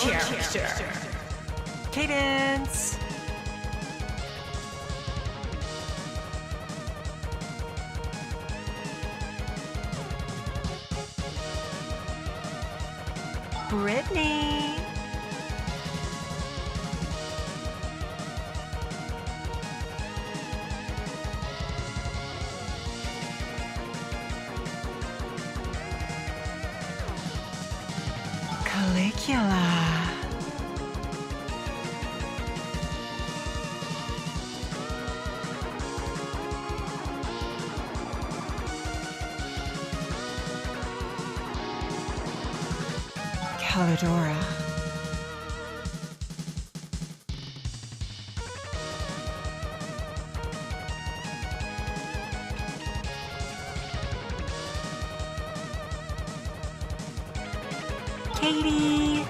character. Cadence. Brytknee. Calligula. Callidora. Katie.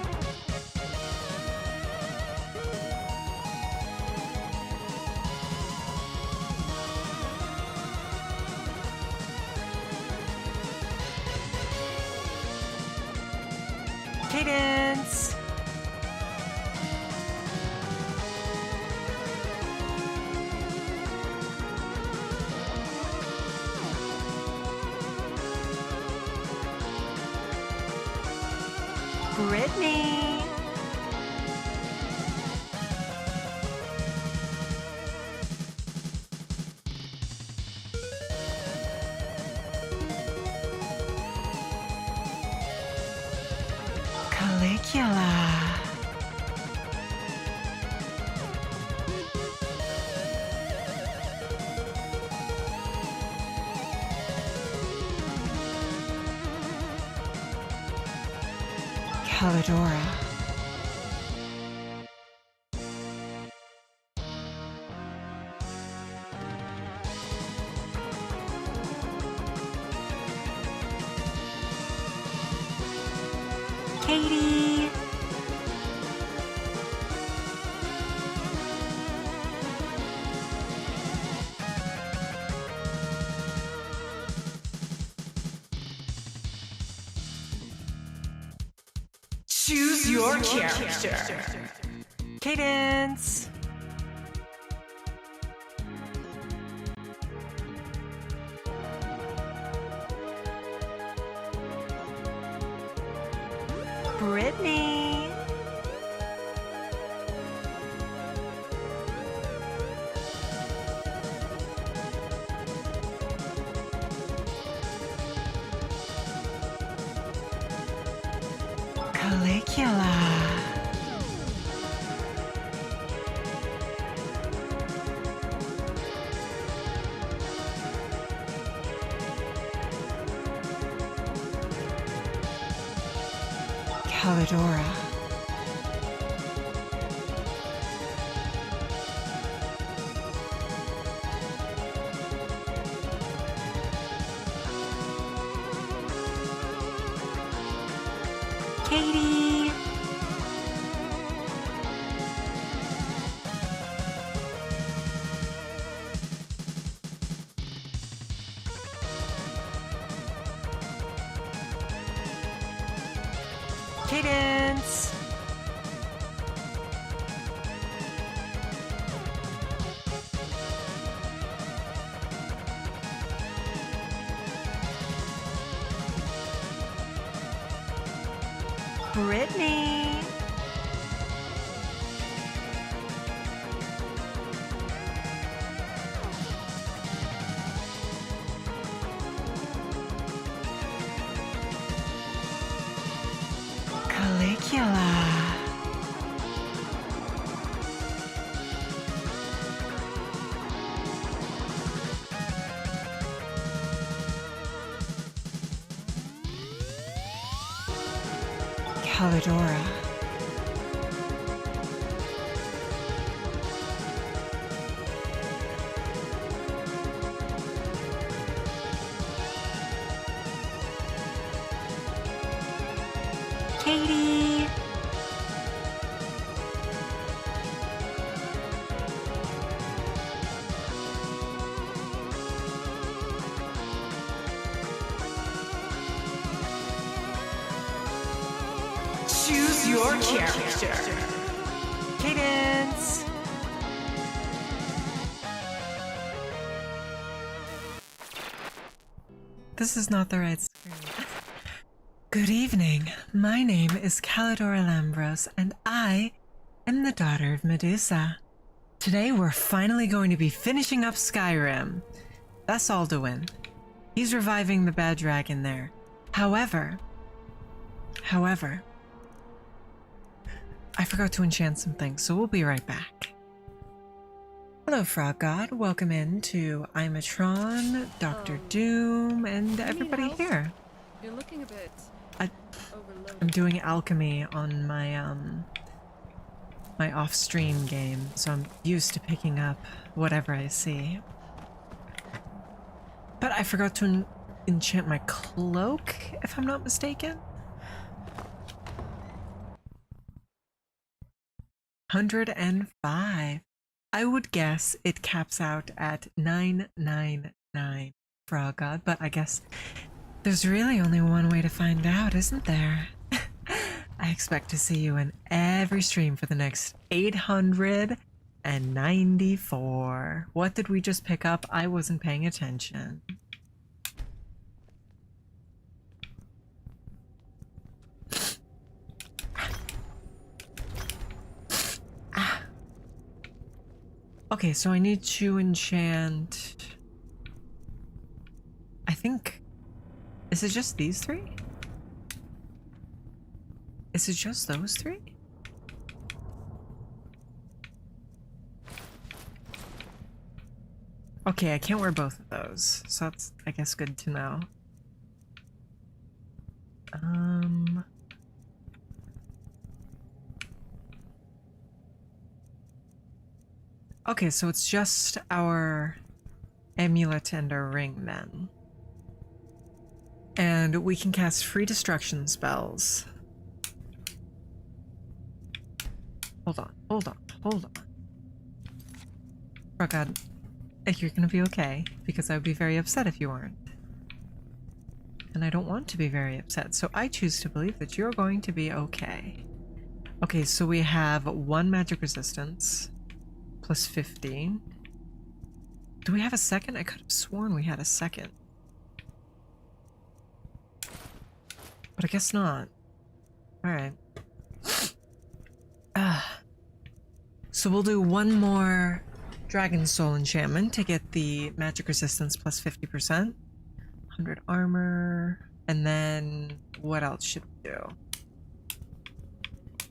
Cadence. Brytknee. Calligula. Callidora. Katie. Choose your character. Cadence. Brytknee. Calligula. Callidora. Katie. Cadence. Brytknee. Calligula. Callidora. Katie. Choose your character. Cadence. This is not the right screen. Good evening. My name is Callidora Lambros, and I am the daughter of Medusa. Today we're finally going to be finishing up Skyrim. That's Alduin. He's reviving the bad dragon there. However, I forgot to enchant some things, so we'll be right back. Hello, Frog God. Welcome in to Imatron, Dr. Doom, and everybody here. You're looking a bit overloaded. I'm doing alchemy on my my off-stream game, so I'm used to picking up whatever I see. But I forgot to enchant my cloak, if I'm not mistaken. 105. I would guess it caps out at 999, Frog God, but I guess there's really only one way to find out, isn't there? I expect to see you in every stream for the next 894. What did we just pick up? I wasn't paying attention. Okay, so I need to enchant... I think... Is it just these three? Is it just those three? Okay, I can't wear both of those, so that's, I guess, good to know. Okay, so it's just our amulet and our ring then. And we can cast free destruction spells. Hold on. Oh god, you're gonna be okay, because I would be very upset if you weren't. And I don't want to be very upset, so I choose to believe that you're going to be okay. Okay, so we have 1 magic resistance, plus 15. Do we have a second? I could have sworn we had a second. But I guess not. Alright. So we'll do 1 more Dragon Soul enchantment to get the magic resistance plus 50%. 100 armor. And then what else should we do?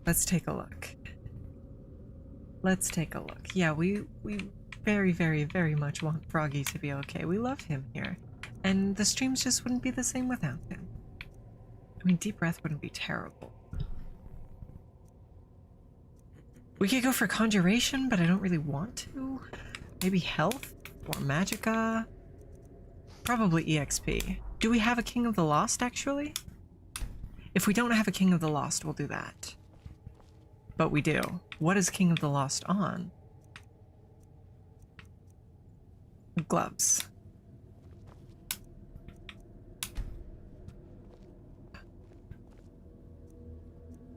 Let's take a look. Yeah, we very, very, very much want Froggy to be okay. We love him here. And the streams just wouldn't be the same without him. I mean, Deep Breath wouldn't be terrible. We could go for Conjuration, but I don't really want to. Maybe Health or Magicka. Probably EXP. Do we have a King of the Lost, actually? If we don't have a King of the Lost, we'll do that. But we do. What is King of the Lost on? Gloves.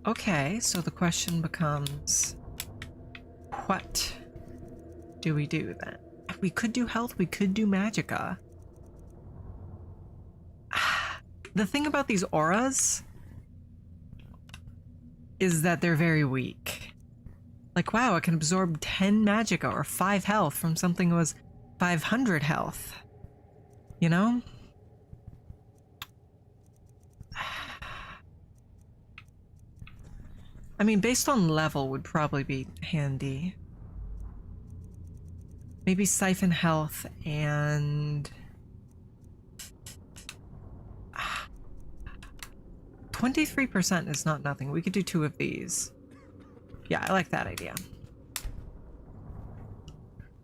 Okay, so the question becomes, what do we do then? We could do health, we could do magicka. The thing about these auras is that they're very weak. Like, wow, I can absorb 10 magicka or 5 health from something that was 500 health. You know? I mean, based on level would probably be handy. Maybe Siphon Health and... 23% is not nothing. We could do 2 of these. Yeah, I like that idea.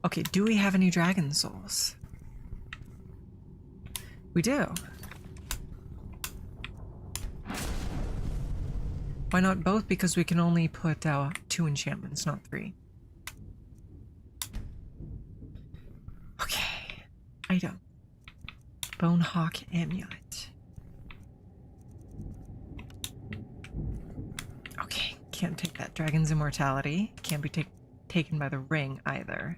Okay, do we have any Dragon Souls? We do. Why not both? Because we can only put 2 enchantments, not 3. Okay. Item. Bonehawk Amulet. Okay. can't take that. Dragon's immortality. Can't be taken by the ring either.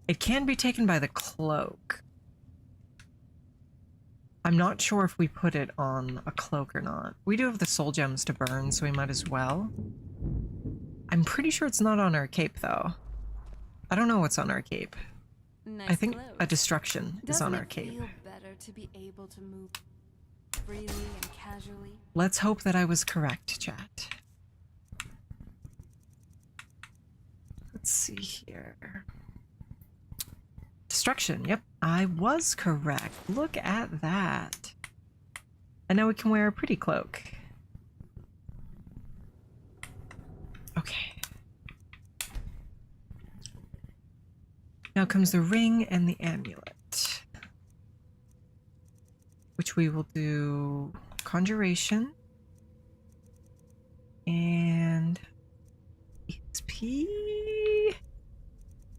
It can be taken by the cloak. I'm not sure if we put it on a cloak or not. We do have the soul gems to burn, so we might as well. I'm pretty sure it's not on our cape, though. I don't know what's on our cape. Nice I think clothes. a destruction is on our Doesn't it cape. feel better to be able to move freely and casually? Let's hope that I was correct, chat. Let's see here. Destruction. Yep, I was correct. Look at that. And now we can wear a pretty cloak. Okay. Now comes the ring and the amulet, which we will do conjuration and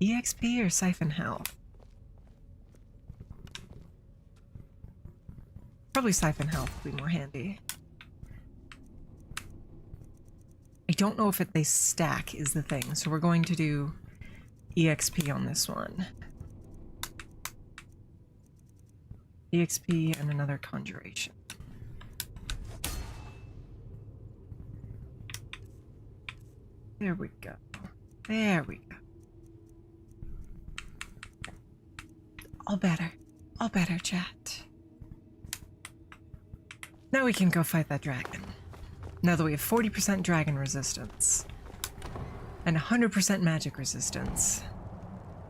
EXP or siphon health. Probably siphon health would be more handy. I don't know if they stack is the thing, so we're going to do EXP on this one. EXP and another conjuration. There we go. There we go. All better. All better, chat. Now we can go fight that dragon. Now that we have 40% dragon resistance. And 100% magic resistance.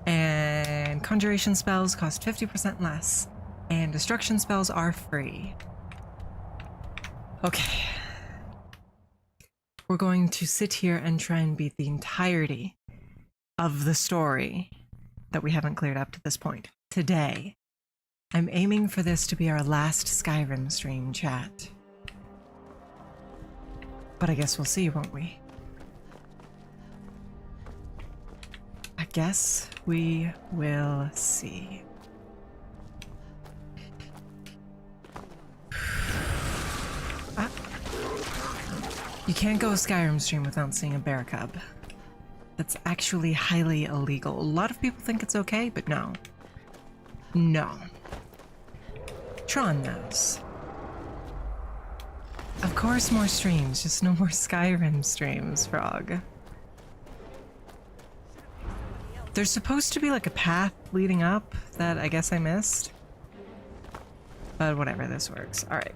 And conjuration spells cost 50% less. And destruction spells are free. Okay. We're going to sit here and try and beat the entirety of the story that we haven't cleared up to this point. Today. I'm aiming for this to be our last Skyrim stream, chat. But I guess we'll see, won't we? I guess we will see. Ah. You can't go a Skyrim stream without seeing a bear cub. That's actually highly illegal. A lot of people think it's okay, but no. No. Tron knows. Of course more streams, just no more Skyrim streams, Frog. There's supposed to be like a path leading up that I guess I missed. But whatever, this works. Alright.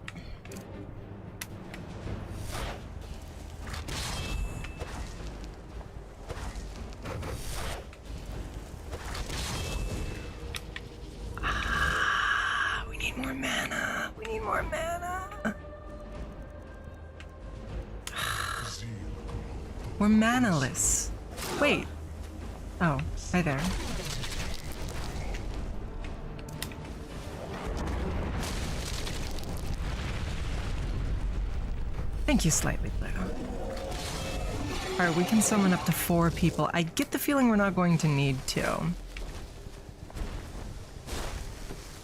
We need more mana. We need more mana. We're manaless. Wait. Oh, hi there. Thank you, Slightly Blue. Alright, we can summon up to 4 people. I get the feeling we're not going to need to.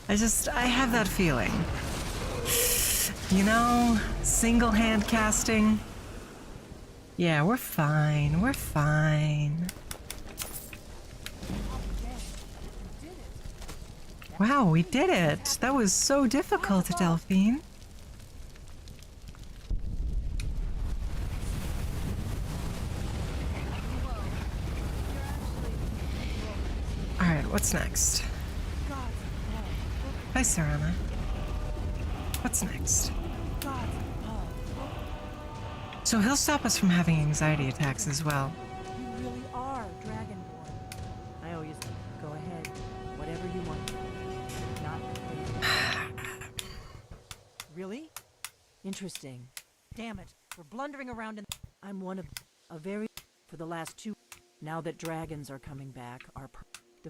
I have that feeling. You know, single hand casting. Yeah, we're fine. We're fine. Wow, we did it! That was so difficult, Delphine. Alright, what's next? Hi, Sarana. What's next? So he'll stop us from having anxiety attacks as well. You really are Dragonborn. I always go ahead, whatever you want. Not really? Interesting. Damn it, we're blundering around in. I'm one of a very for the last 2. Now that dragons are coming back, the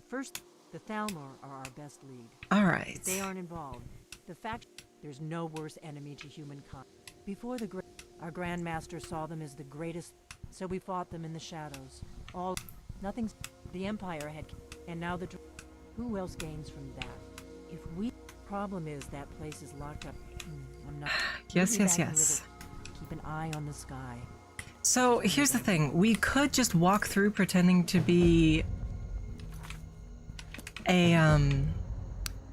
Thalmor are our best lead. All right. They aren't involved. The fact there's no worse enemy to humankind. Before our Grandmaster saw them as the greatest, so we fought them in the shadows. Nothing's the Empire had, and now who else gains from that? Problem is that place is locked up. I'm not. Yes. Keep an eye on the sky. So here's the thing. We could just walk through pretending to be a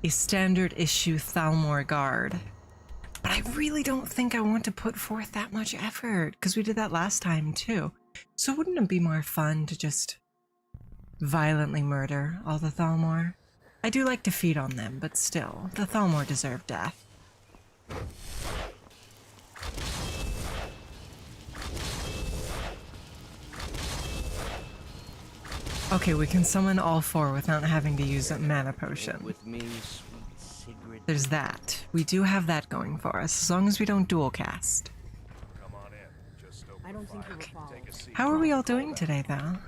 standard issue Thalmor guard. But I really don't think I want to put forth that much effort, because we did that last time too. So wouldn't it be more fun to just violently murder all the Thalmor? I do like to feed on them, but still, the Thalmor deserve death. Okay, we can summon all four without having to use a mana potion. With me, sweet Sigrid. There's that. We do have that going for us, as long as we don't dual cast. Come on in. Just open I don't think you fire. will follow. Take a seat. How are we all doing today, though?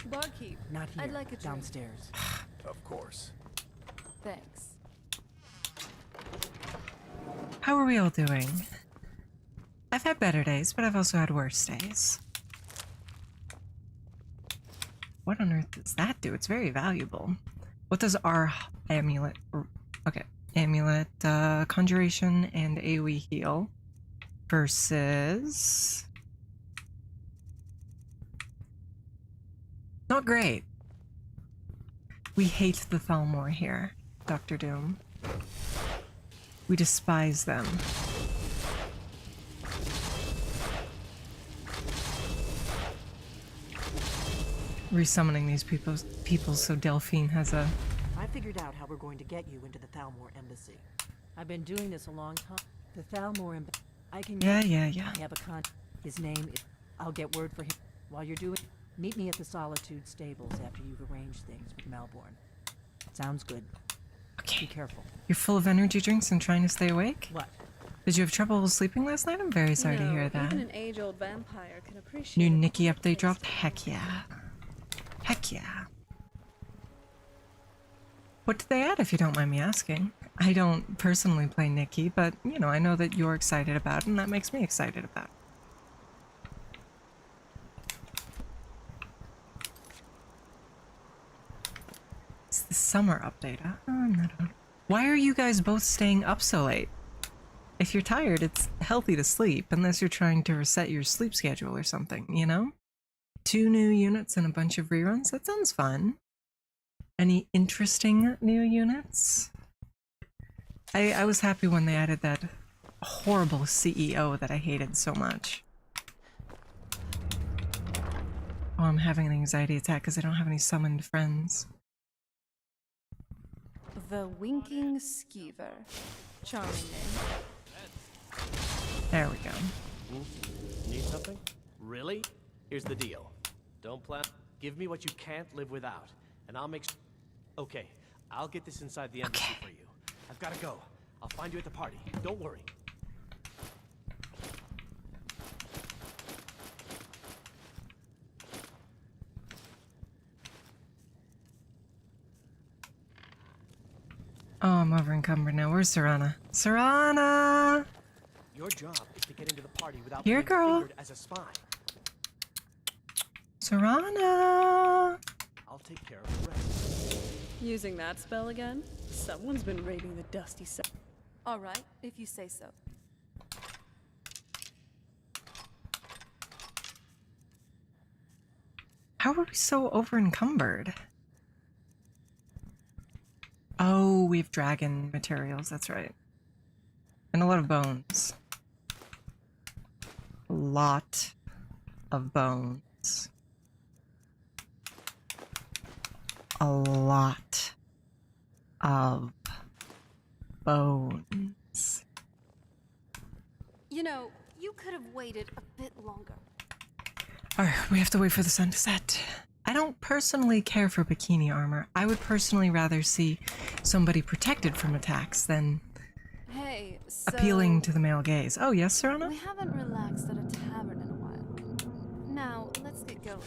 Barkeep, Not here. I'd like a drink. Downstairs. Of course. Thanks. How are we all doing? I've had better days, but I've also had worse days. What on earth does that do? It's very valuable. What does our amulet... Okay, amulet, conjuration, and AoE heal versus... Not great. We hate the Thalmor here, Dr. Doom. We despise them. Resummoning these people so Delphine has a... I figured out how we're going to get you into the Thalmor embassy. I've been doing this a long time. The Thalmor embassy. I can. Yeah. I have a con. His name is. I'll get word for him. While you're doing, meet me at the Solitude stables after you've arranged things with Melbourne. Sounds good. Be Okay. careful. You're full of energy drinks and trying to stay awake? What? Did you have trouble sleeping last night? I'm very sorry to hear that. Even an age-old vampire can appreciate New a Nikki quiet update place dropped? to Heck yeah. Heck yeah. What did they add, if you don't mind me asking? I don't personally play Nikki, but, you know, I know that you're excited about it, and that makes me excited about it. It's the summer update, huh? Oh, I'm not on. Why are you guys both staying up so late? If you're tired, it's healthy to sleep, unless you're trying to reset your sleep schedule or something, you know? 2 new units and a bunch of reruns? That sounds fun. Any interesting new units? I was happy when they added that horrible CEO that I hated so much. Oh, I'm having an anxiety attack because I don't have any summoned friends. The Winking Skeever. Charming name. There we go. Need something? Really? Here's the deal. Don't plan. Give me what you can't live without, and I'll make. Okay, I'll get this inside the embassy for you. I've got to go. I'll find you at the party. Don't worry. Oh, I'm over encumbered now. Where's Serana? Serana! Your job is to get into the party without Here, being girl. fingered as a spy. Serana! I'll take care of the rest. Using that spell again? Someone's been raiding the dusty set. All right, if you say so. How are we so over encumbered? Oh, we have dragon materials, that's right. And a lot of bones. A lot of bones. A lot of bones. You know, you could have waited a bit longer. Alright, we have to wait for the sun to set. I don't personally care for bikini armor. I would personally rather see somebody protected from attacks than Hey, so... appealing to the male gaze. Oh, yes, Serana? We haven't relaxed at a tavern in a while. Now, let's get going.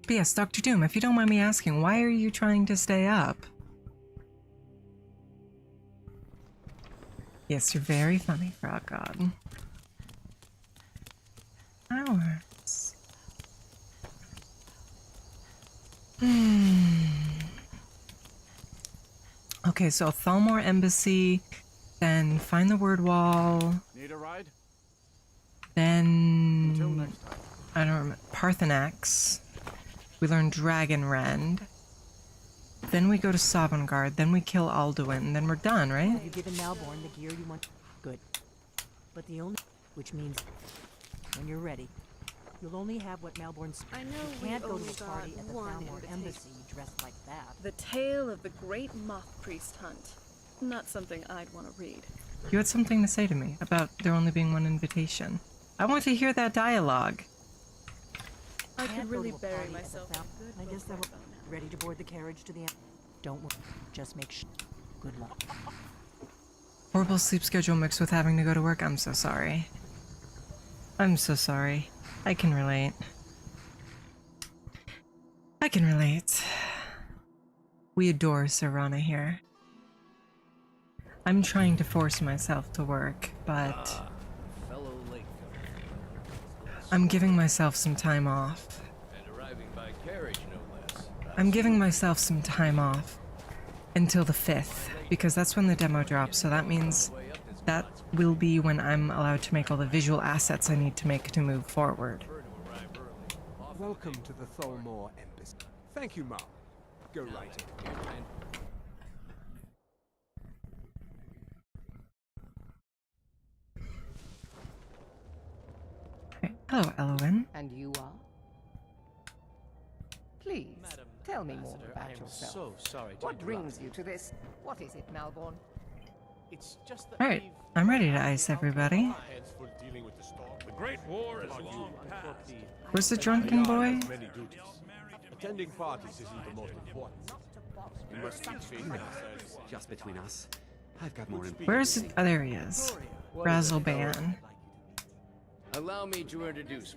But yes, Dr. Doom, if you don't mind me asking, why are you trying to stay up? Yes, you're very funny, Frog God. Ow. Okay, so Thalmor Embassy, then find the word wall, Need a ride? Until then next time. I don't remember, Parthenax. We learn Dragon Rend. Then we go to Sovngarde, then we kill Alduin, then we're done, right? Have you given Malborn the gear you want? Good. But the only... Which means... When you're ready, you'll only have what Malborn's... I know You we can't go to only a party got at the one Thalmor invitation. Embassy dressed like that. The tale of the great moth priest hunt. Not something I'd want to read. You had something to say to me about there only being one invitation. I want to hear that dialogue. I Can't could go really to a bury party at the myself in Thal- good I guess that book will... by now. Ready to board the carriage to the end? Don't worry. Just make sure. Good luck. Horrible sleep schedule mixed with having to go to work. I'm so sorry. I'm so sorry. I can relate. I can relate. We adore Serana here. I'm trying to force myself to work, but Fellow latecomer. I'm giving myself some time off. And arriving by carriage, no less. I'm giving myself some time off until the 5th, because that's when the demo drops, so that means that will be when I'm allowed to make all the visual assets I need to make to move forward. Welcome to the Thalmor Embassy. Thank you, Mal. Go right in. Okay. Hello, Elowen. And you are? Please, Madam tell me more Ambassador, about I am yourself. so sorry to What interrupt. brings you to this? What is it, Malborn? It's just that Alright, we've- I'm ready to ice everybody. Hands full dealing with the storm. The Great War is long past. Where's the drunken boy? Many duties. Attending parties isn't the most important. You must keep faith in ourselves. Just between us, I've got more important. Where's... Oh, there he is. Razzleban. Allow me to introduce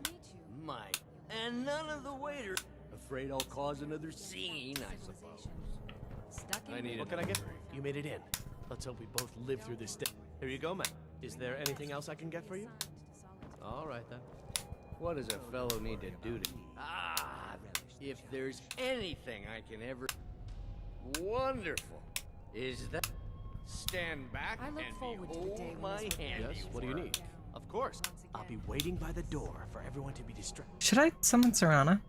Mike. And none of the waiters. Afraid I'll cause another scene, I suppose. I need What can I get? You made it in. Let's hope we both live through this day. Here you go, man. Is there anything else I can get for you? All right, then. What does a fellow need to do to... Ah, if there's anything I can ever... Wonderful. Is that... Stand back I look and forward to the behold day when my this will- handiwork. Yes, what do you need? Of course. I'll be waiting by the door for everyone to be distracted. Should I summon Serana?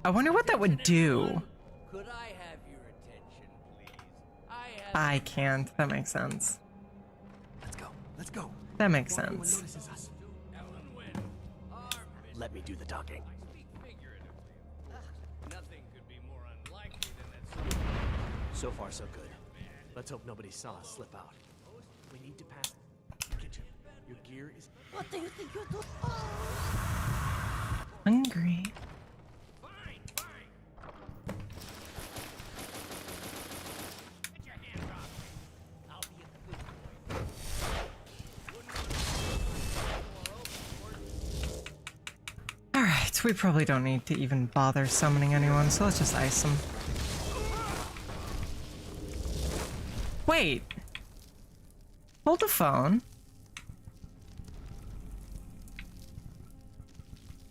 I wonder what that would do. Could I have your attention, please? I can't. That makes sense. Let's go. Let's go. That makes Before anyone sense. notices us. Let me do the talking. Nothing could be more unlikely than that. So far, so good. Let's hope nobody saw us slip out. We need to pass the kitchen. Your gear is... What do you think you're doing? Hungry. Alright, we probably don't need to even bother summoning anyone, so let's just ice them. Wait! Hold the phone.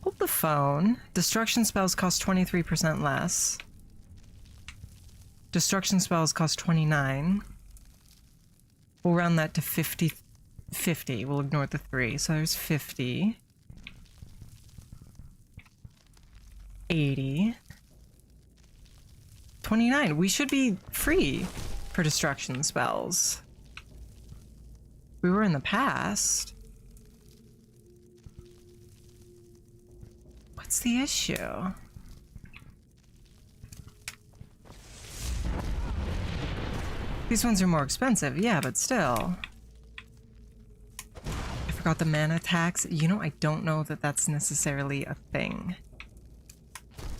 Hold the phone. Destruction spells cost 23% less. Destruction spells cost 29. We'll round that to 50. 50. We'll ignore the 3. So there's 50. 80. 29. We should be free for destruction spells. We were in the past. What's the issue? These ones are more expensive, yeah, but still. I forgot the mana tax. You know, I don't know that that's necessarily a thing.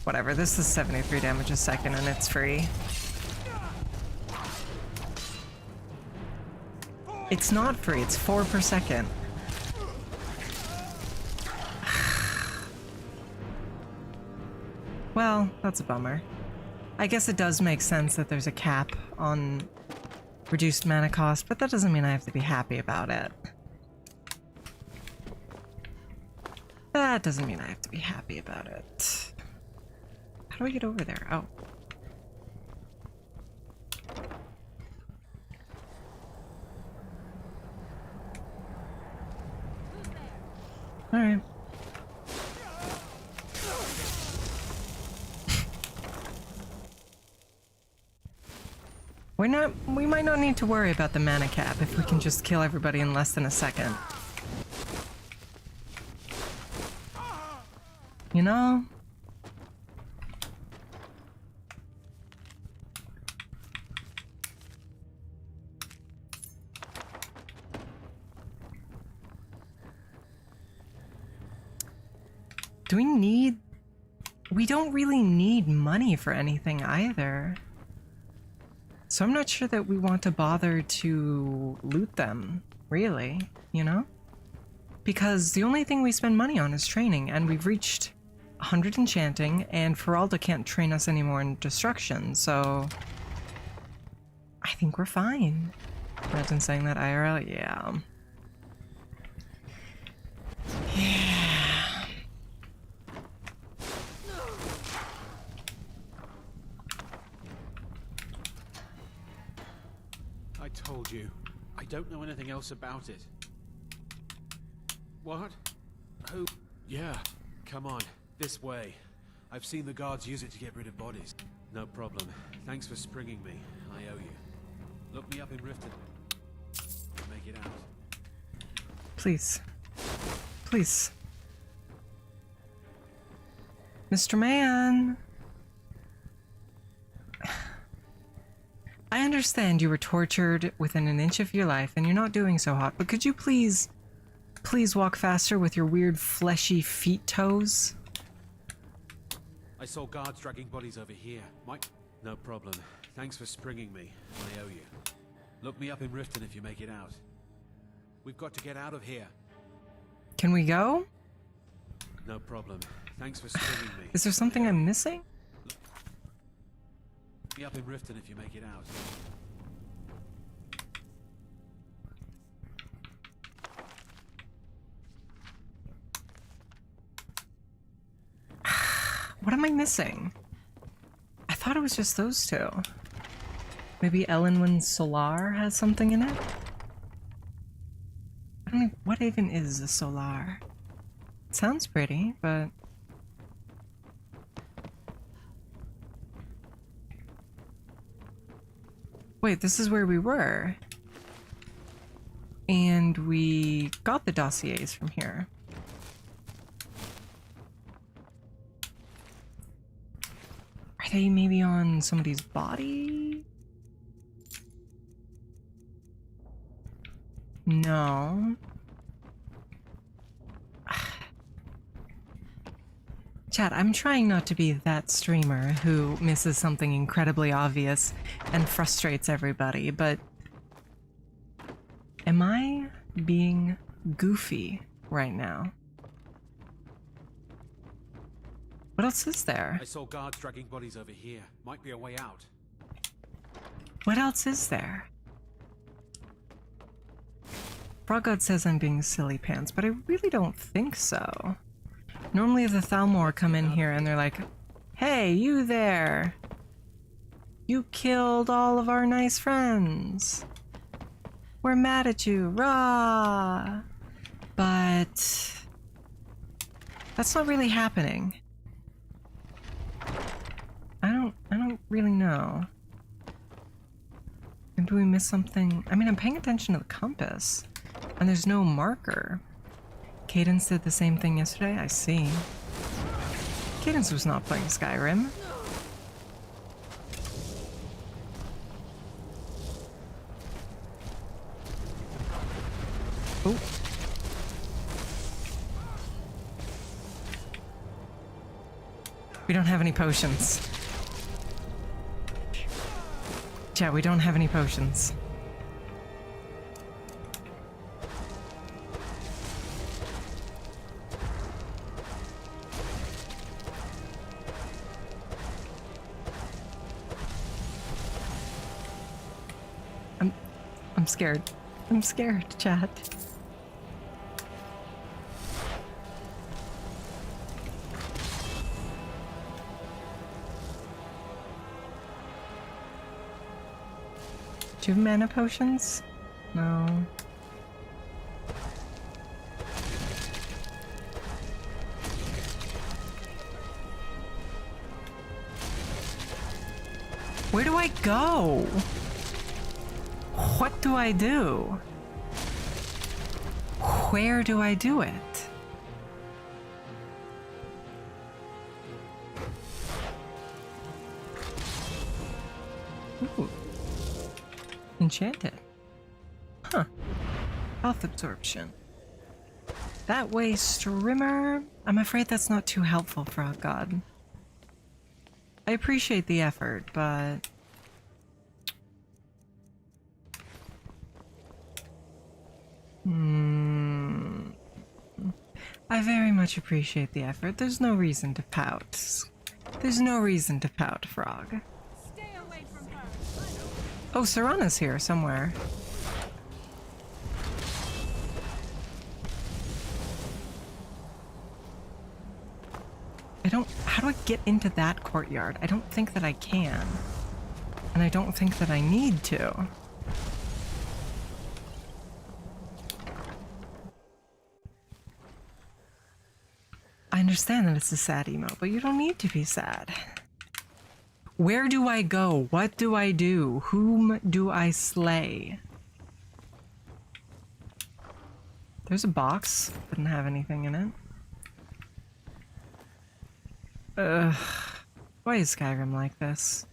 Whatever, this is 73 damage a second and it's free. It's not free, it's 4 per second. Well, that's a bummer. I guess it does make sense that there's a cap on reduced mana cost, but that doesn't mean I have to be happy about it. That doesn't mean I have to be happy about it. How do I get over there? Oh, We might not need to worry about the mana cap if we can just kill everybody in less than a second. You know? Do we need... We don't really need money for anything either. So I'm not sure that we want to bother to loot them, really, you know? Because the only thing we spend money on is training, and we've reached 100 enchanting, and Feralda can't train us anymore in destruction, so... I think we're fine. Imagine saying that IRL? Yeah. Yeah. I told you. I don't know anything else about it. What? Who? Yeah. Come on. This way. I've seen the guards use it to get rid of bodies. No problem. Thanks for springing me. I owe you. Look me up in Riften. Make it out. Please. Please. Mr. Man! I understand you were tortured within an inch of your life and you're not doing so hot, but could you please walk faster with your weird fleshy feet toes? I saw guards dragging bodies over here. No problem. Thanks for springing me. I owe you. Look me up in Riften if you make it out. We've got to get out of here. Can we go? No problem. Thanks for springing me. Is there something I'm missing? Look me up in Riften if you make it out. What am I missing? I thought it was just those two. Maybe Elenwyn Solar has something in it? I don't know, what even is a Solar? It sounds pretty, but... Wait, this is where we were. And we got the dossiers from here. Are they maybe on somebody's body? No. Chat, I'm trying not to be that streamer who misses something incredibly obvious and frustrates everybody, but am I being goofy right now? What else is there? I saw guards dragging bodies over here. Might be a way out. What else is there? Frogod says I'm being silly pants, but I really don't think so. Normally the Thalmor come in here and they're like, hey, you there! You killed all of our nice friends! We're mad at you, rah! But... that's not really happening. I don't really know. Maybe we missed something. I mean, I'm paying attention to the compass, and there's no marker. Cadence did the same thing yesterday, I see. Cadence was not playing Skyrim. Oh. We don't have any potions. Yeah, we don't have any potions. I'm scared. I'm scared, chat. Do you have mana potions? No. Where do I go? What do I do? Where do I do it? Ooh. Enchanted. Huh. Health absorption. That way, Strimmer. I'm afraid that's not too helpful, Frog God. I appreciate the effort, but... I very much appreciate the effort. There's no reason to pout. There's no reason to pout, Frog. Stay away from her. Oh, Serana's here somewhere. How do I get into that courtyard? I don't think that I can. And I don't think that I need to. I understand that it's a sad emo, but you don't need to be sad. Where do I go? What do I do? Whom do I slay? There's a box. Didn't have anything in it. Ugh. Why is Skyrim like this?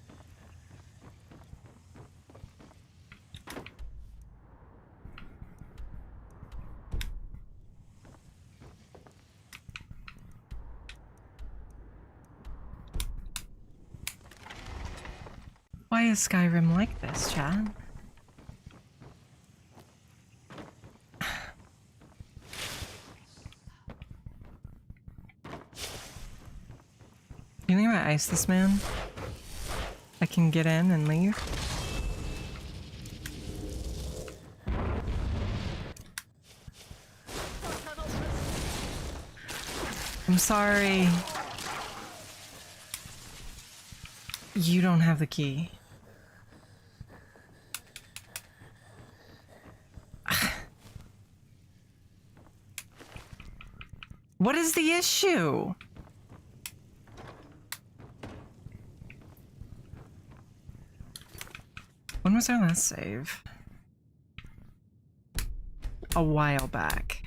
Why is Skyrim like this, Chad? You think if I ice this man, I can get in and leave? I'm sorry. You don't have the key. What is the issue? When was our last save? A while back.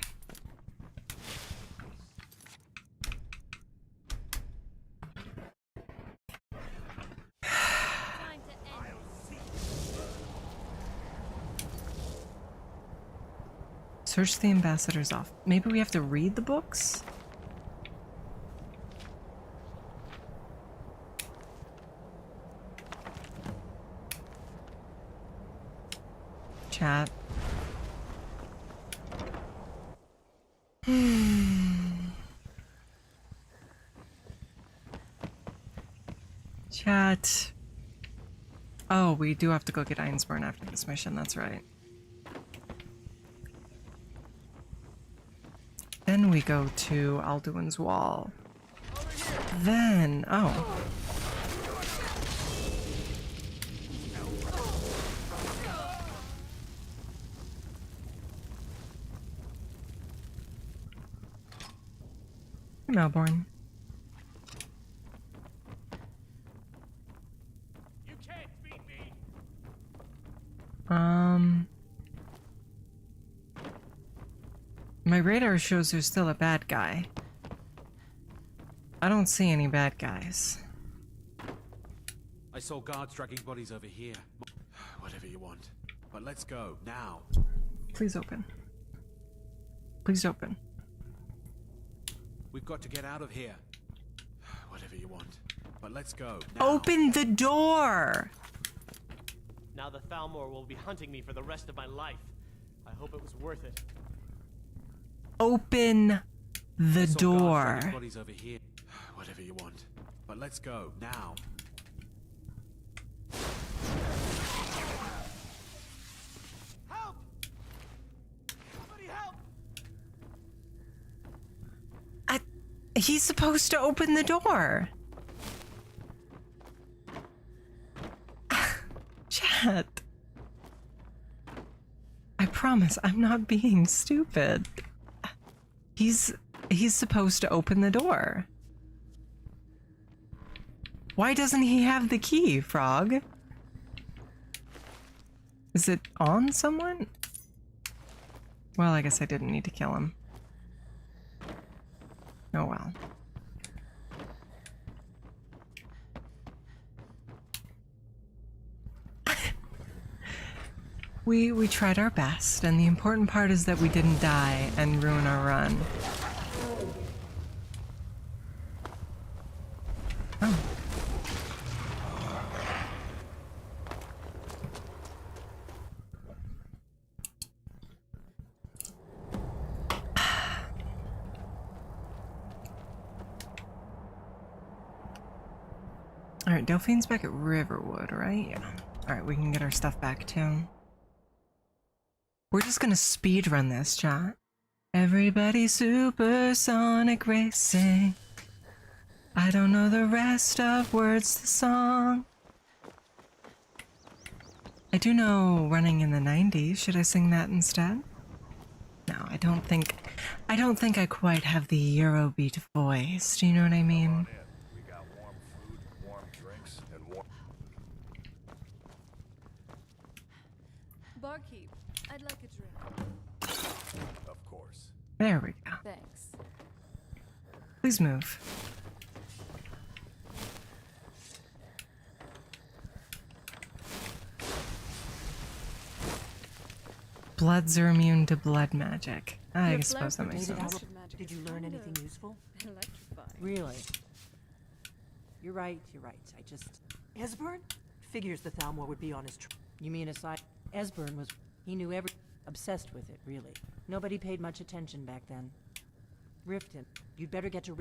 Search the ambassador's off. Maybe we have to read the books? Chat. Chat. Oh, we do have to go get Einsborn after this mission, that's right. Then we go to Alduin's Wall. Then, oh. Melbourne. You can't beat me. My radar shows there's still a bad guy. I don't see any bad guys. I saw guards dragging bodies over here. Whatever you want. But let's go, now. Please open. Please open. We've got to get out of here. Whatever you want. But let's go, now. Open the door! Now the Thalmor will be hunting me for the rest of my life. I hope it was worth it. Open the I saw guards door. dragging bodies over here. Whatever you want. But let's go, now. Help! Somebody help! He's supposed to open the door. Chat. I promise I'm not being stupid. He's supposed to open the door. Why doesn't he have the key, Frog? Is it on someone? Well, I guess I didn't need to kill him. Oh well. We tried our best, and the important part is that we didn't die and ruin our run. Oh. Alright, Delphine's back at Riverwood, right? Yeah. Alright, we can get our stuff back too. We're just gonna speed run this, chat. Everybody supersonic racing. I don't know the rest of words to the song. I do know Running in the 90s. Should I sing that instead? No, I don't think I quite have the Eurobeat voice. Do you know what I mean? We got warm food, warm drinks, and warm... Barkeep, I'd like a drink. Of course. There we go. Thanks. Please move. Bloods are immune to blood magic. I Your suppose that blood makes produces sense. acid magic. Did you learn anything useful? Electrifying. Really? You're right, you're right. I just... Esbern? Figures the Thalmor would be on his You mean aside... Esbern was... He knew every... Obsessed with it, really. Nobody paid much attention back then. Riften. You'd better get to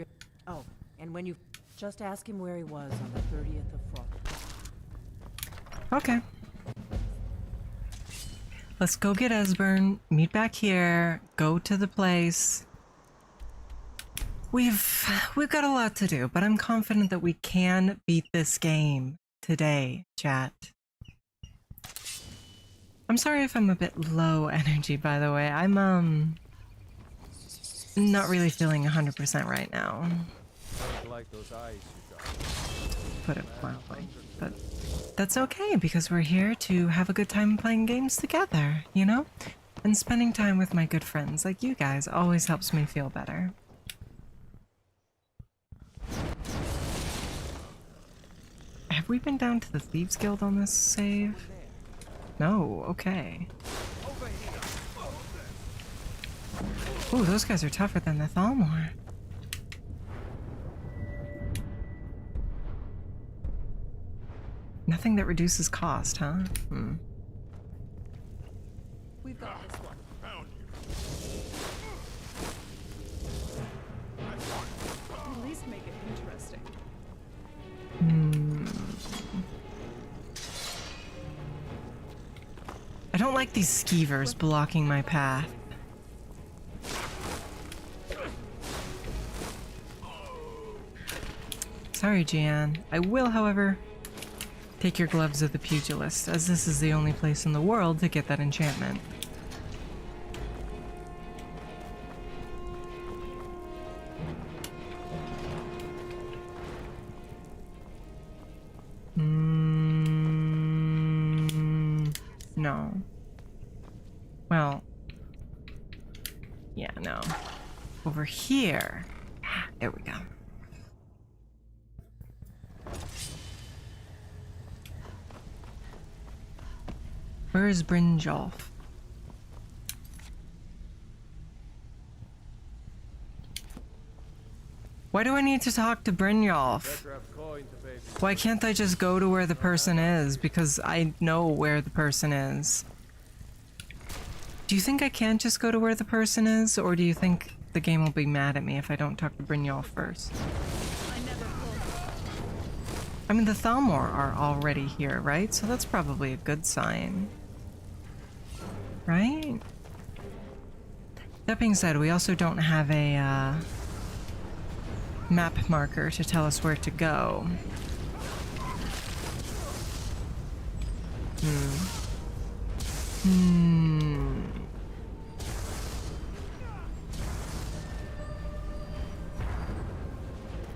Oh, and when you... Just ask him where he was on the 30th of Fall. Okay. Let's go get Esbern, meet back here, go to the place. We've got a lot to do, but I'm confident that we can beat this game today, chat. I'm sorry if I'm a bit low energy, by the way. I'm not really feeling 100% right now. I like those eyes you got. Put it mildly, but that's okay because we're here to have a good time playing games together, you know? And spending time with my good friends like you guys always helps me feel better. Have we been down to the Thieves Guild on this save? No, okay. Ooh, those guys are tougher than the Thalmor. Nothing that reduces cost, huh? We've got this one. Found you. At least make it interesting. I don't like these skeevers blocking my path. Sorry, Gian. I will, however, take your gloves of the pugilist, as this is the only place in the world to get that enchantment. No. Well, yeah, no. Over here. There we go. Where is Brynjolf? Why do I need to talk to Brynjolf? Better have coin to pay. Why can't I just go to where the person is? Because I know where the person is. Do you think I can't just go to where the person is? Or do you think the game will be mad at me if I don't talk to Brynjolf first? I mean, the Thalmor are already here, right? So that's probably a good sign. Right? That being said, we also don't have a map marker to tell us where to go.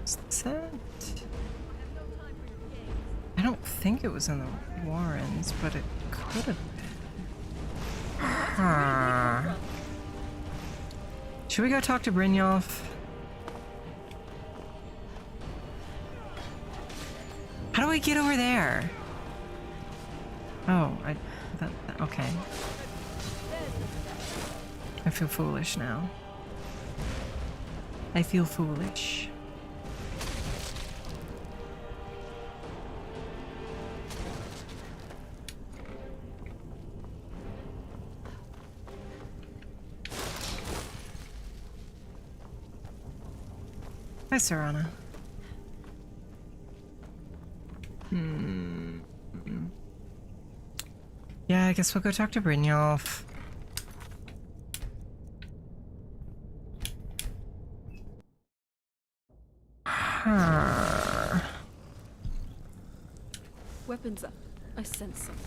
Is this it? I don't think it was in the Warrens, but it could have been. Huh. Should we go talk to Brynjolf? How do I get over there? Oh, okay. I feel foolish now. I feel foolish. Hi, Serana. Yeah, I guess we'll go talk to Brynjolf. Weapons up. I sense something.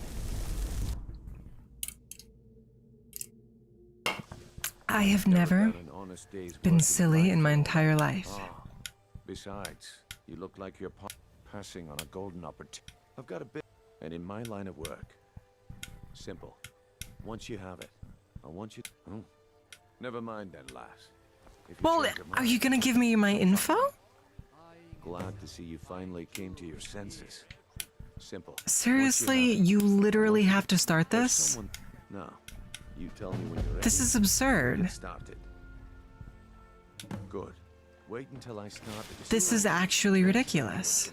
I have never been silly in my entire life. Besides, you look like you're passing on a golden opportunity. I've got a bit, and in my line of work, simple. Once you have it, I want you. Oh, never mind then, lass. If you Well, change your are mind, you gonna give me my info? glad to see you finally came to your senses. Simple. Seriously, you literally have to start this? No. You tell me when you're ready. This is absurd. Get started. Good. Wait until I start. This is actually ridiculous.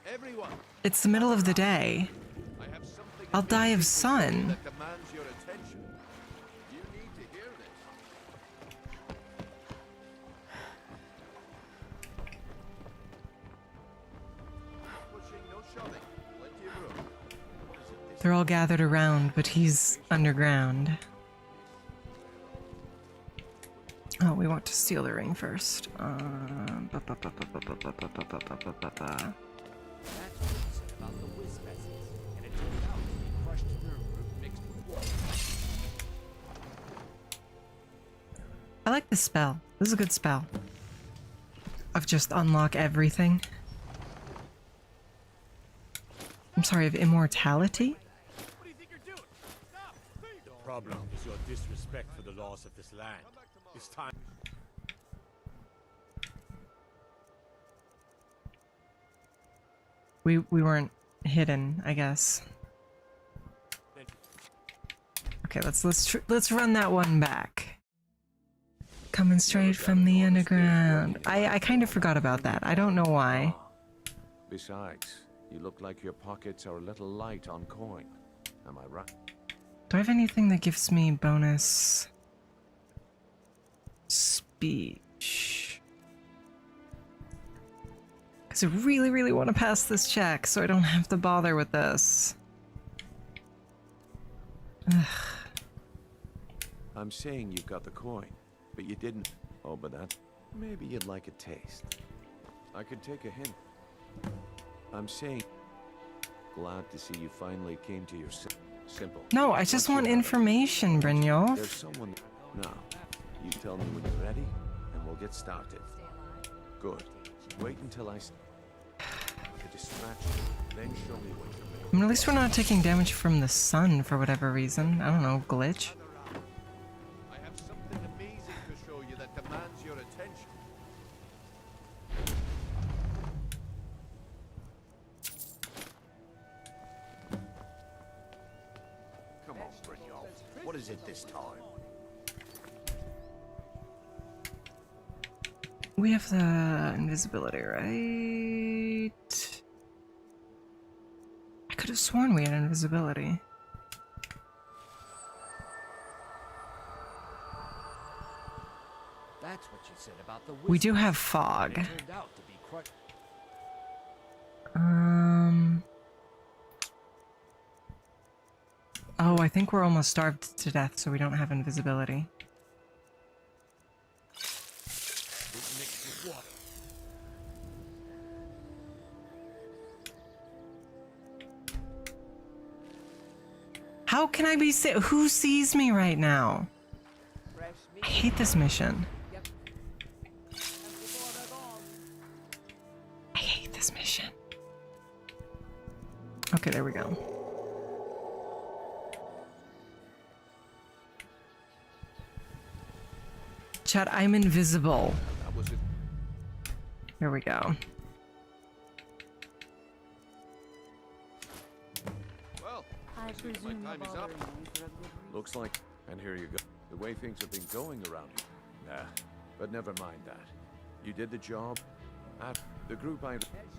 Everyone. It's the middle of the day. I have something I'll die of sun. that demands your attention. You need to hear this. Pushing, no shoving. Plenty of room. They're all gathered around, but he's underground. Oh, we want to steal the ring first. I like this spell. This is a good spell. Of just unlock everything. I'm sorry, of immortality? What do you think you're doing? Stop! The problem is your disrespect for the laws of this land. It's time. We weren't hidden, I guess. Okay, let's run that one back. Coming straight from the underground. I kind of forgot about that. I don't know why. Besides, you look like your pockets are a little light on coin. Am I right? Do I have anything that gives me bonus speech? Because I really, really want to pass this check so I don't have to bother with this. Ugh. I'm saying you've got the coin, but you didn't. Oh, but that. Maybe you'd like a taste. I could take a hint. I'm saying. Glad to see you finally came to your simple. No, I just want information, Brynjolf. There's someone. Now, you tell me when you're ready, and we'll get started. Good. Wait until I. Like a distraction, then show me what you're made. I mean, at least we're not taking damage from the sun for whatever reason. I don't know, glitch. I have something amazing to show you that demands your attention. Come on, Brynjolf. What is it this time? We have the invisibility, right? I could have sworn we had invisibility. That's what you said about the We do have fog. It turned out to be quite... Oh, I think we're almost starved to death, so we don't have invisibility. How can I be who sees me right now? I hate this mission. I hate this mission. Okay, there we go. chat, I'm invisible. That was it. Here we go. Well, I seems my presume time the is up. bother you for a good reason. Looks like, and here you go. The way things have been going around here. Nah, but never mind that. You did the job. The group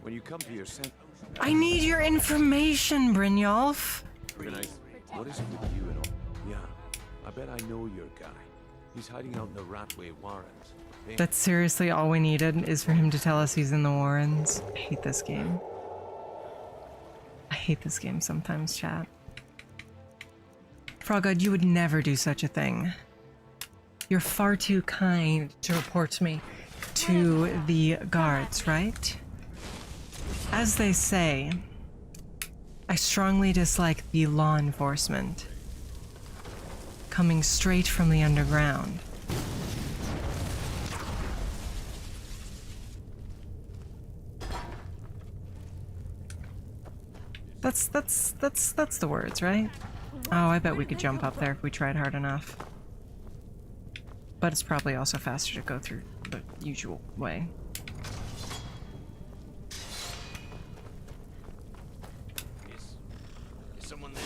when you come to your sense. I need your information, Brynjolf. What is it with you and all? Yeah, I bet I know your guy. He's hiding out in the Ratway Warrens. That's seriously all we needed, is for him to tell us he's in the Warrens. I hate this game. I hate this game sometimes, chat. Frogod, you would never do such a thing. You're far too kind to report me to the guards, right? As they say, I strongly dislike the law enforcement coming straight from the underground. That's the words, right? Oh, I bet we could jump up there if we tried hard enough. But it's probably also faster to go through the usual way. Is someone there?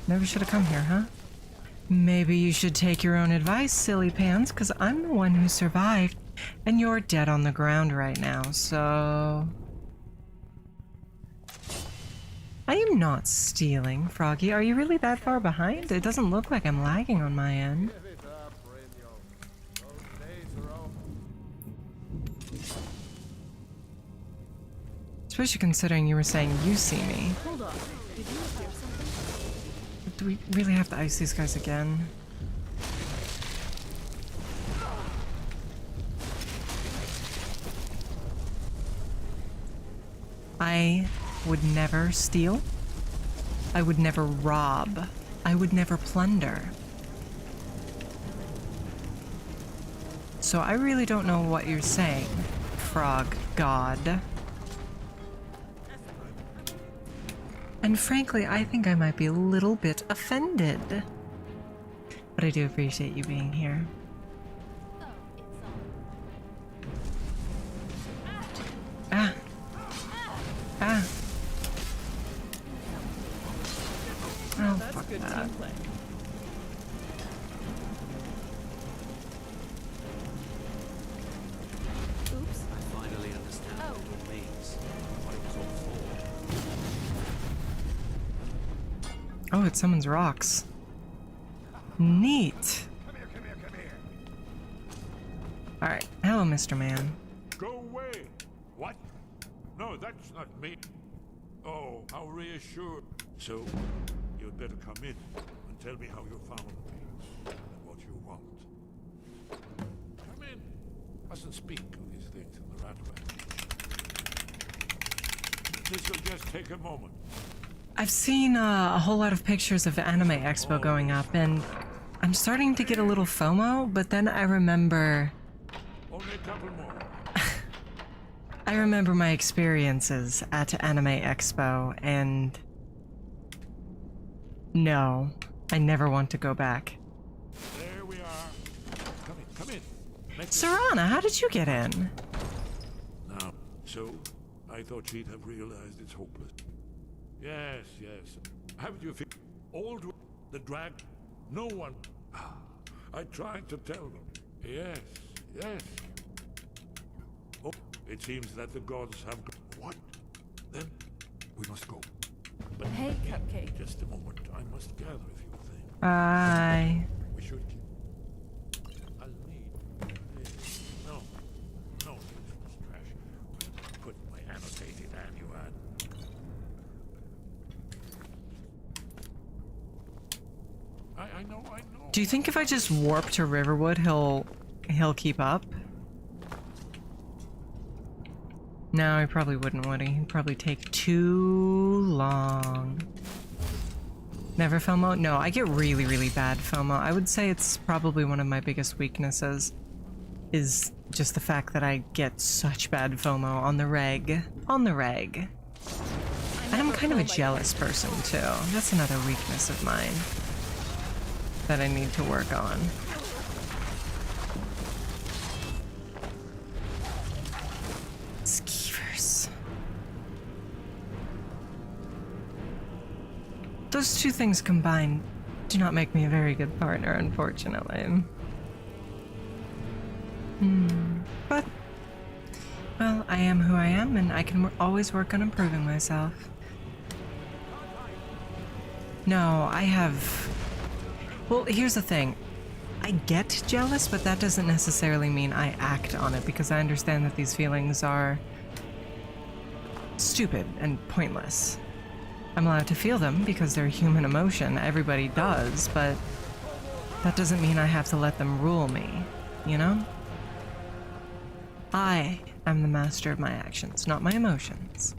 Never should have come here, huh? Maybe you should take your own advice, silly pants, because I'm the one who survived, and you're dead on the ground right now, so... I am not stealing, Froggy. Are you really that far behind? It doesn't look like I'm lagging on my end. Especially considering you were saying you see me. Hold on. Did you hear something? Do we really have to ice these guys again? I would never steal. I would never rob. I would never plunder. So I really don't know what you're saying, Frog God. And frankly, I think I might be a little bit offended. But I do appreciate you being here. Ah. Ah. Oh, That's fuck good that. team play. Oops. I finally understand what it means. What it was all for. Oh, it's someone's rocks. Neat. Come here. Alright. Hello, Mr. Man. Go away! What? No, that's not me. Oh, how reassured. So, you'd better come in and tell me how you found me and what you want. Come in. Mustn't speak of these things in the Ratway. This will just take a moment. I've seen a whole lot of pictures of Anime Expo going up, and I'm starting to get a little FOMO, but then I remember... Only a couple more. I remember my experiences at Anime Expo, and... No, I never want to go back. There we are. Come in. Serana, how did you get in? Now, so, I thought she'd have realized it's hopeless. Yes. Haven't you figured? Old the drag? No one. I tried to tell them. Yes. Oh, it seems that the gods have... What? Then, we must go. But Hey, Cupcake. just a moment. I must gather a few things. Bye. We should keep... I'll need... this. No, this was trash. Put my annotated annuad. I know. Do you think if I just warp to Riverwood, he'll keep up? No, he probably wouldn't, would he? He'd probably take too long. Never FOMO? No, I get really, really bad FOMO. I would say it's probably one of my biggest weaknesses, is just the fact that I get such bad FOMO on the reg. On the reg. And I'm kind of a jealous person, too. That's another weakness of mine that I need to work on. Skeevers. Those two things combined do not make me a very good partner, unfortunately. But, well, I am who I am, and I can always work on improving myself. No, I have... Well, here's the thing. I get jealous, but that doesn't necessarily mean I act on it, because I understand that these feelings are stupid and pointless. I'm allowed to feel them because they're human emotion. Everybody does, but that doesn't mean I have to let them rule me, you know? I am the master of my actions, not my emotions.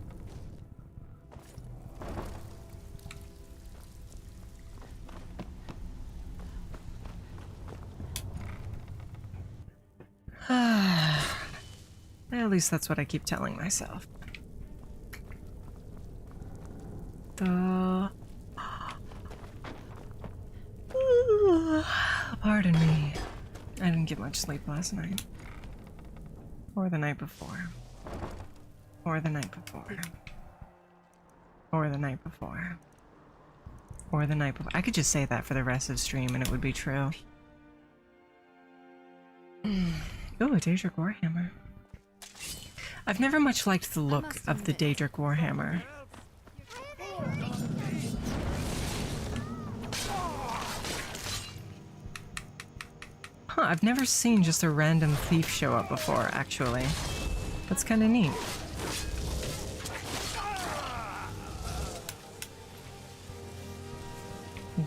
At least that's what I keep telling myself. Pardon me. I didn't get much sleep last night. Or the night before. Or the night before. Or the night before. Or the night before. I could just say that for the rest of the stream and it would be true. Ooh, a Daedric Warhammer. I've never much liked the look of the Daedric Warhammer. Huh, I've never seen just a random thief show up before, actually. That's kind of neat.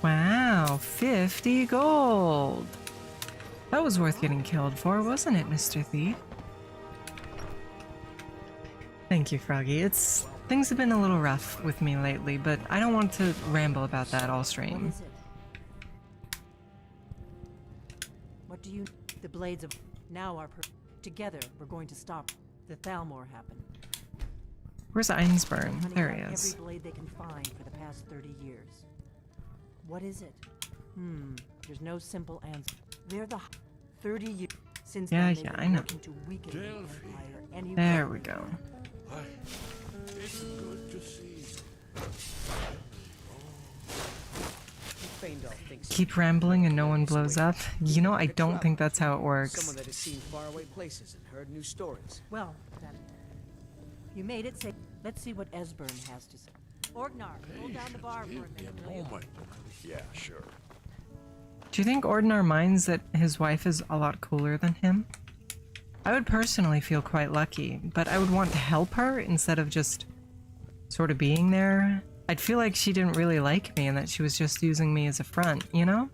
Wow, 50 gold! That was worth getting killed for, wasn't it, Mr. Thief? Thank you, Froggy. Things have been a little rough with me lately, but I don't want to ramble about that all stream. What is it? What do you... The blades of... Now are... Together, we're going to stop the Thalmor happen. Where's Einsburn? Hunting There he down is. every blade they can find for the past 30 years. What is it? There's no simple answer. They're the 30 years since Yeah, then yeah, they've I been know. working to weaken the Empire. Any There we go. It's good to see. Keep rambling and no one blows up? You know, I don't think that's how it works. Someone that has seen faraway places and heard new stories. Well, then, you made it say. Let's see what Esbern has to say. Orgnar, hold down the bar for a minute, will you? Yeah, sure. Do you think Ordnar minds that his wife is a lot cooler than him? I would personally feel quite lucky, but I would want to help her instead of just sort of being there. I'd feel like she didn't really like me and that she was just using me as a front, you know?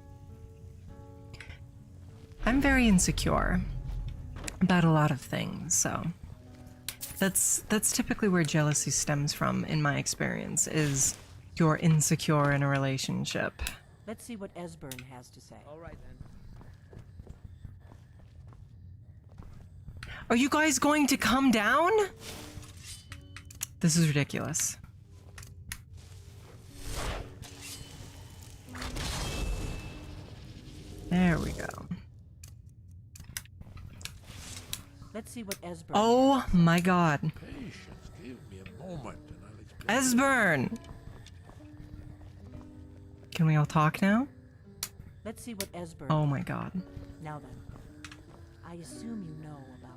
I'm very insecure about a lot of things, so that's typically where jealousy stems from in my experience, is you're insecure in a relationship. Let's see what Esbern has to say. All right, then. Are you guys going to come down? This is ridiculous. There we go. Let's see what Esbern. Oh my god. Patience, give me a moment and I'll explain. Esbern! Can we all talk now? Let's see what Esbern. Oh my god. Now then, I assume you know about.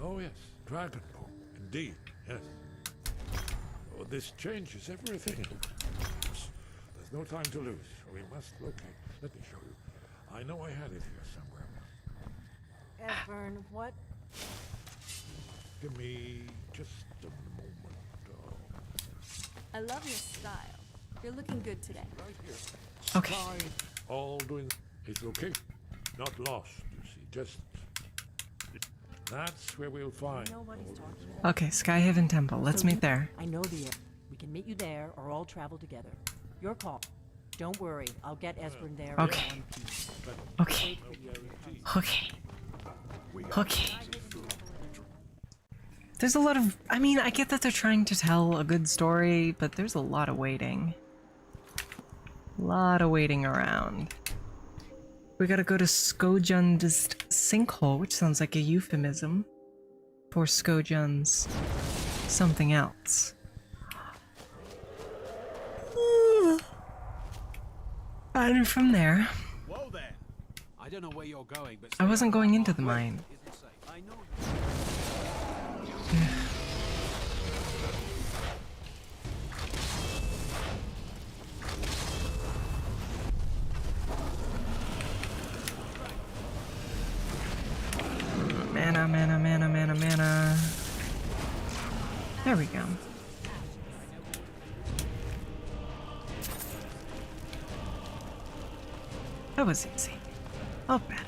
Oh yes, Dragon Ball. Indeed, yes. Oh, this changes everything. There's no time to lose. We must locate. Let me show you. I know I had it here somewhere. Esbern, what? Give me just a moment. I love your style. You're looking good today. Right here. Okay. All doing his location. Not lost, you see. Just... That's where we'll find. I know what he's talking about. Okay, Skyhaven Temple. Let's meet there. I know the area. We can meet you there or all travel together. Your call. Don't worry, I'll get Esbern there Okay. in one piece. Okay. Okay. Okay. There's a lot of... I mean, I get that they're trying to tell a good story, but there's a lot of waiting. A lot of waiting around. We gotta go to Skojund's sinkhole, which sounds like a euphemism for Skojund's something else. And from there, Whoa there! I don't know where you're going, but I wasn't going into the mine. isn't safe. I know. Mana, mana, mana, mana, mana. There we go. That was easy. Oh, better.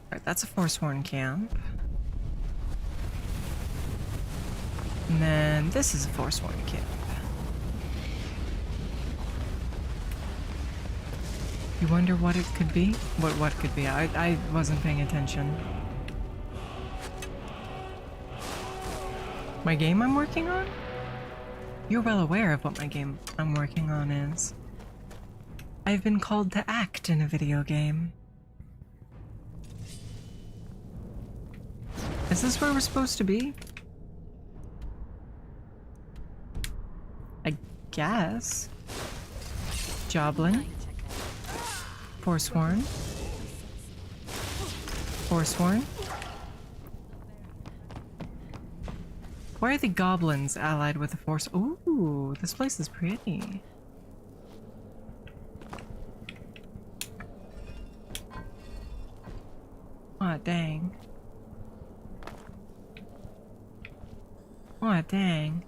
Alright, that's a Forsworn camp. And then this is a Forsworn camp. You wonder what it could be? What could be? I wasn't paying attention. My game I'm working on? You're well aware of what my game I'm working on is. I've been called to act in a video game. Is this where we're supposed to be? I guess. Joblin. Forsworn. Forsworn. Why are the goblins allied with the force? Ooh, this place is pretty. Aw, dang. Aw, dang.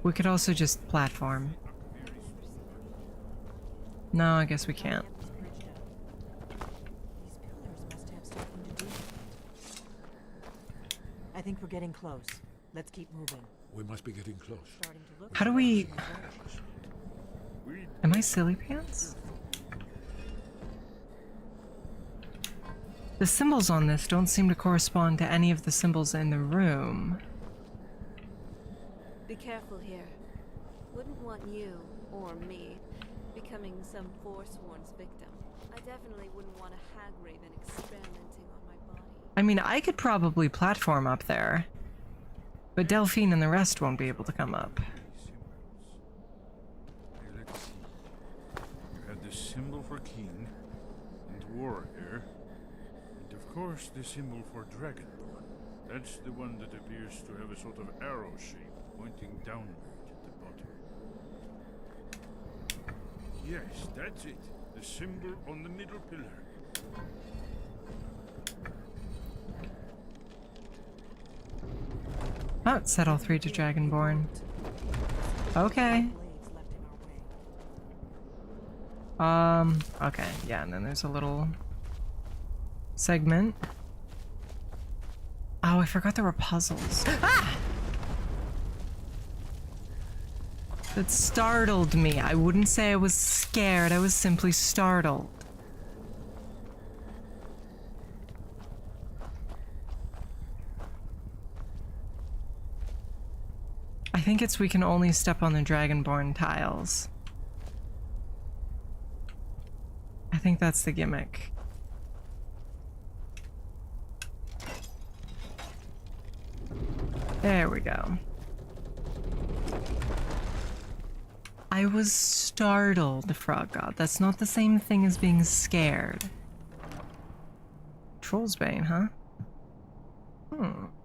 We could also just platform. No, I guess we can't. I think we're getting close. Let's keep moving. We must be getting close. Starting to look. How do we... Am I silly pants? The symbols on this don't seem to correspond to any of the symbols in the room. Be careful here. Wouldn't want you, or me, becoming some Forsworn's victim. I definitely wouldn't want a hag raven experimenting on my body. I mean, I could probably platform up there, but Delphine and the rest won't be able to come up. Let's see. You have the symbol for king and warrior, and of course the symbol for dragonborn. That's the one that appears to have a sort of arrow shape pointing downward at the bottom. Yes, that's it. The symbol on the middle pillar. Oh, it set all three to Dragonborn. Okay. Okay, yeah, and then there's a little segment. Oh, I forgot there were puzzles. Ah! That startled me. I wouldn't say I was scared, I was simply startled. I think it's we can only step on the Dragonborn tiles. I think that's the gimmick. There we go. I was startled, Frog God. That's not the same thing as being scared. Troll's Bane, huh?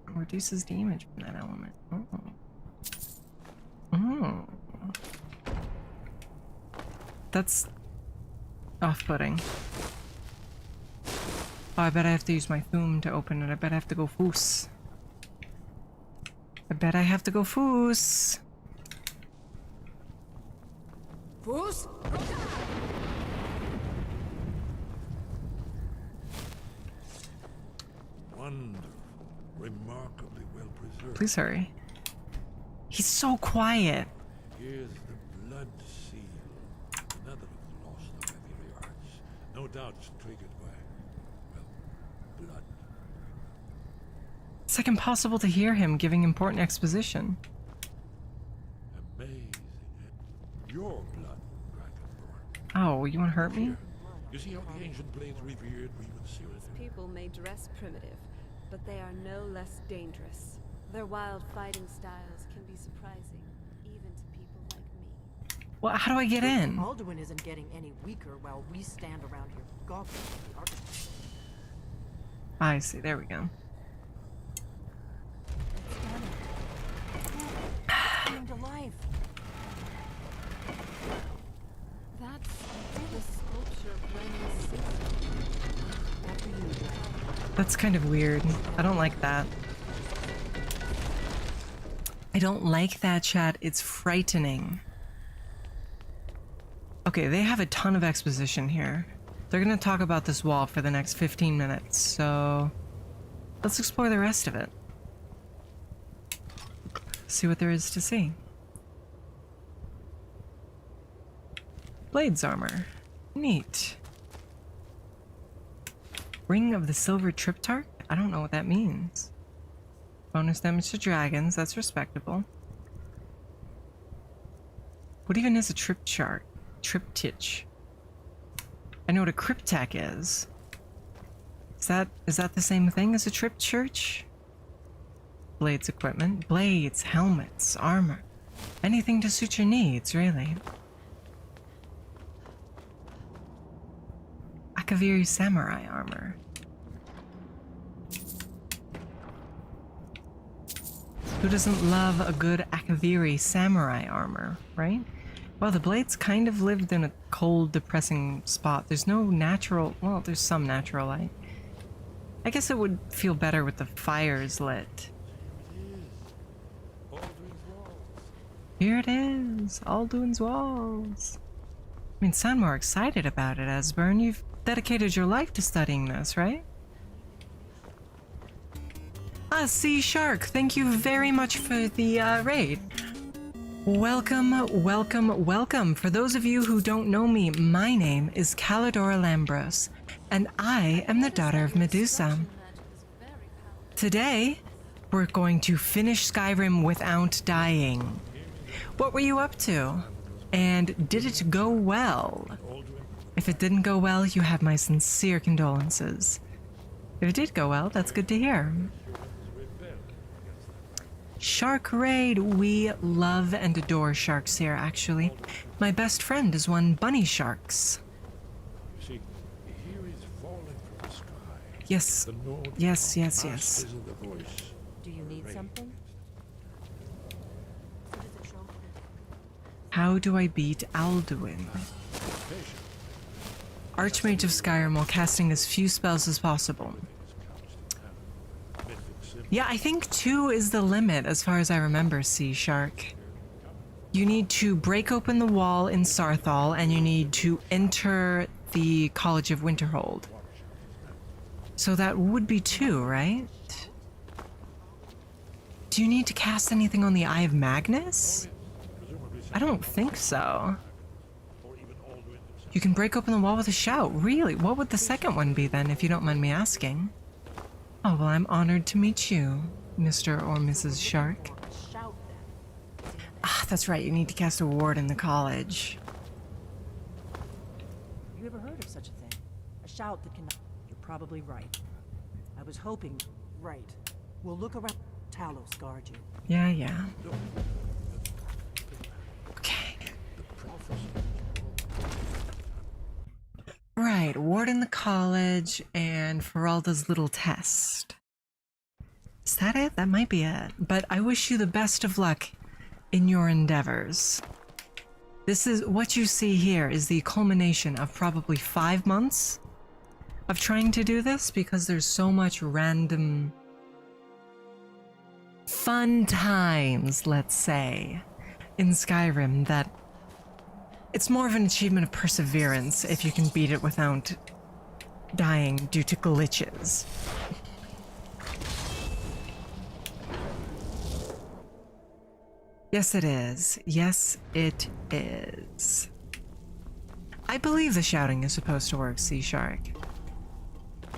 Reduces damage from that element. That's off-putting. Oh, I bet I have to use my thumb to open it. I bet I have to go foos. I bet I have to go foos. Foos? Wonderful. remarkably well preserved. Please hurry. He's so quiet. Here's the blood seal. Another of the lost of heavy arts. No doubt triggered by, well, blood. It's like impossible to hear him giving important exposition. Amazing. Your blood, Dragonborn. Oh, you want to hurt me? You see how the ancient blades revered we would see These people may dress primitive, but they are no less dangerous. Their wild fighting styles can be surprising, even to people like me. Well, how do I get in? Alduin isn't getting any weaker while we stand around here gawking at the architect. I see, there we go. It's coming to life. That's the sculpture of Brennan After you, Dragon. That's kind of weird. I don't like that. I don't like that, chat. It's frightening. Okay, they have a ton of exposition here. They're gonna talk about this wall for the next 15 minutes, so let's explore the rest of it. See what there is to see. Blades armor. Neat. Ring of the Silver Triptych? I don't know what that means. Bonus damage to dragons, that's respectable. What even is a triptych? I know what a cryptid is. Is that the same thing as a triptych? Blades equipment, blades, helmets, armor. Anything to suit your needs, really. Akaviri samurai armor. Who doesn't love a good Akaviri samurai armor, right? Well, the blades kind of lived in a cold, depressing spot. There's no natural... Well, there's some natural light. I guess it would feel better with the fires lit. Here it is, Alduin's walls. I mean, sound more excited about it, Esbern. You've dedicated your life to studying this, right? Ah, Sea Shark, thank you very much for the raid. Welcome, welcome, welcome. For those of you who don't know me, my name is Callidora Lambros, and I am the daughter of Medusa. Today, we're going to finish Skyrim without dying. What were you up to? And did it go well? If it didn't go well, you have my sincere condolences. If it did go well, that's good to hear. Shark Raid, we love and adore sharks here, actually. My best friend is one Bunny Sharks. You see, here is falling from the sky. Yes, yes, yes, yes. Do you need something? What does it show? How do I beat Alduin? Archmage of Skyrim while casting as few spells as possible. Yeah, I think 2 is the limit as far as I remember, Sea Shark. You need to break open the wall in Sarthal, and you need to enter the College of Winterhold. So that would be 2, right? Do you need to cast anything on the Eye of Magnus? I don't think so. You can break open the wall with a shout. Really? What would the second one be then, if you don't mind me asking? Oh, well, I'm honored to meet you, Mr. or Mrs. Shark. Ah, that's right, you need to cast a ward in the college. Have you ever heard of such a thing? A shout that can... You're probably right. I was hoping... Right. We'll look around. Talos guard you. Yeah, yeah. Okay. Right, ward in the college and Feralda's little test. Is that it? That might be it. But I wish you the best of luck in your endeavors. This is what you see here is the culmination of probably 5 months of trying to do this, because there's so much random fun times, let's say, in Skyrim that it's more of an achievement of perseverance if you can beat it without dying due to glitches. Yes, it is. Yes, it is. I believe the shouting is supposed to work, Sea Shark.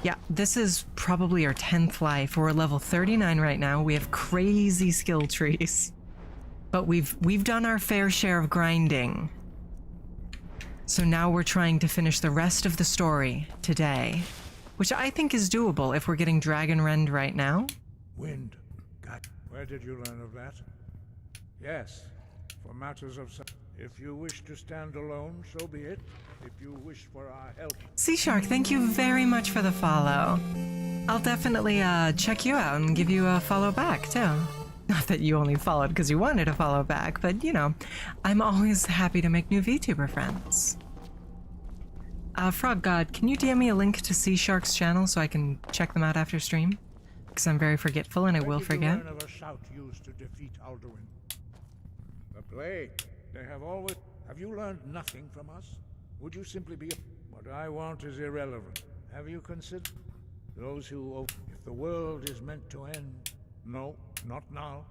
Yeah, this is probably our 10th life. We're level 39 right now. We have crazy skill trees. But we've done our fair share of grinding. So now we're trying to finish the rest of the story today, which I think is doable if we're getting Dragon Rend right now. Wind. God, where did you learn of that? Yes, for matters of... If you wish to stand alone, so be it. If you wish for our help... Sea Shark, thank you very much for the follow. I'll definitely check you out and give you a follow back, too. Not that you only followed because you wanted to follow back, but, you know, I'm always happy to make new VTuber friends. Frog God, can you DM me a link to Sea Shark's channel so I can check them out after stream? Because I'm very forgetful and I will forget. Learn of a shout used to defeat Alduin? The blade. They have always... Have you learned nothing from us? Would you simply be... What I want is irrelevant. Have you considered... Those who... If the world is meant to end... No, not now.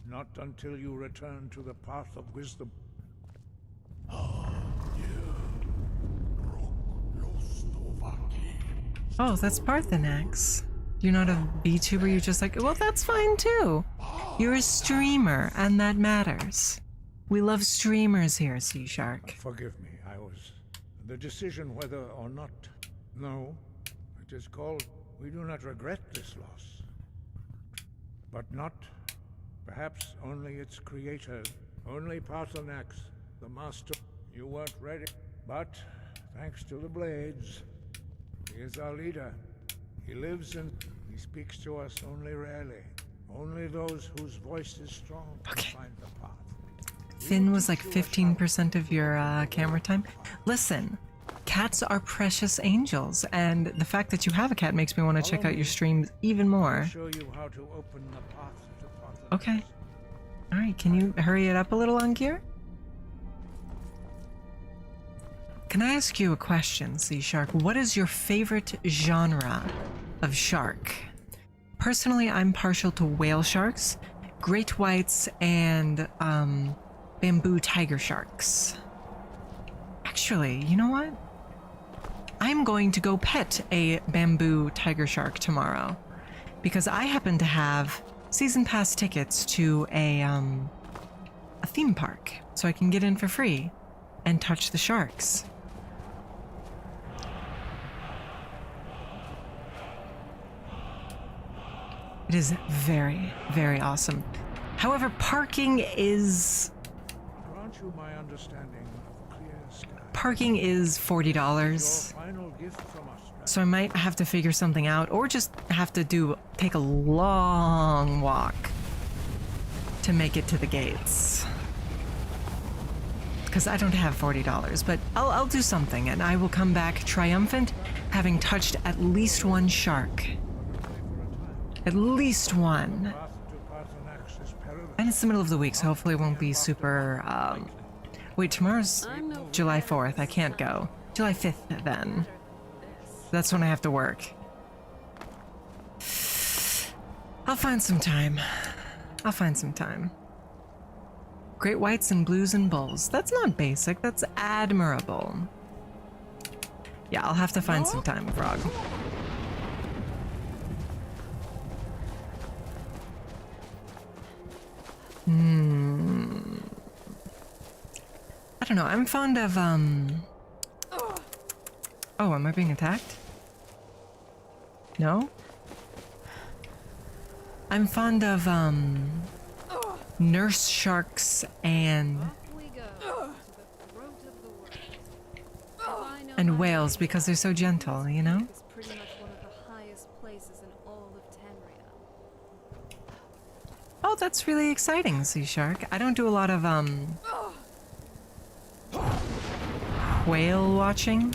Not until you return to the path of wisdom. Oh, that's Parthenax. You're not a VTuber, you're just like, well, that's fine too. You're a streamer, and that matters. We love streamers here, Sea Shark. Forgive me, I was... The decision whether or not... No, it is called... We do not regret this loss. But not... Perhaps only its creator. Only Parthenax, the master. You weren't ready. But, thanks to the blades, he is our leader. He lives and he speaks to us only rarely. Only those whose voice is strong can find the path. Finn was like 15% of your camera time. Listen, cats are precious angels, and the fact that you have a cat makes me want to check out your streams even more. Show you how to open the path to Parthenax. Okay. All right, can you hurry it up a little, Angier? Can I ask you a question, Sea Shark? What is your favorite genre of shark? Personally, I'm partial to whale sharks, great whites, and bamboo tiger sharks. Actually, you know what? I'm going to go pet a bamboo tiger shark tomorrow because I happen to have season pass tickets to a theme park, so I can get in for free and touch the sharks. It is very, very awesome. However, parking is... Grant you my understanding of clear sky. Parking is $40. Your final gift from us, right? So I might have to figure something out, or just have to take a long walk to make it to the gates. Because I don't have $40, but I'll do something, and I will come back triumphant, having touched at least one shark. At least one. And it's the middle of the week, so hopefully it won't be super, wait, tomorrow's July 4th. I can't go. July 5th, then. That's when I have to work. I'll find some time. I'll find some time. Great whites and blues and bulls. That's not basic, that's admirable. Yeah, I'll have to find some time, Frog. I don't know, I'm fond of, Oh, am I being attacked? No? I'm fond of, nurse sharks and whales because they're so gentle, you know? It's pretty much one of the highest places in all of Tenria. Oh, that's really exciting, Sea Shark. I don't do a lot of, whale watching.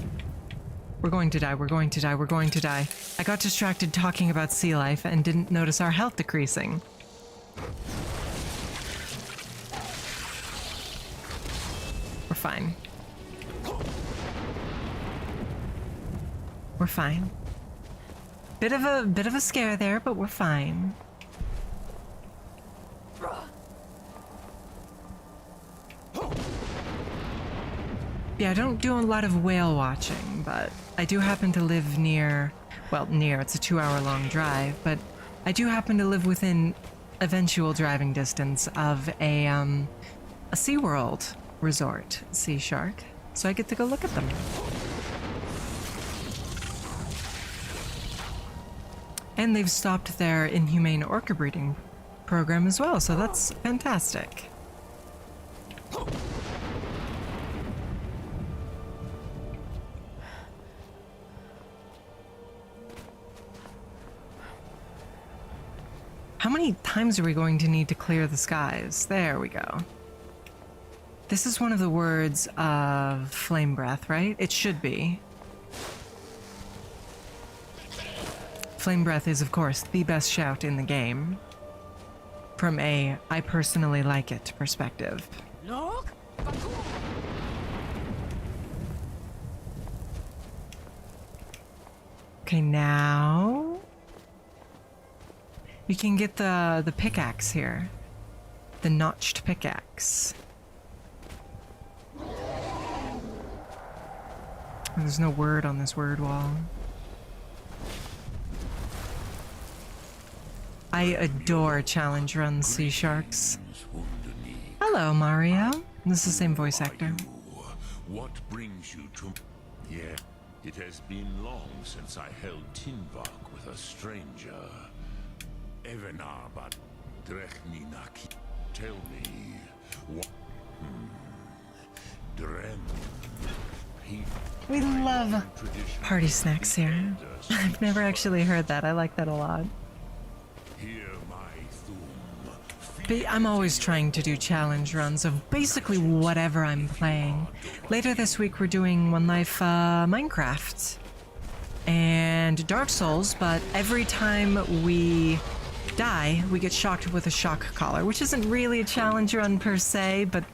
We're going to die, we're going to die, we're going to die. I got distracted talking about sea life and didn't notice our health decreasing. We're fine. We're fine. Bit of a scare there, but we're fine. Yeah, I don't do a lot of whale watching, but I do happen to live near, well, near, it's a 2-hour long drive, but I do happen to live within eventual driving distance of a SeaWorld resort, Sea Shark, so I get to go look at them. And they've stopped their inhumane orca breeding program as well, so that's fantastic. How many times are we going to need to clear the skies? There we go. This is one of the words of flame breath, right? It should be. Flame breath is, of course, the best shout in the game. From a I personally like it perspective. Look! Okay, now we can get the pickaxe here. The notched pickaxe. There's no word on this word wall. I adore challenge runs, Sea Sharks. Hello, Mario. This is the same voice actor. What brings you to... Yeah, it has been long since I held Tinvak with a stranger. Evenar, but Brytknee Naki. Tell me, what... Drem... We love party snacks here. I've never actually heard that. I like that a lot. But I'm always trying to do challenge runs of basically whatever I'm playing. Later this week we're doing One Life Minecraft and Dark Souls, but every time we die, we get shocked with a shock collar, which isn't really a challenge run per se, but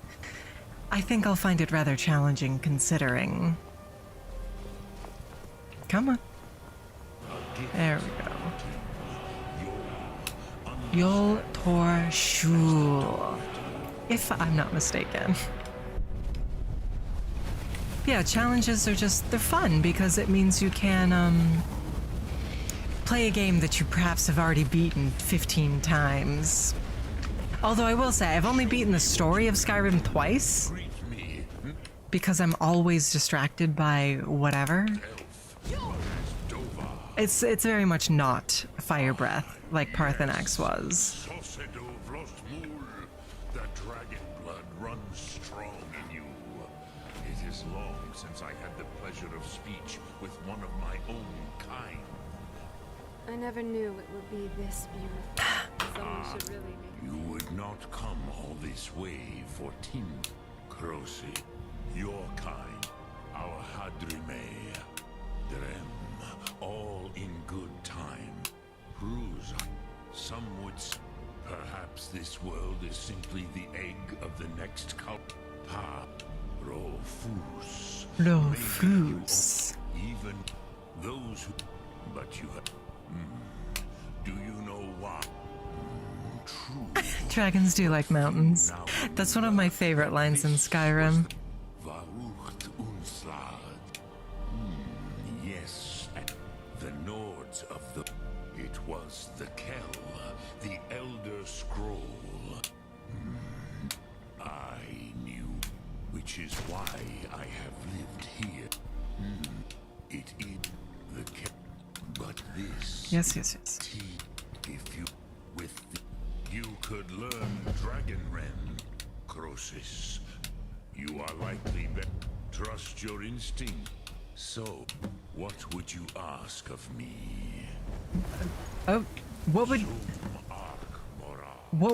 I think I'll find it rather challenging considering. Come on. There we go. Yol Tor Shul, if I'm not mistaken. Yeah, challenges are just, they're fun because it means you can play a game that you perhaps have already beaten 15 times. Although I will say, I've only beaten the story of Skyrim twice because I'm always distracted by whatever. It's very much not fire breath like Parthenax was. The dragon blood runs strong in you. It is long since I had the pleasure of speech with one of my own kind. I never knew it would be this beautiful. Someone should really make You would not come all this way for Tim Crossy. Your kind, our Hadrime, Drem, all in good time. Cruz, some would say, perhaps this world is simply the egg of the next cult. Pa, Rofus. Rofus. Even those who... But you have... do you know why? True. Dragons do like mountains. That's one of my favorite lines in Skyrim. Yes, the Nords of the... It was the Kell, the Elder Scroll. I knew, which is why I have lived here. It is the Kell, but this... Yes. If you... with the, you could learn Dragon Ren, Crosis. You are likely trust your instinct. So, what would you ask of me? Oh, what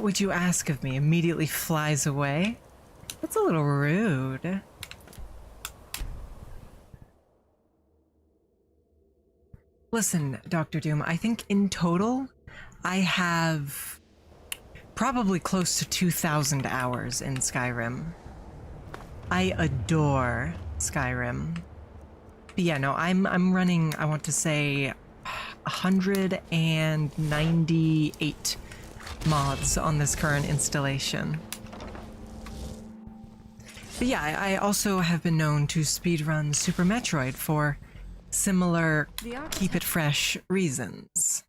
would you ask of me? Immediately flies away? That's a little rude. Listen, Dr. Doom, I think in total, I have probably close to 2,000 hours in Skyrim. I adore Skyrim. But yeah, no, I'm running, I want to say, 198 mods on this current installation. But yeah, I also have been known to speedrun Super Metroid for similar keep it fresh reasons.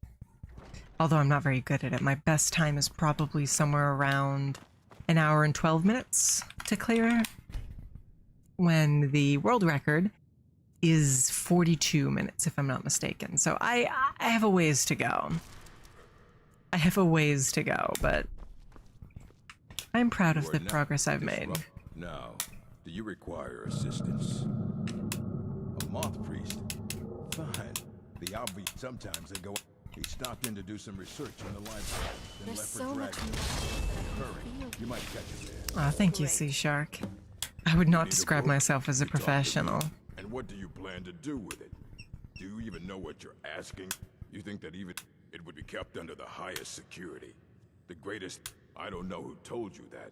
Although I'm not very good at it. My best time is probably somewhere around an hour and 12 minutes to clear, when the world record is 42 minutes, if I'm not mistaken. So I have a ways to go. I have a ways to go, but I'm proud of the progress I've made. Now, do you require assistance? A moth priest? Fine. The obvious. Sometimes they go. He stopped in to do some research in the library, then There's left for so much Dragon. more Hurry. You might catch it there. Aw, thank you, Sea Shark. I would not describe myself as a professional. And what do you plan to do with it? Do you even know what you're asking? You think that even it would be kept under the highest security? The greatest... I don't know who told you that.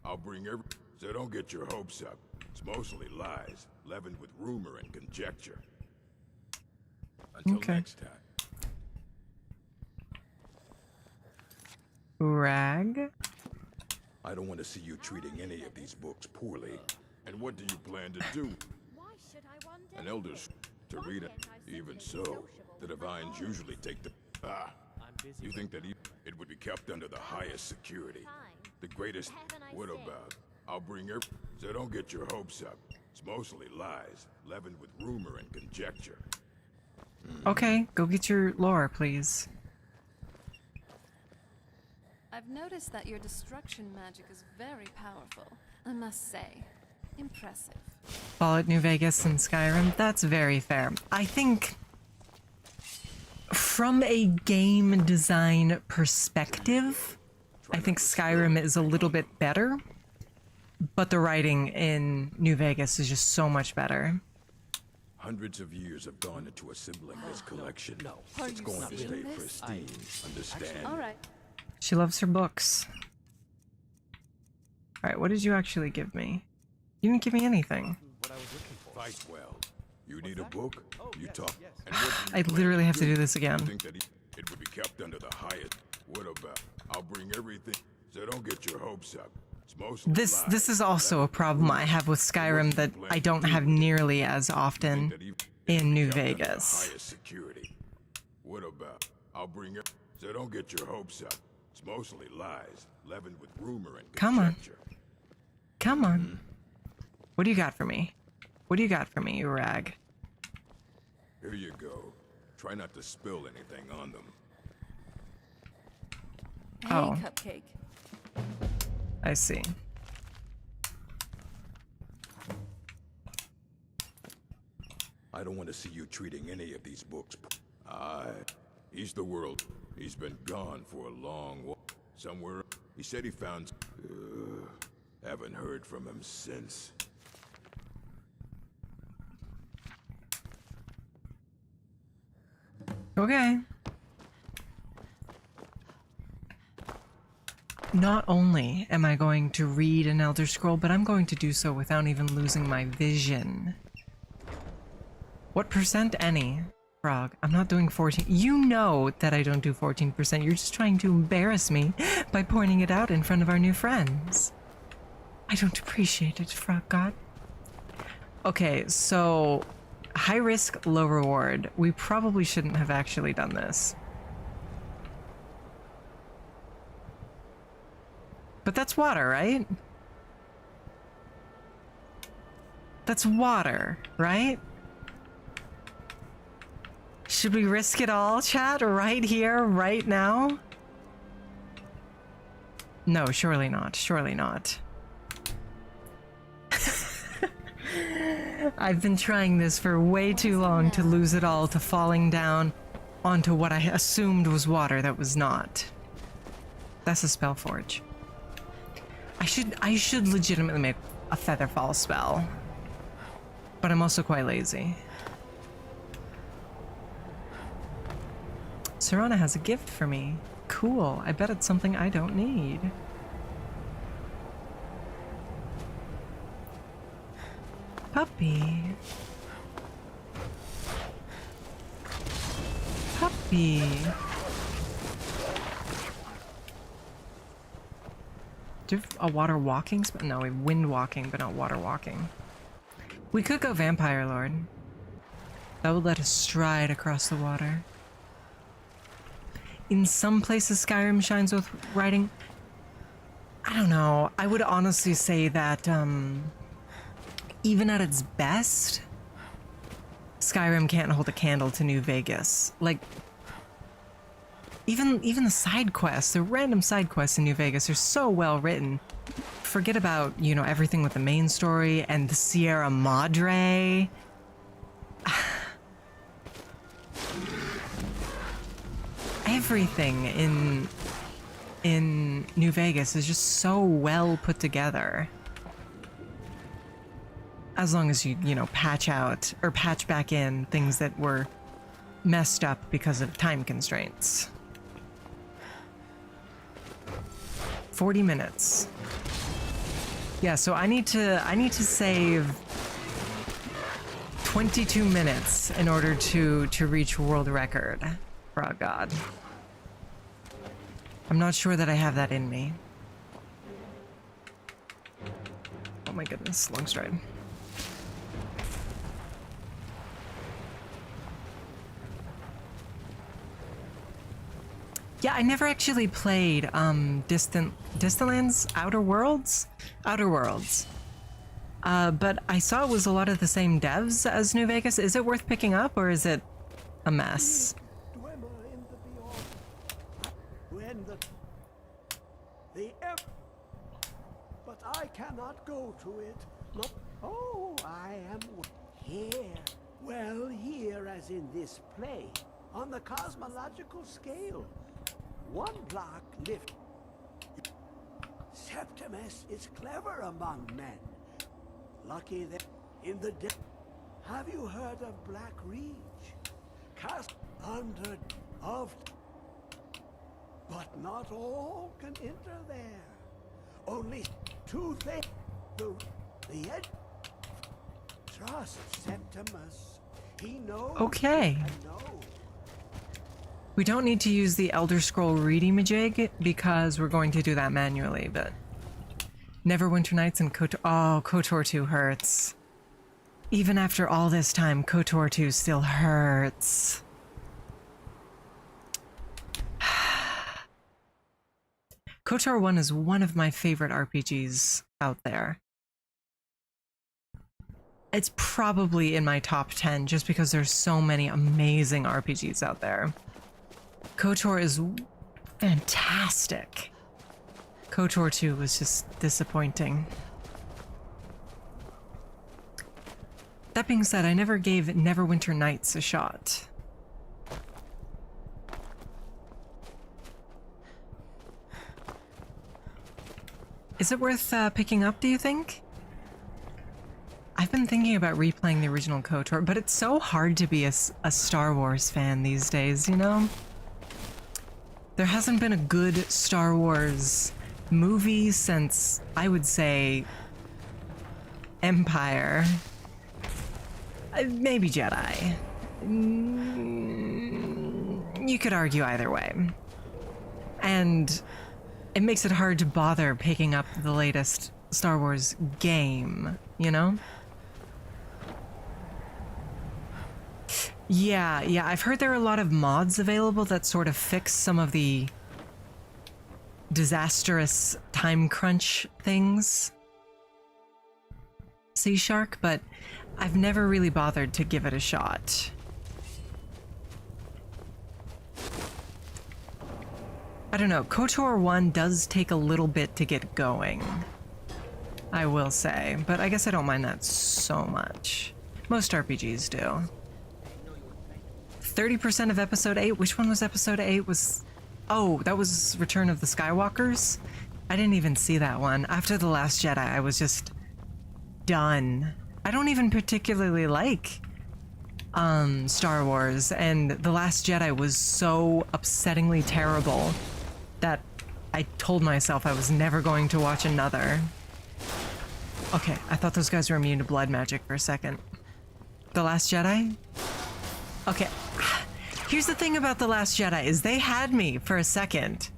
I'll bring every... So don't get your hopes up. It's mostly lies, leavened with rumor and conjecture. Until next time. Rag? I don't want to see you treating any of these books poorly. And what do you plan to do? An elder's to read it. Even so, the divines usually take the... you think that it would be kept under the highest security? The greatest... What about? I'll bring your... So don't get your hopes up. It's mostly lies, leavened with rumor and conjecture. Okay, go get your lore, please. I've noticed that your destruction magic is very powerful. I must say, impressive. Fallout New Vegas and Skyrim, that's very fair. I think from a game design perspective, I think Skyrim is a little bit better, but the writing in New Vegas is just so much better. Hundreds of years have gone into assembling this collection. Are It's you going to seeing stay this? pristine. Understand? All right. She loves her books. Alright, what did you actually give me? You didn't give me anything. What I was looking for. Fight well. You need a book? You yes, talk. yes. And what do you I plan literally have to do? do this again. You think that it would be kept under the highest? What about? I'll bring everything. So don't get your hopes up. It's mostly This is also a problem I have with Skyrim that I don't have nearly as often in New Vegas. Highest security. What about? I'll bring it. So don't get your hopes up. It's mostly lies, leavened with rumor and Come on. conjecture. Come on. What do you got for me? What do you got for me, you rag? Here you go. Try not to spill anything on them. Hey, Oh. Cupcake. I see. I don't want to see you treating any of these books. He's the world. He's been gone for a long while. Somewhere. He said he found... haven't heard from him since. Okay. Not only am I going to read an Elder Scroll, but I'm going to do so without even losing my vision. What percent? Any? Frog. I'm not doing 14. You know that I don't do 14%. You're just trying to embarrass me by pointing it out in front of our new friends. I don't appreciate it, Frog God. Okay, so high risk, low reward. We probably shouldn't have actually done this. But that's water, right? That's water, right? Should we risk it all, chat? Right here, right now? No, surely not. Surely not. I've been trying this for way too long to lose it all to falling down onto what I assumed was water that was not. That's a spell forge. I should legitimately make a featherfall spell. But I'm also quite lazy. Serana has a gift for me. Cool. I bet it's something I don't need. Puppy. Puppy. Do you have a water walking spell? No, we have wind walking, but not water walking. We could go Vampire Lord. That would let us stride across the water. In some places, Skyrim shines with riding. I don't know. I would honestly say that even at its best, Skyrim can't hold a candle to New Vegas. Like, even the side quests, the random side quests in New Vegas are so well written. Forget about, you know, everything with the main story and the Sierra Madre. Everything in New Vegas is just so well put together. As long as you know, patch out or patch back in things that were messed up because of time constraints. 40 minutes. Yeah, so I need to save 22 minutes in order to reach world record. Oh god. I'm not sure that I have that in me. Oh my goodness, long stride. Yeah, I never actually played Distant Lands, Outer Worlds? Outer Worlds. But I saw it was a lot of the same devs as New Vegas. Is it worth picking up, or is it a mess? But I cannot go to it. Look, oh, I am here. Well, here as in this plane, on the cosmological scale. One block lift. Septimus is clever among men. Lucky that in the day. Have you heard of Black Reach? Cast under of. But not all can enter there. Only two things. The edge. Trust Septimus. He knows. Okay. We don't need to use the Elder Scroll readymajig because we're going to do that manually, but Neverwinter Nights and KOTOR. Oh, KOTOR 2 hurts. Even after all this time, KOTOR 2 still hurts. KOTOR 1 is one of my favorite RPGs out there. It's probably in my top 10 just because there's so many amazing RPGs out there. KOTOR is fantastic. KOTOR 2 was just disappointing. That being said, I never gave Neverwinter Nights a shot. Is it worth picking up, do you think? I've been thinking about replaying the original KOTOR, but it's so hard to be a Star Wars fan these days, you know? There hasn't been a good Star Wars movie since, I would say, Empire. Maybe Jedi. You could argue either way. And it makes it hard to bother picking up the latest Star Wars game, you know? Yeah, I've heard there are a lot of mods available that sort of fix some of the disastrous time crunch things. Sea Shark, but I've never really bothered to give it a shot. I don't know, KOTOR 1 does take a little bit to get going, I will say, but I guess I don't mind that so much. Most RPGs do. 30% of episode 8? Which one was episode 8? Oh, that was Return of the Skywalkers? I didn't even see that one. After The Last Jedi, I was just done. I don't even particularly like Star Wars, and The Last Jedi was so upsettingly terrible that I told myself I was never going to watch another. Okay, I thought those guys were immune to blood magic for a second. The Last Jedi? Okay, here's the thing about The Last Jedi is they had me for a second.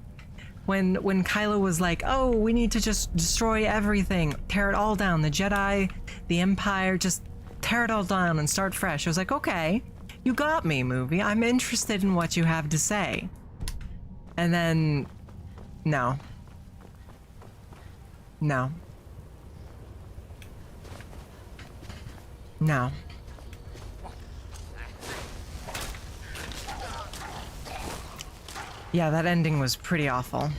When Kylo was like, oh, we need to just destroy everything, tear it all down, the Jedi, the Empire, just tear it all down and start fresh. I was like, okay, you got me, movie. I'm interested in what you have to say. And then, no. No. No. Yeah, that ending was pretty awful.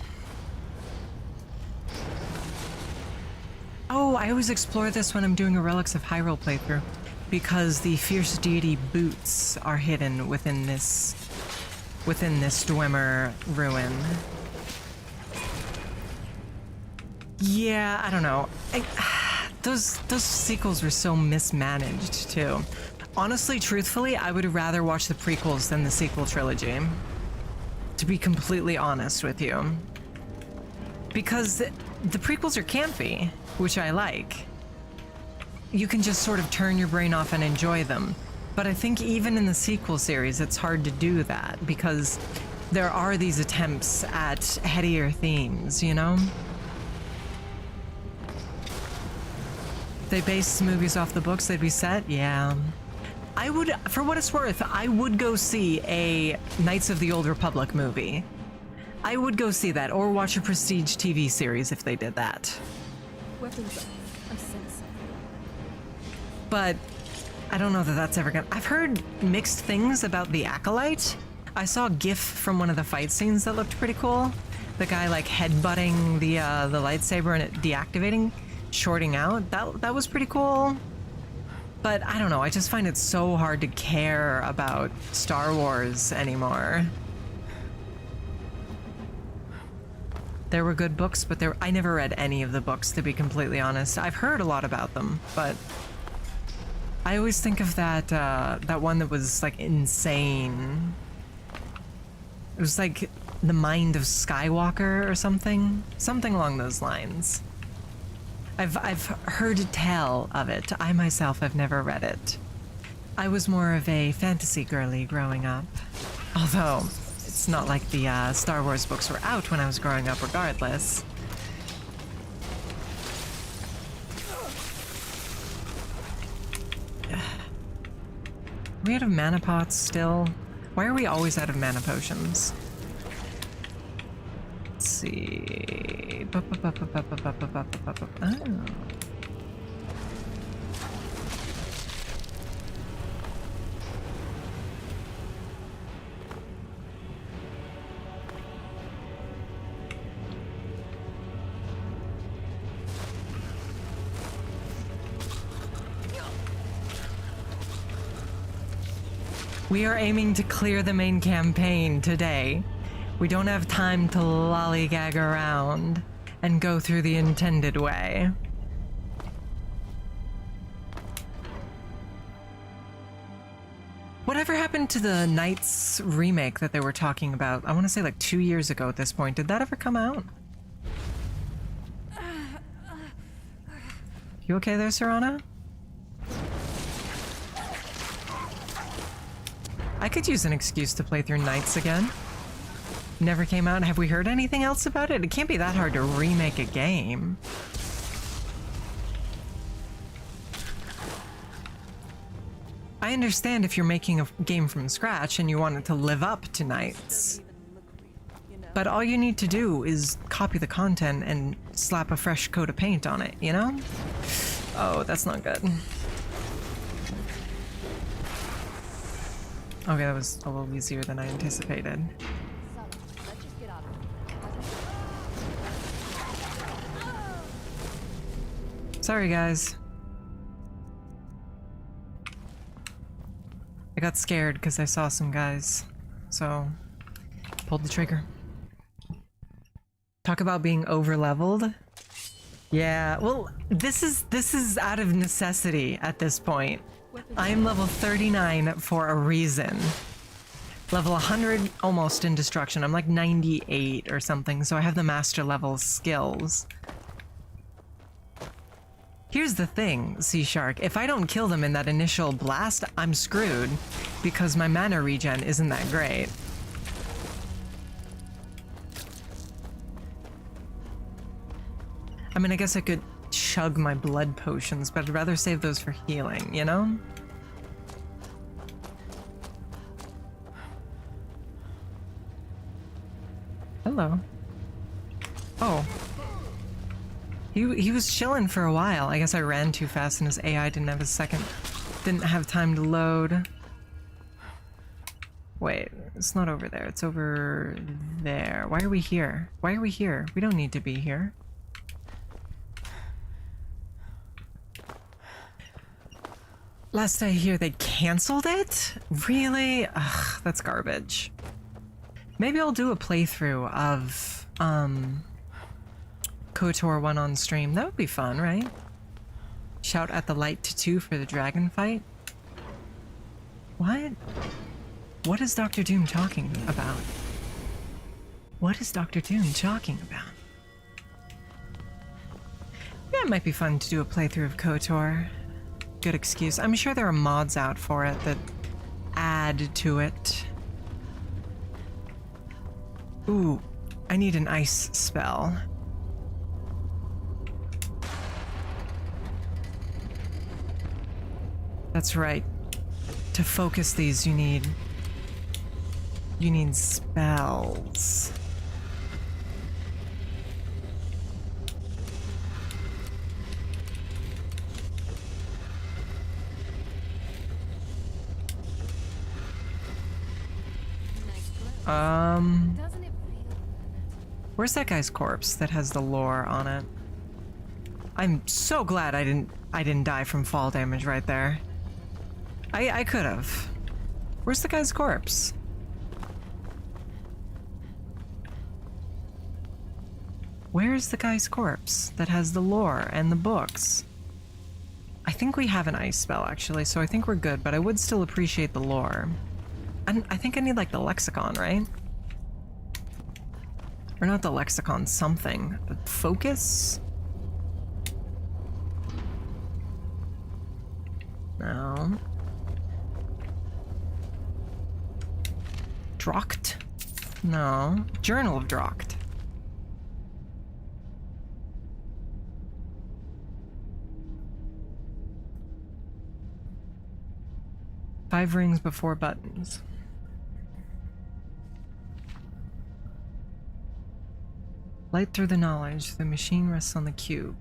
Oh, I always explore this when I'm doing a Relics of Hyrule playthrough, because the fierce deity boots are hidden within this Dwemer ruin. Yeah, I don't know. Those sequels were so mismanaged too. Honestly, truthfully, I would rather watch the prequels than the sequel trilogy. To be completely honest with you. Because the prequels are campy, which I like. You can just sort of turn your brain off and enjoy them. But I think even in the sequel series, it's hard to do that because there are these attempts at headier themes, you know? If they base movies off the books, they'd be set? Yeah. I would, for what it's worth, I would go see a Knights of the Old Republic movie. I would go see that, or watch a Prestige TV series if they did that. Weapons off. I sense something. But I don't know that that's ever gonna... I've heard mixed things about the Acolyte. I saw a GIF from one of the fight scenes that looked pretty cool. The guy like headbutting the lightsaber and it deactivating, shorting out. That was pretty cool. But I don't know, I just find it so hard to care about Star Wars anymore. There were good books, but I never read any of the books, to be completely honest. I've heard a lot about them, but I always think of that one that was like insane. It was like The Mind of Skywalker or something along those lines. I've heard tell of it. I myself have never read it. I was more of a fantasy girly growing up. Although, it's not like the Star Wars books were out when I was growing up regardless. Are we out of mana pots still? Why are we always out of mana potions? Let's see. Oh. We are aiming to clear the main campaign today. We don't have time to lollygag around and go through the intended way. Whatever happened to the Knights remake that they were talking about? I want to say like 2 years ago at this point. Did that ever come out? You okay there, Serana? I could use an excuse to play through Knights again. Never came out. Have we heard anything else about it? It can't be that hard to remake a game. I understand if you're making a game from scratch and you want it to live up to Knights. But all you need to do is copy the content and slap a fresh coat of paint on it, you know? Oh, that's not good. Okay, that was a little easier than I anticipated. Sorry, guys. I got scared because I saw some guys, so pulled the trigger. Talk about being over-leveled. Yeah, well, this is out of necessity at this point. I am level 39 for a reason. Level 100 almost in destruction. I'm like 98 or something, so I have the master level skills. Here's the thing, Sea Shark. If I don't kill them in that initial blast, I'm screwed because my mana regen isn't that great. I mean, I guess I could chug my blood potions, but I'd rather save those for healing, you know? Hello. Oh. He was chilling for a while. I guess I ran too fast and his AI didn't have time to load. Wait, it's not over there. It's over there. Why are we here? Why are we here? We don't need to be here. Last I hear, they canceled it? Really? Ugh, that's garbage. Maybe I'll do a playthrough of, KOTOR 1 on stream. That would be fun, right? Shout at the light to 2 for the dragon fight. What? What is Dr. Doom talking about? What is Dr. Doom talking about? Yeah, it might be fun to do a playthrough of KOTOR. Good excuse. I'm sure there are mods out for it that add to it. Ooh, I need an ice spell. That's right. To focus these, you need spells. Where's that guy's corpse that has the lore on it? I'm so glad I didn't die from fall damage right there. I could have. Where's the guy's corpse? Where's the guy's corpse that has the lore and the books? I think we have an ice spell actually, so I think we're good, but I would still appreciate the lore. I think I need like the lexicon, right? Or not the lexicon, something. Focus? No. Drocht? No. Journal of Drocht. Five rings before buttons. Light through the knowledge. The machine rests on the cube.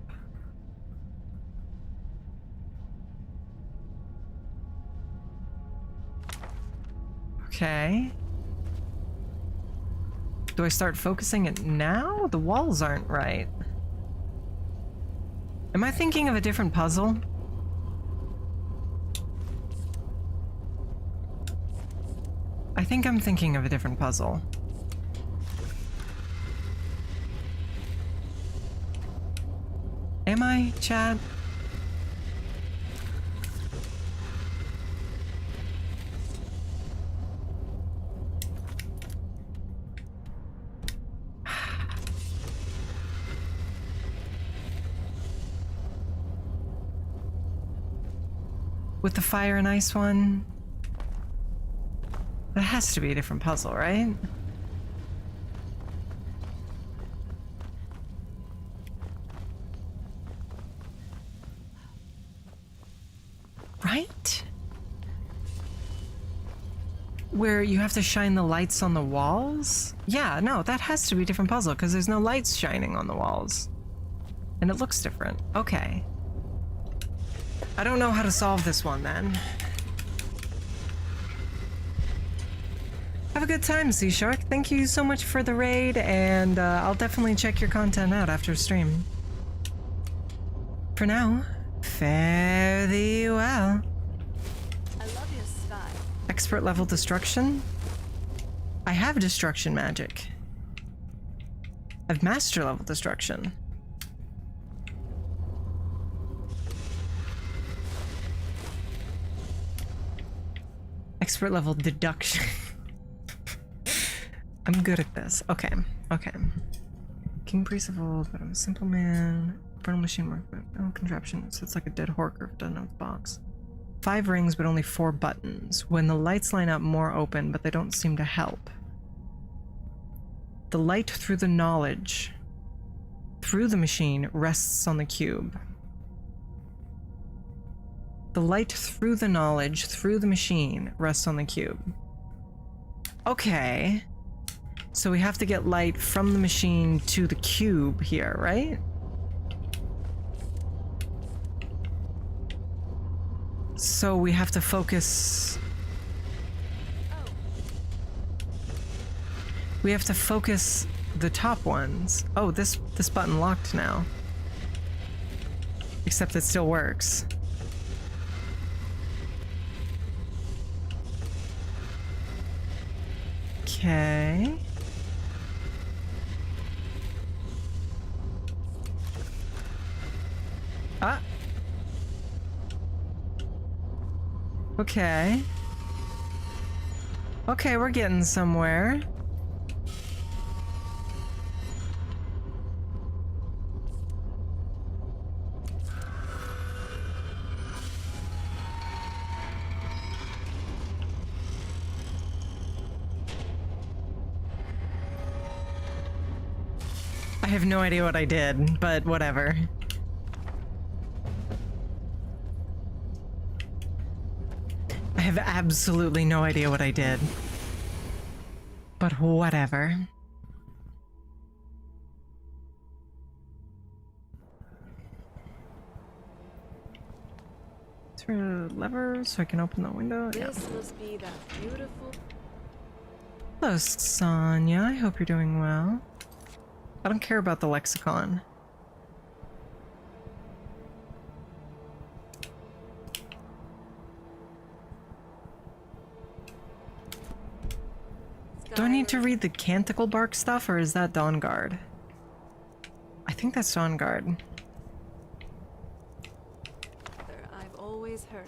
Okay. Do I start focusing it now? The walls aren't right. Am I thinking of a different puzzle? I think I'm thinking of a different puzzle. Am I, chat? With the fire and ice one? That has to be a different puzzle, right? Right? Where you have to shine the lights on the walls? Yeah, no, that has to be a different puzzle because there's no lights shining on the walls. And it looks different. Okay. I don't know how to solve this one then. Have a good time, Sea Shark. Thank you so much for the raid, and I'll definitely check your content out after stream. For now, fare thee well. I love your style. Expert level destruction? I have destruction magic. I've master level destruction. Expert level deduction. I'm good at this. Okay, okay. King Priest of Old, but I'm a simple man. Infernal machine work, but no contraption. So it's like a dead horker if it doesn't have the box. 5 rings, but only 4 buttons. When the lights line up, more open, but they don't seem to help. The light through the knowledge. through the machine rests on the cube. The light through the knowledge, through the machine, rests on the cube. Okay. So we have to get light from the machine to the cube here, right? So we have to focus... We have to focus the top ones. Oh, this button locked now. Except it still works. Okay. Ah. Okay. Okay, we're getting somewhere. I have no idea what I did, but whatever. I have absolutely no idea what I did. But whatever. Through a lever so I can open the window. This must be that beautiful. Hello, Sonia. I hope you're doing well. I don't care about the lexicon. Do I need to read the canticle bark stuff, or is that Dawn Guard? I think that's Dawn Guard. I've always heard.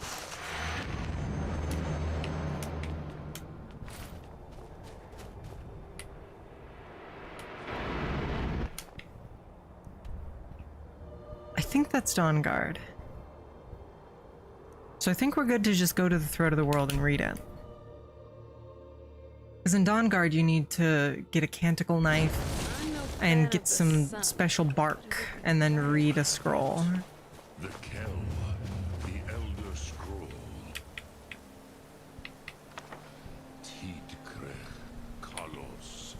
I think that's Dawn Guard. So I think we're good to just go to the Throat of the World and read it. Because in Dawn Guard you need to get a canticle knife and get some special bark and then read a scroll. The Kell, the Elder Scroll. Tidkrech, Kalos,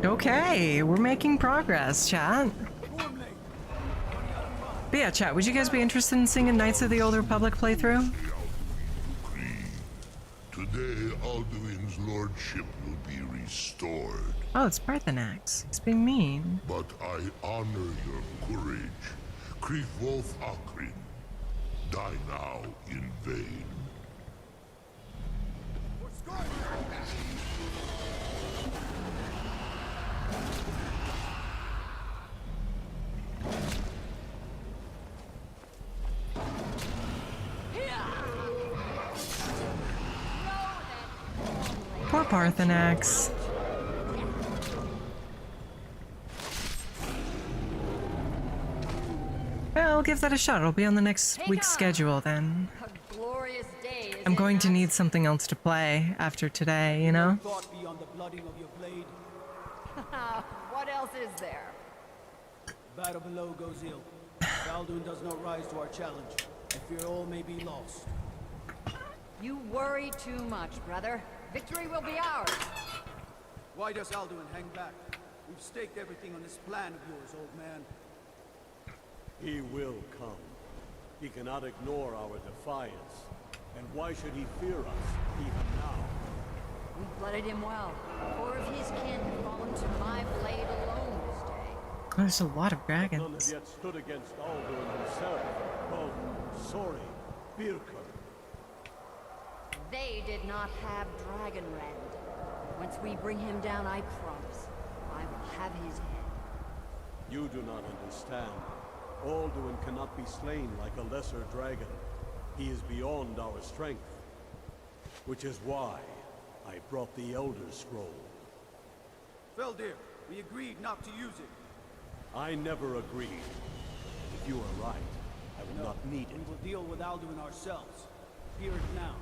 Okay, we're making progress, chat. But yeah, chat, would you guys be interested in seeing a Knights of the Old Republic playthrough? Today, Alduin's lordship will be restored. Oh, it's Brytknee. He's being mean. But I honor your courage. Krivoth Akrin. Die now in vain. Poor Parthenax. Well, I'll give that a shot. It'll be on the next week's schedule then. I'm going to need something else to play after today, you know? What else is there? Battle below goes ill. Alduin does not rise to our challenge. I fear all may be lost. You worry too much, brother. Victory will be ours. Why does Alduin hang back? We've staked everything on this plan of yours, old man. He will come. He cannot ignore our defiance. And why should he fear us, even now? We blooded him well. 4 of his kin have fallen to my blade alone this day. Oh, there's a lot of dragons. None have yet stood against Alduin himself. Oh, sorry, Birka. They did not have Dragonrend. Once we bring him down, I promise, I will have his head. You do not understand. Alduin cannot be slain like a lesser dragon. He is beyond our strength. Which is why I brought the Elder Scroll. Feldir, we agreed not to use it. I never agreed. If you are right, I will not need it. We will deal with Alduin ourselves. fear it now.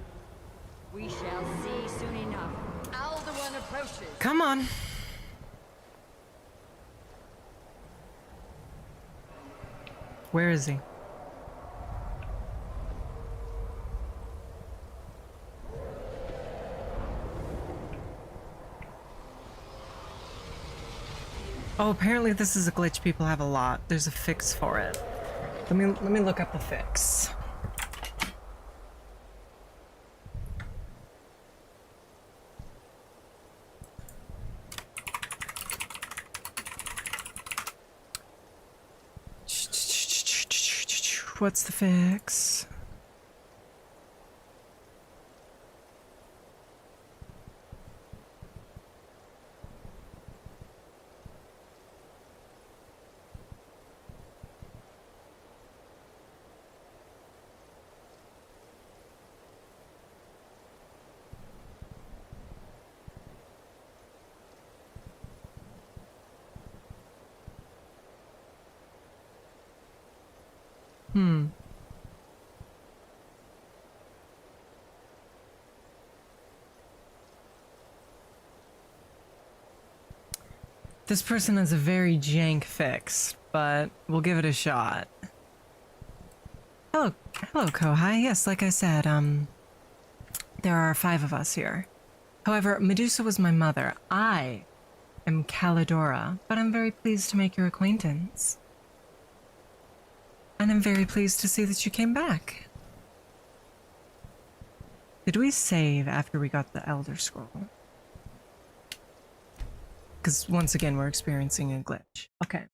We shall see soon enough. Alduin approaches. Come on. Where is he? Oh, apparently this is a glitch people have a lot. There's a fix for it. Let me look up the fix. What's the fix? This person has a very jank fix, but we'll give it a shot. Hello, Kohai. Yes, like I said, there are 5 of us here. However, Medusa was my mother. I am Callidora, but I'm very pleased to make your acquaintance. And I'm very pleased to see that you came back. Did we save after we got the Elder Scroll? Because once again, we're experiencing a glitch. Okay.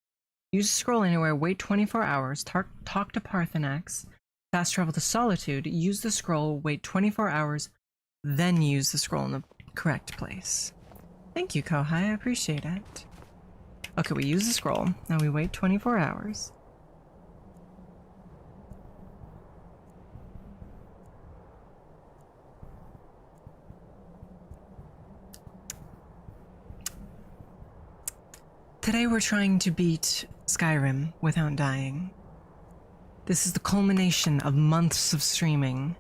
Use scroll anywhere, wait 24 hours, talk to Parthenax, fast travel to Solitude, use the scroll, wait 24 hours, then use the scroll in the correct place. Thank you, Kohai, I appreciate it. Okay, we use the scroll, now we wait 24 hours. Today we're trying to beat Skyrim without dying. This is the culmination of months of streaming.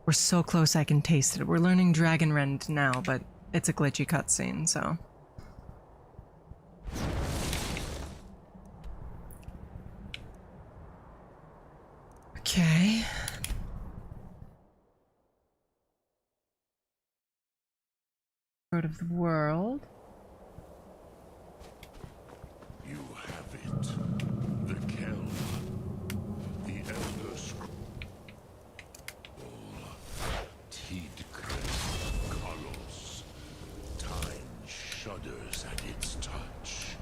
We're so close I can taste it. We're learning Dragon Rend now, but it's a glitchy cutscene, so. Okay. Out of the world. You have it. The Kell. The Elder Scroll. Tidcrest Colossus. Time shudders at its touch.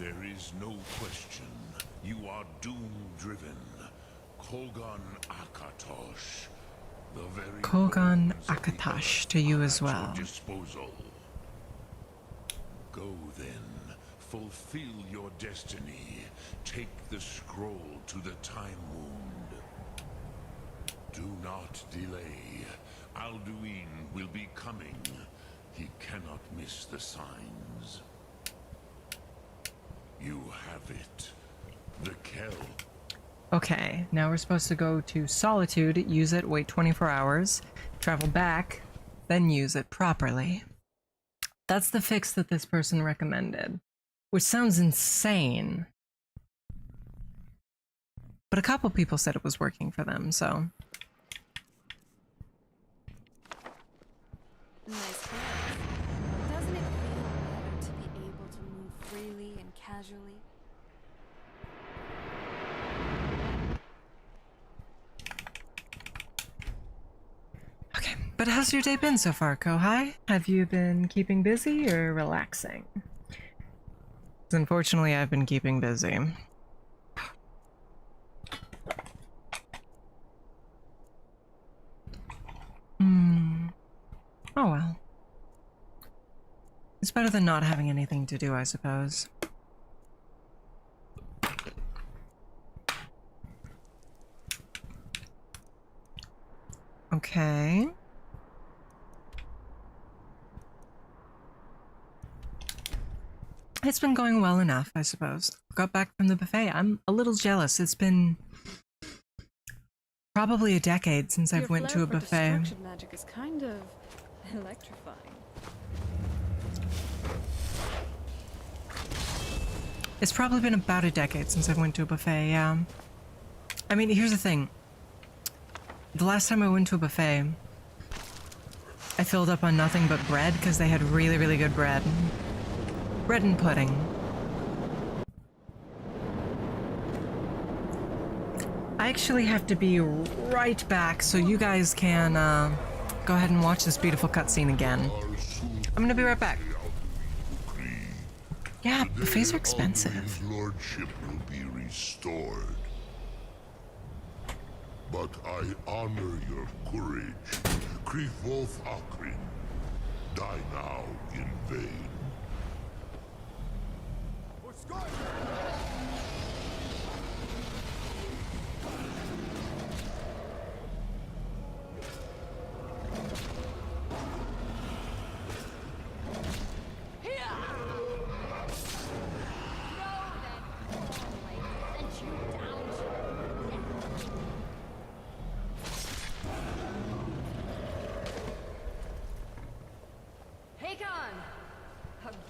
There is no question. You are doom-driven. Kogan Akatosh. The very Kogan Akatosh to you as well. Disposal. Go then, fulfill your destiny. Take the scroll to the Time Wound. Do not delay. Alduin will be coming. He cannot miss the signs. You have it. The Kell. Okay, now we're supposed to go to Solitude, use it, wait 24 hours, travel back, then use it properly. That's the fix that this person recommended, which sounds insane. But a couple people said it was working for them, so. Nice clothes. Doesn't it feel better to be able to move freely and casually? Okay, but how's your day been so far, Kohai? Have you been keeping busy or relaxing? 'Cause unfortunately, I've been keeping busy. Oh well. It's better than not having anything to do, I suppose. Okay. It's been going well enough, I suppose. Got back from the buffet. I'm a little jealous. It's been Probably a decade since I've went to a Your flair for buffet. destruction magic is kind of electrifying. It's probably been about a decade since I went to a buffet, yeah. I mean, here's the thing. The last time I went to a buffet, I filled up on nothing but bread because they had really, really good bread. Bread and pudding. I actually have to be right back so you guys can go ahead and watch this beautiful cutscene again. I'm gonna be right back. Yeah, buffets are expensive. His lordship will be restored. But I honor your courage. Krivoth Akrin, die now in vain.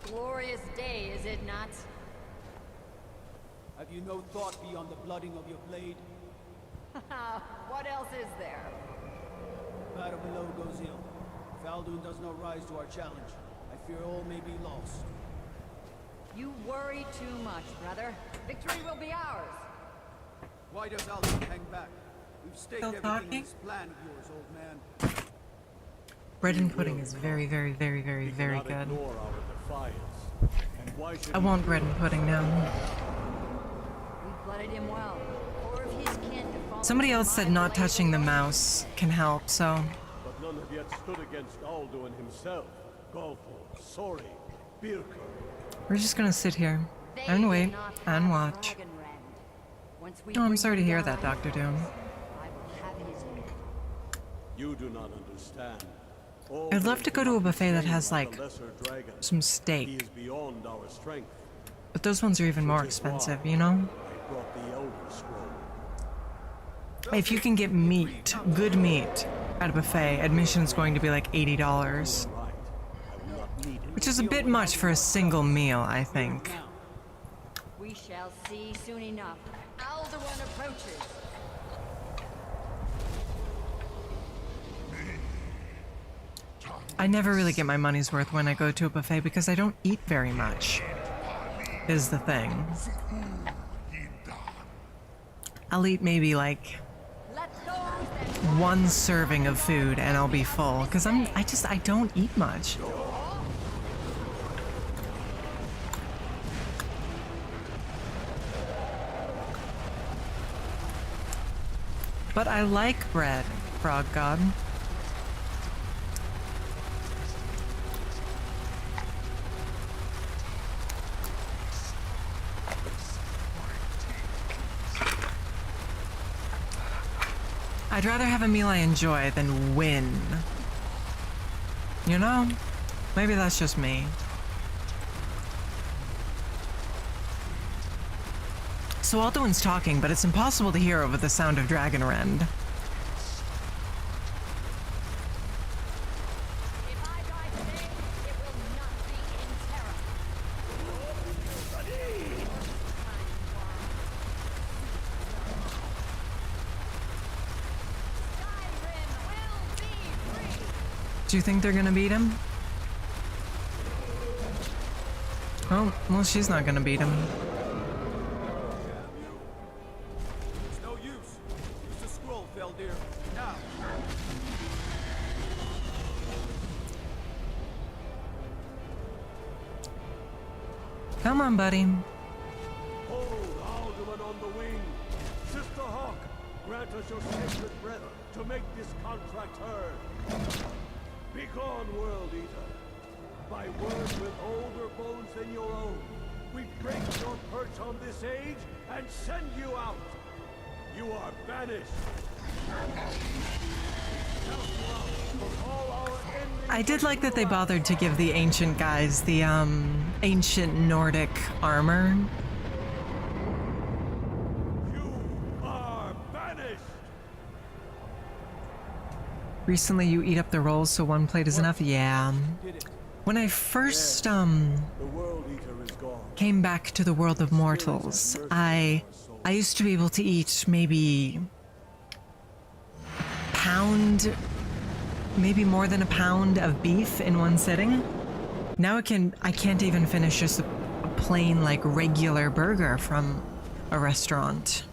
Glorious day, is it not? Have you no thought beyond the blooding of your blade? What else is there? Battle below goes ill. If Aldun does not rise to our challenge, I fear all may be lost. You worry too much, brother. Victory will be ours. Why does Aldun hang back? We've staked everything in this plan of yours, old man. Bread and pudding is very, very, very, very, very good. I want bread and pudding now. We blooded him well. Or if his kin defaulted, Somebody else said not touching the mouse can help, so... But none have yet stood against Alduin himself. Golfo, Sori, Birka. We're just gonna sit here and wait and watch. Oh, I'm sorry to hear that, Dr. Doom. You do not understand. I'd love to go to a buffet that has, like, some steak. But those ones are even more expensive, you know? If you can get meat, good meat, at a buffet, admission's going to be like $80. Which is a bit much for a single meal, I think. We shall see soon enough. Alduin approaches. I never really get my money's worth when I go to a buffet because I don't eat very much, is the thing. I'll eat maybe like one serving of food and I'll be full because I don't eat much. But I like bread, Frog God. I'd rather have a meal I enjoy than win. You know? Maybe that's just me. So Alduin's talking, but it's impossible to hear over the sound of dragon rend. Do you think they're gonna beat him? Oh, well, she's not gonna beat him. It's no use. Use the scroll, Feldir. Now. Come on, buddy. Hold Alduin on the wing. Sister Hawk, grant us your sacred breath to make this contract heard. Begone, World Eater. By word with older bones than your own, we break your perch on this age and send you out. You are banished. I did like that they bothered to give the ancient guys the, ancient Nordic armor. You are banished. Recently you eat up the rolls so one plate is enough? Yeah. When I first, came back to the world of mortals, I used to be able to eat maybe maybe more than a pound of beef in one sitting. Now I can't even finish just a plain, like, regular burger from a restaurant.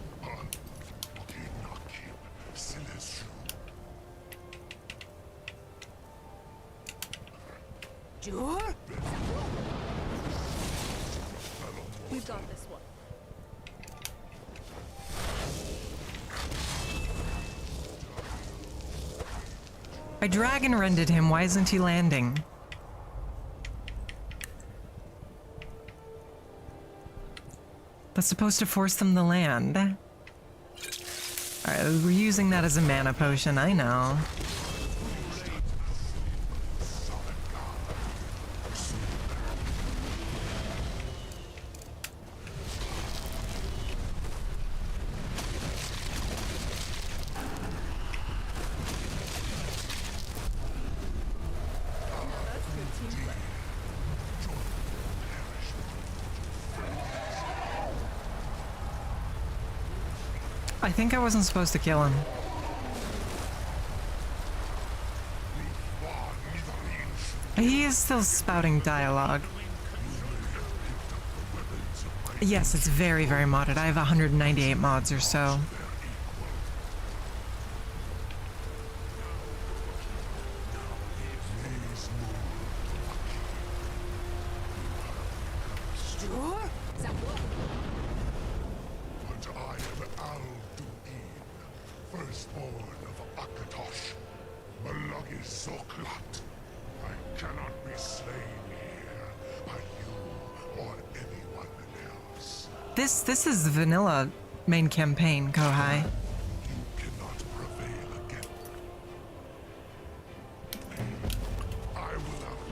We've got this one. I dragon rended him, why isn't he landing? That's supposed to force them to land. Alright, we're using that as a mana potion, I know. I think I wasn't supposed to kill him. He is still spouting dialogue. Yes, it's very, very modded. I have 198 mods or so. This is the vanilla main campaign, Kohai.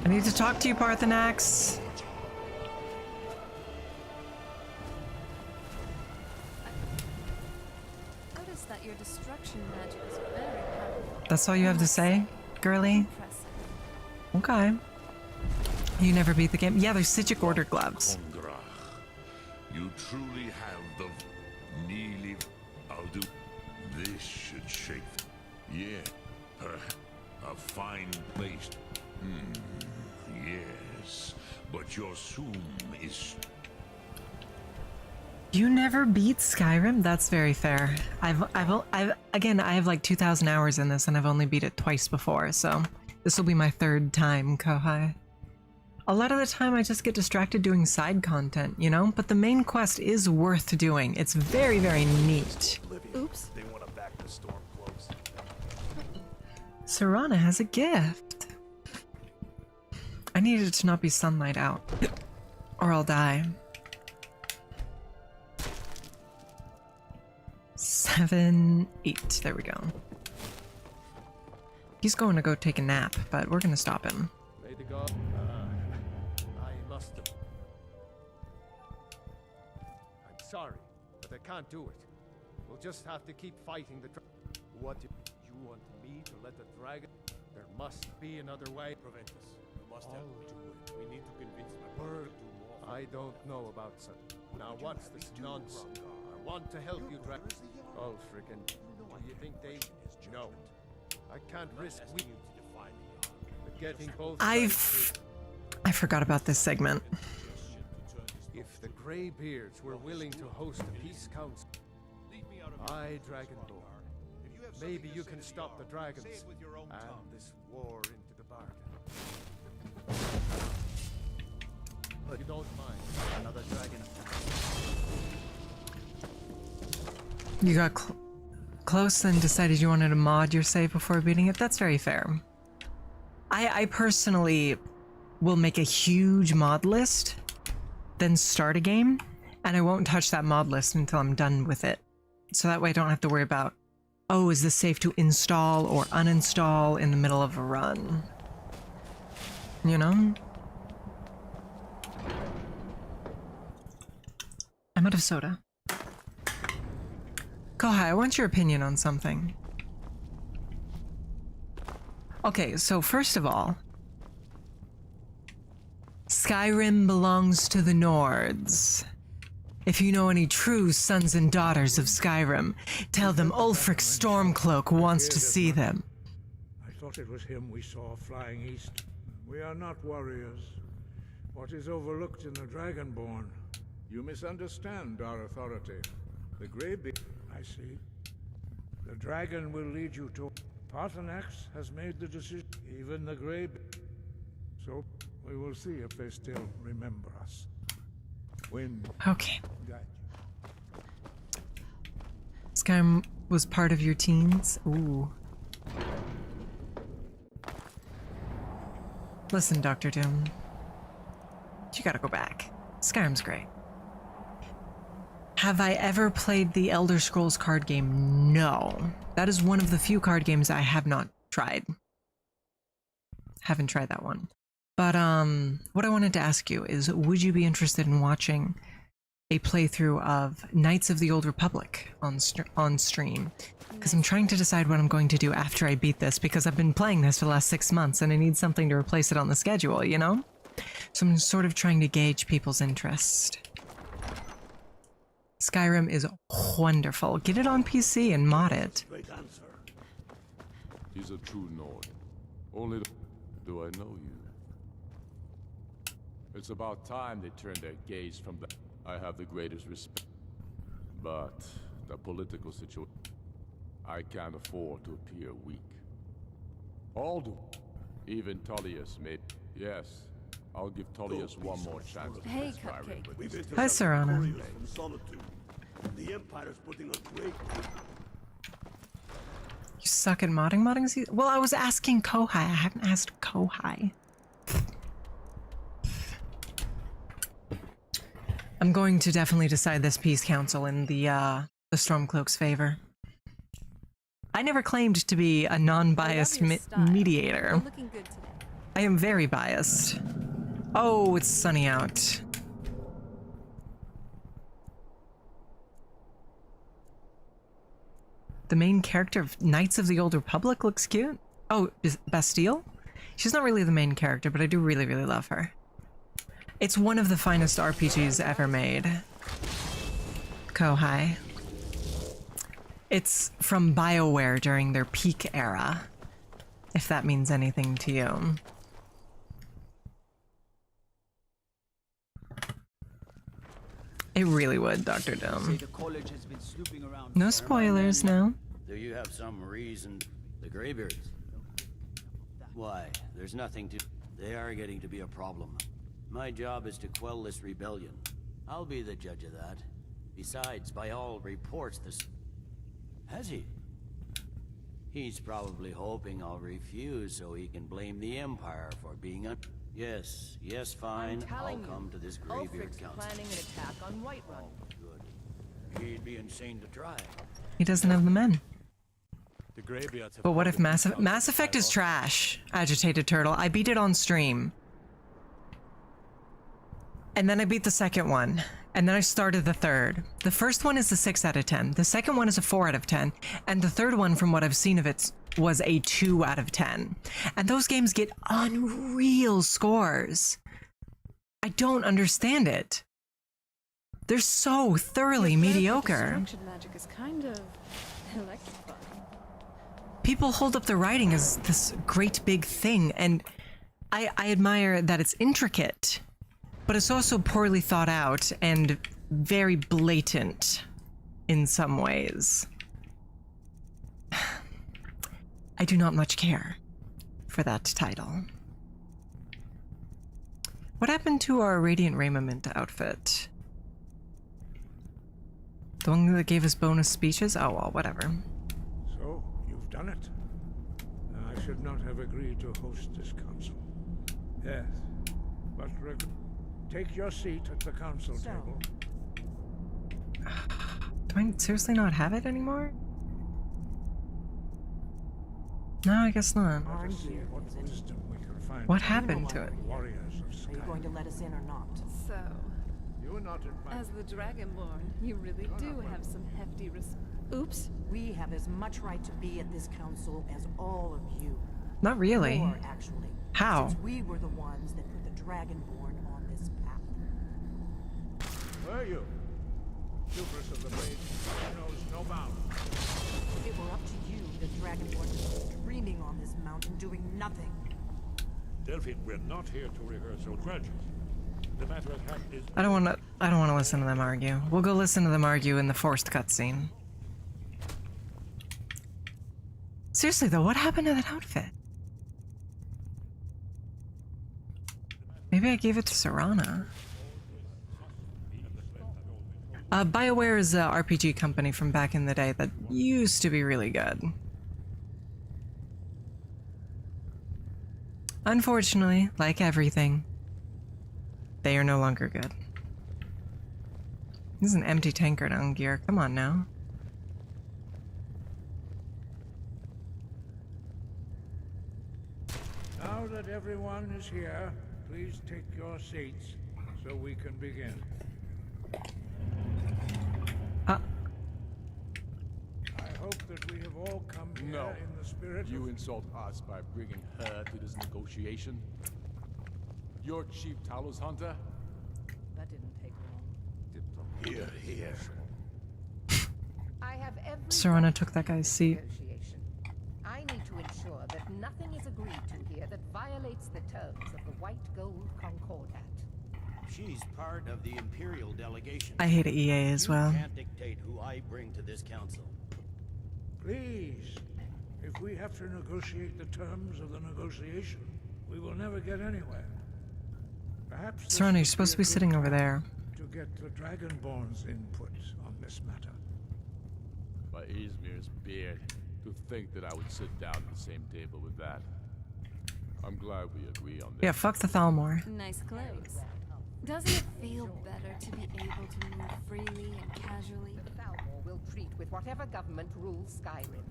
I need to talk to you, Parthenax. Notice that your destruction magic is very powerful. That's all you have to say, girly? Okay. You never beat the game? Yeah, there's Sigic Order gloves. You truly have the nearly. I'll do. This should shake. Yeah, perhaps a fine place. Yes, but your Zoom is. You never beat Skyrim? That's very fair. Again, I have like 2,000 hours in this, and I've only beat it twice before, so this will be my third time, Kohai. A lot of the time I just get distracted doing side content, you know? But the main quest is worth doing. It's very, very neat. Oops. They want to back the storm close. Serana has a gift. I need it to not be sunlight out, or I'll die. 7, 8, there we go. He's going to go take a nap, but we're gonna stop him. May the god. I must have. I'm sorry, but I can't do it. We'll just have to keep fighting the. What you want me to let the dragon? There must be another way. Prevent us. We must have to do it. We need to convince my brother to do more. I don't know about such. Now what's this nonsense? I want to help you, dragon. Oh, frickin'. Do you think they? No. I can't risk we. But getting both. I forgot about this segment. If the Greybeards were willing to host a peace council, Dragonborn, maybe you can stop the dragons and this war into the bargain. But you don't mind another dragon attack. You got close and decided you wanted to mod your save before beating it. That's very fair. I personally will make a huge mod list, then start a game, and I won't touch that mod list until I'm done with it. So that way I don't have to worry about, oh, is this safe to install or uninstall in the middle of a run? You know? I'm out of soda. Kohai, I want your opinion on something. Okay, so first of all, Skyrim belongs to the Nords. If you know any true sons and daughters of Skyrim, tell them Ulfric Stormcloak wants to see them. I thought it was him we saw flying east. We are not warriors. What is overlooked in the Dragonborn? You misunderstand our authority. The Greybeard, I see. The dragon will lead you to... Paarthurnax has made the decision, even the Greybeard. So, we will see if they still remember us. When... Okay. Skyrim was part of your teens? Ooh. Listen, Dr. Doom. You gotta go back. Skyrim's great. Have I ever played the Elder Scrolls card game? No. That is one of the few card games I have not tried. Haven't tried that one. But what I wanted to ask you is, would you be interested in watching a playthrough of Knights of the Old Republic on stream? Because I'm trying to decide what I'm going to do after I beat this, because I've been playing this for the last 6 months and I need something to replace it on the schedule, you know? So I'm sort of trying to gauge people's interest. Skyrim is wonderful. Get it on PC and mod it. He's a true Nord. Only do I know you. It's about time they turned their gaze from the... I have the greatest respect. But the political situation... I can't afford to appear weak. All do. Even Tullius may... Yes, I'll give Tullius one more chance to Hey, Skyrim. Cupcake. Hi, Serana. The Empire's putting a great... You suck at modding? Well, I was asking Kohai. I haven't asked Kohai. I'm going to definitely decide this peace council in the Stormcloak's favor. I never claimed to be a non-biased mediator. Looking good today. I am very biased. Oh, it's sunny out. The main character of Knights of the Old Republic looks cute. Oh, Bastille? She's not really the main character, but I do really, really love her. It's one of the finest RPGs ever made. Kohai. It's from BioWare during their peak era, if that means anything to you. It really would, Dr. Doom. No spoilers, no. Do you have some reason? The Greybeards? Why, there's nothing to... They are getting to be a problem. My job is to quell this rebellion. I'll be the judge of that. Besides, by all reports, this... Has he? He's probably hoping I'll refuse so he can blame the Empire for being un... Yes, fine. I'll come to this Greybeard Council. Planning an attack on Whiterun. Good. He'd be insane to try. He doesn't have the men. The Greybeards have... But what if Mass Effect is trash? Agitated Turtle. I beat it on stream. And then I beat the second one. And then I started the third. The first one is a 6 out of 10. The second one is a 4 out of 10. And the third one, from what I've seen of it, was a 2 out of 10. And those games get unreal scores. I don't understand it. They're so thoroughly mediocre. Ancient magic is kind of electrifying. People hold up the writing as this great big thing, and I admire that it's intricate. But it's also poorly thought out and very blatant in some ways. I do not much care for that title. What happened to our Radiant Raiment outfit? The one that gave us bonus speeches? Oh well, whatever. So, you've done it. I should not have agreed to host this council. Yes, but take your seat at the council table. Do I seriously not have it anymore? No, I guess not. What happened to it? Are you going to let us in or not? So, You are not as the Dragonborn, you really do have some hefty Oops. We have as much right to be at this council as all of you. Not really. More, actually. How? Since we were the ones that put the Dragonborn on this path. Where are you? Hubris of the blade knows no bounds. If it were up to you, the Dragonborn would be dreaming on this mountain, doing nothing. Delphine, we're not here to rehearse or grudges. The matter at hand is... I don't want to listen to them argue. We'll go listen to them argue in the forced cutscene. Seriously though, what happened to that outfit? Maybe I gave it to Serana. BioWare is an RPG company from back in the day that used to be really good. Unfortunately, like everything, they are no longer good. This is an empty tankard on gear. Come on now. Now that everyone is here, please take your seats so we can begin. I hope that we have all come here in the spirit You of... insult us by bringing her to this negotiation? You're Chief Talos Hunter? That didn't take long. Here. I have every Serana took that guy's seat. negotiation. I need to ensure that nothing is agreed to here that violates the terms of the White Gold Concordat. She's part of the Imperial delegation. I hate EA as well. You can't dictate who I bring to this council. Please, if we have to negotiate the terms of the negotiation, we will never get anywhere. Perhaps this Serana, you're would supposed be to be a good sitting over time there. to get the Dragonborn's input on this matter. By Izmir's beard, to think that I would sit down at the same table with that. I'm glad we agree on this. Yeah, fuck the Thalmor. Nice clothes. Doesn't it feel better to be able to move freely and casually? The Thalmor will treat with whatever government rules Skyrim.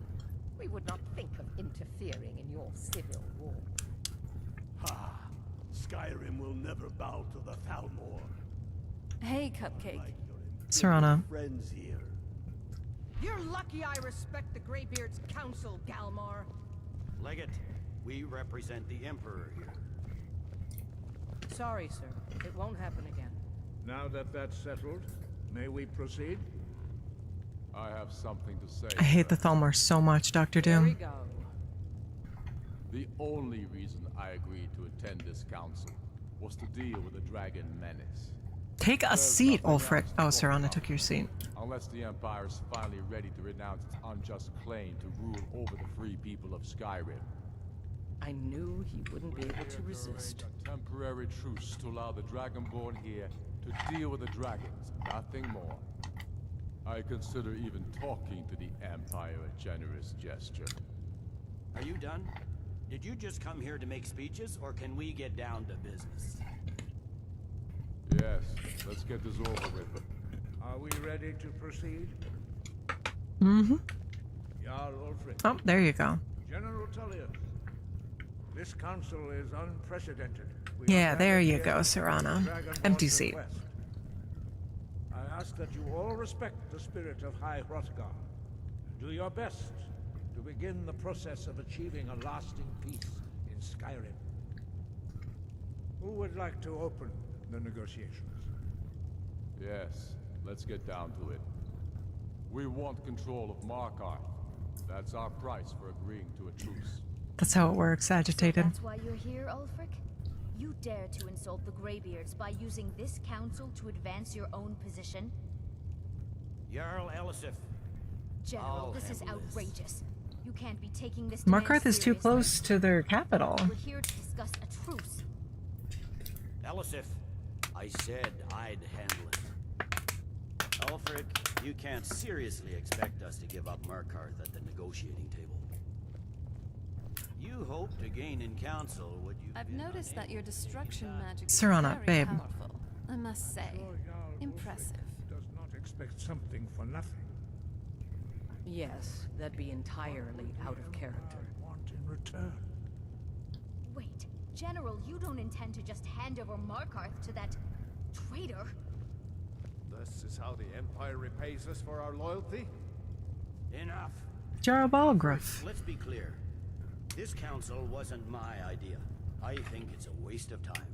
We would not think of interfering in your civil war. Ha! Skyrim will never bow to the Thalmor. Hey, Cupcake. Serana. Friends here. You're lucky I respect the Greybeard's council, Galmar. Legate, we represent the Emperor here. Sorry, sir. It won't happen again. Now that that's settled, may we proceed? I have something to say. I hate the Thalmor so much, Dr. There we Doom. go. The only reason I agreed to attend this council was to deal with the dragon menace. Take a seat, Ulfric. Oh, Serana took your seat. Unless the Empire is finally ready to renounce its unjust claim to rule over the free people of Skyrim. I knew he wouldn't be able to resist. A temporary truce to allow the Dragonborn here to deal with the dragons, nothing more. I consider even talking to the Empire a generous gesture. Are you done? Did you just come here to make speeches, or can we get down to business? Yes, let's get this over with. Are we ready to proceed? Mm-hmm. Jarl Ulfric. Oh, there you go. General Tullius. This council is unprecedented. We Yeah, are there you gathered go, here Serana. at Dragonborn's Empty seat. request. I ask that you all respect the spirit of High Hrothgar and do your best to begin the process of achieving a lasting peace in Skyrim. Who would like to open the negotiations? Yes, let's get down to it. We want control of Markarth. That's our price for agreeing to a truce. That's how it works, agitated. That's why you're here, Ulfric? You dare to insult the Greybeards by using this council to advance your own position? Jarl Elisif. General, this is outrageous. You can't be taking this Markarth demand is too seriously. close to their capital. We're here to discuss a truce. Elisif, I said I'd handle it. Ulfric, you can't seriously expect us to give up Markarth at the negotiating table. You hope to gain in council what you've I've been noticed that your destruction magic is Serana, very babe. powerful. I must say, impressive. Does not expect something for nothing. Yes, that'd be entirely out of character. Want in return. Wait, General, you don't intend to just hand over Markarth to that traitor? This is how the Empire repays us for our loyalty? Enough. Jarl Balgruuf. Let's be clear. This council wasn't my idea. I think it's a waste of time.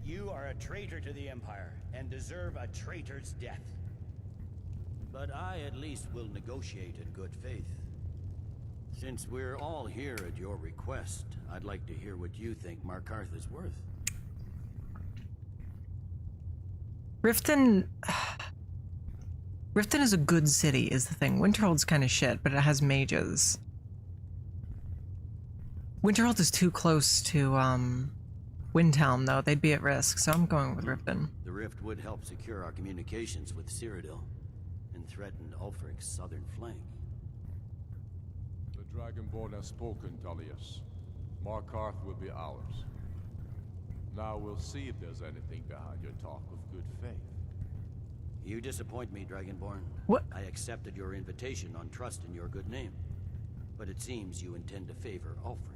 You are a traitor to the Empire and deserve a traitor's death. But I at least will negotiate in good faith. Since we're all here at your request, I'd like to hear what you think Markarth is worth. Riften is a good city, is the thing. Winterhold's kind of shit, but it has mages. Winterhold is too close to, Windhelm, though. They'd be at risk, so I'm going with Riften. The rift would help secure our communications with Cyrodiil and threaten Ulfric's southern flank. The Dragonborn has spoken, Tullius. Markarth will be ours. Now we'll see if there's anything behind your talk of good faith. You disappoint me, Dragonborn. What? I accepted your invitation on trust in your good name. But it seems you intend to favor Ulfric.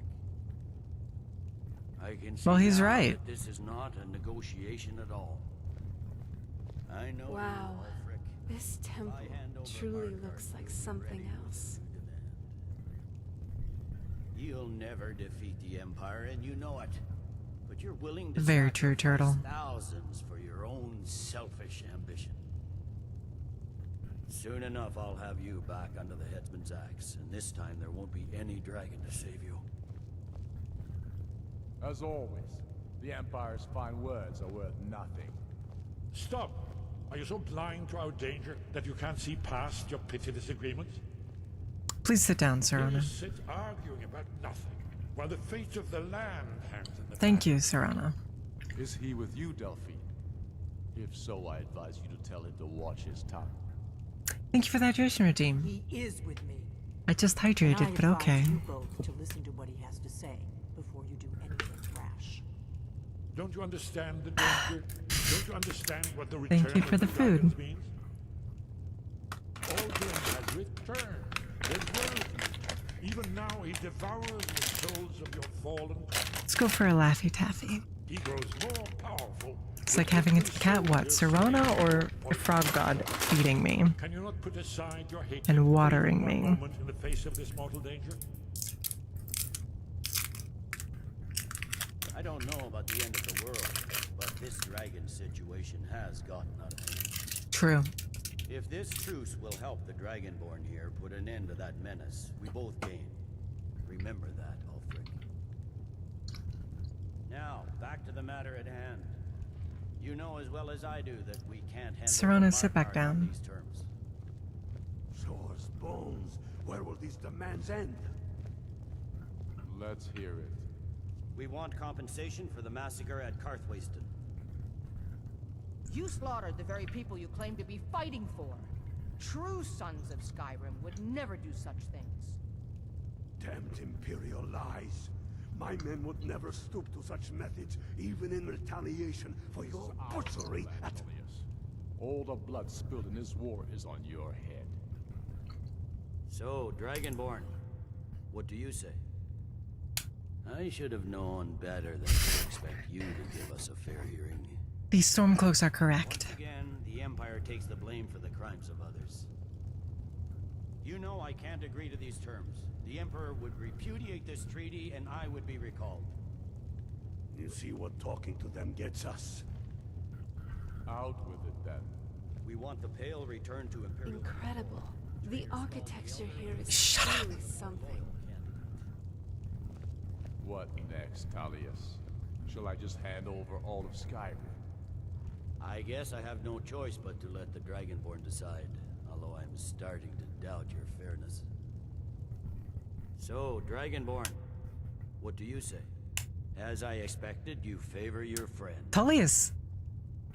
I can see he's now right. that this is not a negotiation at all. I know Wow. you, Ulfric. This temple truly looks like something else. You'll never defeat the Empire, and you know it. But you're willing to Very true, Turtle. thousands for your own selfish ambition. Soon enough, I'll have you back under the headsman's axe, and this time there won't be any dragon to save you. As always, the Empire's fine words are worth nothing. Stop! Are you so blind to our danger that you can't see past your petty disagreements? Please sit down, Here Serana. you sit arguing about nothing, while the fate of the land hangs in the Thank you, Serana. Is he with you, Delphine? If so, I advise you to tell him to watch his tongue. Thank you for the hydration routine. He is with me. I just hydrated, And I but okay. advise you both to listen to what he has to say before you do anything rash. Don't you understand the danger? Don't you understand what the Thank return you for of the dragons food. means? Odin has returned. With worthy. Even now he devours the souls of your fallen comrades. Let's go for a Laffy Taffy. He grows more powerful. It's like having a cat, what, Serana or a frog god feeding me Can you not put aside your hatred and for watering even one me? moment in the face of this mortal danger? I don't know about the end of the world, but this dragon situation has gotten out of hand. True. If this truce will help the Dragonborn here put an end to that menace, we both gain. Remember that, Ulfric. Now, back to the matter at hand. You know as well as I do that we can't handle Serana, sit back Markarth down. on these terms. Swords, bones, where will these demands end? Let's hear it. We want compensation for the massacre at Karthwasten. You slaughtered the very people you claim to be fighting for. True sons of Skyrim would never do such things. Damned Imperial lies. My men would never stoop to such methods, even in retaliation for your butchery at... All the blood spilled in this war is on your head. So, Dragonborn, what do you say? I should have known better than to expect you to give us a fair hearing. These Stormcloaks are correct. Once again, the Empire takes the blame for the crimes of others. You know I can't agree to these terms. The Emperor would repudiate this treaty and I would be recalled. You see what talking to them gets us. Out with it then. We want the Pale returned to Imperial... Incredible. The architecture here is Shut up. truly something. What next, Tullius? Shall I just hand over all of Skyrim? I guess I have no choice but to let the Dragonborn decide, although I'm starting to doubt your fairness. So, Dragonborn, what do you say? As I expected, you favor your friend. Tullius.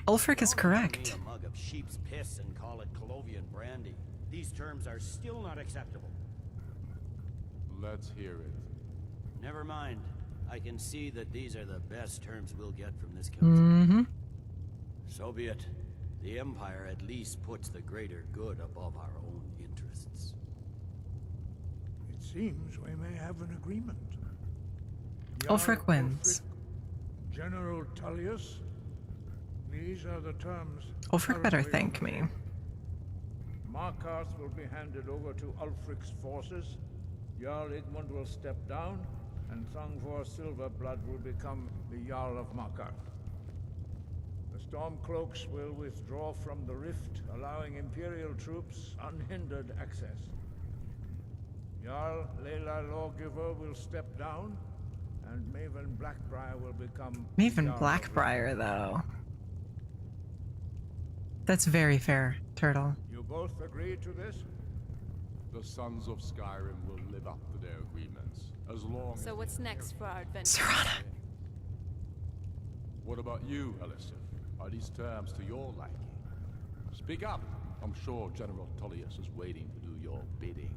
Ulfric is Don't correct. give me a mug of sheep's piss and call it Colovian brandy. These terms are still not acceptable. Let's hear it. Never mind. I can see that these are the best terms we'll get from this council. Mm-hmm. So be it. The Empire at least puts the greater good above our own interests. It seems we may have an agreement. Ulfric wins. Ulfric, General Tullius, these are the terms. Ulfric better currently thank on the me. table. Markarth will be handed over to Ulfric's forces. Jarl Igmund will step down, and Thongvor Silverblood will become the Jarl of Makar. The Stormcloaks will withdraw from the rift, allowing Imperial troops unhindered access. Jarl Leila Lawgiver will step down, and Maven Blackbriar will become Maven Jarl of Blackbriar, though. That's very fair, Turtle. You both agree to this? The sons of Skyrim will live up to their agreements, as long as... So what's next for our adventure? Serana. What about you, Elisif? Are these terms to your liking? Speak up! I'm sure General Tullius is waiting to do your bidding.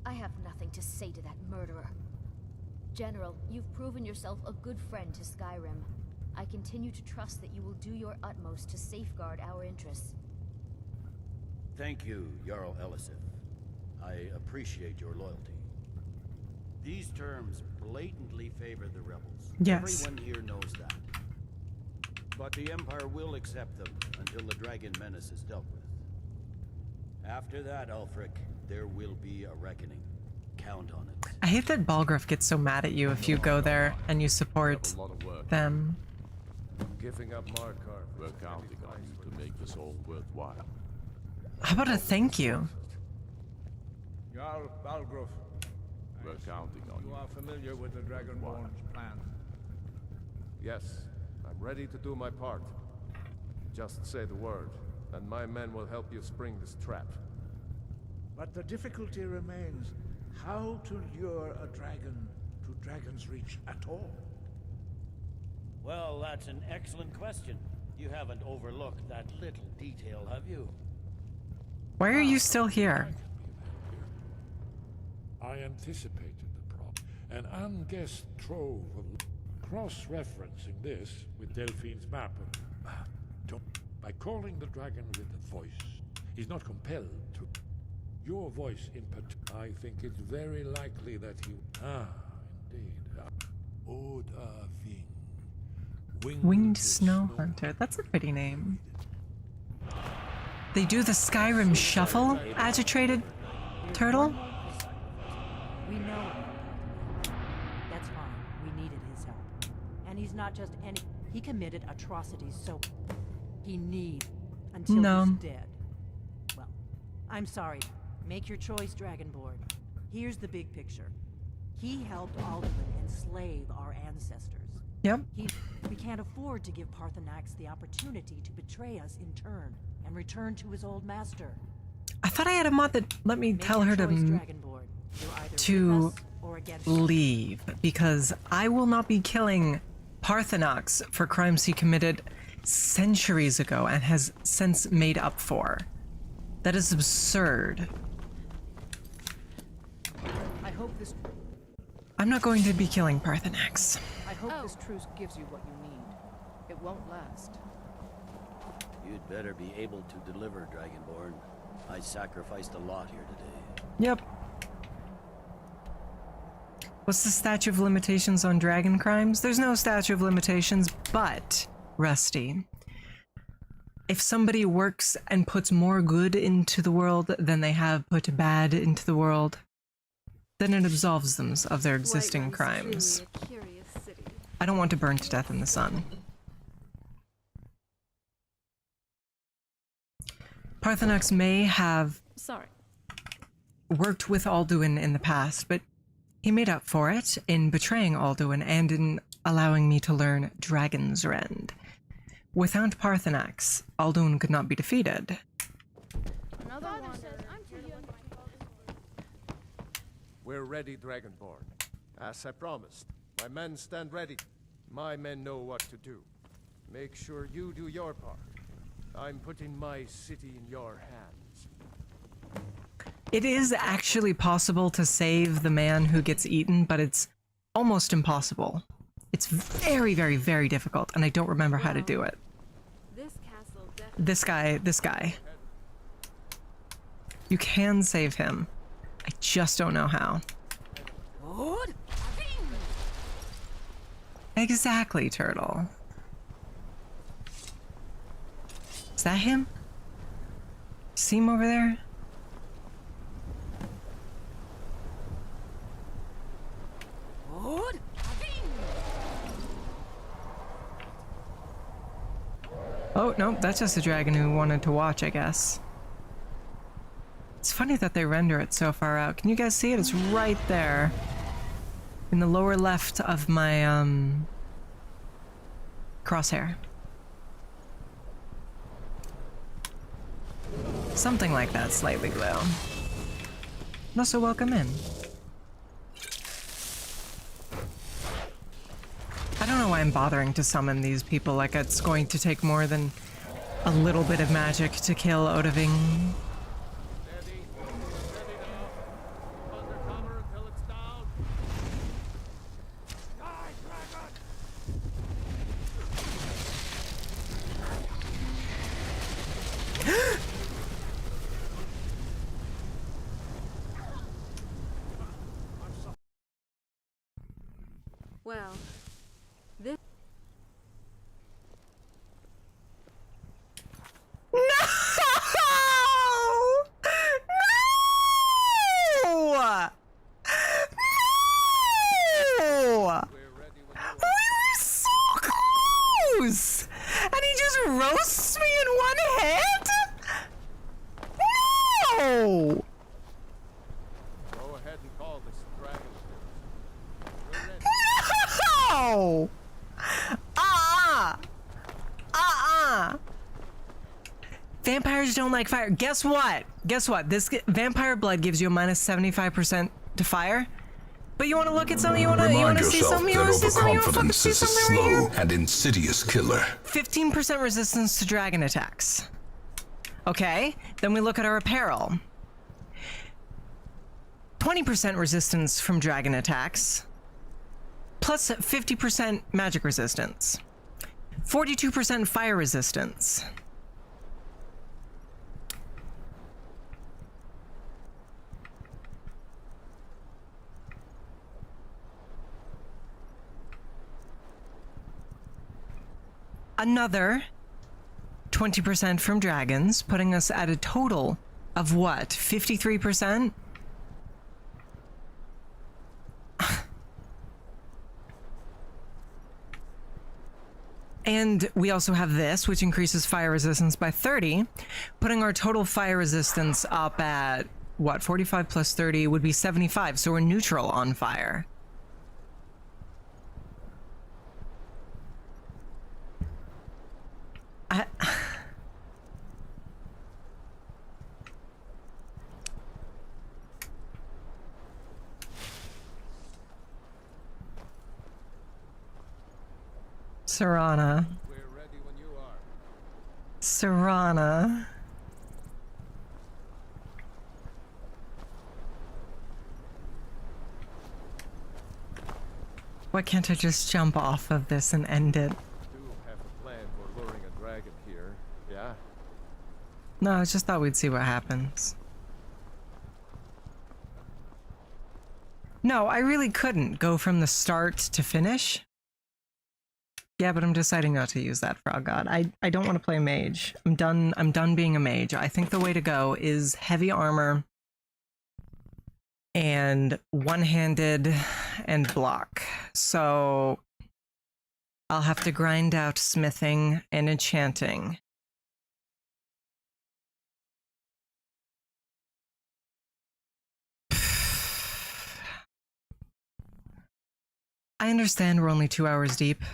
I have nothing to say to that murderer. General, you've proven yourself a good friend to Skyrim. I continue to trust that you will do your utmost to safeguard our interests. Thank you, Jarl Elisif. I appreciate your loyalty. These terms blatantly favor the rebels. Yes. Everyone here knows that. But the Empire will accept them until the Dragon Menace is dealt with. After that, Ulfric, there will be a reckoning. Count on it. I hate that Balgruuf gets so mad at you if you go there and you support them. Giving up Markarth. We're counting on you to make this all worthwhile. How about a thank you? Jarl Balgruuf. We're counting on You are familiar with the Dragonborn's plan. Yes, I'm ready to do my part. Just say the word, and my men will help you spring this trap. But the difficulty remains how to lure a dragon to Dragon's Reach at all. Well, that's an excellent question. You haven't overlooked that little detail, have you? Why are you still here? I anticipated the problem. An unguessed trove of cross-referencing this with Delphine's map by calling the dragon with a voice. He's not compelled to. Your voice in particular, I think it's very likely that he... indeed. Winged Snow Hunter. That's a pretty name. They do the Skyrim shuffle, agitated turtle? We know it. That's fine. We needed his help. And he's not just any... He committed atrocities, so... He need until he's dead. Well, I'm sorry. Make your choice, Dragonborn. Here's the big picture. He helped Alduin enslave our ancestors. Yep. We can't afford to give Parthenax the opportunity to betray us in turn and return to his old master. I thought I had a mod that let me tell her to leave, because I will not be killing Parthenax for crimes he committed centuries ago and has since made up for. That is absurd. I hope this... I'm not going to be killing Parthenax. I hope this truce gives you what you need. It won't last. You'd better be able to deliver, Dragonborn. I sacrificed a lot here today. Yep. What's the statute of limitations on dragon crimes? There's no statute of limitations, but, Rusty, if somebody works and puts more good into the world than they have put bad into the world, then it absolves them of their existing crimes. I don't want to burn to death in the sun. Parthenax may have worked with Alduin in the past, but he made up for it in betraying Alduin and in allowing me to learn Dragon's Rend. Without Parthenax, Alduin could not be defeated. We're ready, Dragonborn. As I promised, my men stand ready. My men know what to do. Make sure you do your part. I'm putting my city in your hands. It is actually possible to save the man who gets eaten, but it's almost impossible. It's very, very, very difficult, and I don't remember how to do it. This guy. You can save him. I just don't know how. Exactly, Turtle. Is that him? See him over there? nope, that's just a dragon who wanted to watch, I guess. It's funny that they render it so far out. Can you guys see it? It's right there. In the lower left of my, crosshair. Something like that, slightly glow. Also, welcome in. I don't know why I'm bothering to summon these people, like it's going to take more than a little bit of magic to kill Odoving. Well, this... No! No! No! We were so close! And he just roasts me in one hand? No! Go ahead and call this dragon. No! Vampires don't like fire. Guess what? Guess what? This vampire blood gives you a minus 75% to fire. But you want to look at something? You want to see something? You want to see something? You want to fucking see something right here? And insidious killer. 15% resistance to dragon attacks. Okay, then we look at our apparel. 20% resistance from dragon attacks. Plus 50% magic resistance. 42% fire resistance. Another 20% from dragons, putting us at a total of what? 53%? And we also have this, which increases fire resistance by 30, putting our total fire resistance up at, what, 45 plus 30 would be 75, so we're neutral on fire. Serana. Serana. Why can't I just jump off of this and end it? Do have a plan for luring a dragon here, yeah? No, I just thought we'd see what happens. No, I really couldn't go from the start to finish. Yeah, but I'm deciding not to use that frog god. I don't want to play a mage. I'm done being a mage. I think the way to go is heavy armor and one-handed and block. So I'll have to grind out smithing and enchanting. I understand we're only 2 hours deep.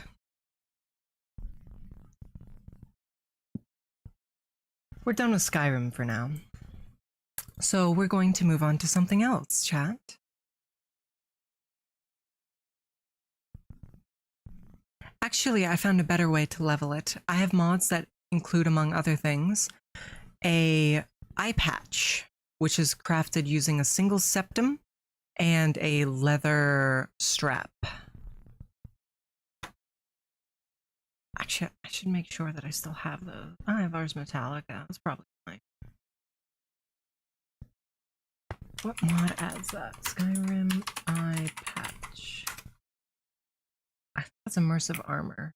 We're done with Skyrim for now. So we're going to move on to something else, chat. Actually, I found a better way to level it. I have mods that include, among other things, a eye patch, which is crafted using a single septum and a leather strap. Actually, I should make sure that I still have those. I have Ars Metallica. That's probably fine. What mod adds that? Skyrim eye patch. I think that's immersive armor.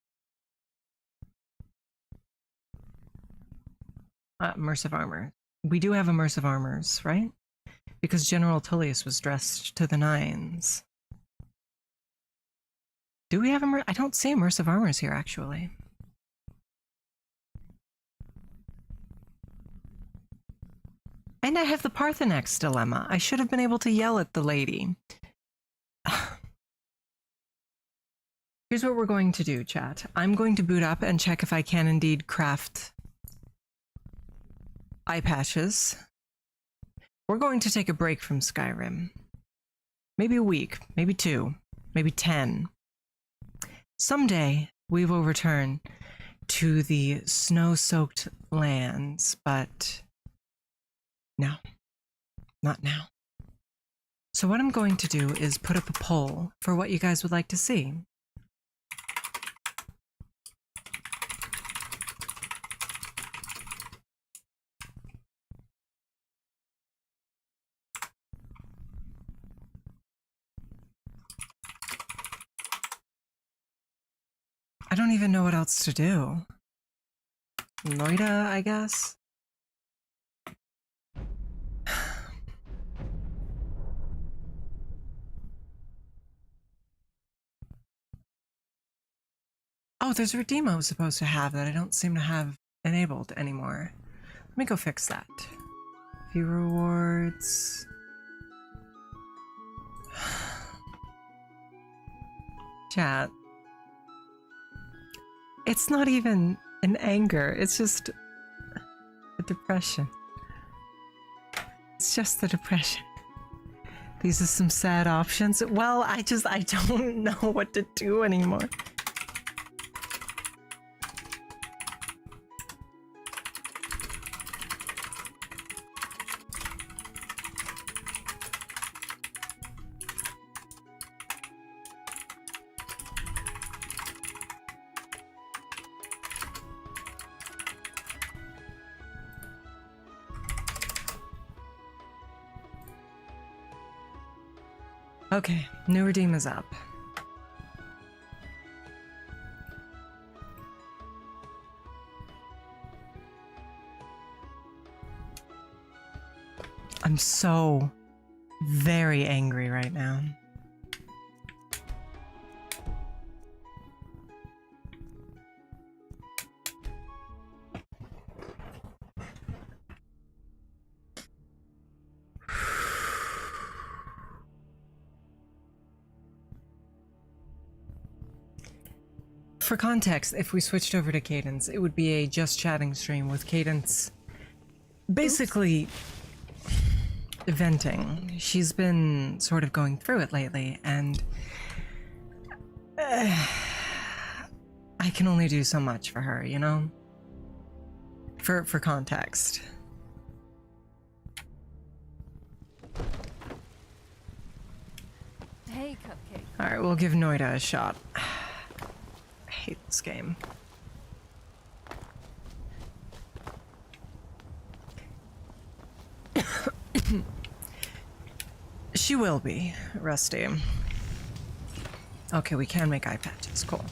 Immersive armor. We do have immersive armors, right? Because General Tullius was dressed to the nines. Do we have I don't see immersive armors here, actually. And I have the Parthenax dilemma. I should have been able to yell at the lady. Here's what we're going to do, chat. I'm going to boot up and check if I can indeed craft eye patches. We're going to take a break from Skyrim. Maybe a week, maybe 2, maybe 10. Someday we will return to the snow-soaked lands, but no, not now. So what I'm going to do is put up a poll for what you guys would like to see. I don't even know what else to do. Noida, I guess? Oh, there's a redeem I was supposed to have that I don't seem to have enabled anymore. Let me go fix that. View rewards. Chat. It's not even an anger, it's just a depression. It's just the depression. These are some sad options. Well, I don't know what to do anymore. Okay, new redeem is up. I'm so very angry right now. For context, if we switched over to Cadence, it would be a just chatting stream with Cadence basically venting. She's been sort of going through it lately, and I can only do so much for her, you know? For context. Hey, Cupcake. Alright, we'll give Noida a shot. I hate this game. She will be, Rusty. Okay, we can make eye patches. Cool.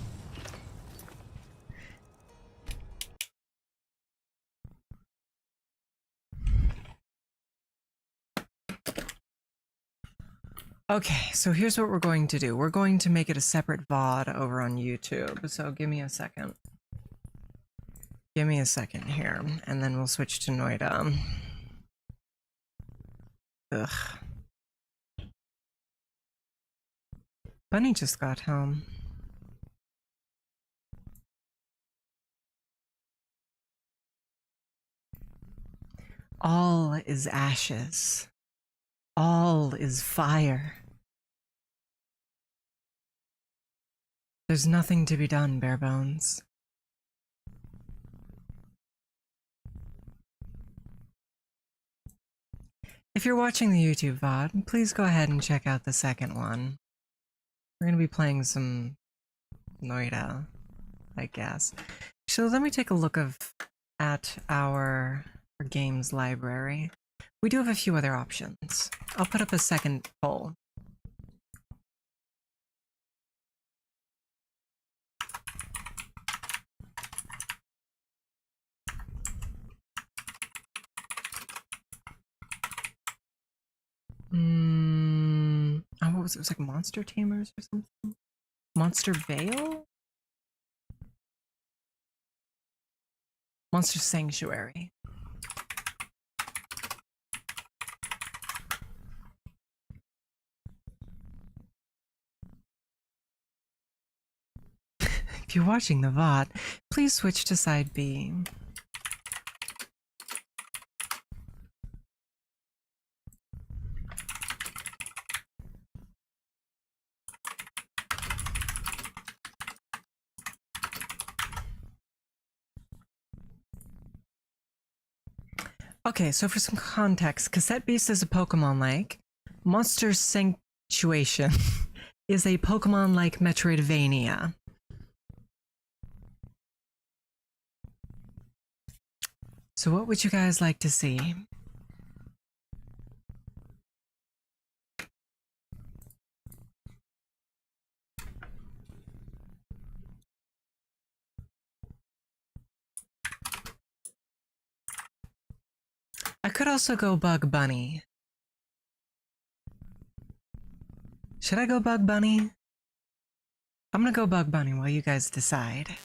Okay, so here's what we're going to do. We're going to make it a separate VOD over on YouTube. So give me a second. Give me a second here, and then we'll switch to Noida. Ugh. Bunny just got home. All is ashes. All is fire. There's nothing to be done, bare bones. If you're watching the YouTube VOD, please go ahead and check out the second one. We're gonna be playing some Noida, I guess. So let me take a look at our games library. We do have a few other options. I'll put up a second poll. Oh, what was it? It was like Monster Tamers or something? Monster Vale? Monster Sanctuary. you're watching the VOD, please switch to side B. Okay, so for some context, Cassette Beast is a Pokemon-like. Monster Sanctuation is a Pokemon-like Metroidvania. So what would you guys like to see? I could also go Bug Bunny. Should I go Bug Bunny? I'm gonna go Bug Bunny while you guys decide.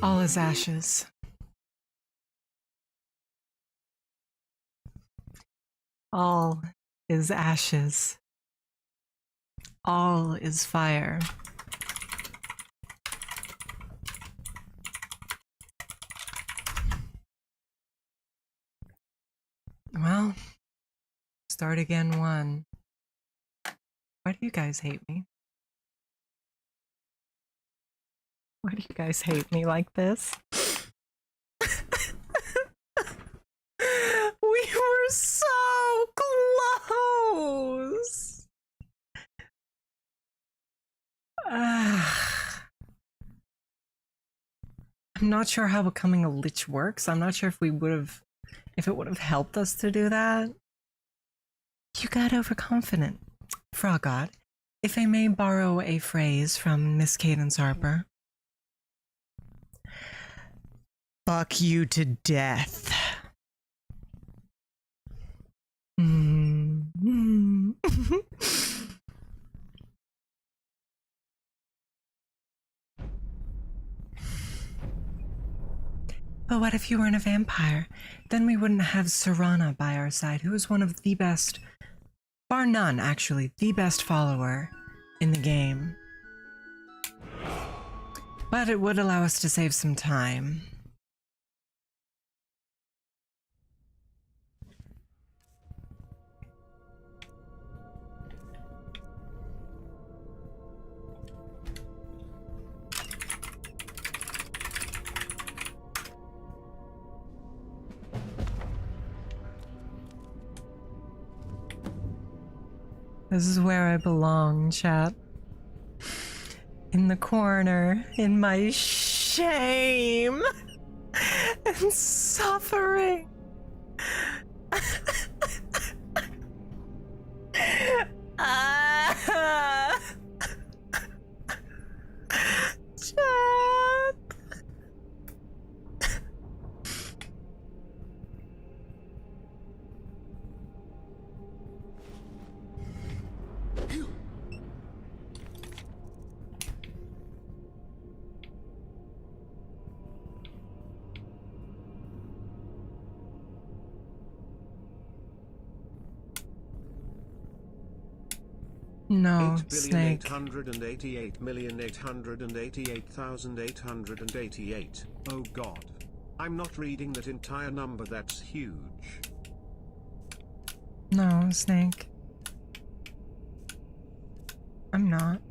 All is ashes. All is ashes. All is fire. Well, start again one. Why do you guys hate me? Why do you guys hate me like this? We were so close! I'm not sure how becoming a lich works. I'm not sure if it would have helped us to do that. You got overconfident. Frog God, if I may borrow a phrase from Miss Cadence Harper. Fuck you to death. But what if you weren't a vampire? Then we wouldn't have Serana by our side, who is one of the best, bar none actually, the best follower in the game. But it would allow us to save some time. This is where I belong, chat. In the corner, in my shame and suffering. Chat. No, snake. 8,888,888,888. Oh god. I'm not reading that entire number, that's huge. No, Snake. I'm not.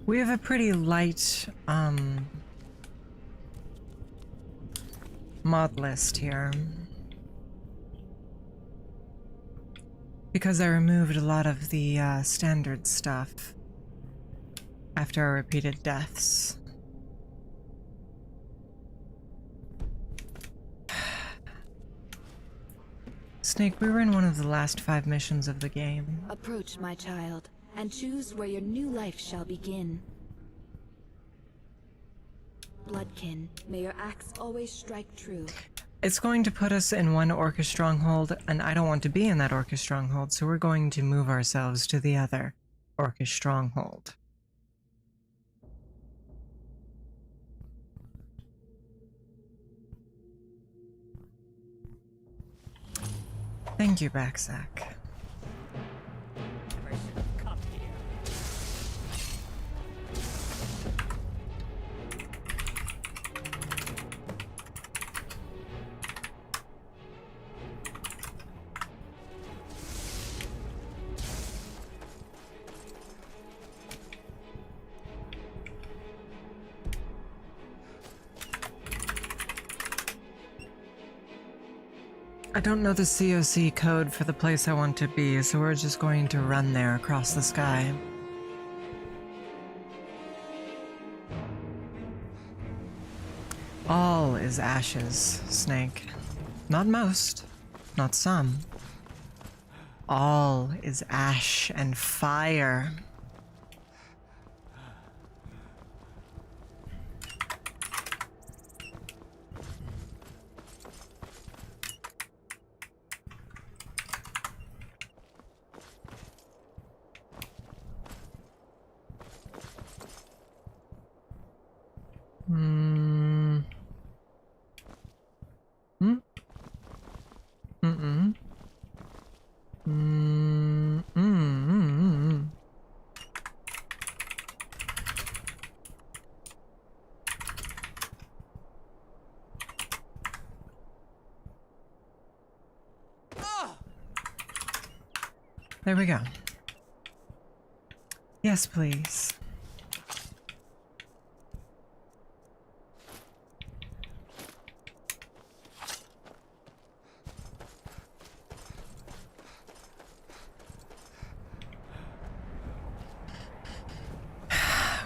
We have a pretty light, mod list here. Because I removed a lot of the, standard stuff after our repeated deaths. Snake, we were in one of the last 5 missions of the game. Approach, my child, and choose where your new life shall begin. Bloodkin, may your axe always strike true. It's going to put us in one Orcish stronghold, and I don't want to be in that Orcish stronghold, so we're going to move ourselves to the other Orcish stronghold. Thank you, Backsack. I don't know the COC code for the place I want to be, so we're just going to run there across the sky. All is ashes, Snake. Not most, not some. All is ash and fire. There we go. Yes, please.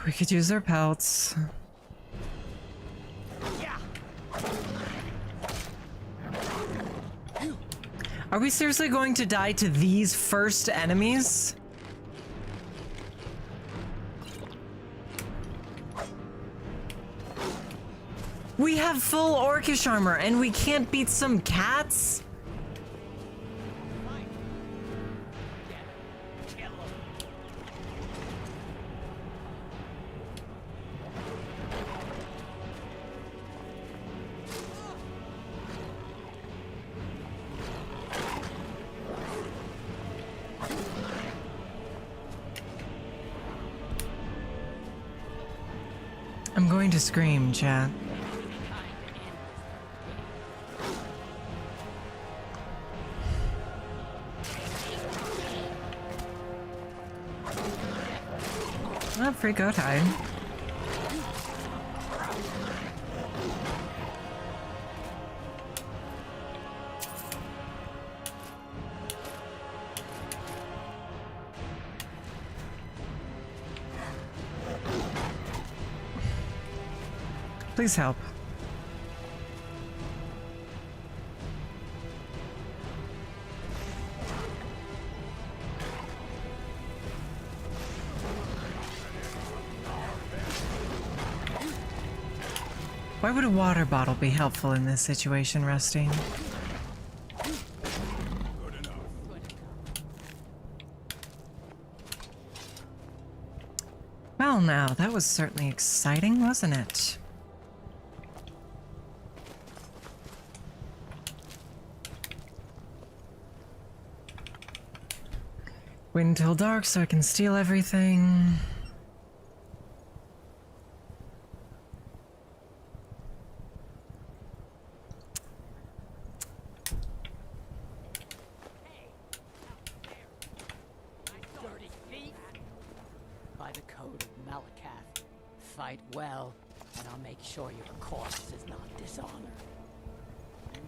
We could use their pelts. Are we seriously going to die to these first enemies? We have full Orcish armor and we can't beat some cats? I'm going to scream, chat. Oh, free go time. Please help. Why would a water bottle be helpful in this situation, Rusty? Well now, that was certainly exciting, wasn't it? Wait until dark so I can steal everything. By the code of Malakath, fight well, and I'll make sure your corpse is not dishonored.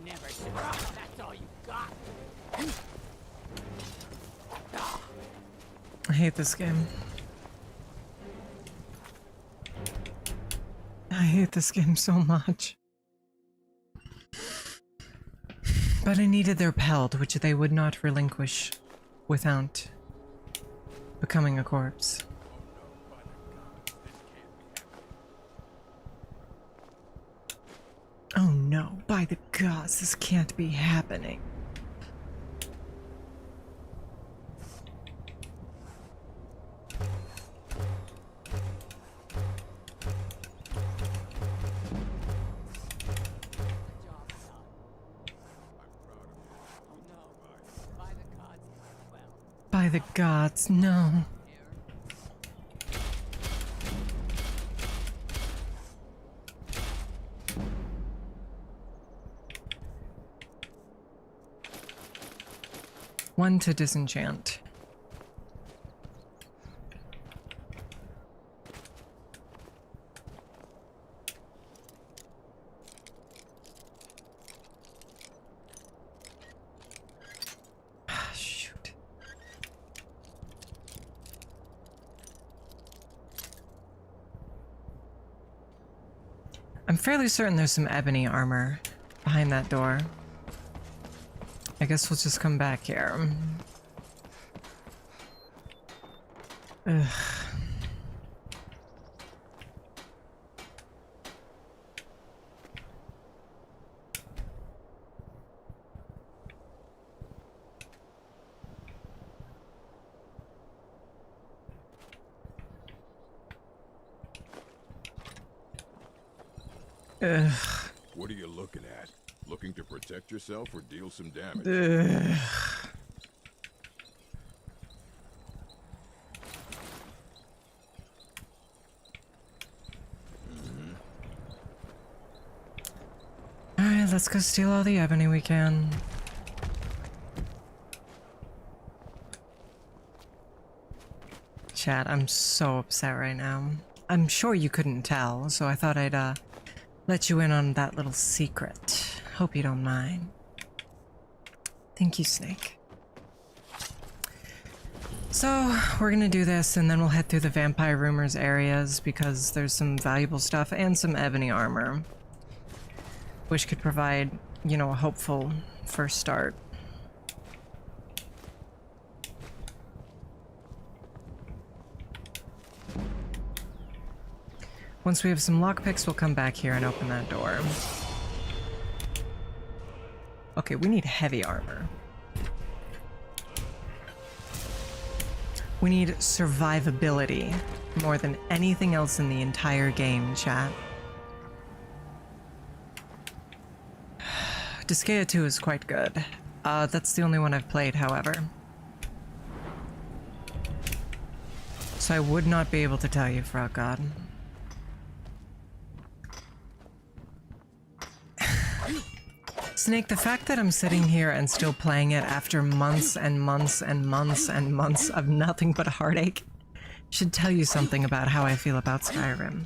Never should. That's all you got. I hate this game. I hate this game so much. But I needed their pelt, which they would not relinquish without becoming a corpse. Oh no, by the gods, this can't be happening. By the gods, no. One to disenchant. Shoot. I'm fairly certain there's some ebony armor behind that door. I guess we'll just come back here. Ugh. Ugh. What are you looking at? Looking to protect yourself or deal some damage? Ugh. Alright, let's go steal all the ebony we can. Chat, I'm so upset right now. I'm sure you couldn't tell, so I thought I'd let you in on that little secret. Hope you don't mind. Thank you, Snake. So, we're gonna do this and then we'll head through the vampire rumors areas because there's some valuable stuff and some ebony armor, which could provide, you know, a hopeful first start. Once we have some lockpicks, we'll come back here and open that door. Okay, we need heavy armor. We need survivability more than anything else in the entire game, chat. Disgaea 2 is quite good. That's the only one I've played, however. So I would not be able to tell you, Frog God. Snake, the fact that I'm sitting here and still playing it after months and months and months and months of nothing but heartache should tell you something about how I feel about Skyrim.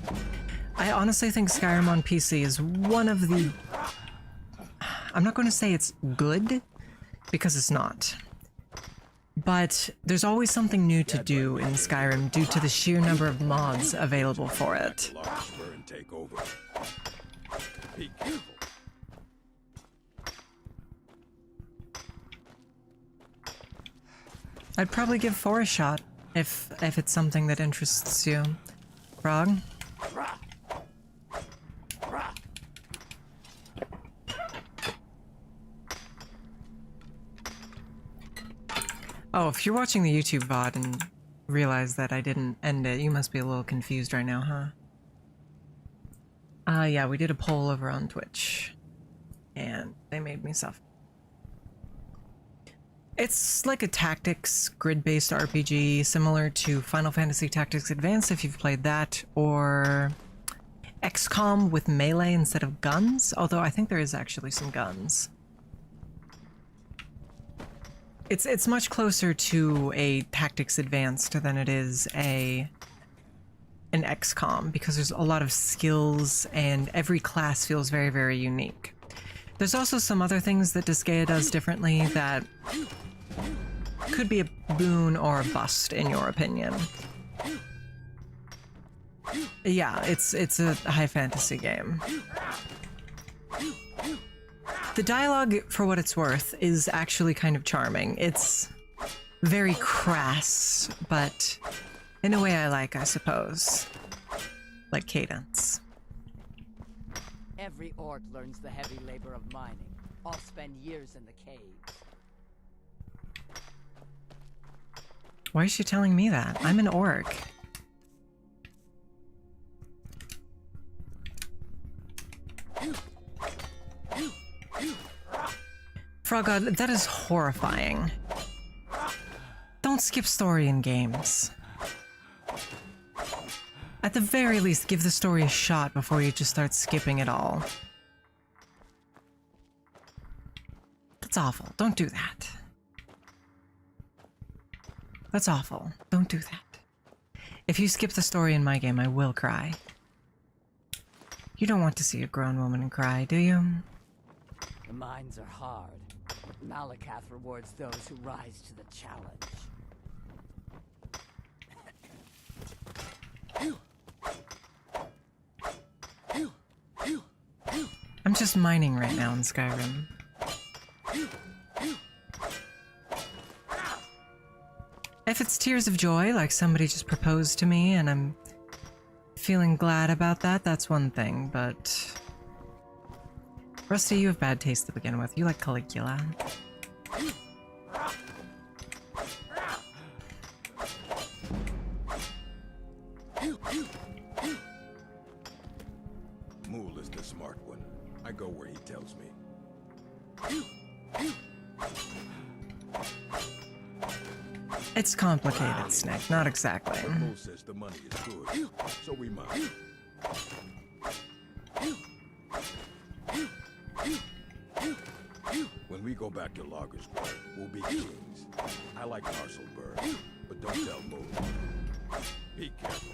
I honestly think Skyrim on PC is one of the... I'm not going to say it's good, because it's not. But there's always something new to do in Skyrim due to the sheer number of mods available for it. Be careful. I'd probably give 4 a shot if it's something that interests you. Frog? Oh, if you're watching the YouTube VOD and realize that I didn't end it, you must be a little confused right now, huh? Yeah, we did a poll over on Twitch, and they made me suffer. It's like a tactics, grid-based RPG, similar to Final Fantasy Tactics Advance if you've played that, or XCOM with melee instead of guns, although I think there is actually some guns. It's much closer to a Tactics Advanced than it is an XCOM, because there's a lot of skills and every class feels very, very unique. There's also some other things that Disgaea does differently that could be a boon or a bust in your opinion. Yeah, it's a high fantasy game. The dialogue, for what it's worth, is actually kind of charming. It's very crass, but in a way I like, I suppose. Like Cadence. Every orc learns the heavy labor of mining. All spend years in the caves. Why is she telling me that? I'm an orc. Frogod, that is horrifying. Don't skip story in games. At the very least, give the story a shot before you just start skipping it all. That's awful. Don't do that. That's awful. Don't do that. If you skip the story in my game, I will cry. You don't want to see a grown woman cry, do you? The mines are hard, but Malakath rewards those who rise to the challenge. I'm just mining right now in Skyrim. If it's tears of joy, like somebody just proposed to me and I'm feeling glad about that, that's one thing, but... Rusty, you have bad taste to begin with. You like Calligula. Mool is the smart one. I go where he tells me. It's complicated, Snake. Not exactly. Mool says the money is good, so we mine. When we go back to Logger's Grove, we'll be kings. I like Marcelberg, but don't tell Mool. Be careful.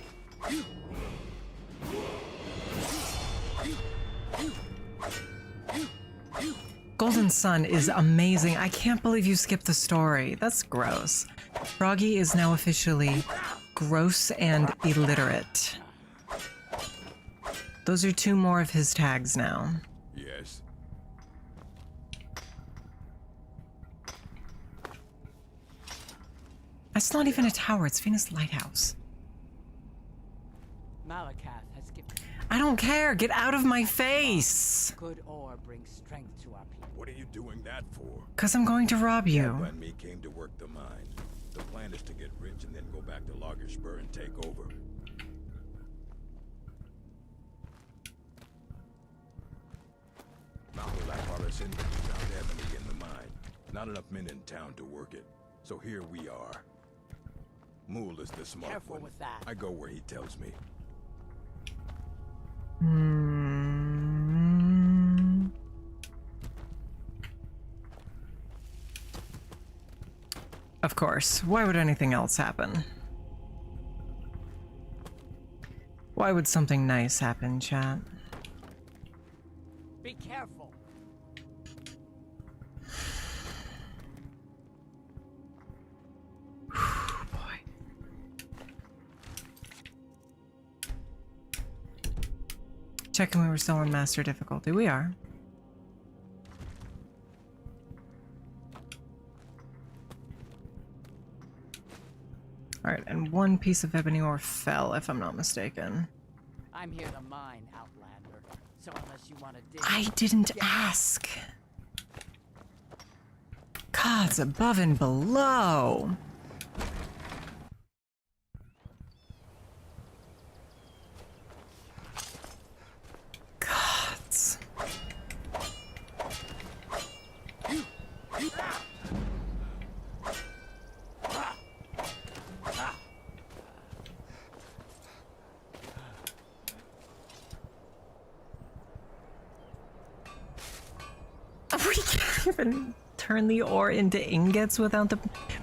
Golden Sun is amazing. I can't believe you skipped the story. That's gross. Froggy is now officially gross and illiterate. Those are 2 more of his tags now. Yes. That's not even a tower, it's Venus Lighthouse. Malakath has given... I don't care! Get out of my face! Good ore brings strength to our people. What are you doing that for? 'Cause I'm going to rob you. Papa and me came to work the mine. The plan is to get rich and then go back to Lagerspur and take over. Malcolak brought us in, but we found Ebony in the mine. Not enough men in town to work it. So here we are. Mool is the smart Careful one. with that. I go where he tells me. Of course. Why would anything else happen? Why would something nice happen, chat? Be careful. checking we were still on master difficulty. We are. Alright, and one piece of ebony ore fell, if I'm not mistaken. I'm here to mine, Outlander. So unless you want to dig... I didn't ask. Gods above and below. Gods. We can't even turn the ore into ingots without the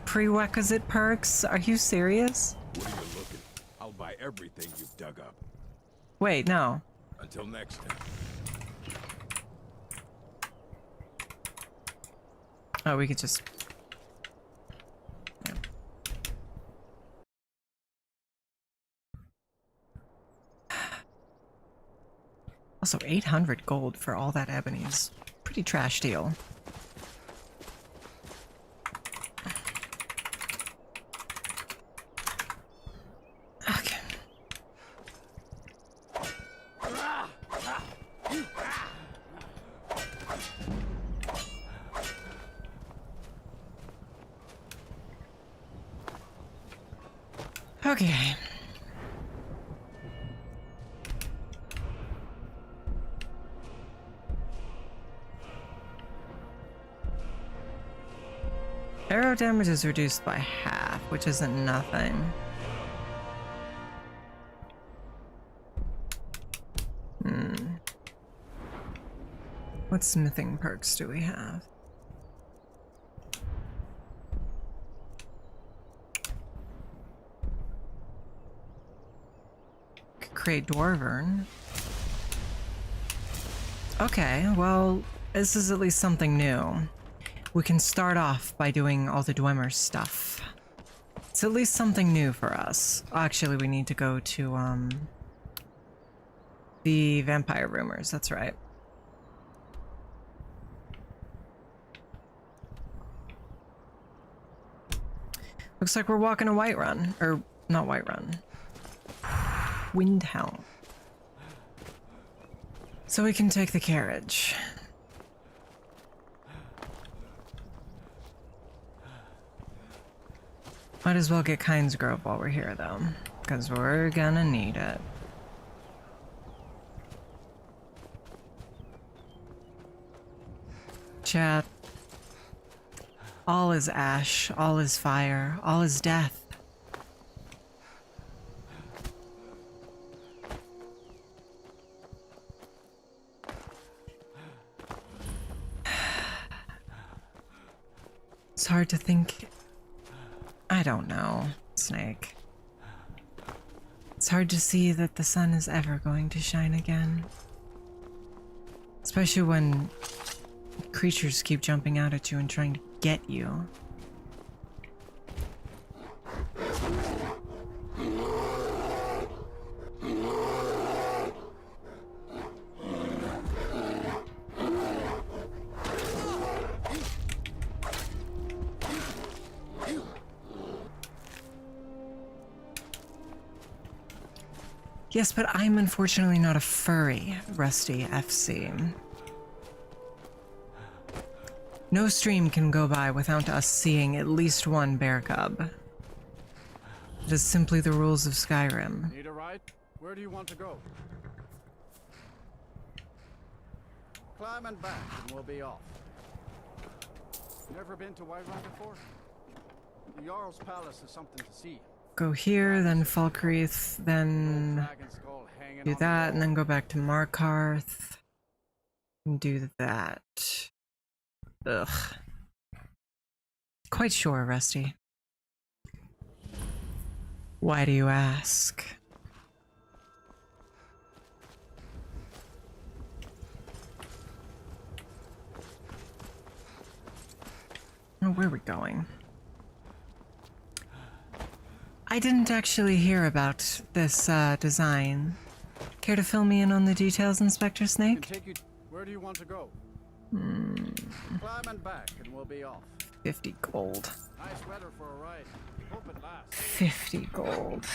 prerequisite perks? Are you serious? What are you looking? I'll buy everything you've dug up. Wait, no. Until next time. Oh, we could just... Yeah. Also, 800 gold for all that ebony is pretty trash deal. Okay. Okay. Arrow damage is reduced by half, which isn't nothing. What smithing perks do we have? Could create Dwarven. Okay, well, this is at least something new. We can start off by doing all the Dwemer stuff. It's at least something new for us. Actually, we need to go to, the vampire rumors, that's right. Looks like we're walking a Whiterun. Or, not Whiterun. Windhelm. So we can take the carriage. Might as well get Kynes Grove while we're here, though. Because we're gonna need it. Chat. All is ash, all is fire, all is death. It's hard to think. I don't know, Snake. It's hard to see that the sun is ever going to shine again. Especially when creatures keep jumping out at you and trying to get you. Yes, but I'm unfortunately not a furry, Rusty FC. No stream can go by without us seeing at least one bear cub. It is simply the rules of Skyrim. Need a ride? Where do you want to go? Climb and back and we'll be off. Never been to Whiterun before? The Jarl's Palace is something to see. Go here, then Falkreath, then do that, and then go back to Markarth and do that. Ugh. Quite sure, Rusty. Why do you ask? Oh, where are we going? I didn't actually hear about this design. Care to fill me in on the details, Inspector Can Snake? take you. Where do you want to go? Climb and back, and we'll be off. 50 gold. Nice weather for a ride. Hope it lasts. 50 gold.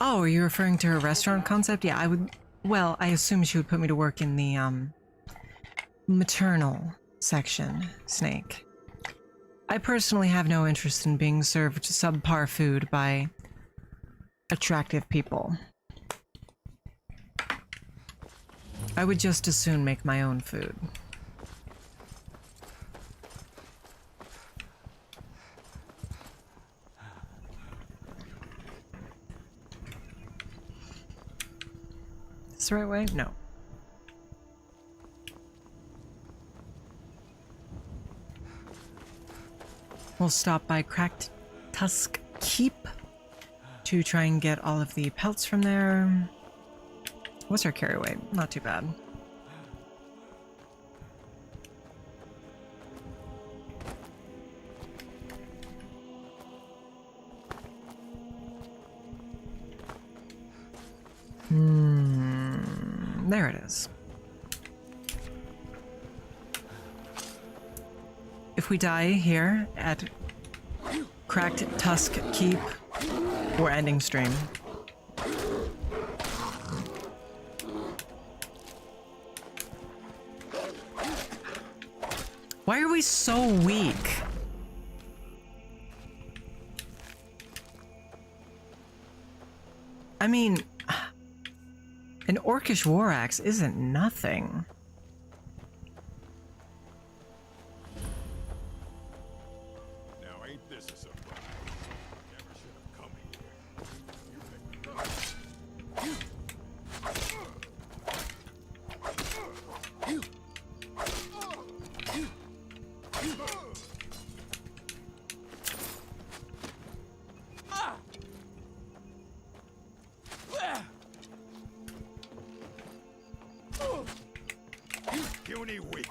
Oh, are you referring to a restaurant concept? Yeah, I would. Well, I assume she would put me to work in the maternal section, Snake. I personally have no interest in being served subpar food by attractive people. I would just as soon make my own food. Is this the right way? No. We'll stop by Cracked Tusk Keep to try and get all of the pelts from there. What's our carry weight? Not too bad. There it is. If we die here at Cracked Tusk Keep, we're ending stream. Why are we so weak? I mean, an orcish war axe isn't nothing. Now ain't this a surprise? Never should have come Puny weak.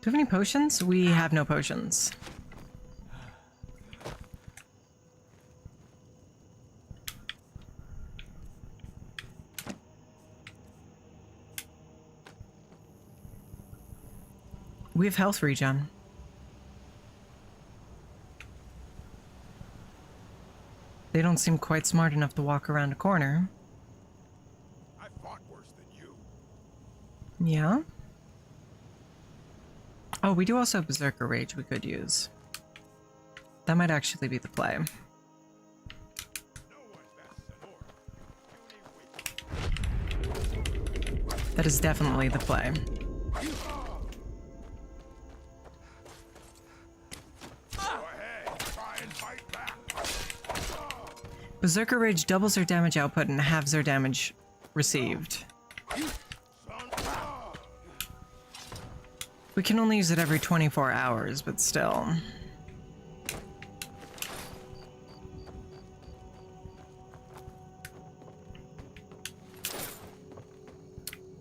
Do we have any potions? We have no potions. We have health regen. They don't seem quite smart enough to walk around a corner. I fought worse than you. Yeah? Oh, we do also have Berserker Rage we could use. That might actually be the play. That is definitely the play. Berserker Rage doubles their damage output and halves their damage received. We can only use it every 24 hours, but still.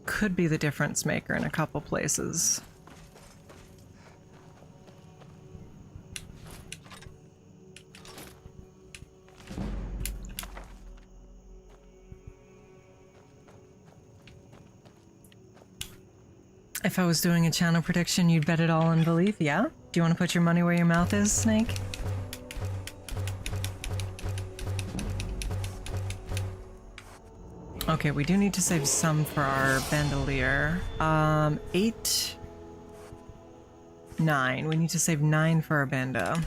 Could be the difference maker in a couple places. If I was doing a channel prediction, you'd bet it all on belief, yeah? Do you want to put your money where your mouth is, Snake? Okay, we do need to save some for our bandolier. 8... 9. We need to save 9 for our banda.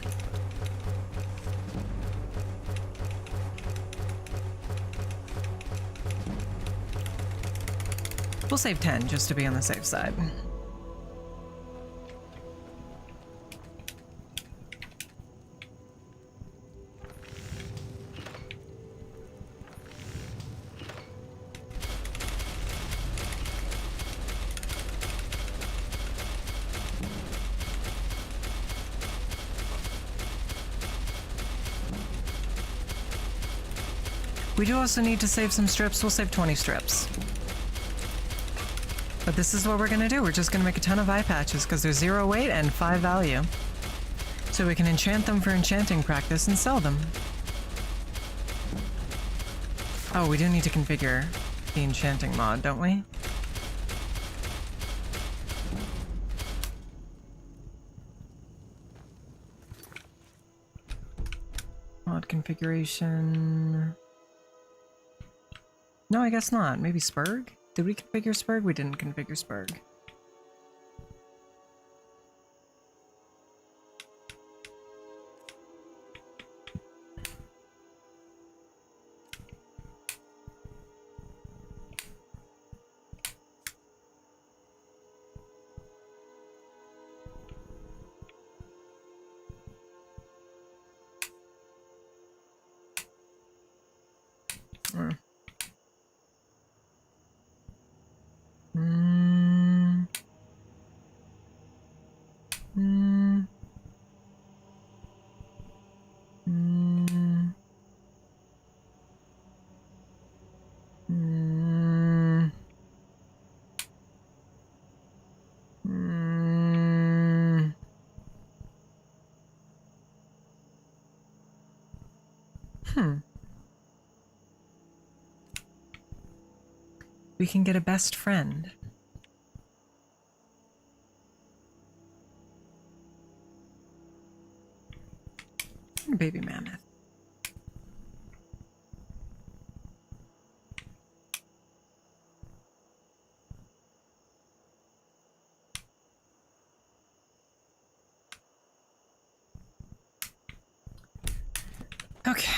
We'll save 10 just to be on the safe side. We do also need to save some strips. We'll save 20 strips. But this is what we're gonna do. We're just gonna make a ton of eye patches because they're 0 weight and 5 value. So we can enchant them for enchanting practice and sell them. Oh, we do need to configure the enchanting mod, don't we? Mod configuration. No, I guess not. Maybe Spurg? Did we configure Spurg? We didn't configure Spurg. We can get a best friend. Baby mammoth. Okay.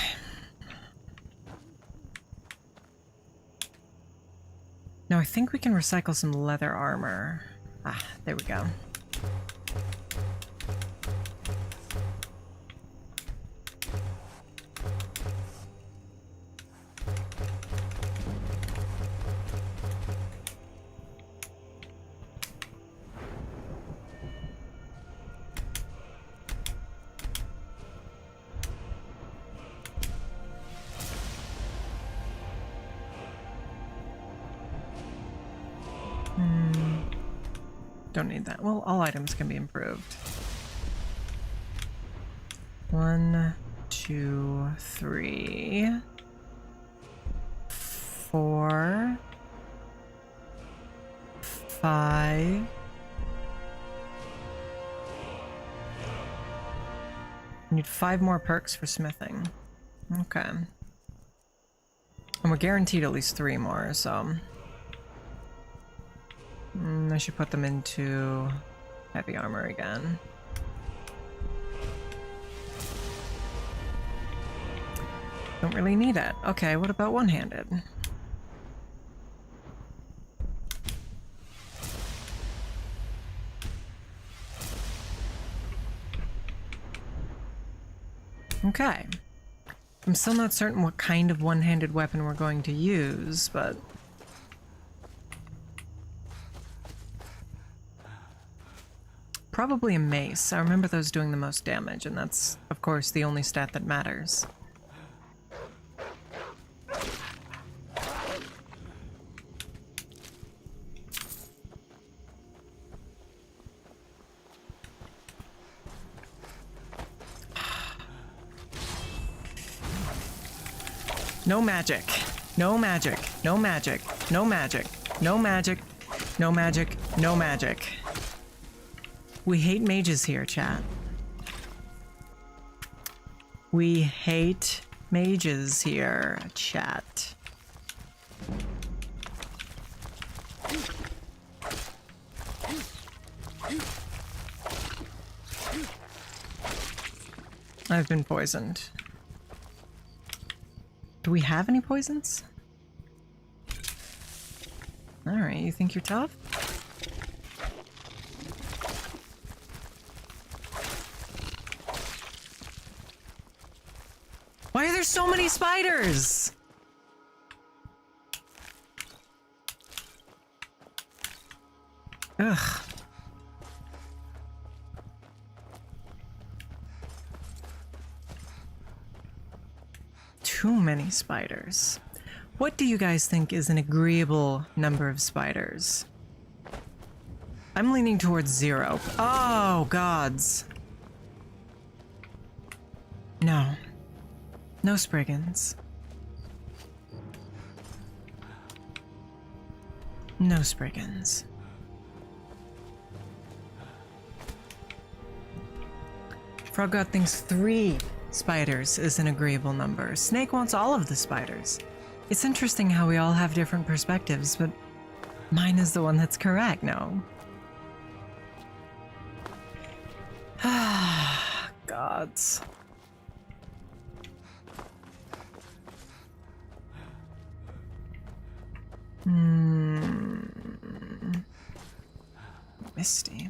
Now I think we can recycle some leather armor. Ah, there we go. Don't need that. Well, all items can be improved. 1, 2, 3, 4, 5. Need 5 more perks for smithing. Okay. And we're guaranteed at least 3 more, so... I should put them into heavy armor again. Don't really need it. Okay, what about one-handed? Okay. I'm still not certain what kind of one-handed weapon we're going to use, but... Probably a mace. I remember those doing the most damage, and that's, of course, the only stat that matters. No magic. No magic. No magic. No magic. No magic. No magic. No magic. We hate mages here, chat. We hate mages here, chat. I've been poisoned. Do we have any poisons? Alright, you think you're tough? Why are there so many spiders? Ugh. Too many spiders. What do you guys think is an agreeable number of spiders? I'm leaning towards 0. Oh, gods. No. No Spriggans. No Spriggans. Frog God thinks 3 spiders is an agreeable number. Snake wants all of the spiders. It's interesting how we all have different perspectives, but mine is the one that's correct, no? Ah, gods. Misty.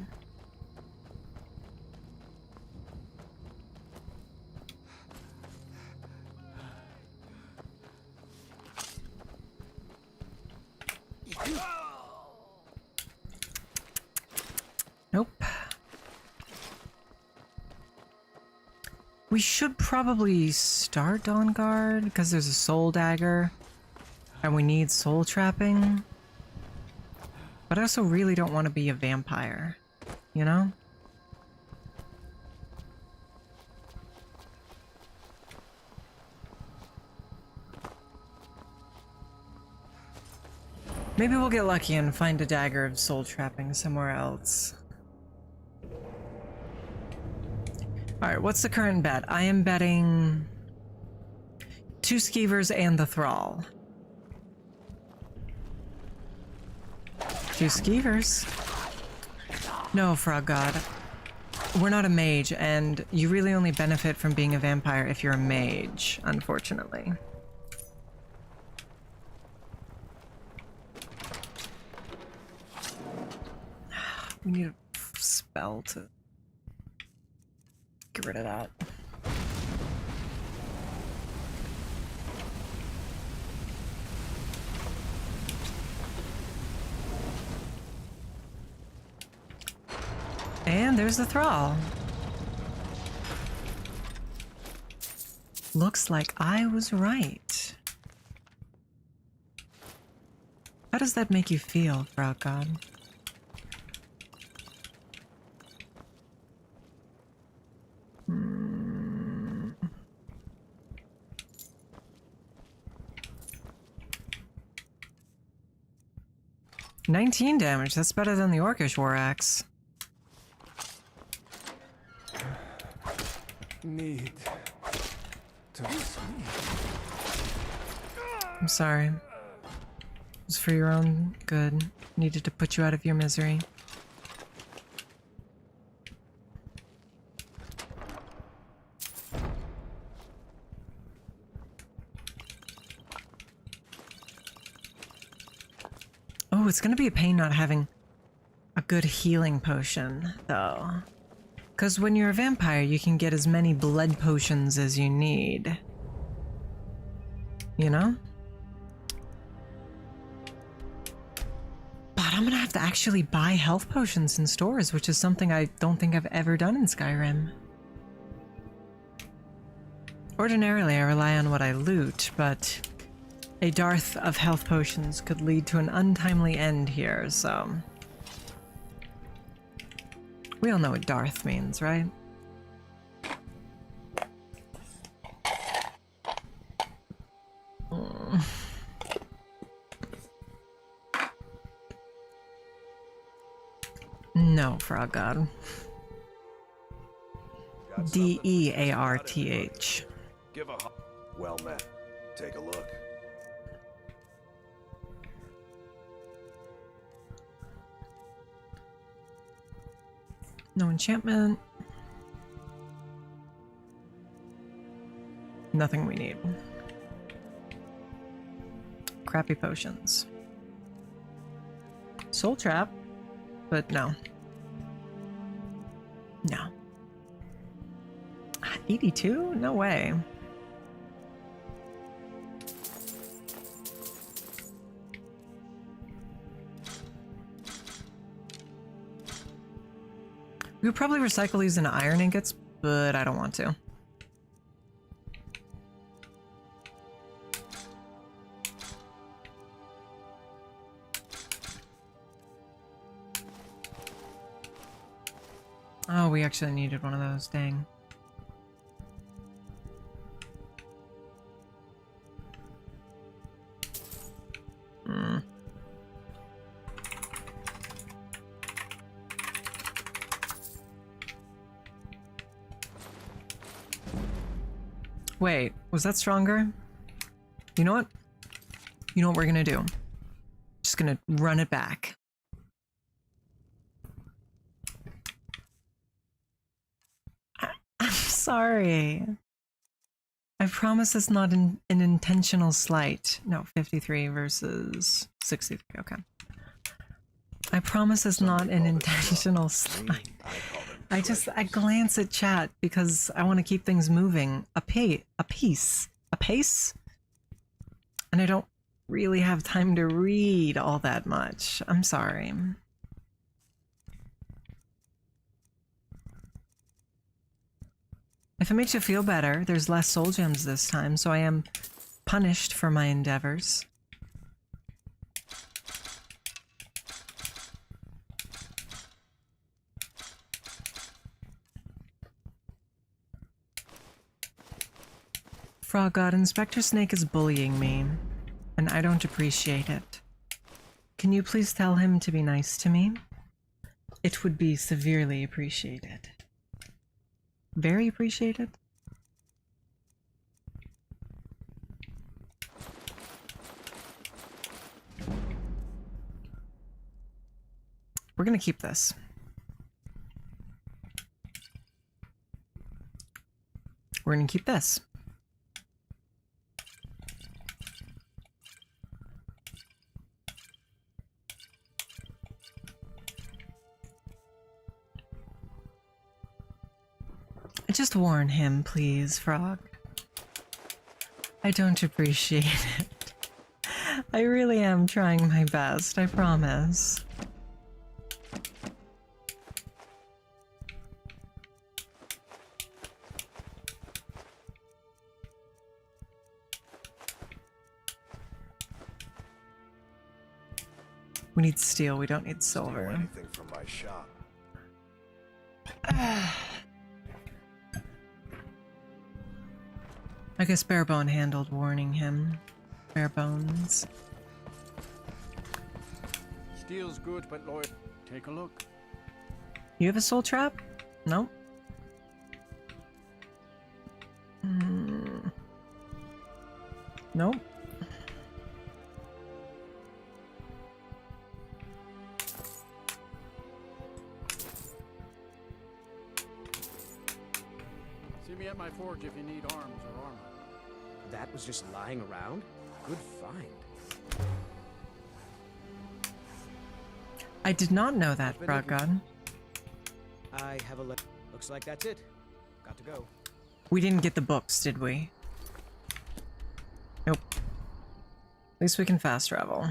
Nope. We should probably start on guard because there's a soul dagger and we need soul trapping. But I also really don't want to be a vampire, you know? Maybe we'll get lucky and find a dagger of soul trapping somewhere else. Alright, what's the current bet? I am betting 2 skeevers and the thrall. 2 skeevers. No, Frog God. We're not a mage, and you really only benefit from being a vampire if you're a mage, unfortunately. We need a spell to get rid of that. And there's the thrall. Looks like I was right. How does that make you feel, Frog God? Hmm. 19 damage, that's better than the Orcish War Axe. Need to sleep. I'm sorry. It was for your own good. Needed to put you out of your misery. Oh, it's gonna be a pain not having a good healing potion, though. Because when you're a vampire, you can get as many blood potions as you need. You know? But I'm gonna have to actually buy health potions in stores, which is something I don't think I've ever done in Skyrim. Ordinarily, I rely on what I loot, but a dearth of health potions could lead to an untimely end here, so... We all know what Darth means, right? No, Frog God. D-E-A-R-T-H. Give a well met. Take a look. No enchantment. Nothing we need. Crappy potions. Soul trap, but no. No. 82? No way. We could probably recycle these into iron ingots, but I don't want to. Oh, we actually needed one of those, dang. Wait, was that stronger? You know what? You know what we're gonna do? Just gonna run it back. I'm sorry. I promise it's not an intentional slight. No, 53 versus 63. Okay. I promise it's not an intentional slight. I glance at chat because I want to keep things moving. A pace. And I don't really have time to read all that much. I'm sorry. If it makes you feel better, there's less soul gems this time, so I am punished for my endeavors. Frog God, Inspector Snake is bullying me, and I don't appreciate it. Can you please tell him to be nice to me? It would be severely appreciated. Very appreciated. We're gonna keep this. We're gonna keep this. Just warn him, please, Frog. I don't appreciate it. I really am trying my best, I promise. We need steel, we don't need silver. Anything from my shop. I guess Barebone handled warning him. Barebones. Steel's good, but Lloyd, take a look. You have a soul trap? No. Nope. See me at my forge if you need arms or armor. That was just lying around? Good find. I did not know that, Frog God. I have a looks like that's it. Got to go. We didn't get the books, did we? Nope. At least we can fast travel.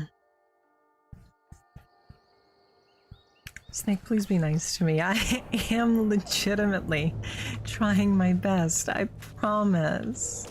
Snake, please be nice to me. I am legitimately trying my best. I promise.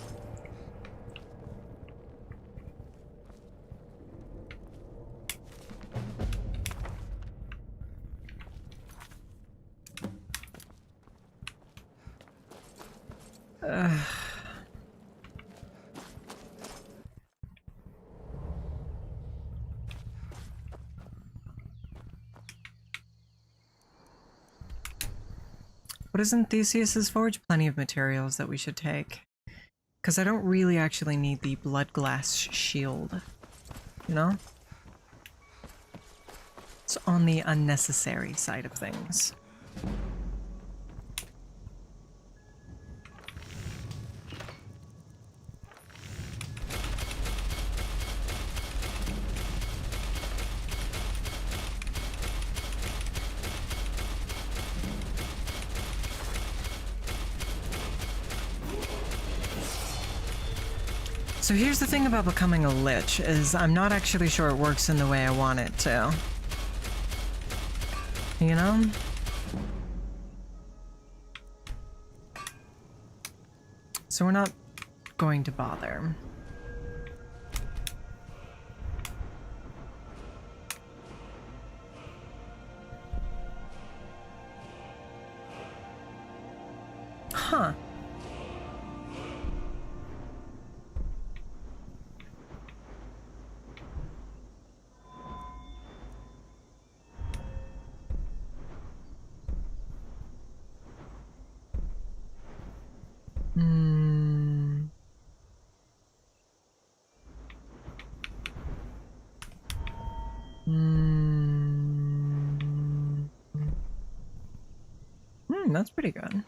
What is Enthusiast's forge? Plenty of materials that we should take. Because I don't really actually need the blood glass shield. You know? It's on the unnecessary side of things. So here's the thing about becoming a lich, is I'm not actually sure it works in the way I want it to. You know? So we're not going to bother. Huh. That's pretty good.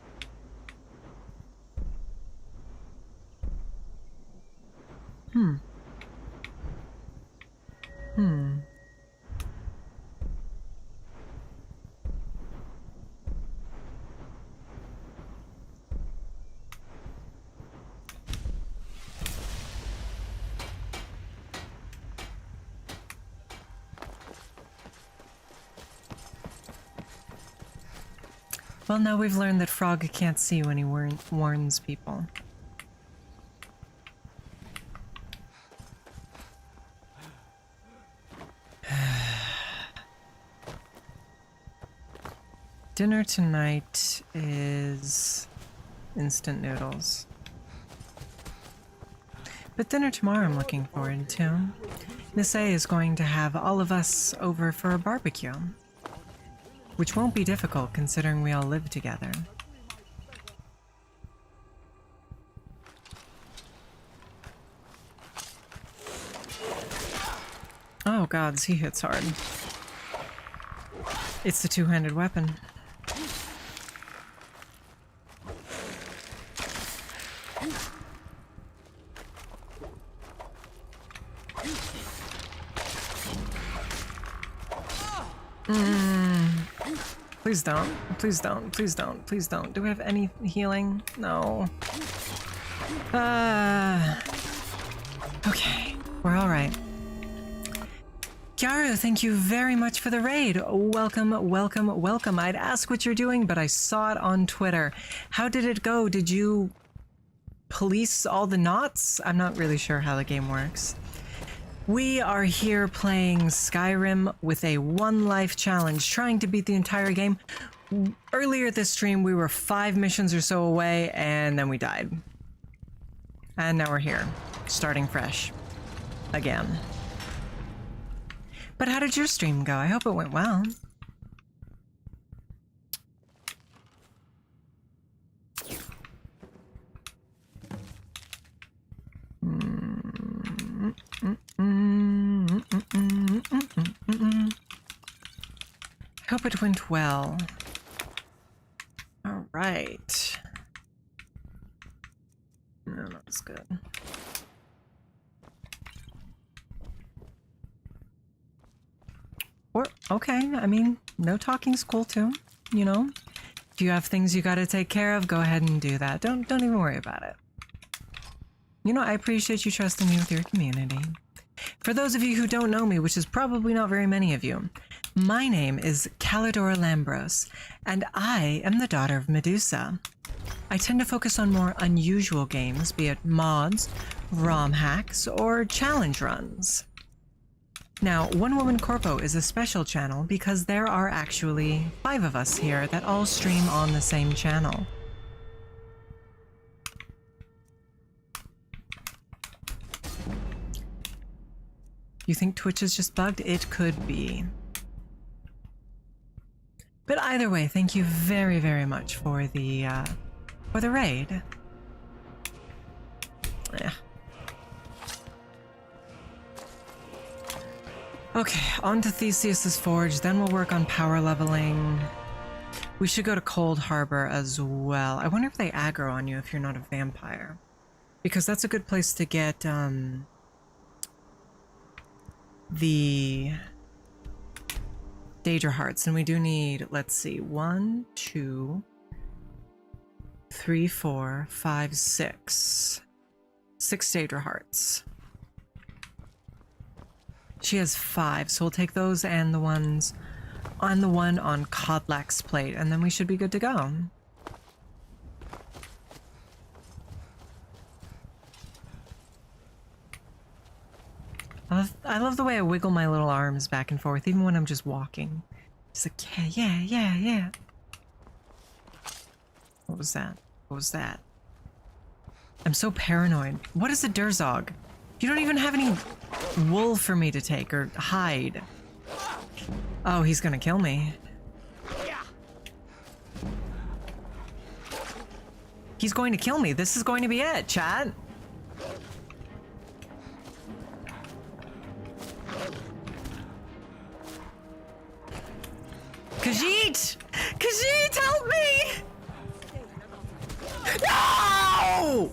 Well, now we've learned that Frog can't see when he warns people. Dinner tonight is instant noodles. But dinner tomorrow I'm looking forward to. Miss A is going to have all of us over for a barbecue. Which won't be difficult considering we all live together. Oh gods, he hits hard. It's the two-handed weapon. Please don't. Please don't. Please don't. Please don't. Do we have any healing? No. Okay. We're alright. Gyaru, thank you very much for the raid. Welcome, welcome, welcome. I'd ask what you're doing, but I saw it on Twitter. How did it go? Did you police all the knots? I'm not really sure how the game works. We are here playing Skyrim with a 1 life challenge, trying to beat the entire game. Earlier this stream, we were 5 missions or so away, and then we died. And now we're here, starting fresh. Again. But how did your stream go? I hope it went well. I hope it went well. All right. No, that's good. Or, okay, I mean, no talking's cool too, you know? If you have things you gotta take care of, go ahead and do that. Don't even worry about it. You know, I appreciate you trusting me with your community. For those of you who don't know me, which is probably not very many of you, my name is Callidora Lambros, and I am the daughter of Medusa. I tend to focus on more unusual games, be it mods, ROM hacks, or challenge runs. Now, OneWomanCorpo is a special channel because there are actually 5 of us here that all stream on the same channel. You think Twitch is just bugged? It could be. But either way, thank you very, very much for the raid. Yeah. Okay, on to Theseus's Forge, then we'll work on power leveling. We should go to Cold Harbor as well. I wonder if they aggro on you if you're not a vampire. Because that's a good place to get, the Daedra Hearts, and we do need, let's see, 1, 2, 3, 4, 5, 6. 6 Daedra Hearts. She has 5, so we'll take those and the ones on the one on Kodlak's plate, and then we should be good to go. I love the way I wiggle my little arms back and forth, even when I'm just walking. Just like, yeah. What was that? What was that? I'm so paranoid. What is a Durzog? You don't even have any wool for me to take or hide. Oh, he's gonna kill me. He's going to kill me. This is going to be it, chat. Khajiit! Khajiit, help me! No!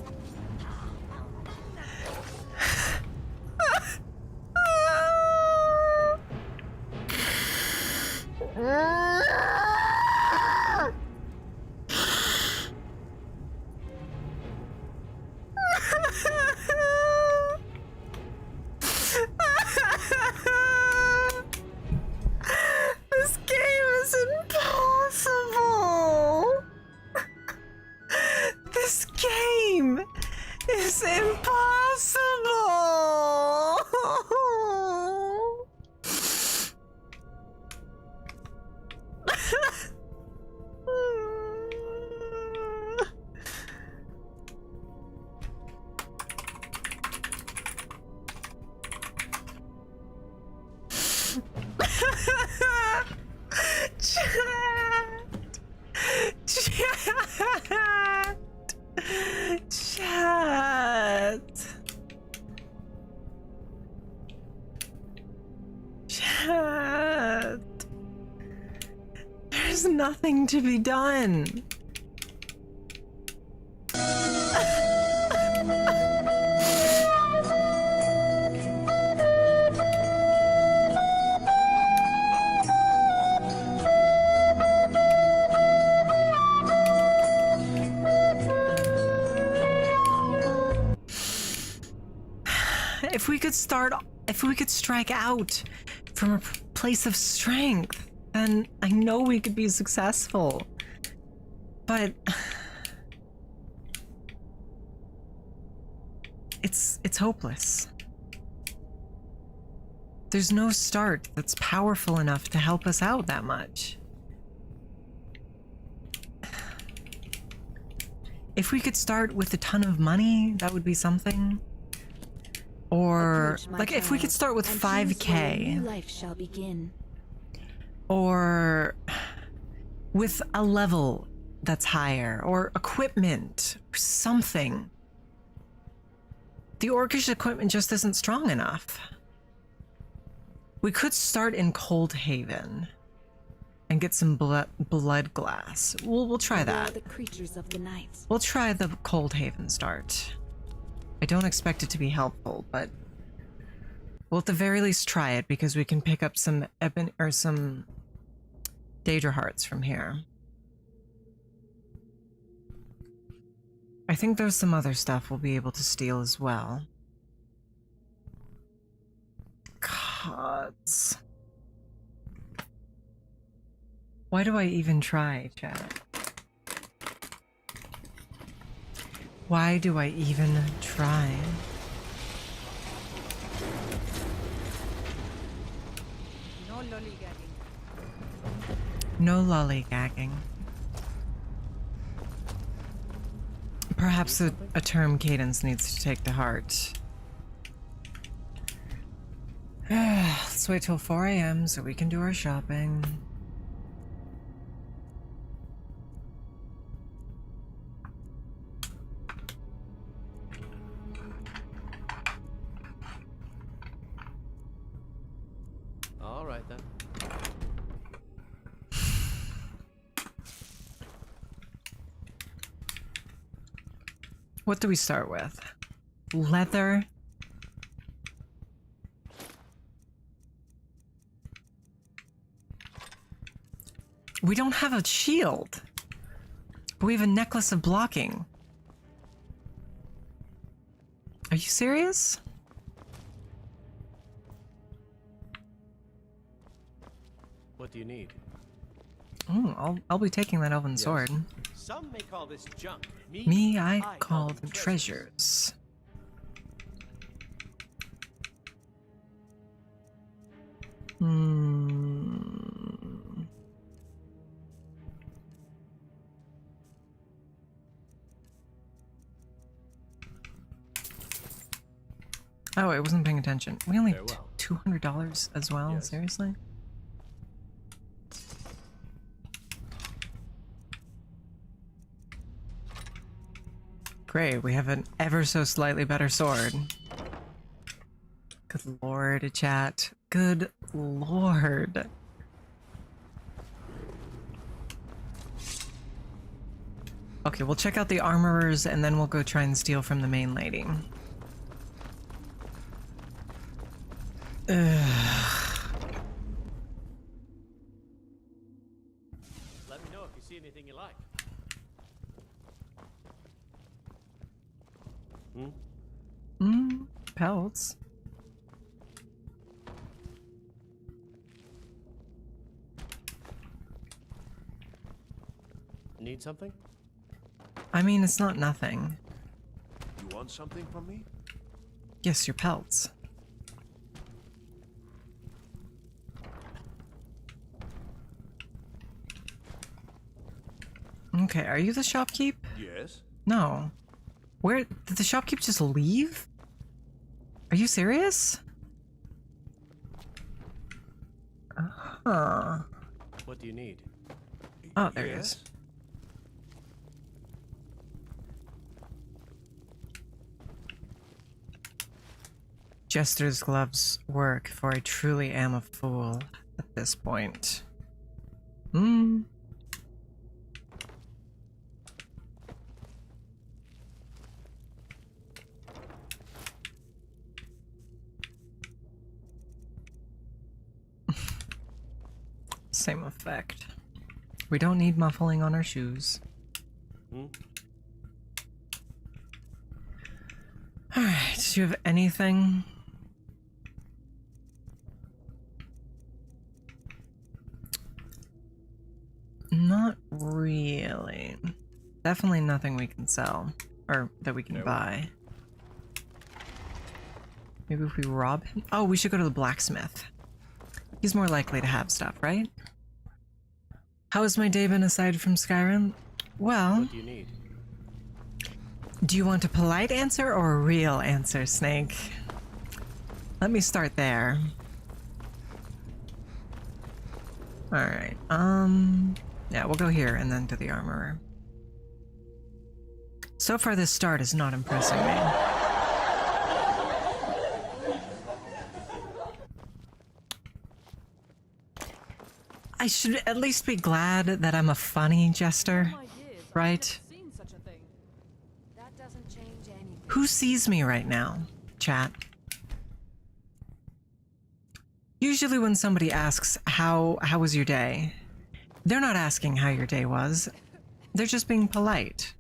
This game is impossible. This game is impossible. Chat. There's nothing to be done. If we could strike out from a place of strength, then I know we could be successful. But it's hopeless. There's no start that's powerful enough to help us out that much. If we could start with a ton of money, that would be something. Or like if we could start with 5K. New life shall begin. Or with a level that's higher, or equipment, or something. The orcish equipment just isn't strong enough. We could start in Cold Haven and get some blood glass. We'll try that. The creatures of the night. We'll try the Cold Haven start. I don't expect it to be helpful, but we'll at the very least try it because we can pick up some some Daedra hearts from here. I think there's some other stuff we'll be able to steal as well. Gods. Why do I even try, chat? Why do I even try? No lollygagging. No lollygagging. Perhaps a term Cadence needs to take to heart. Let's wait till 4 AM so we can do our shopping. All right then. What do we start with? Leather. We don't have a shield, but we have a necklace of blocking. Are you serious? What do you need? Oh, I'll be taking that elven sword. Some may call this junk. Me, I call them treasures. Oh, I wasn't paying attention. We only $200 as well? Yes. Seriously? Great, we have an ever so slightly better sword. Good lord, chat. Good lord. Okay, we'll check out the armorers and then we'll go try and steal from the main lady. Ugh. Let me know if you see anything you like. Pelts. Need something? I mean, it's not nothing. You want something from me? Yes, your pelts. Okay, are you the shopkeep? Yes. No. Where did the shopkeep just leave? Are you serious? Huh. What do you need? Oh, there he is. Jester's gloves work, for I truly am a fool at this point. Same effect. We don't need muffling on our shoes. Alright, do you have anything? Not really. Definitely nothing we can sell. Or that we can buy. Maybe if we rob him? Oh, we should go to the blacksmith. He's more likely to have stuff, right? How has my day been aside from Skyrim? Well... What do you need? Do you want a polite answer or a real answer, Snake? Let me start there. Alright, yeah, we'll go here and then to the armorer. So far this start is not impressing me. I should at least be glad that I'm a funny jester, right? Who sees me right now, chat? Usually when somebody asks, how was your day? They're not asking how your day was. They're just being polite.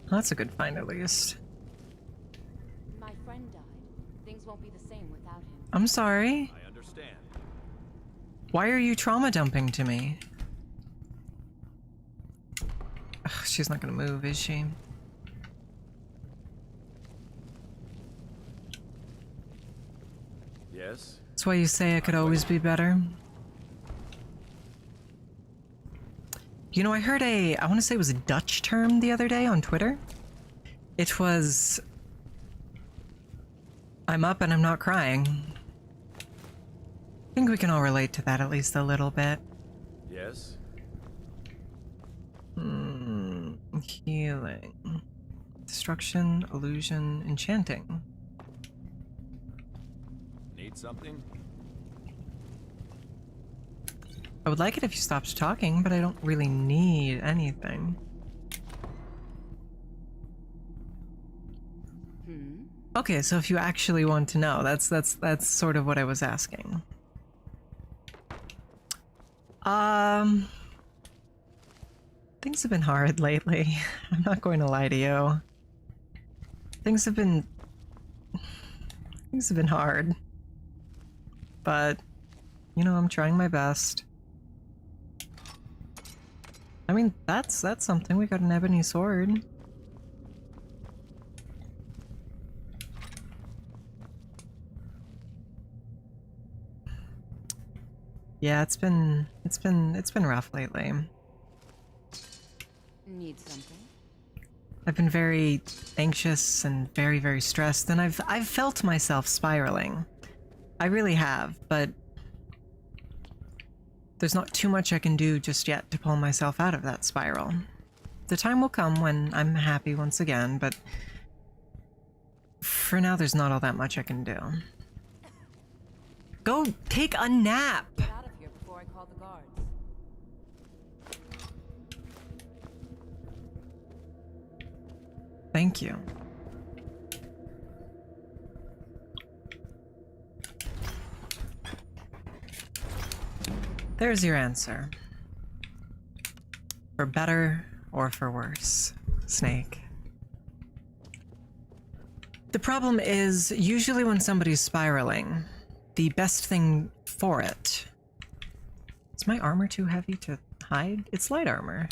That's a good find, at least. My friend died. Things won't be the same without him. I'm sorry. I understand. Why are you trauma dumping to me? Ugh, she's not gonna move, is she? Yes. That's why you say I could always be better. You know, I heard I want to say it was a Dutch term the other day on Twitter. It was, I'm up and I'm not crying. I think we can all relate to that at least a little bit. Yes. Healing. Destruction, illusion, enchanting. Need something? I would like it if you stopped talking, but I don't really need anything. Okay, so if you actually want to know, that's sort of what I was asking. Things have been hard lately. I'm not going to lie to you. Things have been hard. But, you know, I'm trying my best. I mean, that's something. We got an ebony sword. Yeah, it's been rough lately. Need something? I've been very anxious and very, very stressed, and I've felt myself spiraling. I really have, but there's not too much I can do just yet to pull myself out of that spiral. The time will come when I'm happy once again, but for now, there's not all that much I can do. Go take a nap! Get out of here before I call the guards. Thank you. There's your answer. For better or for worse, Snake. The problem is, usually when somebody's spiraling, the best thing for it... Is my armor too heavy to hide? It's light armor.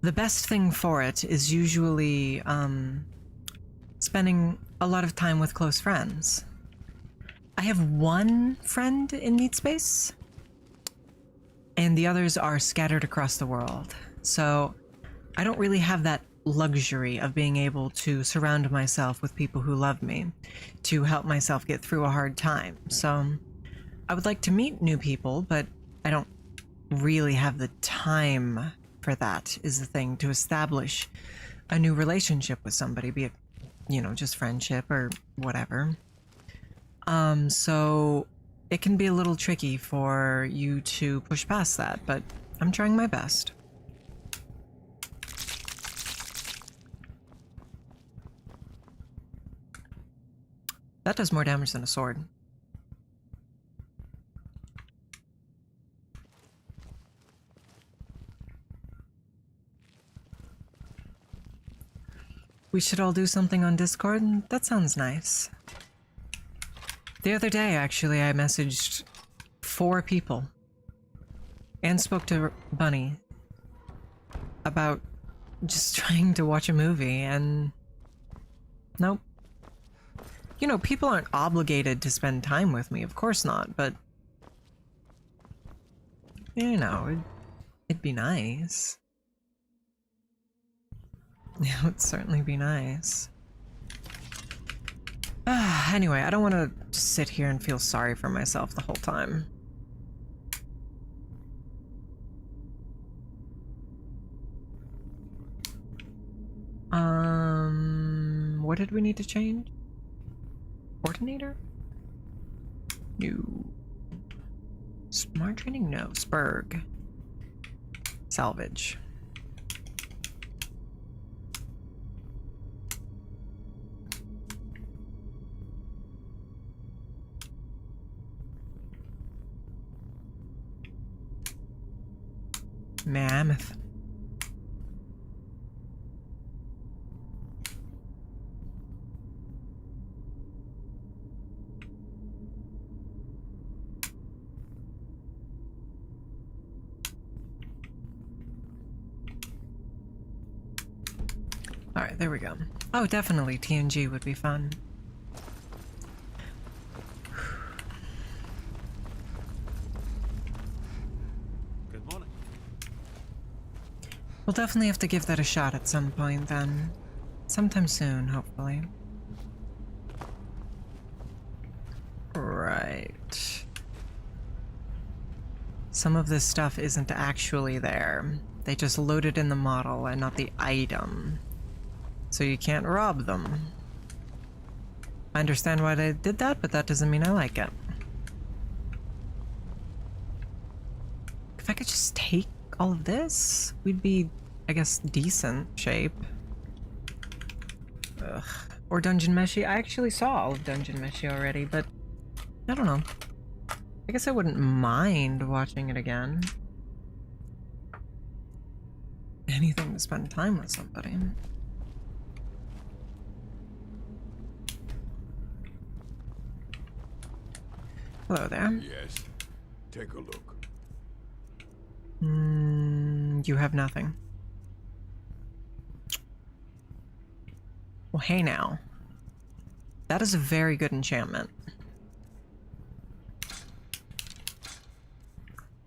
The best thing for it is usually, spending a lot of time with close friends. I have one friend in Meat Space, and the others are scattered across the world. So I don't really have that luxury of being able to surround myself with people who love me to help myself get through a hard time. So I would like to meet new people, but I don't really have the time for that, is the thing, to establish a new relationship with somebody, be it, you know, just friendship or whatever. So it can be a little tricky for you to push past that, but I'm trying my best. That does more damage than a sword. We should all do something on Discord? That sounds nice. The other day, actually, I messaged 4 people and spoke to Bunny about just trying to watch a movie, and nope. You know, people aren't obligated to spend time with me, of course not, but you know, it'd be nice. Yeah, it would certainly be nice. Anyway, I don't want to just sit here and feel sorry for myself the whole time. What did we need to change? Coordinator? No. Smart training? No. Spurg. Salvage. Mammoth. Alright, there we go. Oh, definitely TNG would be fun. Good morning. We'll definitely have to give that a shot at some point then. Sometime soon, hopefully. Right. Some of this stuff isn't actually there. They just load it in the model and not the item. So you can't rob them. I understand why they did that, but that doesn't mean I like it. If I could just take all of this, we'd be, I guess, decent shape. Ugh. Or Dungeon Meshi. I actually saw all of Dungeon Meshi already, but I don't know. I guess I wouldn't mind watching it again. Anything to spend time with somebody. Hello there. Yes. Take a look. You have nothing. Well, hey now. That is a very good enchantment.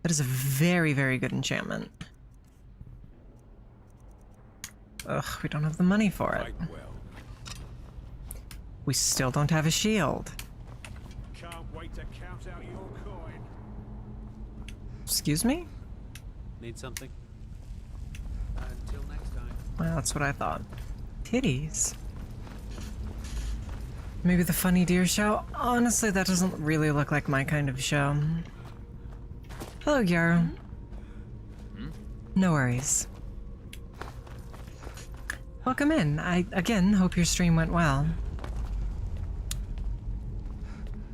That is a very, very good enchantment. Ugh, we don't have the money for it. We still don't have a shield. Can't wait to count out your coin. Excuse me? Need something? Until next time. Well, that's what I thought. Titties. Maybe the Funny Deer show? Honestly, that doesn't really look like my kind of show. Hello, Yarrow. No worries. Welcome in. I, again, hope your stream went well.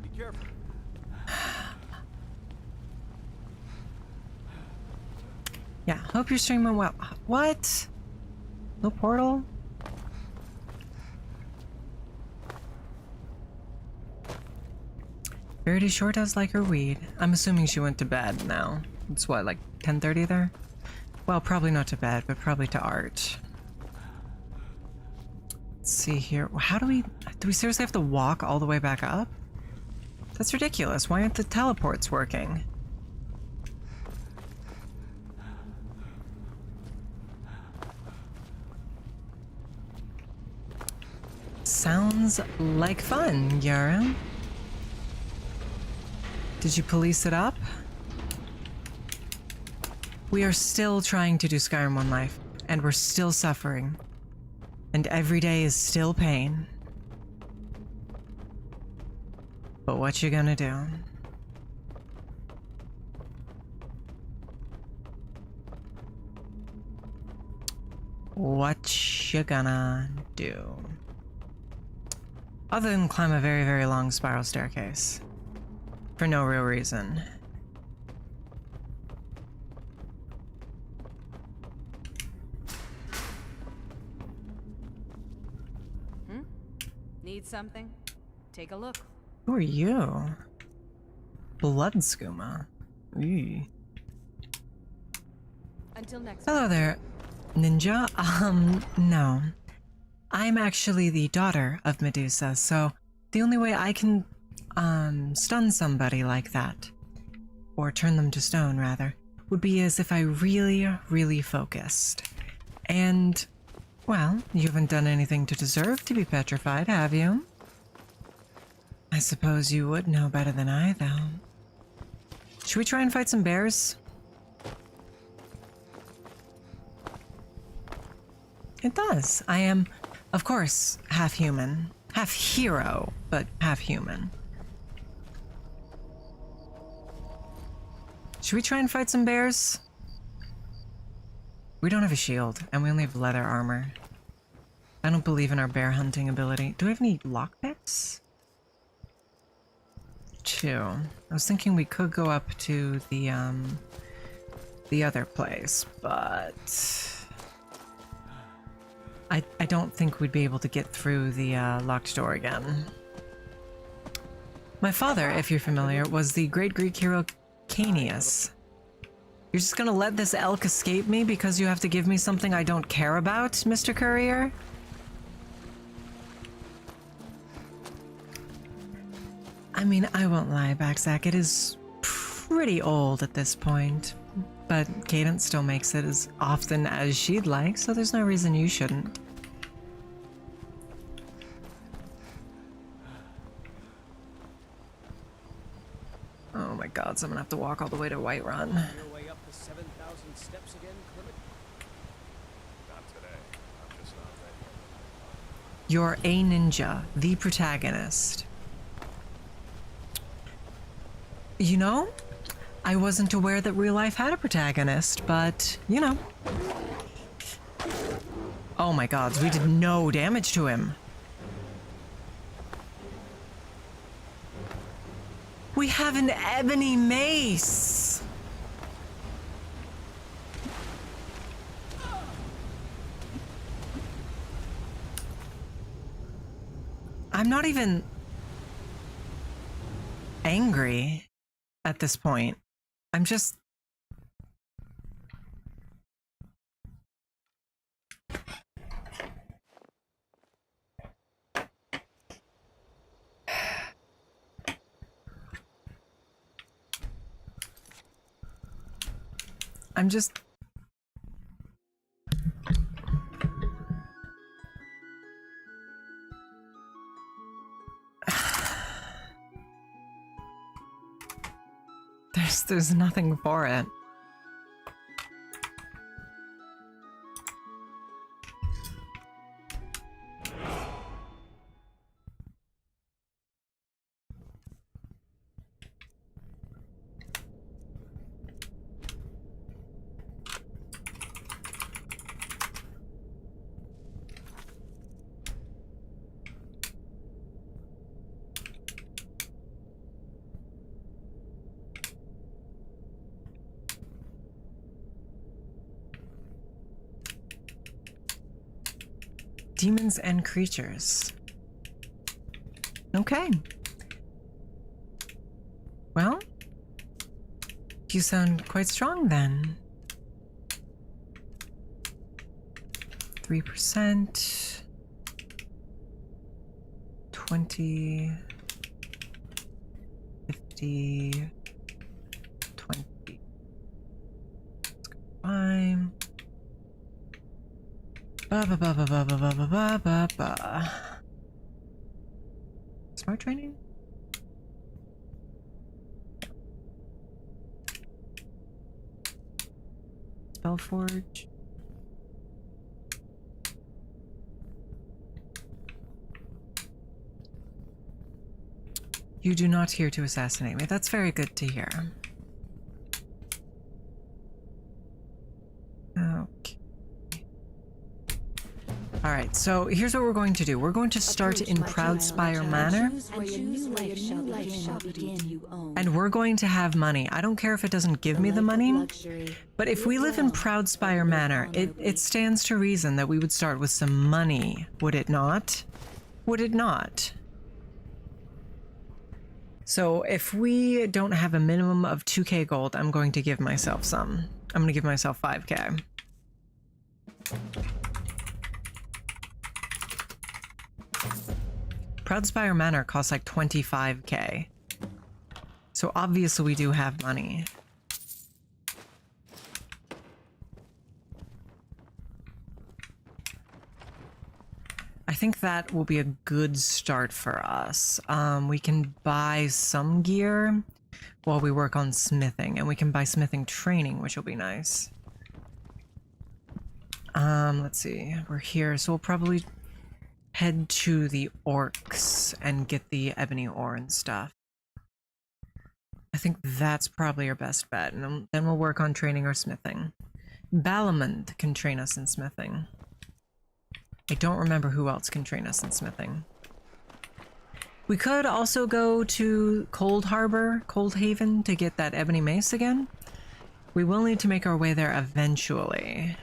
Be careful. Yeah, hope your stream went well. What? No portal? Verity sure does like her weed. I'm assuming she went to bed now. It's what, like 10:30 there? Well, probably not to bed, but probably to art. Let's see here. How do we seriously have to walk all the way back up? That's ridiculous. Why aren't the teleports working? Sounds like fun, Yara. Did you police it up? We are still trying to do Skyrim One Life, and we're still suffering. And every day is still pain. But what you gonna do? What you gonna do? Other than climb a very, very long spiral staircase. For no real reason. Need something? Take a look. Who are you? Blood skooma. Eee. Until next Hello there, ninja. No. I'm actually the daughter of Medusa, so the only way I can, stun somebody like that, or turn them to stone, rather, would be as if I really, really focused. And, well, you haven't done anything to deserve to be petrified, have you? I suppose you would know better than I, though. Should we try and fight some bears? It does. I am, of course, half human. Half hero, but half human. Should we try and fight some bears? We don't have a shield, and we only have leather armor. I don't believe in our bear hunting ability. Do we have any lockpicks? 2. I was thinking we could go up to the other place, but I don't think we'd be able to get through the locked door again. My father, if you're familiar, was the great Greek hero Caeneus. You're just gonna let this elk escape me because you have to give me something I don't care about, Mr. Courier? I mean, I won't lie, Backsack, it is pretty old at this point, but Cadence still makes it as often as she'd like, so there's no reason you shouldn't. Oh my god, so I'm gonna have to walk all the way to Whiterun. Your way up the 7,000 steps again, Clement? Not today. I'm just not ready. You're a ninja, the protagonist. You know, I wasn't aware that real life had a protagonist, but, you know. Oh my god, we did no damage to him. We have an ebony mace! I'm not even angry at this point. I'm just... I'm just... There's nothing for it. Demons and creatures. Okay. Well, you sound quite strong then. 3%. 20. 50. 20. Let's go 5. Ba ba ba ba ba ba ba ba ba ba. Smart training? Spellforge. You do not here to assassinate me. That's very good to hear. Okay. Alright, so here's what we're going to do. We're going to start in Proudspire Manor. And we're going to have money. I don't care if it doesn't give me the money, but if we live in Proudspire Manor, it stands to reason that we would start with some money, would it not? Would it not? So if we don't have a minimum of 2k gold, I'm going to give myself some. I'm going to give myself 5k. Proudspire Manor costs like 25k. So obviously we do have money. I think that will be a good start for us. We can buy some gear while we work on smithing, and we can buy smithing training, which will be nice. Let's see, we're here, so we'll probably head to the orcs and get the ebony ore and stuff. I think that's probably our best bet, and then we'll work on training our smithing. Balamund can train us in smithing. I don't remember who else can train us in smithing. We could also go to Coldhaven to get that ebony mace again. We will need to make our way there eventually.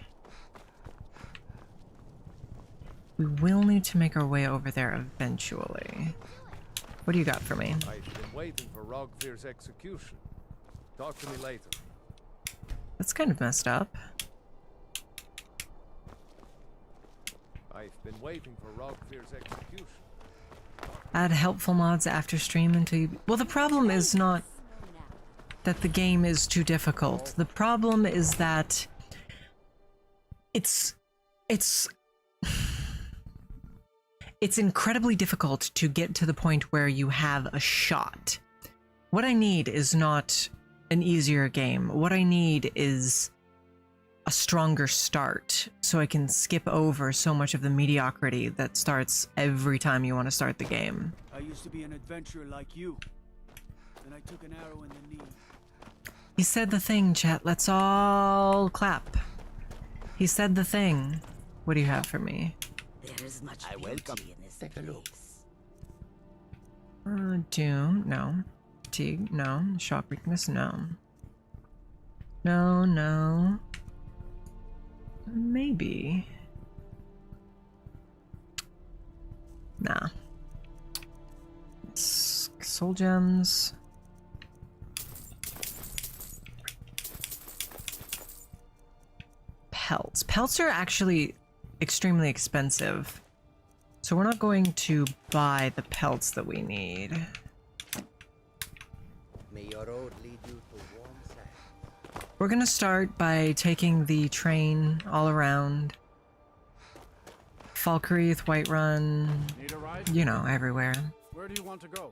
We will need to make our way over there eventually. What do you got for me? I've been waiting for Rogvir's execution. Talk to me later. That's kind of messed up. I've been waiting for Rogvir's execution. Add helpful mods after stream until you... Well, the problem is not that the game is too difficult. The problem is that it's incredibly difficult to get to the point where you have a shot. What I need is not an easier game. What I need is a stronger start, so I can skip over so much of the mediocrity that starts every time you want to start the game. I used to be an adventurer like you. Then I took an arrow in the knee. He said the thing, chat. Let's all clap. He said the thing. What do you have for me? There is much beauty in this place. Doom, no. Fatigue, no. Shock weakness, no. No. Maybe. Nah. Soul gems. Pelts. Pelts are actually extremely expensive. So we're not going to buy the pelts that we need. May your road lead you to warm sand. We're gonna start by taking the train all around. Falkreath, Whiterun, Need a ride? you know, everywhere. Where do you want to go?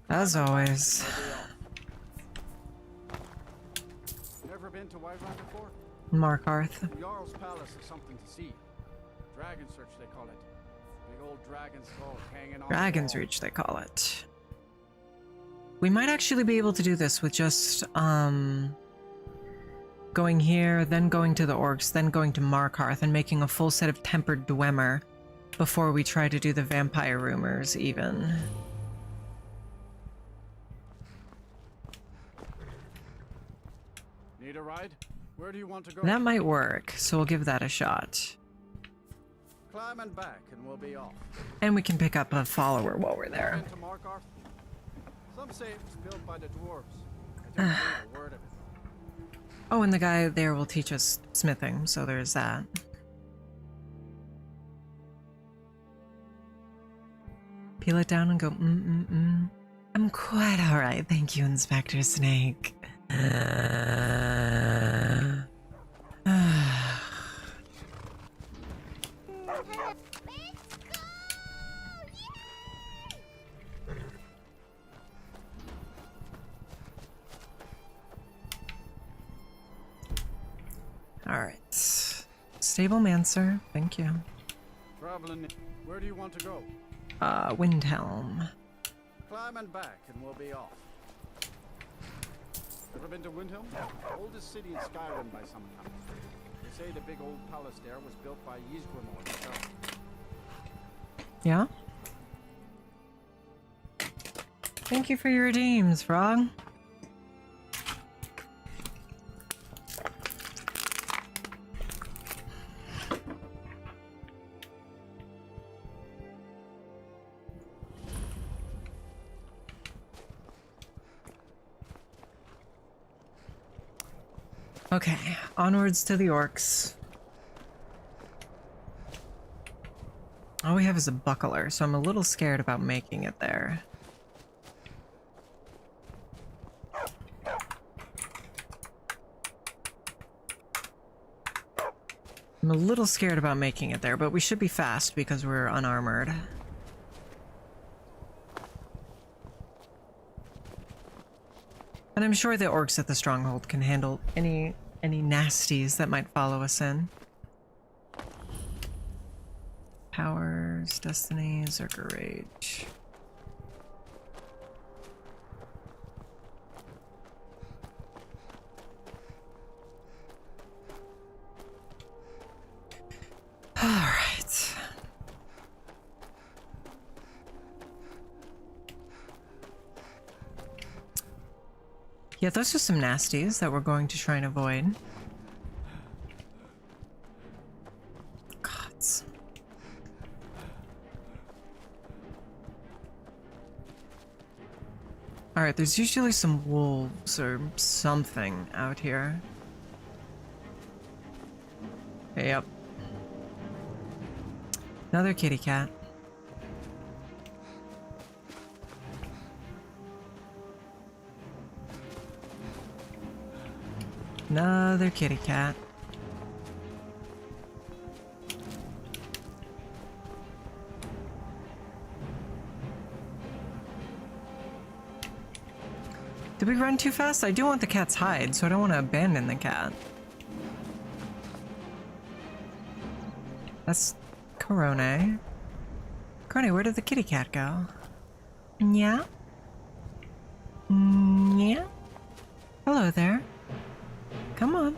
As always. Never been to Whiterun before? Markarth. The Jarl's Palace is something to see. Dragon Search, they call it. Big old dragon skull hanging on Dragon's the wall. Reach, they call it. We might actually be able to do this with just, going here, then going to the orcs, then going to Markarth, and making a full set of Tempered Dwemer before we try to do the vampire rumors, even. Need a ride? Where do you want to go? That might work, so we'll give that a shot. Climbing back and we'll be off. And we can pick up a follower while we're there. Been to Markarth? Some say it was built by the dwarves. I don't believe a word of it. Oh, and the guy there will teach us smithing, so there's that. Peel it down and go, I'm quite alright, thank you, Inspector Snake. Alright. Stable Mancer, thank you. Traveling. Where do you want to go? Windhelm. Climbing back and we'll be off. Ever been to Windhelm? Oldest city in Skyrim by some count. They say the big old palace there was built by Ysgramor himself. Yeah? Thank you for your redeems, Frog. Okay, onwards to the orcs. All we have is a buckler, so I'm a little scared about making it there. I'm a little scared about making it there, but we should be fast because we're unarmored. And I'm sure the orcs at the stronghold can handle any nasties that might follow us in. Powers, destinies, or rage. All right. Yeah, those are some nasties that we're going to try and avoid. Gods. Alright, there's usually some wolves or something out here. Yep. Another kitty cat. Another kitty cat. Did we run too fast? I do want the cat's hide, so I don't want to abandon the cat. That's Corone. Corone, where did the kitty cat go? Yeah? Yeah? Hello there. Come on.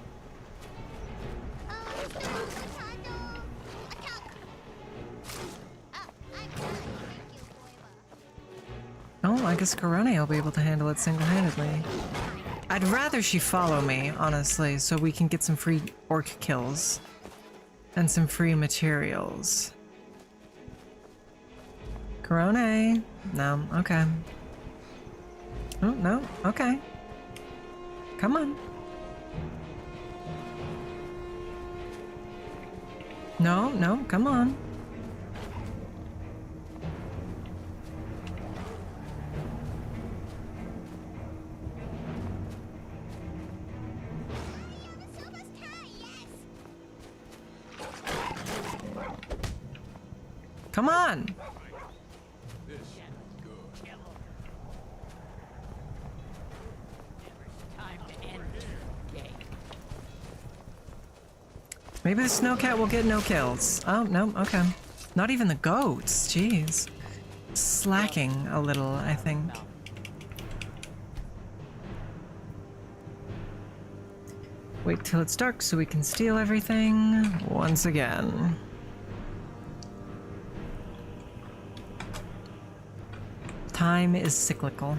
Oh, I guess Corone will be able to handle it single-handedly. I'd rather she follow me, honestly, so we can get some free orc kills. And some free materials. Corone. No, okay. Oh, no, okay. Come on. No, no, come on. Come on. Maybe the snowcat will get no kills. Oh, no, okay. Not even the goats, jeez. Slacking a little, I think. Wait till it's dark so we can steal everything once again. Time is cyclical.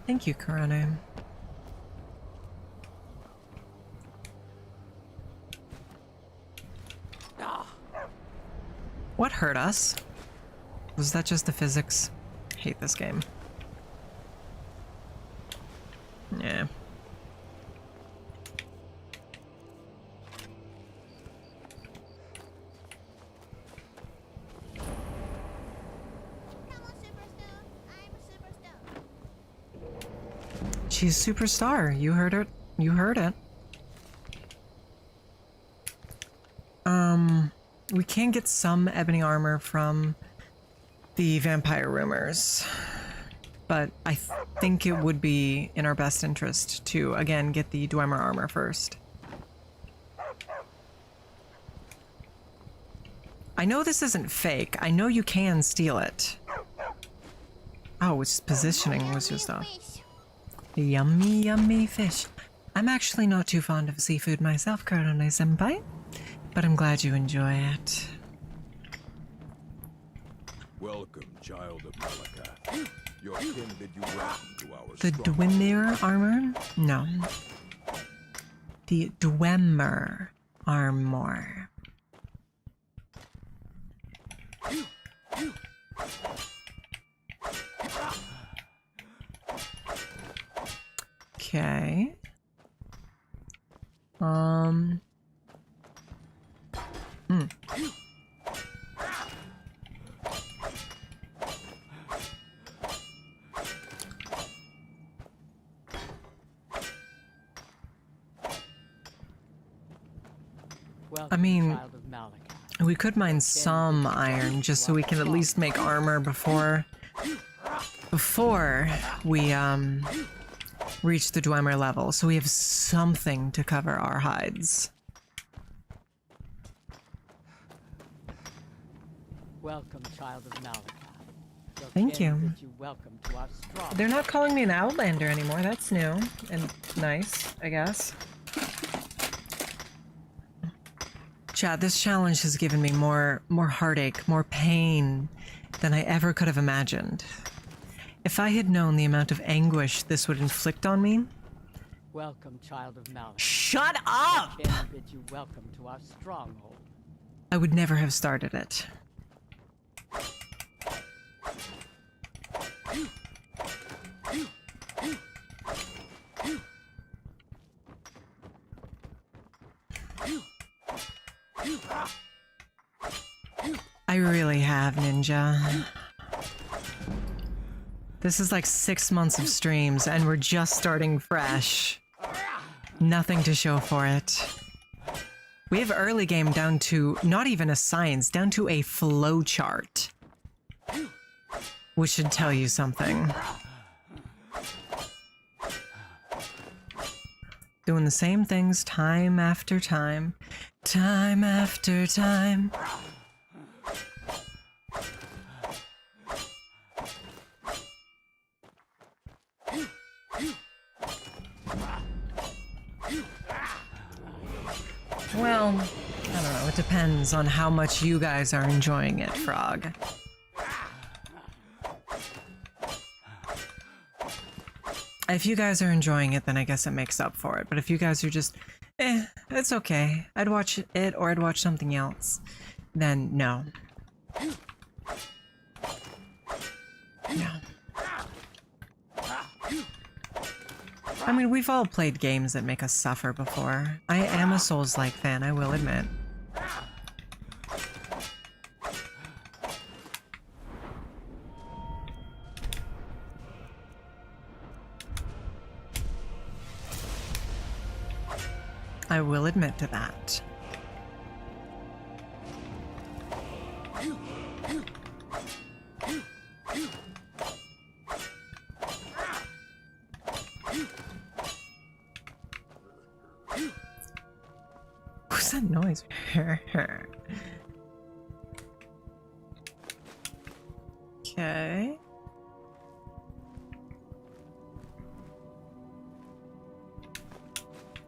Thank you, Corona. What hurt us? Was that just the physics? Hate this game. Yeah. She's superstar. You heard it. You heard it. We can get some ebony armor from the vampire rumors, but I think it would be in our best interest to, again, get the Dwemer armor first. I know this isn't fake. I know you can steal it. Oh, its positioning was just off. Yummy, yummy fish. I'm actually not too fond of seafood myself, Kurone-senpai, but I'm glad you enjoy it. Welcome, child of Malakath. Your kin bid you welcome to our The strong Dwemer armor? No. The Dwemer armor. Okay. I mean, we could mine some iron just so we can at least make armor before we reach the Dwemer level, so we have something to cover our hides. Welcome, child of Malakath. Thank you. Welcome to our strong. They're not calling me an Outlander anymore. That's new and nice, I guess. Chad, this challenge has given me more heartache, more pain than I ever could have imagined. If I had known the amount of anguish this would inflict on me... Welcome, child of Malakath. Shut up! Bid you welcome to our stronghold. I would never have started it. I really have, Ninja. This is like 6 months of streams, and we're just starting fresh. Nothing to show for it. We have early game down to not even a science, down to a flow chart. Which should tell you something. Doing the same things time after time. Time after time. Well, I don't know. It depends on how much you guys are enjoying it, Frog. If you guys are enjoying it, then I guess it makes up for it. But if you guys are just, it's okay. I'd watch it or I'd watch something else. Then no. No. I mean, we've all played games that make us suffer before. I am a Souls-like fan, I will admit. I will admit to that. What's that noise? Okay.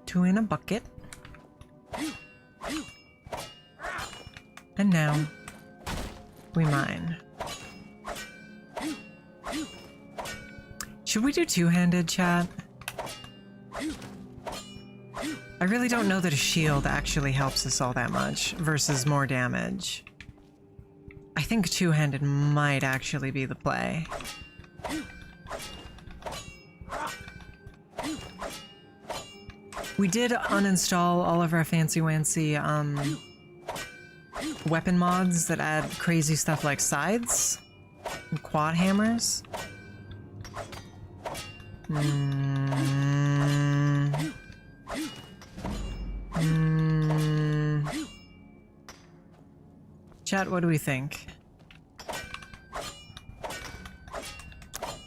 Two in a bucket. And now Should we do two-handed, chat? I really don't know that a shield actually helps us all that much versus more damage. I think two-handed might actually be the play. We did uninstall all of our fancy-wancy weapon mods that add crazy stuff like scythes and quad hammers. Chat, what do we think?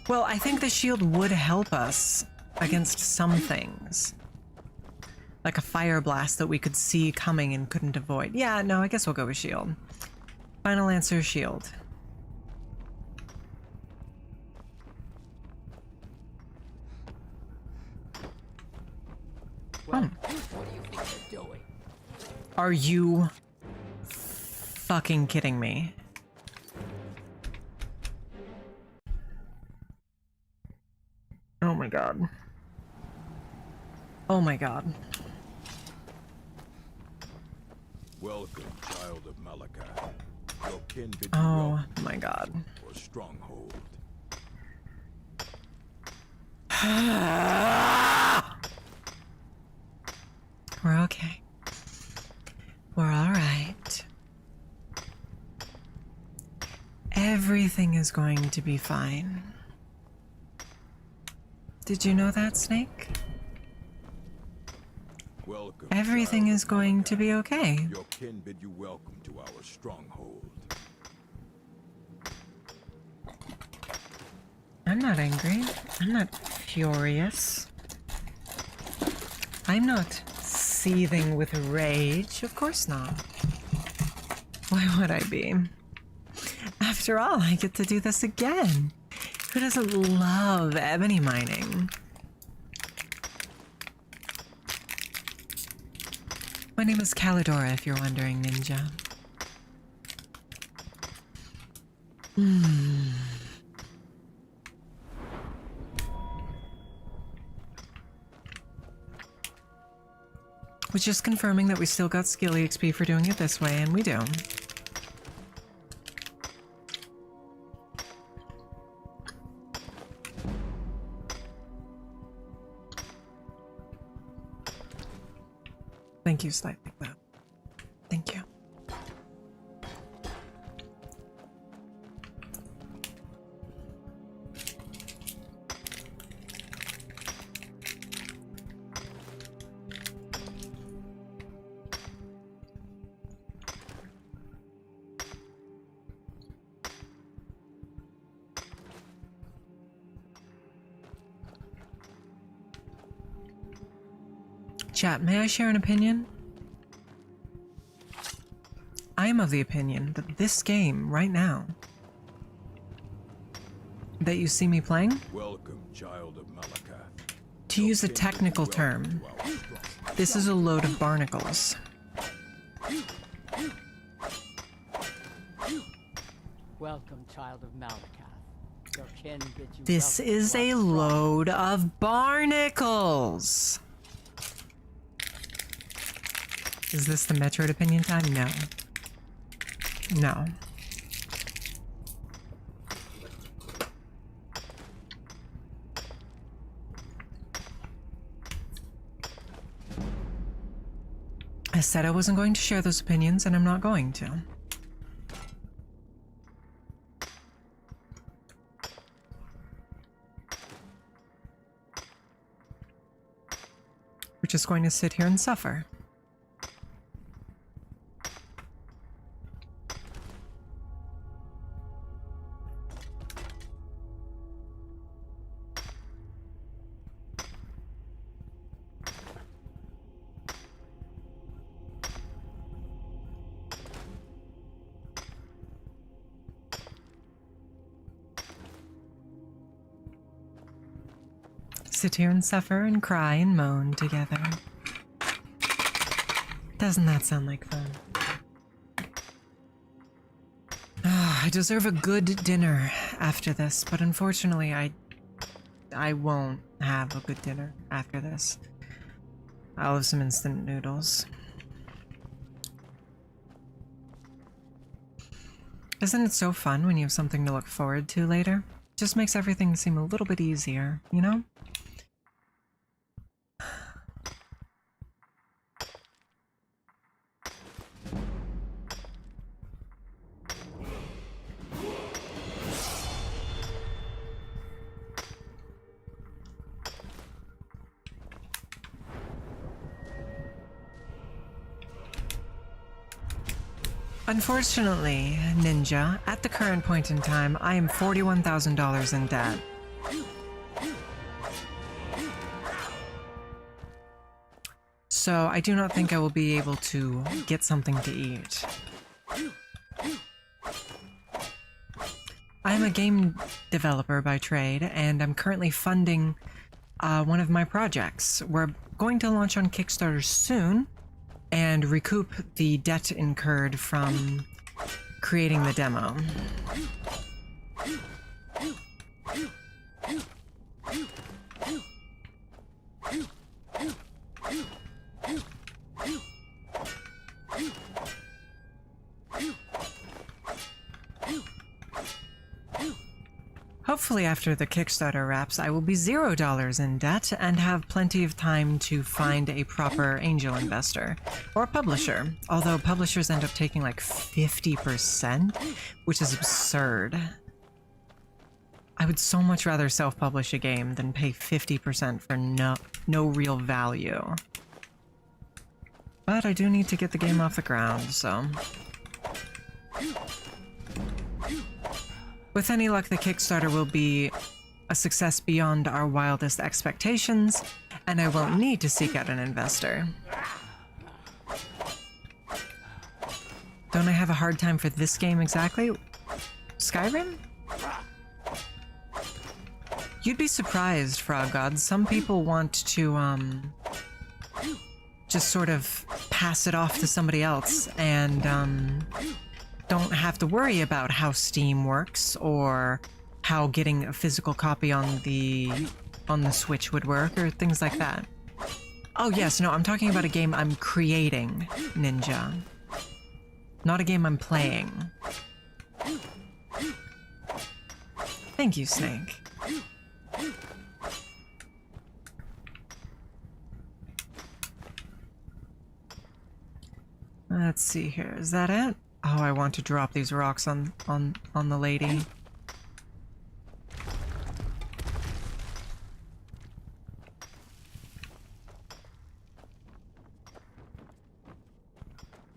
Well, I think the shield would help us against some things. Like a fire blast that we could see coming and couldn't avoid. Yeah, no, I guess we'll go with shield. Final answer, shield. Well, what do you think you're doing? Are you fucking kidding me? Oh my god. Oh my god. Welcome, child of Malachite. Your kin bid you Oh welcome my god. to a stronghold. We're okay. We're alright. Everything is going to be fine. Did you know that, Snake? Welcome, Everything is going to be okay. your kin bid you welcome to our stronghold. I'm not angry. I'm not furious. I'm not seething with rage. Of course not. Why would I be? After all, I get to do this again. Who doesn't love ebony mining? My name is Callidora, if you're wondering, ninja. Was just confirming that we still got skill EXP for doing it this way, and we do. Thank you, slightly, though. Thank you. Chat, may I share an opinion? I am of the opinion that this game, right now, that you see me playing, Welcome, child of Malachite. to use a technical term, this is a load of barnacles. Welcome, child of Malakath. Your kin bids you This welcome is to a our load of barnacles! Is this the Metroid opinion time? No. No. I said I wasn't going to share those opinions, and I'm not going to. We're just going to sit here and suffer. Sit here and suffer and cry and moan together. Doesn't that sound like fun? I deserve a good dinner after this, but unfortunately I I won't have a good dinner after this. I'll have some instant noodles. Isn't it so fun when you have something to look forward to later? Just makes everything seem a little bit easier, you know? Unfortunately, Ninja, at the current point in time, I am $41,000 in debt. So I do not think I will be able to get something to eat. I'm a game developer by trade, and I'm currently funding one of my projects. We're going to launch on Kickstarter soon, and recoup the debt incurred from creating the demo. Hopefully after the Kickstarter wraps, I will be $0 in debt and have plenty of time to find a proper angel investor or publisher, although publishers end up taking like 50%, which is absurd. I would so much rather self-publish a game than pay 50% for no real value. But I do need to get the game off the ground, so... With any luck, the Kickstarter will be a success beyond our wildest expectations, and I won't need to seek out an investor. Don't I have a hard time for this game exactly? Skyrim? You'd be surprised, Frog God. Some people want to, just sort of pass it off to somebody else, and, don't have to worry about how Steam works or how getting a physical copy on the Switch would work or things like that. Oh yes, no, I'm talking about a game I'm creating, Ninja. Not a game I'm playing. Thank you, Snake. Let's see here, is that it? Oh, I want to drop these rocks on the lady.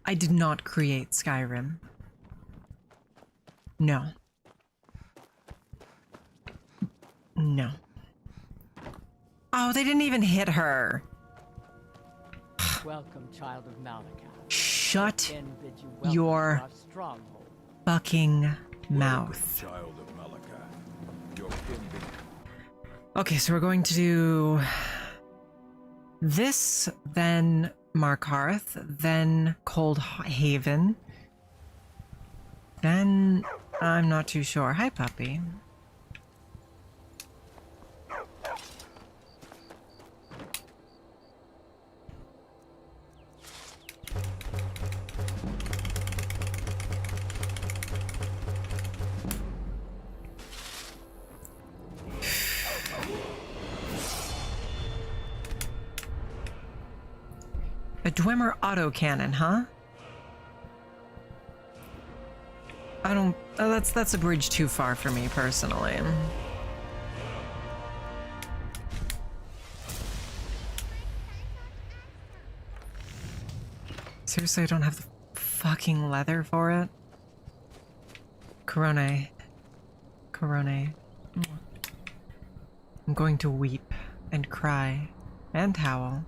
I did not create Skyrim. No. No. Oh, they didn't even hit her. Welcome, child of Malakah. Shut your fucking mouth. Okay, so we're going to do this, then Markarth, then Cold Haven, then I'm not too sure. Hi, puppy. A Dwemer autocannon, huh? I don't... that's a bridge too far for me, personally. Seriously, I don't have the fucking leather for it? Corone. Corone. I'm going to weep and cry and howl.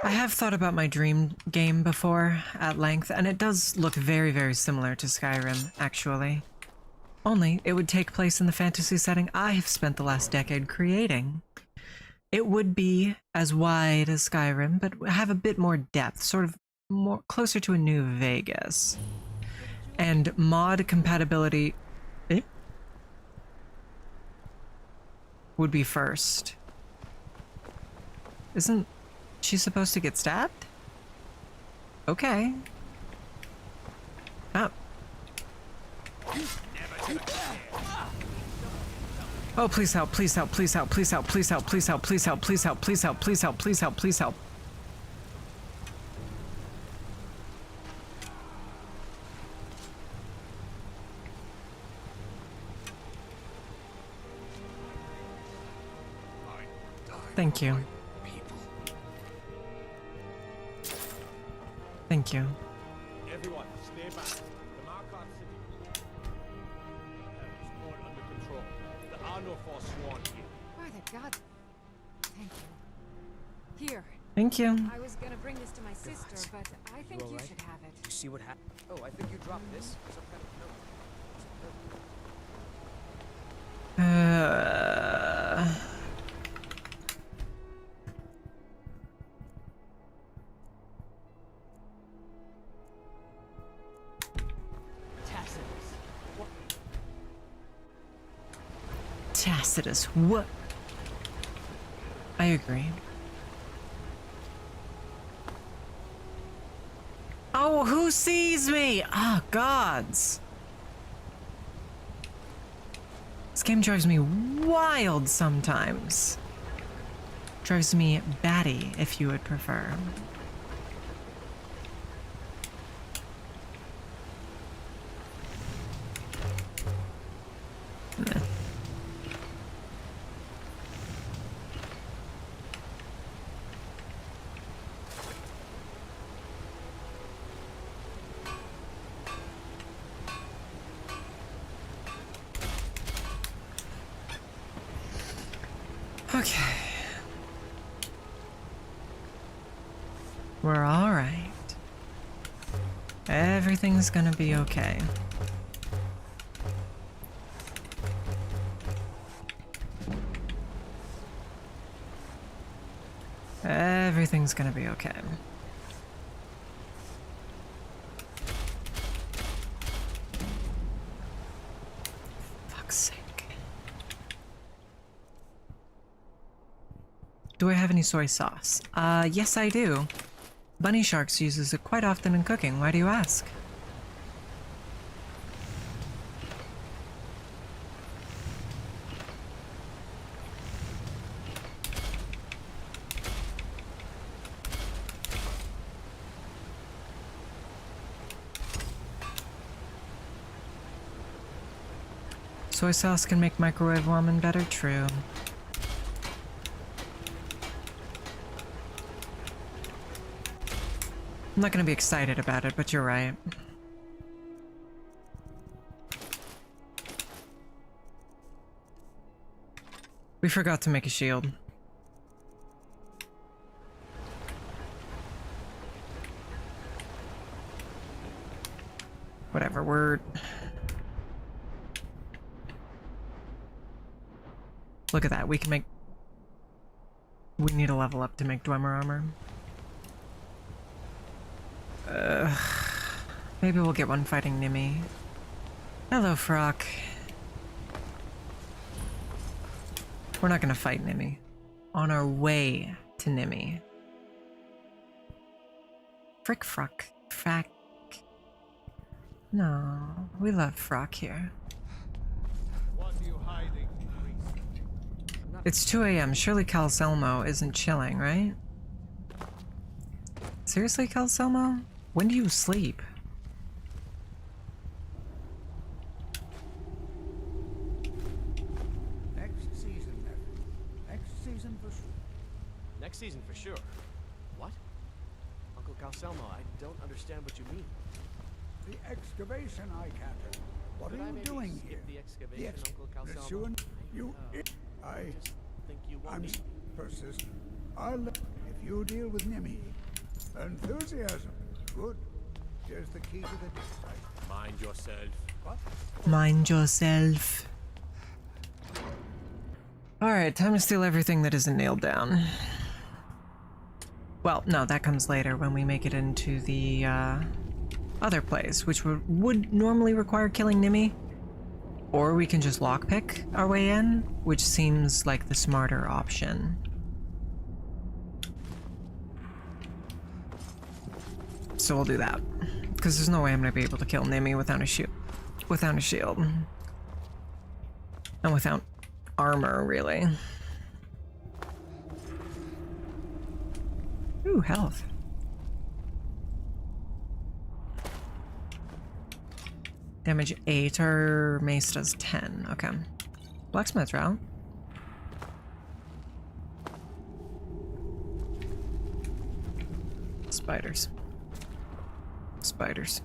I have thought about my dream game before, at length, and it does look very, very similar to Skyrim, actually. Only, it would take place in the fantasy setting I have spent the last decade creating. It would be as wide as Skyrim, but have a bit more depth, sort of more closer to a New Vegas. And mod compatibility would be first. Isn't she supposed to get stabbed? Okay. Oh. Oh, please help, please help, please help, please help, please help, please help, please help, please help, please help, please help, please help, please help. Thank you. Thank you. Everyone, stay back. The Markov city is more under control. There are no force sworn here. By the god. Thank you. Here. Thank you. I was gonna bring this to my sister, but I think you should have it. You see what happened? Oh, I think you dropped this. Some kind of note. Tacitus, what? I agree. Oh, who sees me? Ah, gods. This game drives me wild sometimes. Drives me batty, if you would prefer. Okay. We're all right. Everything's gonna be okay. Everything's gonna be okay. Fuck's sake. Do I have any soy sauce? Yes I do. Bunny Sharks uses it quite often in cooking. Why do you ask? Soy sauce can make microwave ramen better? True. I'm not gonna be excited about it, but you're right. We forgot to make a shield. Whatever, we're... Look at that, we can make... We need a level up to make Dwemer armor. Maybe we'll get one fighting Nimmy. Hello, Frock. We're not gonna fight Nimmy. On our way to Nimmy. Frick, Frock. Frack. No, we love Frock here. What are you hiding, priest? It's 2 a.m. Surely Calselmo isn't chilling, right? Seriously, Calselmo? When do you sleep? Next season, nephew. Next season for sure. Next season for sure. What? Uncle Calselmo, I don't understand what you mean. The excavation I canted. What Could are I you maybe doing skip here? the excavation, Uncle Calselmo? Pursuing you. I just think you want I'm me. persistent. I'll let if you deal with Nimmy. Enthusiasm. Good. Here's the key to the district. Mind yourself. What? Mind yourself. Alright, time to steal everything that isn't nailed down. Well, no, that comes later when we make it into the other place, which would normally require killing Nimmy. Or we can just lockpick our way in, which seems like the smarter option. So we'll do that. Because there's no way I'm going to be able to kill Nimmy without a shield. And without armor, really. Ooh, health. Damage 8, our mace does 10. Okay. Blacksmith's route. Spiders. Spiders.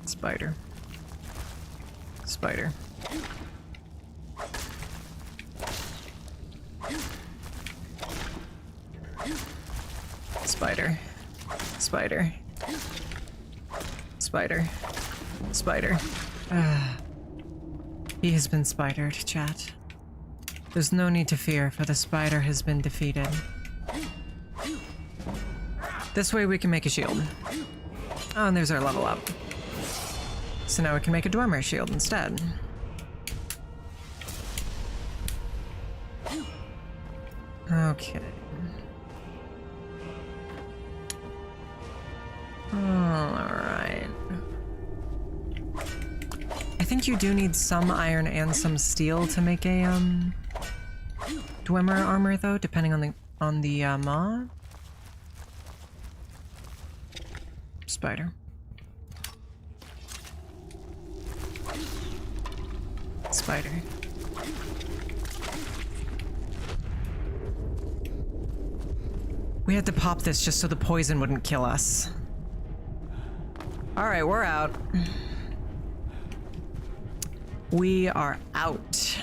Spider. Spider. Spider. Spider. Spider. Spider. He has been spidered, chat. There's no need to fear, for the spider has been defeated. This way we can make a shield. Oh, and there's our level up. So now we can make a Dwemer shield instead. Okay. Alright. I think you do need some iron and some steel to make a Dwemer armor though, depending on the mod. Spider. Spider. We had to pop this just so the poison wouldn't kill us. Alright, we're out. We are out.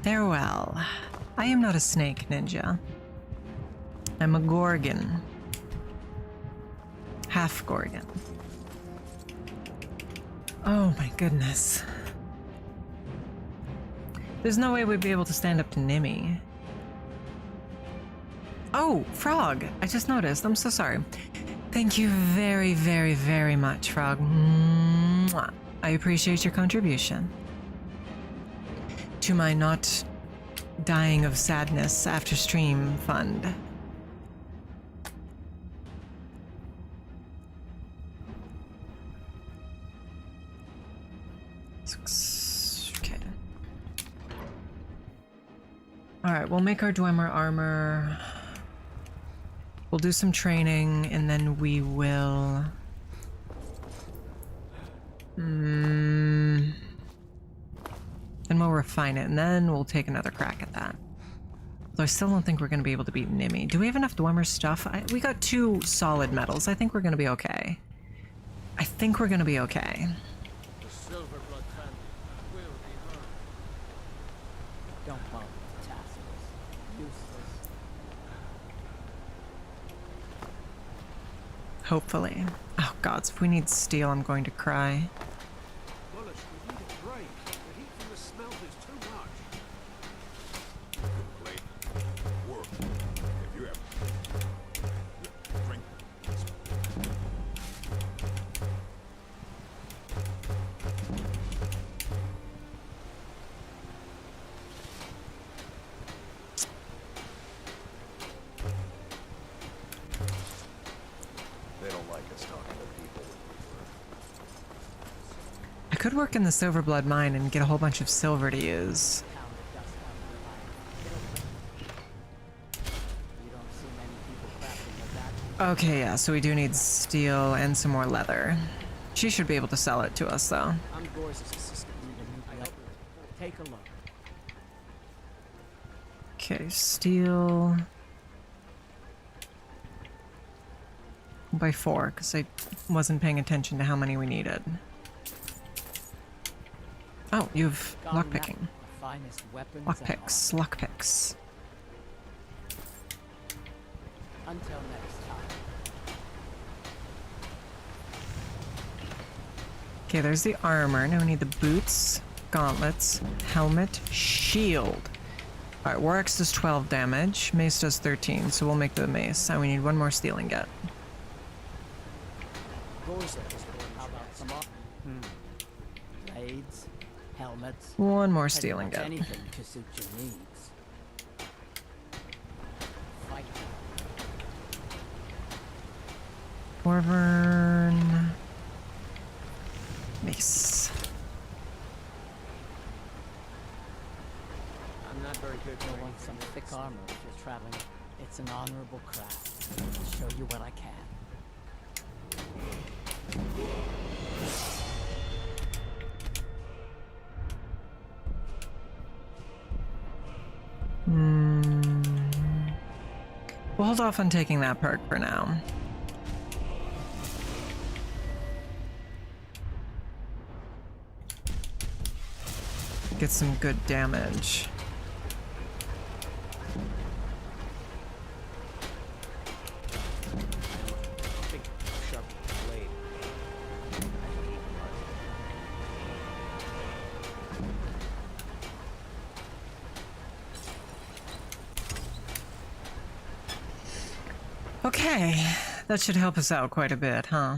Farewell. I am not a snake ninja. I'm a Gorgon. Half Gorgon. Oh my goodness. There's no way we'd be able to stand up to Nimmy. Oh, Frog! I just noticed. I'm so sorry. Thank you very, very, very much, Frog. Mwah. I appreciate your contribution to my not dying of sadness after stream fund. Okay. Alright, we'll make our Dwemer armor. We'll do some training, and then we will... Then we'll refine it, and then we'll take another crack at that. Although I still don't think we're going to be able to beat Nimmy. Do we have enough Dwemer stuff? We got 2 solid metals. I think we're going to be okay. I think we're going to be okay. The Silverblood family will be heard. Don't bother with tassels. Useless. Hopefully. Oh gods, if we need steel, I'm going to cry. Bullish, we need a break. The heat from the smelt is too much. Play. Work. If you have... Drink. They don't like us talking to people. I could work in the Silverblood mine and get a whole bunch of silver to use. Okay, yeah, so we do need steel and some more leather. She should be able to sell it to us, though. I'm Gore's assistant. Take a look. Okay, steel... by 4, because I wasn't paying attention to how many we needed. Oh, you've lockpicking. Lockpicks, lockpicks. Until next time. Okay, there's the armor. Now we need the boots, gauntlets, helmet, shield. Alright, War Axe does 12 damage. Mace does 13, so we'll make the mace. And we need one more steel ingot. How about some blades, helmets? One more Pretty steel much ingot. anything to suit your needs. Fight. Wyvern. Mace. I'm not very good. You'll want some thick armor if you're traveling. It's an honorable craft. I'll show you what I can. We'll hold off on taking that perk for now. Get some good damage. Okay, that should help us out quite a bit, huh?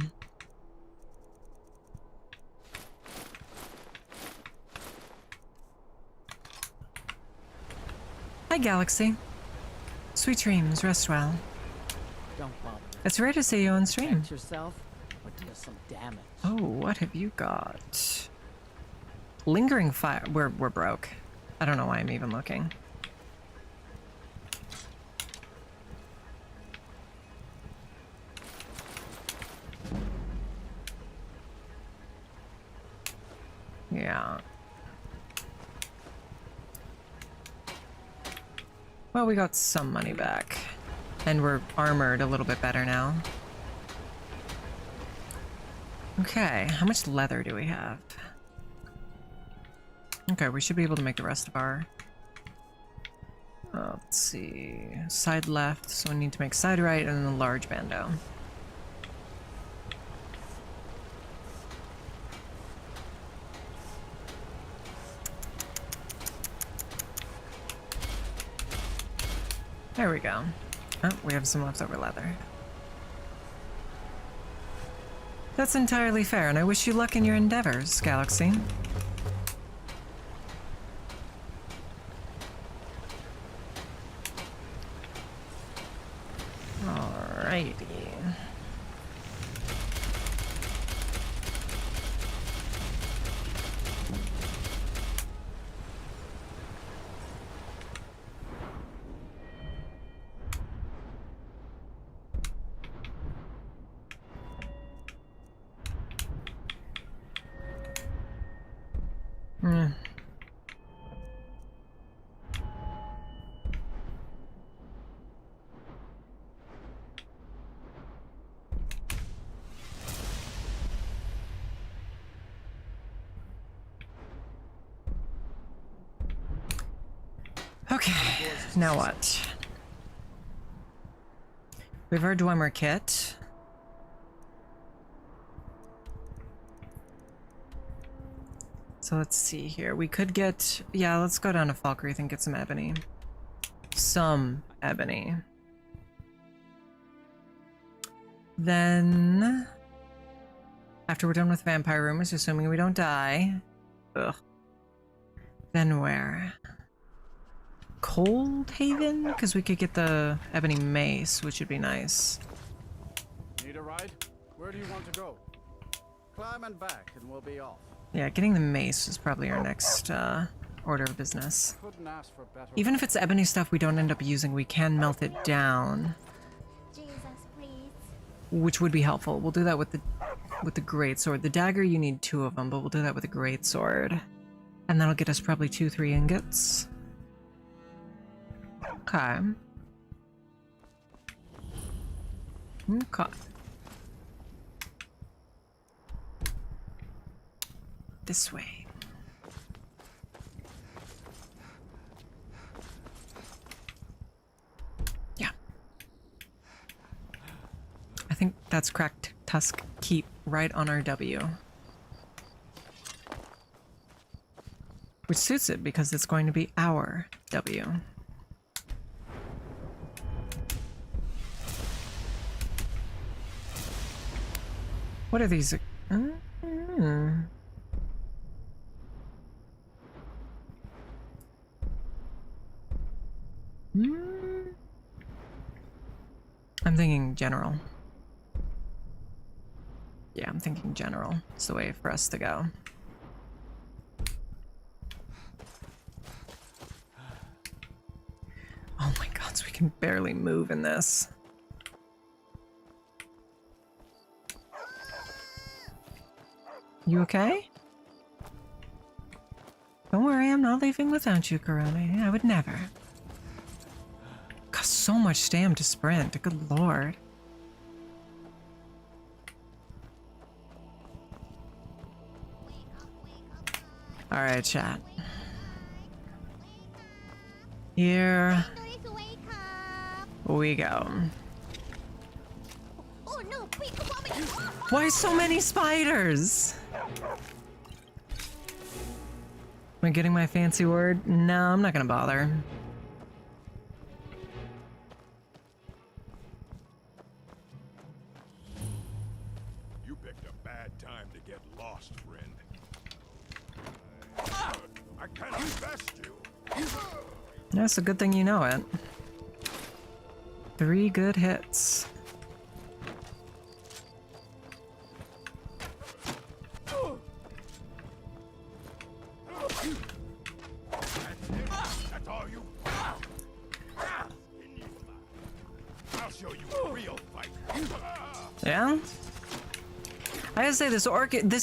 Hi, Galaxy. Sweet dreams, rest well. Don't bother. It's rare to see you on stream. Protect yourself or deal some damage. Oh, what have you got? Lingering fire. We're broke. I don't know why I'm even looking. Yeah. Well, we got some money back. And we're armored a little bit better now. Okay, how much leather do we have? Okay, we should be able to make the rest of our... let's see... Side left, so we need to make side right and then the large bando. There we go. Oh, we have some leftover leather. That's entirely fair, and I wish you luck in your endeavors, Galaxy. Alrighty. Okay, now what? We have our Dwemer kit. So let's see here. We could get... Yeah, let's go down to Falkreath and get some ebony. Some ebony. Then... After we're done with vampire rumors, assuming we don't die... Ugh. Then where? Cold Haven? Because we could get the ebony mace, which would be nice. Need a ride? Where do you want to go? Climb and back and we'll be off. Yeah, getting the mace is probably our next order of business. Couldn't ask for better. Even if it's ebony stuff we don't end up using, we can melt it down. Jesus, please. Which would be helpful. We'll do that with the greatsword. The dagger, you need 2 of them, but we'll do that with the greatsword. And that'll get us probably 2-3 ingots. Okay. Okay. This way. Yeah. I think that's cracked tusk keep right on our W. Which suits it because it's going to be our W. What are these? I'm thinking general. Yeah, I'm thinking general. It's the way for us to go. Oh my god, so we can barely move in this. You okay? Don't worry, I'm not leaving without you, Corona. I would never. Costs so much stam to sprint. Good lord. Alright, chat. Here we go. Why so many spiders? Am I getting my fancy word? No, I'm not gonna bother. You picked a bad time to get lost, friend. I cannot best you. That's a good thing you know it. 3 good hits. That's all you. I'll show you a real fight. Yeah? I gotta say this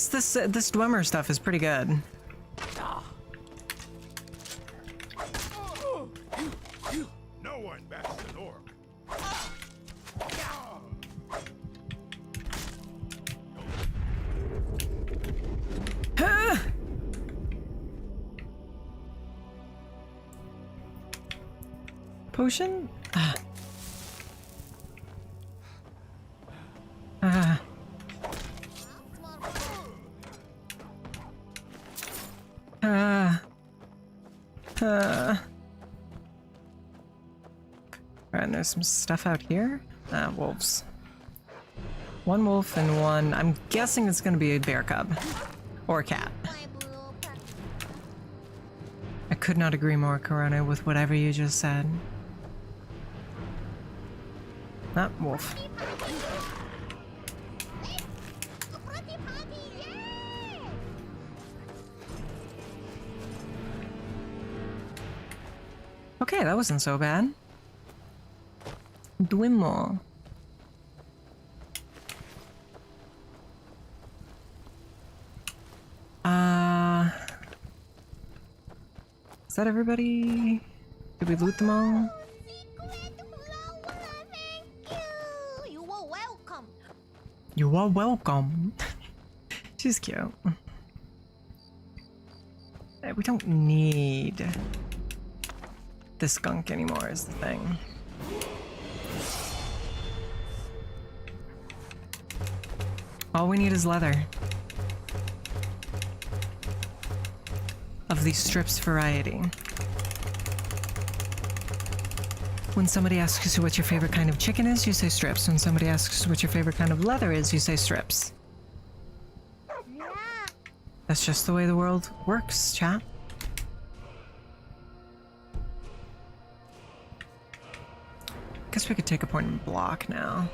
this Dwemer stuff is pretty good. No one bats an orc. Potion? Alright, there's some stuff out here. Wolves. 1 wolf and 1. I'm guessing it's gonna be a bear cub. Or a cat. I could not agree more, Corona, with whatever you just said. Wolf. Okay, that wasn't so bad. Dwimmel. Is that everybody? Did we loot them all? You are welcome. You are welcome. She's cute. We don't need the skunk anymore is the thing. All we need is leather. Of the strips variety. When somebody asks you what your favorite kind of chicken is, you say strips. When somebody asks what your favorite kind of leather is, you say strips. Yeah. That's just the way the world works, chat. Guess we could take a point and block now.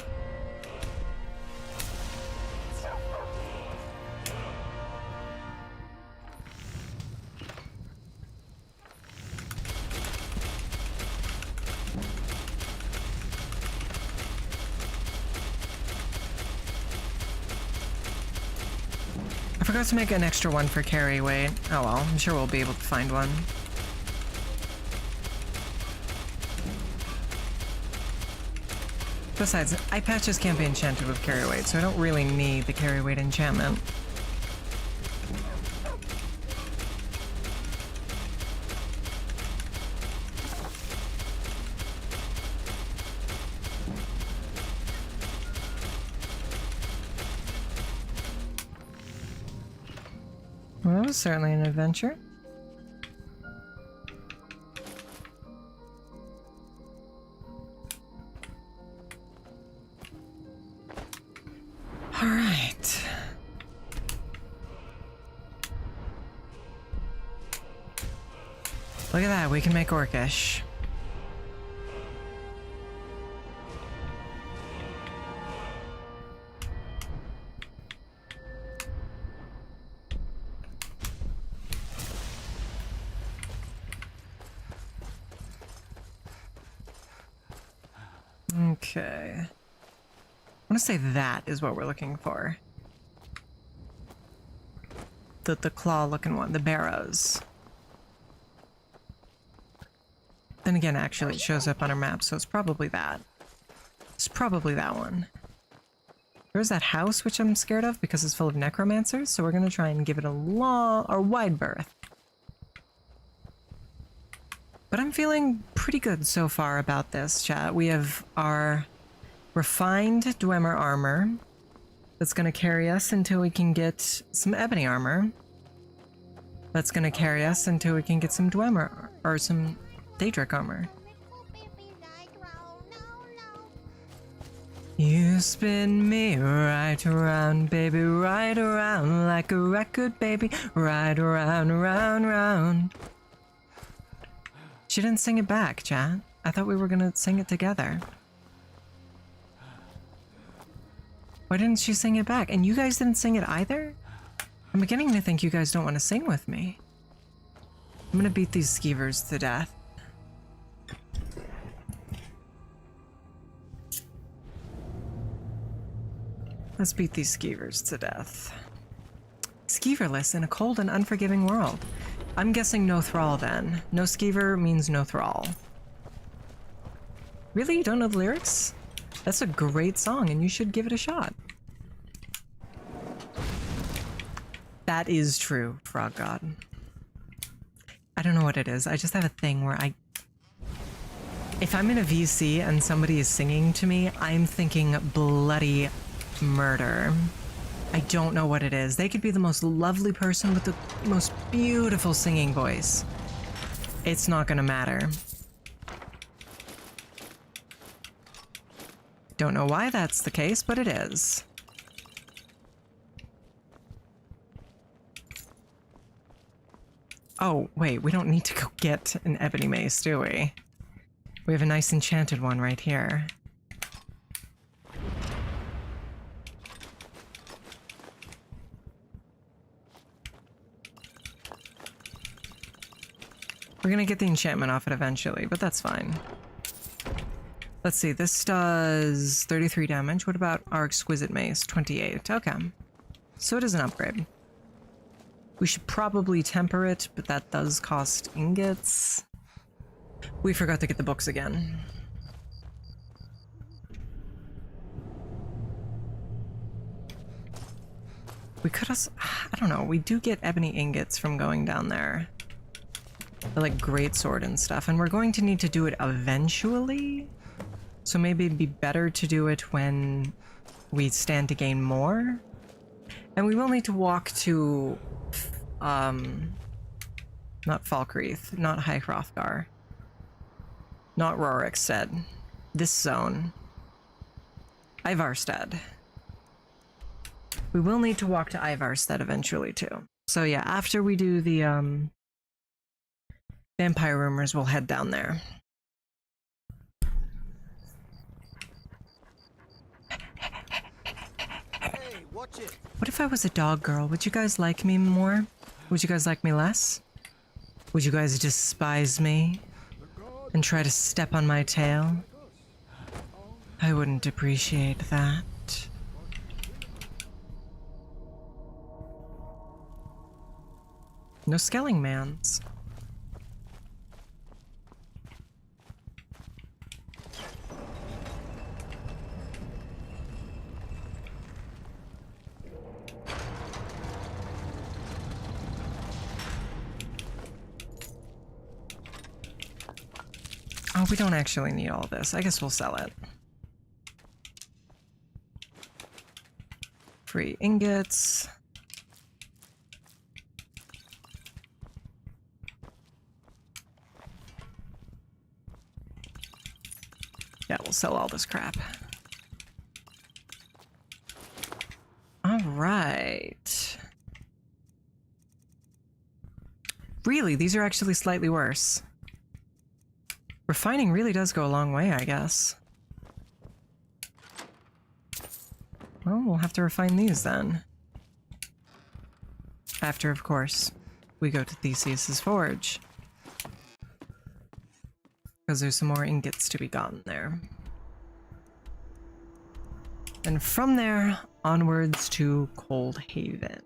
I forgot to make an extra one for carry weight. Oh well, I'm sure we'll be able to find one. Besides, eye patches can't be enchanted with carry weight, so I don't really need the carry weight enchantment. Well, that was certainly an adventure. Look at that, we can make orcish. Okay. I want to say that is what we're looking for. The claw-looking one, the barrows. Then again, actually, it shows up on our map, so it's probably that. It's probably that one. There's that house, which I'm scared of because it's full of necromancers, so we're gonna try and give it a long or wide berth. But I'm feeling pretty good so far about this, chat. We have our refined Dwemer armor that's going to carry us until we can get some ebony armor. That's going to carry us until we can get some Dwemer or some Daedric armor. You spin me right around, baby, right around like a record, baby, right around, around, round. She didn't sing it back, chat. I thought we were gonna sing it together. Why didn't she sing it back? And you guys didn't sing it either? I'm beginning to think you guys don't want to sing with me. I'm gonna beat these skeevers to death. Let's beat these skeevers to death. Skeeverless in a cold and unforgiving world. I'm guessing no thrall then. No skeever means no thrall. Really? You don't know the lyrics? That's a great song and you should give it a shot. That is true, Frog God. I don't know what it is. I just have a thing where if I'm in a VC and somebody is singing to me, I'm thinking bloody murder. I don't know what it is. They could be the most lovely person with the most beautiful singing voice. It's not gonna matter. Don't know why that's the case, but it is. Oh, wait, we don't need to go get an ebony mace, do we? We have a nice enchanted one right here. We're gonna get the enchantment off it eventually, but that's fine. Let's see, this does 33 damage. What about our exquisite mace? 28. Okay. So it is an upgrade. We should probably temper it, but that does cost ingots. We forgot to get the books again. We could also, I don't know, we do get ebony ingots from going down there. The, like, great sword and stuff, and we're going to need to do it eventually. So maybe it'd be better to do it when we stand to gain more. And we will need to walk to, not Falkreath, not High Hrothgar, not Rorikstead, this zone, Ivarstead. We will need to walk to Ivarstead eventually too. So yeah, after we do the vampire rumors, we'll head down there. Hey, watch it. What if I was a dog girl? Would you guys like me more? Would you guys like me less? Would you guys despise me and try to step on my tail? I wouldn't appreciate that. No skelling mans. Oh, we don't actually need all this. I guess we'll sell it. Free ingots. Yeah, we'll sell all this crap. All right. Really, these are actually slightly worse. Refining really does go a long way, I guess. Well, we'll have to refine these then. After, of course, we go to Theseus's forge. Because there's some more ingots to be gotten there. And from there, onwards to Cold Haven.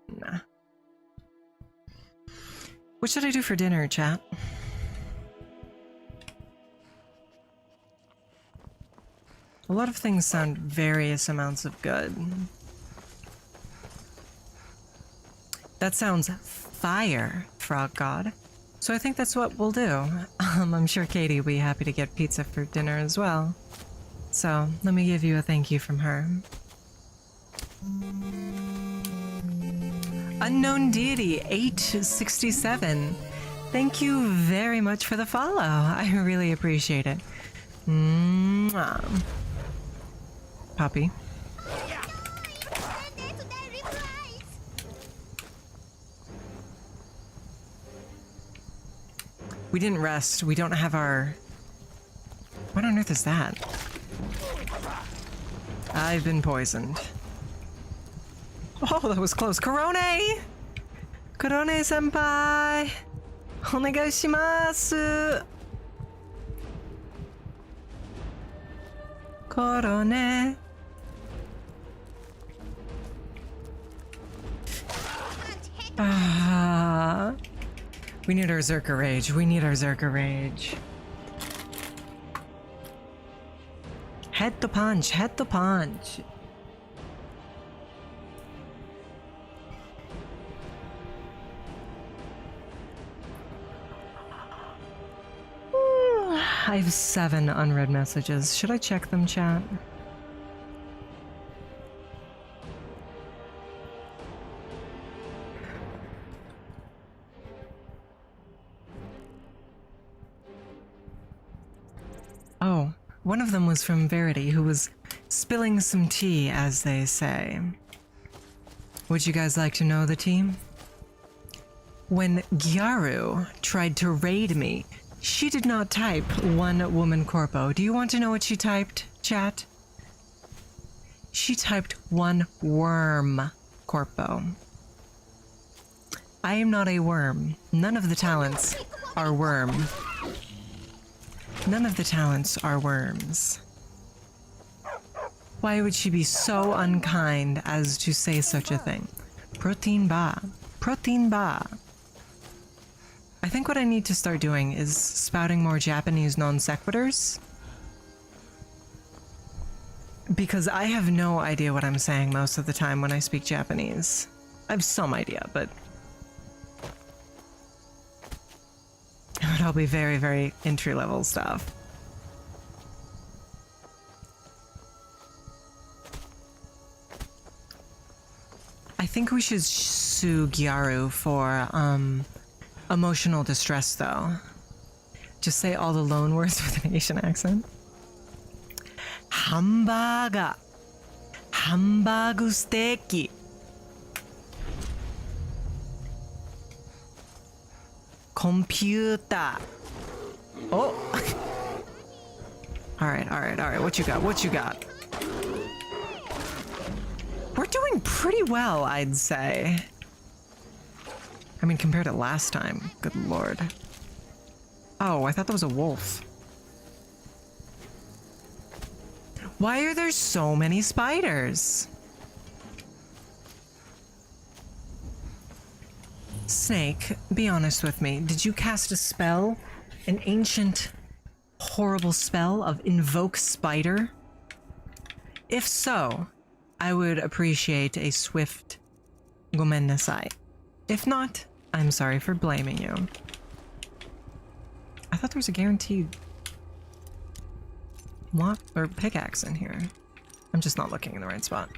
What should I do for dinner, chat? A lot of things sound various amounts of good. That sounds fire, Frog God. So I think that's what we'll do. I'm sure Katie will be happy to get pizza for dinner as well. So let me give you a thank you from her. Unknown Deity 867. Thank you very much for the follow. I really appreciate it. Mwah. Puppy. We didn't rest. We don't have our... What on earth is that? I've been poisoned. Oh, that was close. Korone! Korone senpai! Onegai shimasu! Korone. Ah. We need our Zerka Rage. We need our Zerka Rage. Head to punch. Head to punch. I have 7 unread messages. Should I check them, chat? Oh, one of them was from Verity, who was spilling some tea, as they say. Would you guys like to know the tea? When Gyaru tried to raid me, she did not type OneWomanCorpo. Do you want to know what she typed, chat? She typed OneWormCorpo. I am not a worm. None of the talents are worm. None of the talents are worms. Why would she be so unkind as to say such a thing? Protein ba. Protein ba. I think what I need to start doing is spouting more Japanese non sequiturs. Because I have no idea what I'm saying most of the time when I speak Japanese. I have some idea, but it would all be very, very entry-level stuff. I think we should sue Gyaru for, emotional distress, though. Just say all the loan words with an Asian accent. Hamburger. Hamburger steak. Computer. Oh. All right. What you got? What you got? We're doing pretty well, I'd say. I mean, compared to last time. Good lord. Oh, I thought that was a wolf. Why are there so many spiders? Snake, be honest with me. Did you cast a spell? An ancient, horrible spell of Invoke Spider? If so, I would appreciate a swift gomen nasai. If not, I'm sorry for blaming you. I thought there was a guaranteed lock or pickaxe in here. I'm just not looking in the right spot.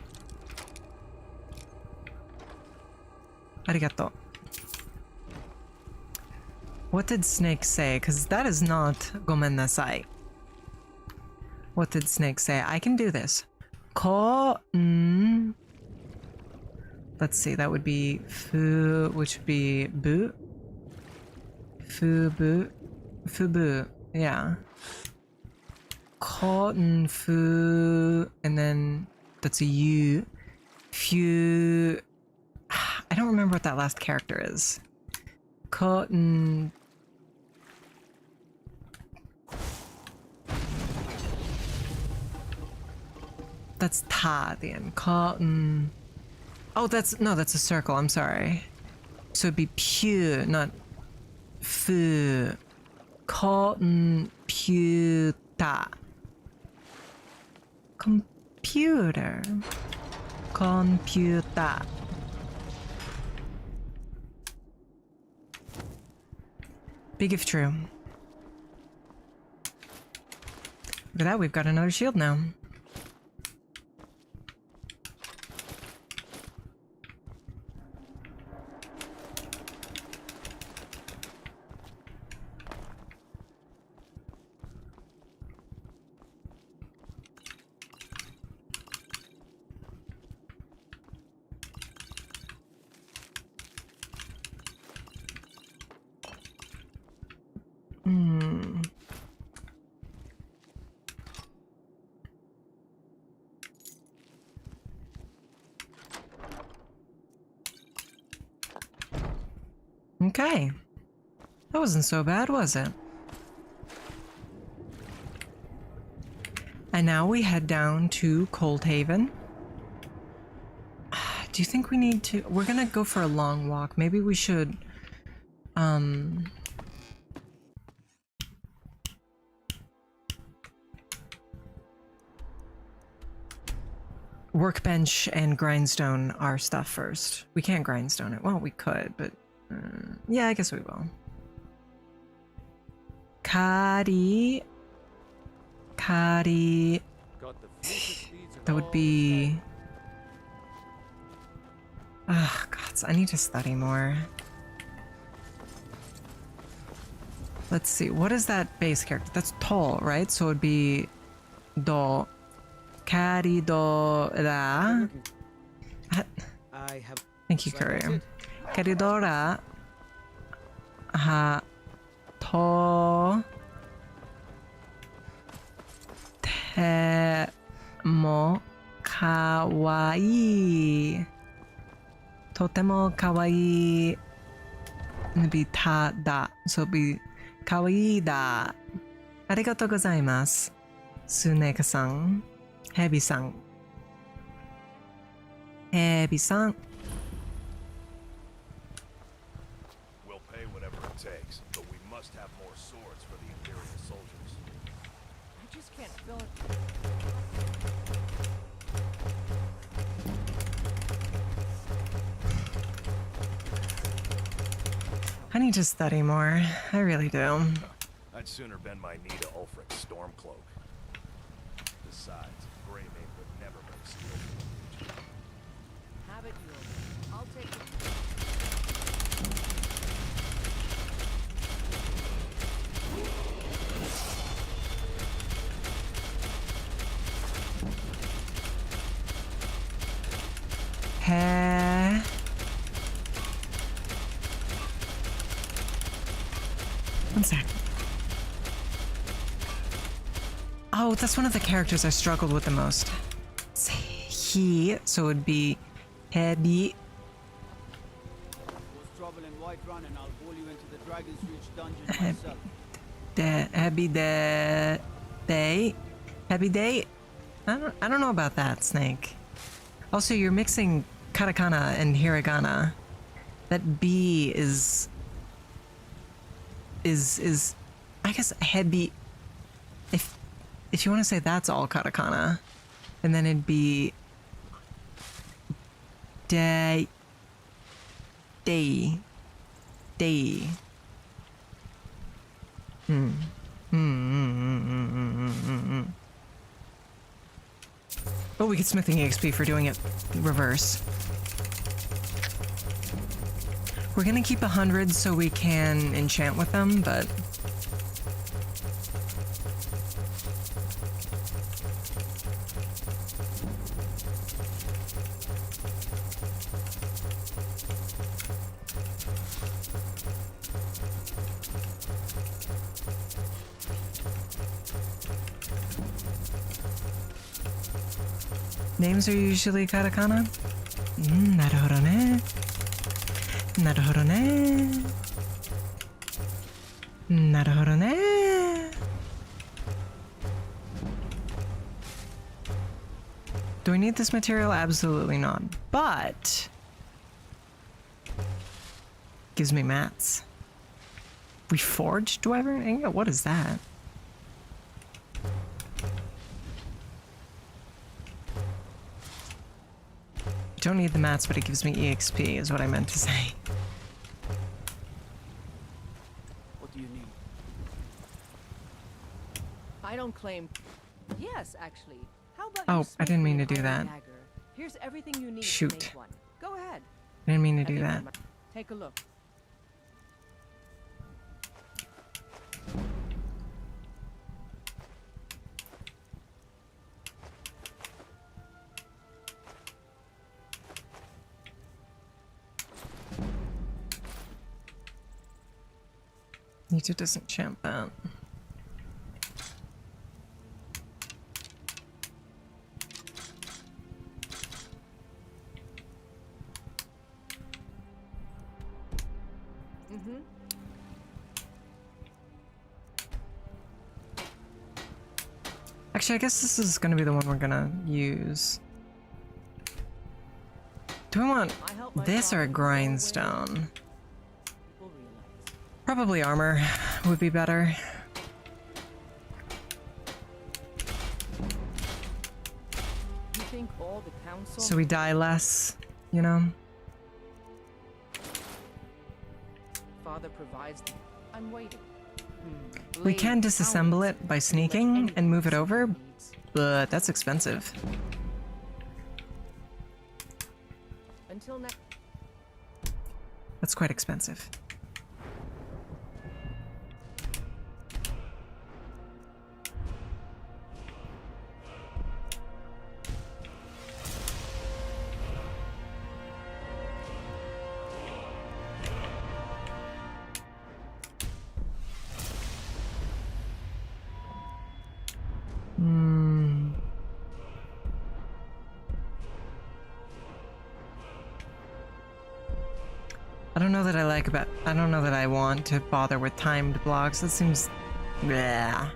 Arigato. What did Snake say? Because that is not gomen nasai. What did Snake say? I can do this. Let's see, that would be fu, which would be bu. Fubu. Fubu, yeah. cotton fu, and then that's a U. Few. I don't remember what that last character is. Cotton. That's ta at the end. Cotton. Oh, that's a circle. I'm sorry. So it'd be pew, not fu. Cotton pewta. Computer. Computer. Big if true. Look at that, we've got another shield now. Okay. That wasn't so bad, was it? And now we head down to Coldhaven. Do you think we need to... We're gonna go for a long walk. Maybe we should... Workbench and grindstone our stuff first. We can't grindstone it. Well, we could, but... yeah, I guess we will. Kari. That would be... Ugh, God, I need to study more. Let's see, what is that base character? That's tall, right? So it would be... Do. Callidora. Thank you, Courier. Callidora. Ha. To. Te. Mo. Kawaii. Totemo kawaii. It'd be ta da. So it'd be kawaii da. Arigatou gozaimasu. Suneka-san. Heavy-san. Heavy-san. We'll pay whatever it takes, but we must have more swords for the Imperial soldiers. I just can't fill it. I need to study more. I really do. I'd sooner bend my knee to Ulfric's Stormcloak. Besides, Grey Maid would never make steel. Have it yours. I'll take it. One sec. Oh, that's one of the characters I struggled with the most. It's he, so it would be heavy. There's trouble in Whiterun, and I'll pull you into the Dragon's Reach dungeon myself. Happy day. Happy day. I don't know about that, Snake. Also, you're mixing katakana and hiragana. That B is I guess heavy. If you want to say that's all katakana, and then it'd be day. Oh, we get smithing XP for doing it reverse. We're gonna keep 100 so we can enchant with them, but... Names are usually katakana? Naruhodo ne. Naruhodo ne. Naruhodo ne. Do I need this material? Absolutely not. But gives me mats. Reforged wyvern ingot? What is that? Don't need the mats, but it gives me EXP, is what I meant to say. What do you need? I don't claim. Yes, actually. How about Oh, you I didn't mean to smith do me an that. iron dagger? Here's everything you need Shoot. to make one. Go ahead. I didn't mean to I do think that. Take a look. Need to disenchant that. Actually, I guess this is gonna be the one we're gonna use. Do we want this or a grindstone? Probably armor would be better. You think all the council? So we die less, you know? Father provides. I'm waiting. We can disassemble it by sneaking and move it over, but that's expensive. Until next. That's quite expensive. I don't know that I want to bother with timed blocks. That seems... bleh.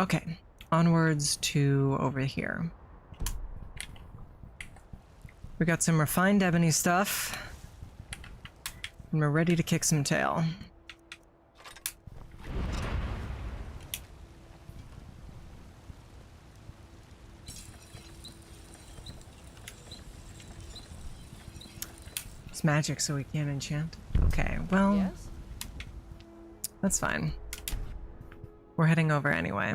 Okay, onwards to over here. We got some refined ebony stuff, and we're ready to kick some tail. It's magic, so we can't enchant. Okay, well, Yes? that's fine. We're heading over anyway.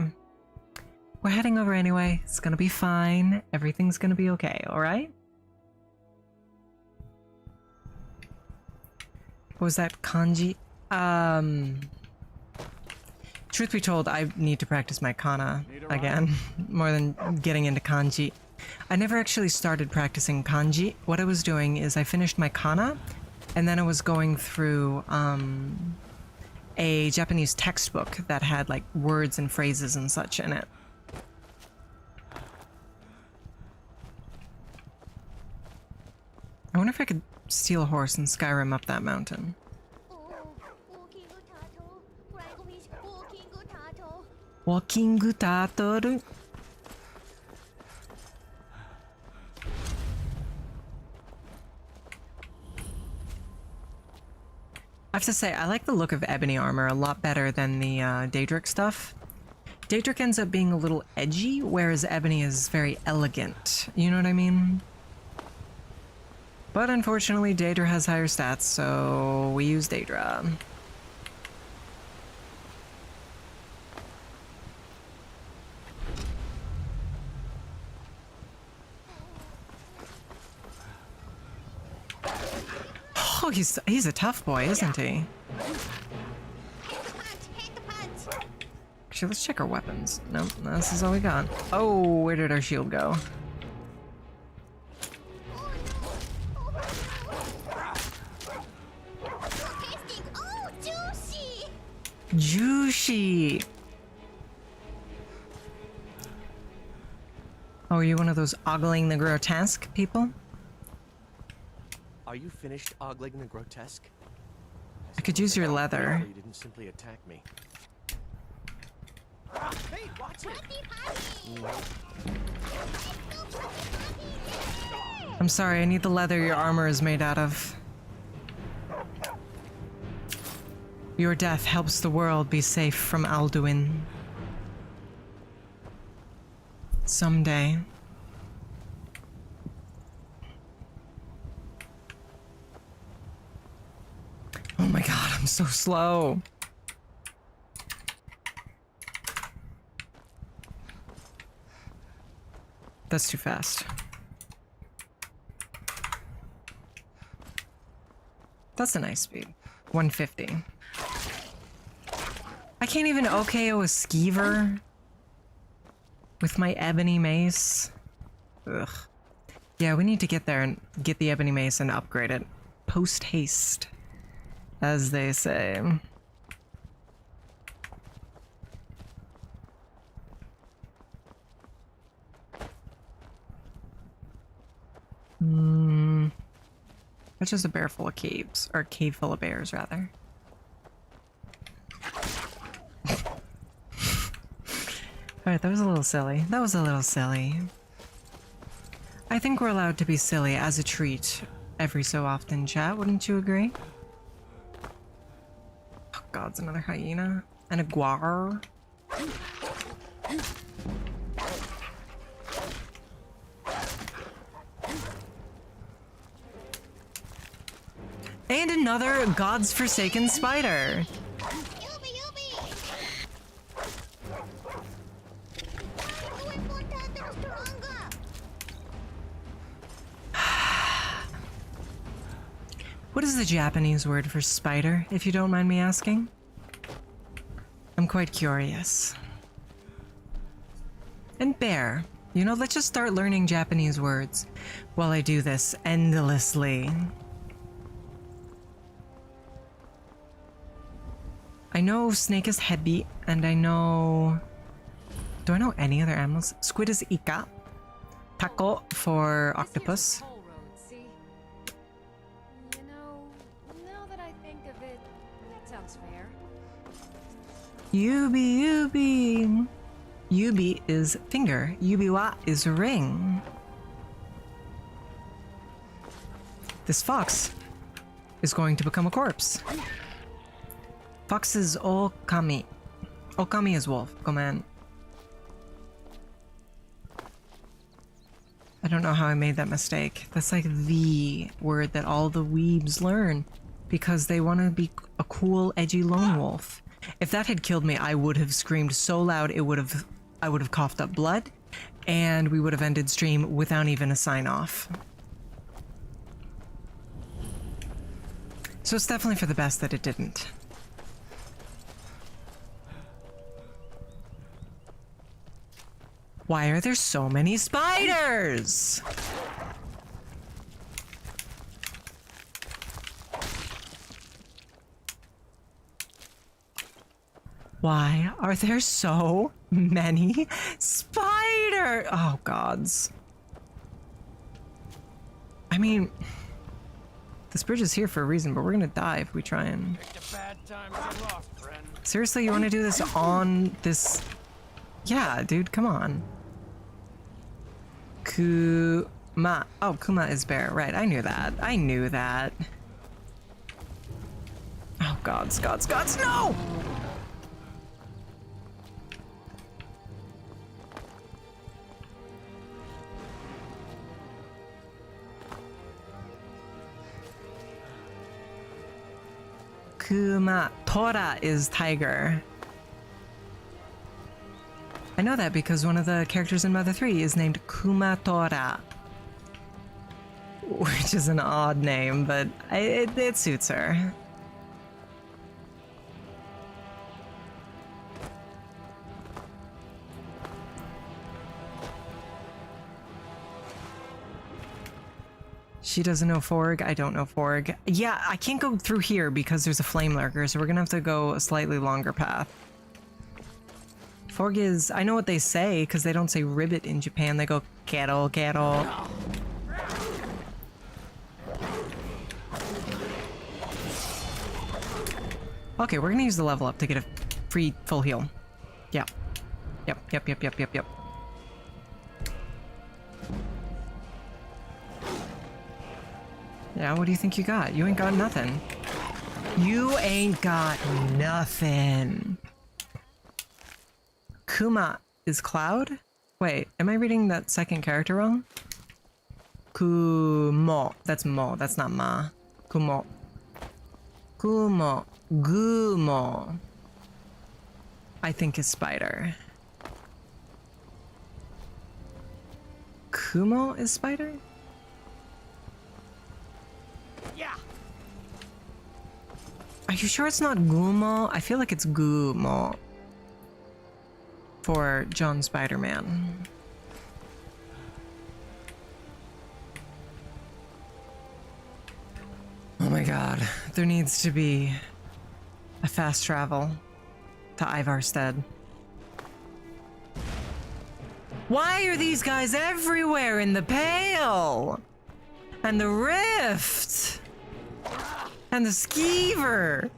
We're heading over anyway. It's gonna be fine. Everything's gonna be okay, alright? What was that? Kanji? Truth be told, I need to practice my kana again, more than getting into kanji. I never actually started practicing kanji. What I was doing is I finished my kana, and then I was going through a Japanese textbook that had like words and phrases and such in it. I wonder if I could steal a horse and Skyrim up that mountain. Walking turtle. I have to say, I like the look of ebony armor a lot better than the Daedric stuff. Daedric ends up being a little edgy, whereas ebony is very elegant. You know what I mean? But unfortunately, Daedra has higher stats, so we use Daedra. Oh, he's a tough boy, isn't he? Actually, let's check our weapons. Nope, this is all we got. Oh, where did our shield go? Juicy! Oh, are you one of those ogling the grotesque people? Are you finished ogling the grotesque? I could use your leather. You didn't simply attack me. Hey, watch it! I'm sorry, I need the leather your armor is made out of. Your death helps the world be safe from Alduin. Someday. Oh my god, I'm so slow. That's too fast. That's a nice speed. 150. I can't even OKO a skeever with my ebony mace. Ugh. Yeah, we need to get there and get the ebony mace and upgrade it. Post haste, as they say. That's just a bear full of caves, or a cave full of bears, rather. Alright, that was a little silly. That was a little silly. I think we're allowed to be silly as a treat every so often, chat, wouldn't you agree? Oh god, it's another hyena. And a guar. And another God's Forsaken spider. What is the Japanese word for spider, if you don't mind me asking? I'm quite curious. And bear. You know, let's just start learning Japanese words while I do this endlessly. I know snake is hebi, and I know... Do I know any other animals? Squid is ika. Taco for octopus. See? You know, now that I think of it, that sounds fair. Yubi. Yubi is finger. Yubiwa is ring. This fox is going to become a corpse. Fox is Okami. Okami is wolf. Go man. I don't know how I made that mistake. That's like the word that all the weebs learn because they want to be a cool, edgy lone wolf. If that had killed me, I would have screamed so loud I would have coughed up blood, and we would have ended stream without even a sign off. So it's definitely for the best that it didn't. Why are there so many spiders? Why are there so many spiders? Oh, gods. I mean, this bridge is here for a reason, but we're gonna die if we try and... Seriously, you want to do this on this... Yeah, dude, come on. Kuma. Oh, Kuma is bear. Right, I knew that. I knew that. Oh, gods, no! Kuma. Tora is tiger. I know that because one of the characters in Mother 3 is named Kumatora. Which is an odd name, but it suits her. She doesn't know Forg. I don't know Forg. Yeah, I can't go through here because there's a flame lurker, so we're gonna have to go a slightly longer path. Forgies, I know what they say because they don't say ribbit in Japan. They go cattle, cattle. Okay, we're gonna use the level up to get a free full heal. Yeah. Yep. Yeah, what do you think you got? You ain't got nothing. You ain't got nothing. Kuma is Cloud? Wait, am I reading that second character wrong? Kumo. That's Mo. That's not Ma. Kumo. Kumo. Gumo. I think is Spider. Kumo is Spider? Yeah. Are you sure it's not Gumo? I feel like it's Gumo. For John Spider-Man. Oh my god. There needs to be a fast travel to Ivarstead. Why are these guys everywhere in the Pale? And the Rift? And the Skeever?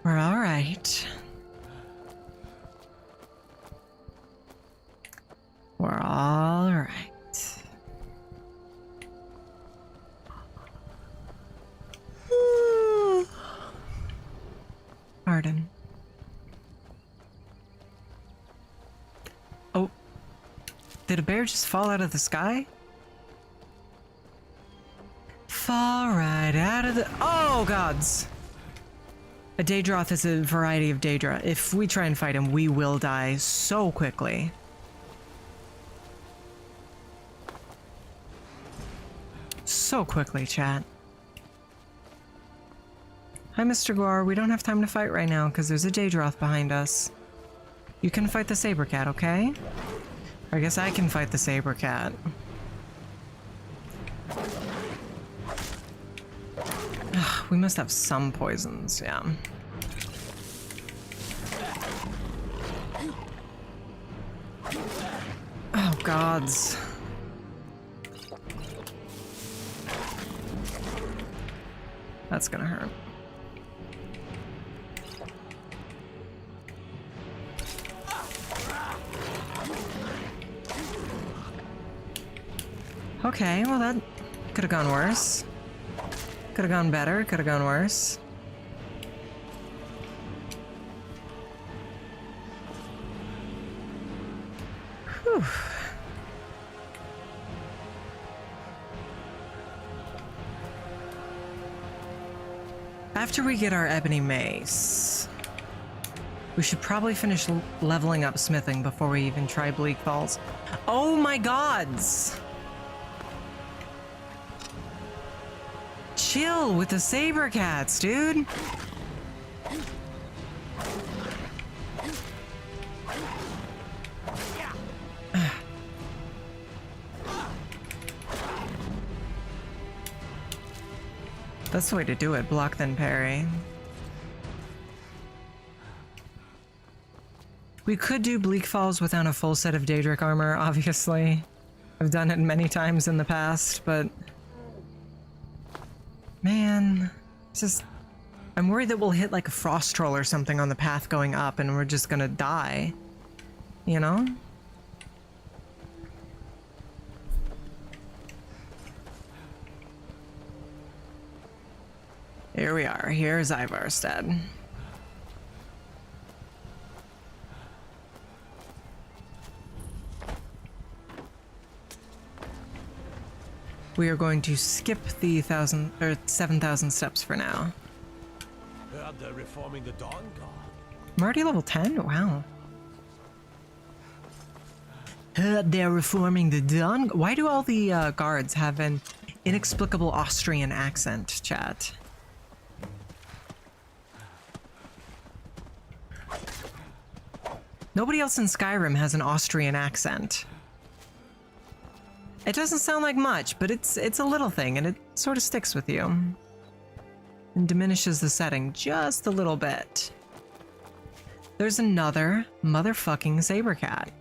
We're all right. We're all right. Pardon. Oh. Did a bear just fall out of the sky? Fall right out of the... Oh, gods! A Daedroth is a variety of Daedra. If we try and fight him, we will die so quickly. So quickly, chat. Hi, Mr. Gore. We don't have time to fight right now because there's a Daedroth behind us. You can fight the saber cat, okay? Or I guess I can fight the saber cat. We must have some poisons, yeah. Oh, gods. That's gonna hurt. Okay, well that could have gone worse. Could have gone better, could have gone worse. Whew. After we get our ebony mace, we should probably finish leveling up smithing before we even try Bleak Falls. Oh my gods! Chill with the saber cats, dude. That's the way to do it. Block then parry. We could do Bleak Falls without a full set of Daedric armor, obviously. I've done it many times in the past, but... Man, it's just... I'm worried that we'll hit like a frost troll or something on the path going up and we're just gonna die. You know? Here we are. Here's Ivarstead. We are going to skip the 7,000 steps for now. They're reforming the Dawn God. I'm already level 10? Wow. They're reforming the Dawn. Why do all the guards have an inexplicable Austrian accent, chat? Nobody else in Skyrim has an Austrian accent. It doesn't sound like much, but it's a little thing, and it sort of sticks with you. And diminishes the setting just a little bit. There's another motherfucking saber cat.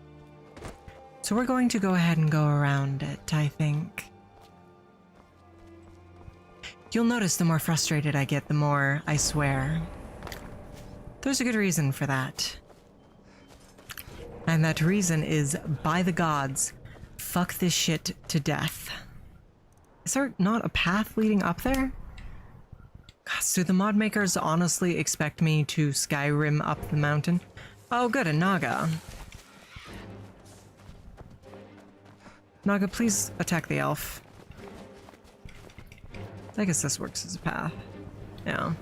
So we're going to go ahead and go around it, I think. You'll notice the more frustrated I get, the more I swear. There's a good reason for that. And that reason is, by the gods, fuck this shit to death. Is there not a path leading up there? Gosh, do the mod makers honestly expect me to Skyrim up the mountain? Oh good, a Naga. Naga, please attack the elf. I guess this works as a path. Yeah.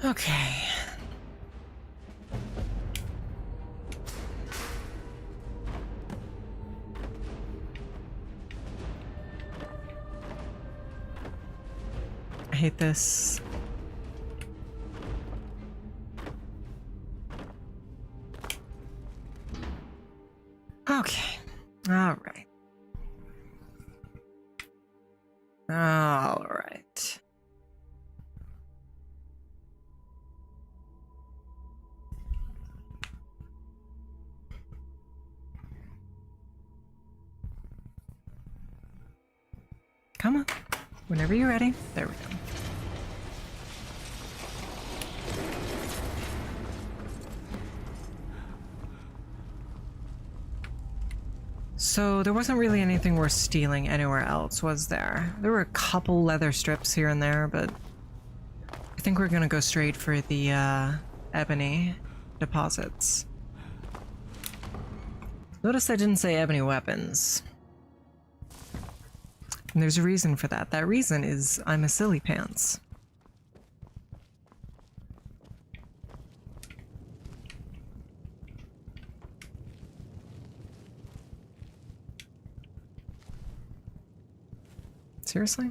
Okay. I hate this. Okay. All right. All right. Come on. Whenever you're ready. There we go. So there wasn't really anything worth stealing anywhere else, was there? There were a couple leather strips here and there, but I think we're gonna go straight for the ebony deposits. Notice I didn't say ebony weapons. And there's a reason for that. That reason is I'm a silly pants. Seriously?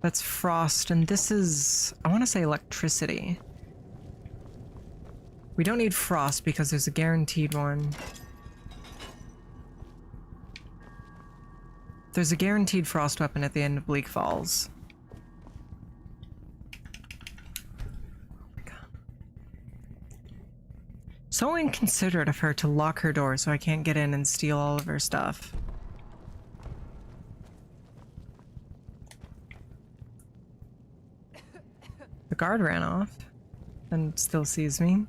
That's frost, and this is, I want to say electricity. We don't need frost because there's a guaranteed one. There's a guaranteed frost weapon at the end of Bleak Falls. Oh my God. So inconsiderate of her to lock her door so I can't get in and steal all of her stuff. The guard ran off and still sees me.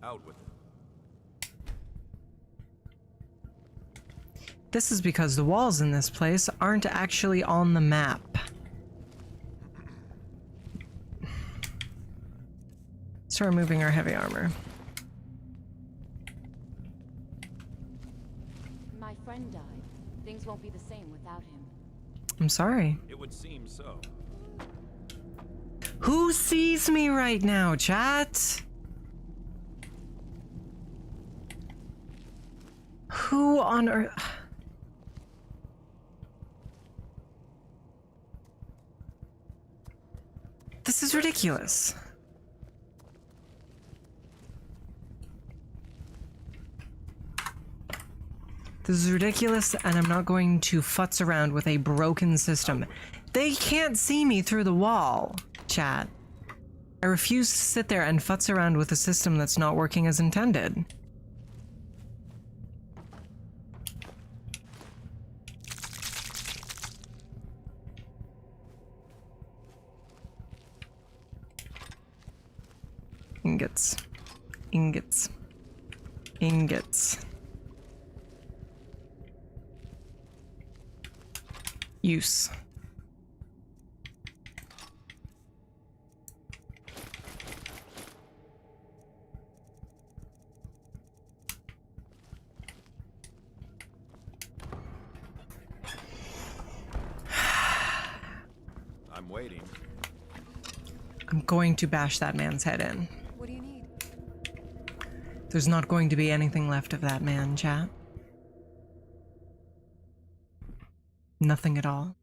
Out with it. This is because the walls in this place aren't actually on the map. Start removing our heavy armor. My friend died. Things won't be the same without him. I'm sorry. It would seem so. Who sees me right now, chat? Who on earth? This is ridiculous. This is ridiculous, and I'm not going to futz around with a broken system. They can't see me through the wall, chat. I refuse to sit there and futz around with a system that's not working as intended. Ingots. Ingots. Ingots. Use. I'm waiting. I'm going to bash that man's head in. What do you need? There's not going to be anything left of that man, chat. Nothing at all.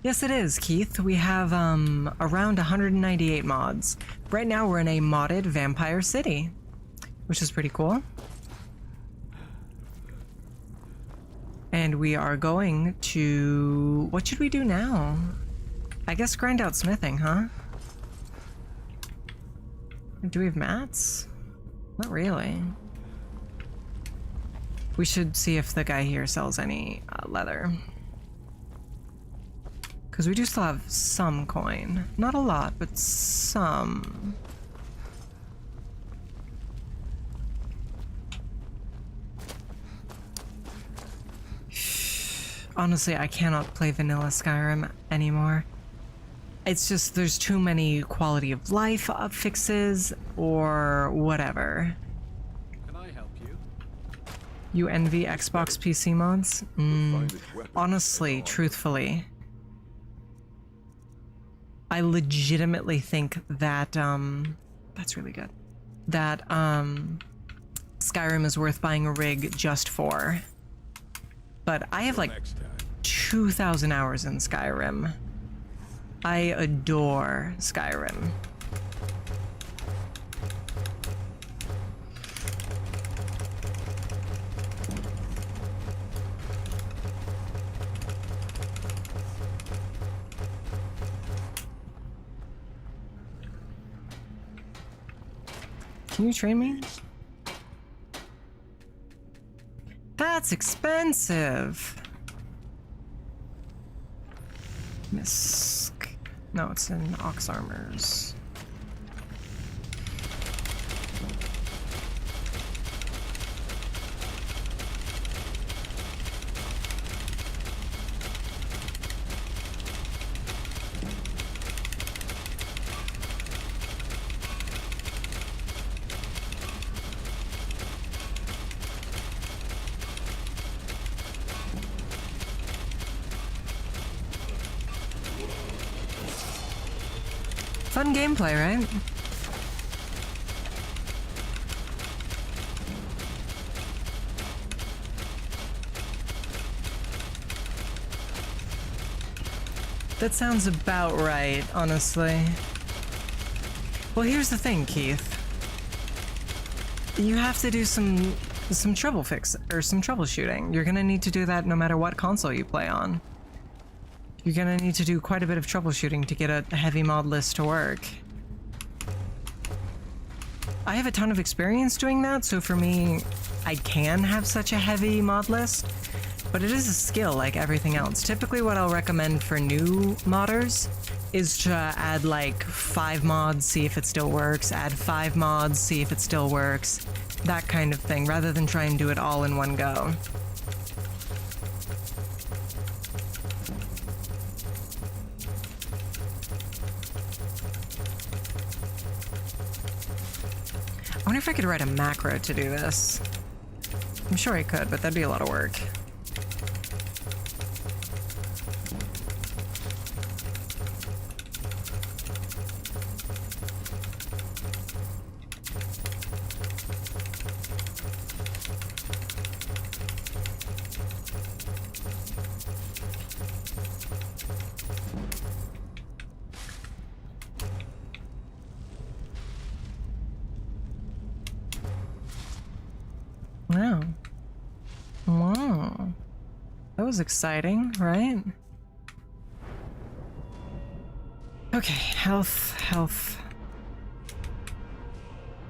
Yes, it is, Keith. We have around 198 mods. Right now we're in a modded vampire city, which is pretty cool. And we are going to... What should we do now? I guess grind out smithing, huh? Do we have mats? Not really. We should see if the guy here sells any leather. Because we do still have some coin. Not a lot, but some. Honestly, I cannot play vanilla Skyrim anymore. It's just, there's too many quality of life fixes or whatever. Can I help you? You envy Xbox PC mods? Honestly, truthfully, I legitimately think that, that's really good, that, Skyrim is worth buying a rig just for. But I have like 2,000 hours in Skyrim. I adore Skyrim. Can you train me? That's expensive. Misk. No, it's in Ox Armors. Fun gameplay, right? That sounds about right, honestly. Well, here's the thing, Keith. You have to do some trouble fix or some troubleshooting. You're gonna need to do that no matter what console you play on. You're gonna need to do quite a bit of troubleshooting to get a heavy mod list to work. I have a ton of experience doing that, so for me, I can have such a heavy mod list, but it is a skill like everything else. Typically what I'll recommend for new modders is to add like 5 mods, see if it still works, add 5 mods, see if it still works, that kind of thing, rather than try and do it all in one go. I wonder if I could write a macro to do this. I'm sure I could, but that'd be a lot of work. Wow. Wow. That was exciting, right? Okay, health.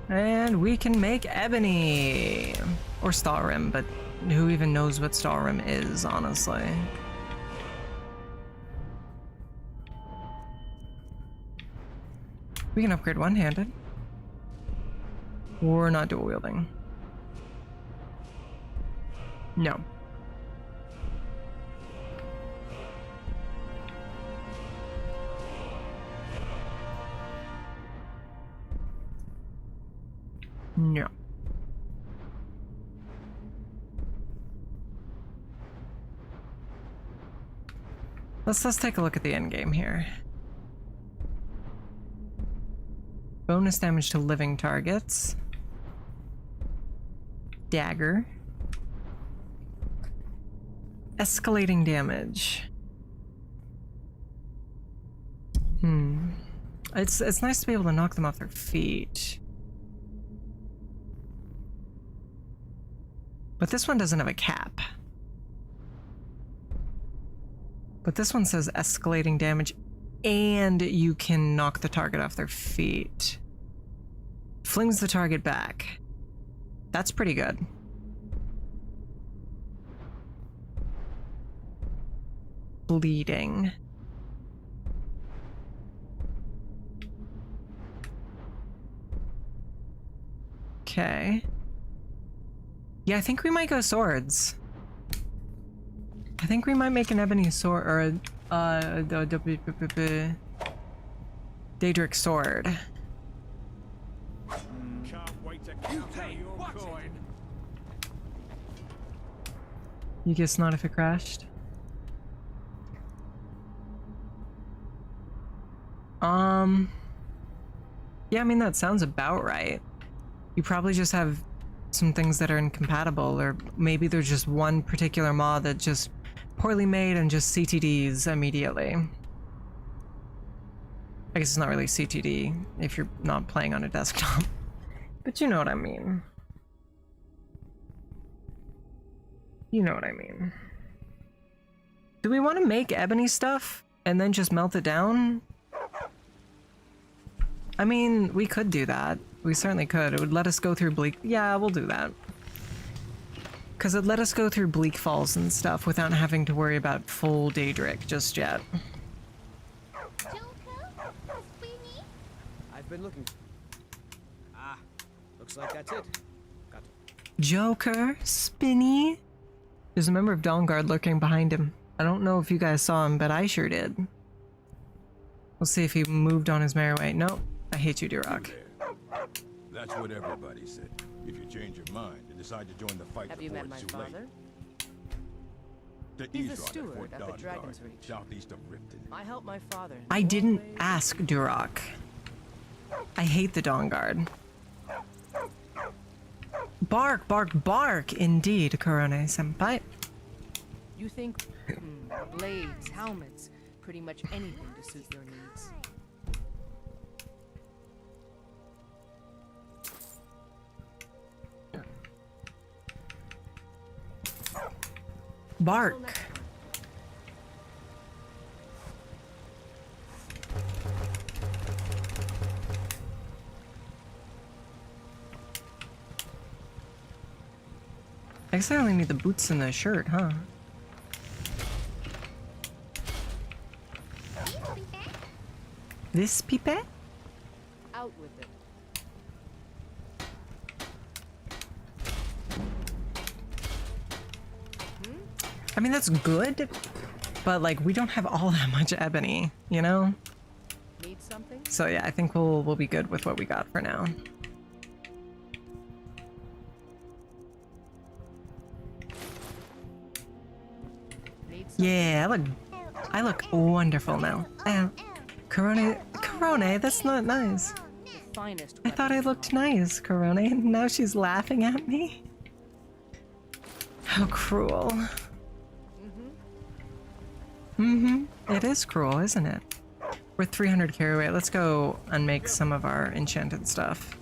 And we can make ebony. Or Stalrim, but who even knows what Stalrim is, honestly. We can upgrade one-handed. Or not dual wielding. No. No. Let's take a look at the end game here. Bonus damage to living targets. Dagger. Escalating damage. It's nice to be able to knock them off their feet. But this one doesn't have a cap. But this one says escalating damage, and you can knock the target off their feet. Flings the target back. That's pretty good. Bleeding. Okay. Yeah, I think we might go swords. I think we might make an ebony sword, or a Daedric sword. Can't wait to count out your coin. You guess not if it crashed? Yeah, I mean, that sounds about right. You probably just have some things that are incompatible, or maybe there's just one particular mod that just poorly made and just CTDs immediately. I guess it's not really CTD if you're not playing on a desktop, but you know what I mean. You know what I mean. Do we want to make ebony stuff and then just melt it down? I mean, we could do that. We certainly could. It would let us go through Bleak... Yeah, we'll do that. Because it let us go through Bleak Falls and stuff without having to worry about full Daedric just yet. I've been looking. Ah, looks like that's it. Got to. Joker? Spinny? There's a member of Dawnguard lurking behind him. I don't know if you guys saw him, but I sure did. We'll see if he moved on his merry way. Nope. I hate you, Duroc. That's what everybody said. If you change your mind and decide to join the fight, Have you met my father? He's the steward at the Dragon's Reach. Southeast of Ripton. I helped my father. I didn't ask Duroc. I hate the Dawnguard. Bark, bark, bark! Indeed, Korone-senpai. You think blades, helmets, pretty much anything to suit your needs. Bark. I guess I only need the boots and the shirt, huh? This pipe? Out with it. I mean, that's good, but like, we don't have all that much ebony, you know? Need something? So yeah, I think we'll be good with what we got for now. Yeah, I look wonderful now. Korone, that's not nice. I thought I looked nice, Korone. Now she's laughing at me. How cruel. It is cruel, isn't it? We're 300 carry away. Let's go unmake some of our enchanted stuff.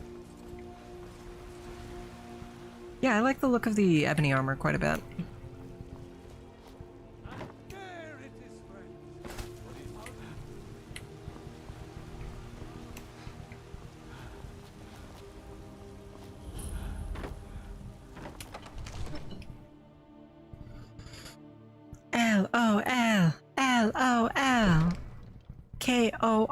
Yeah, I like the look of the ebony armor quite a bit. L-O-L, L-O-L, K-O-R-O-N-E.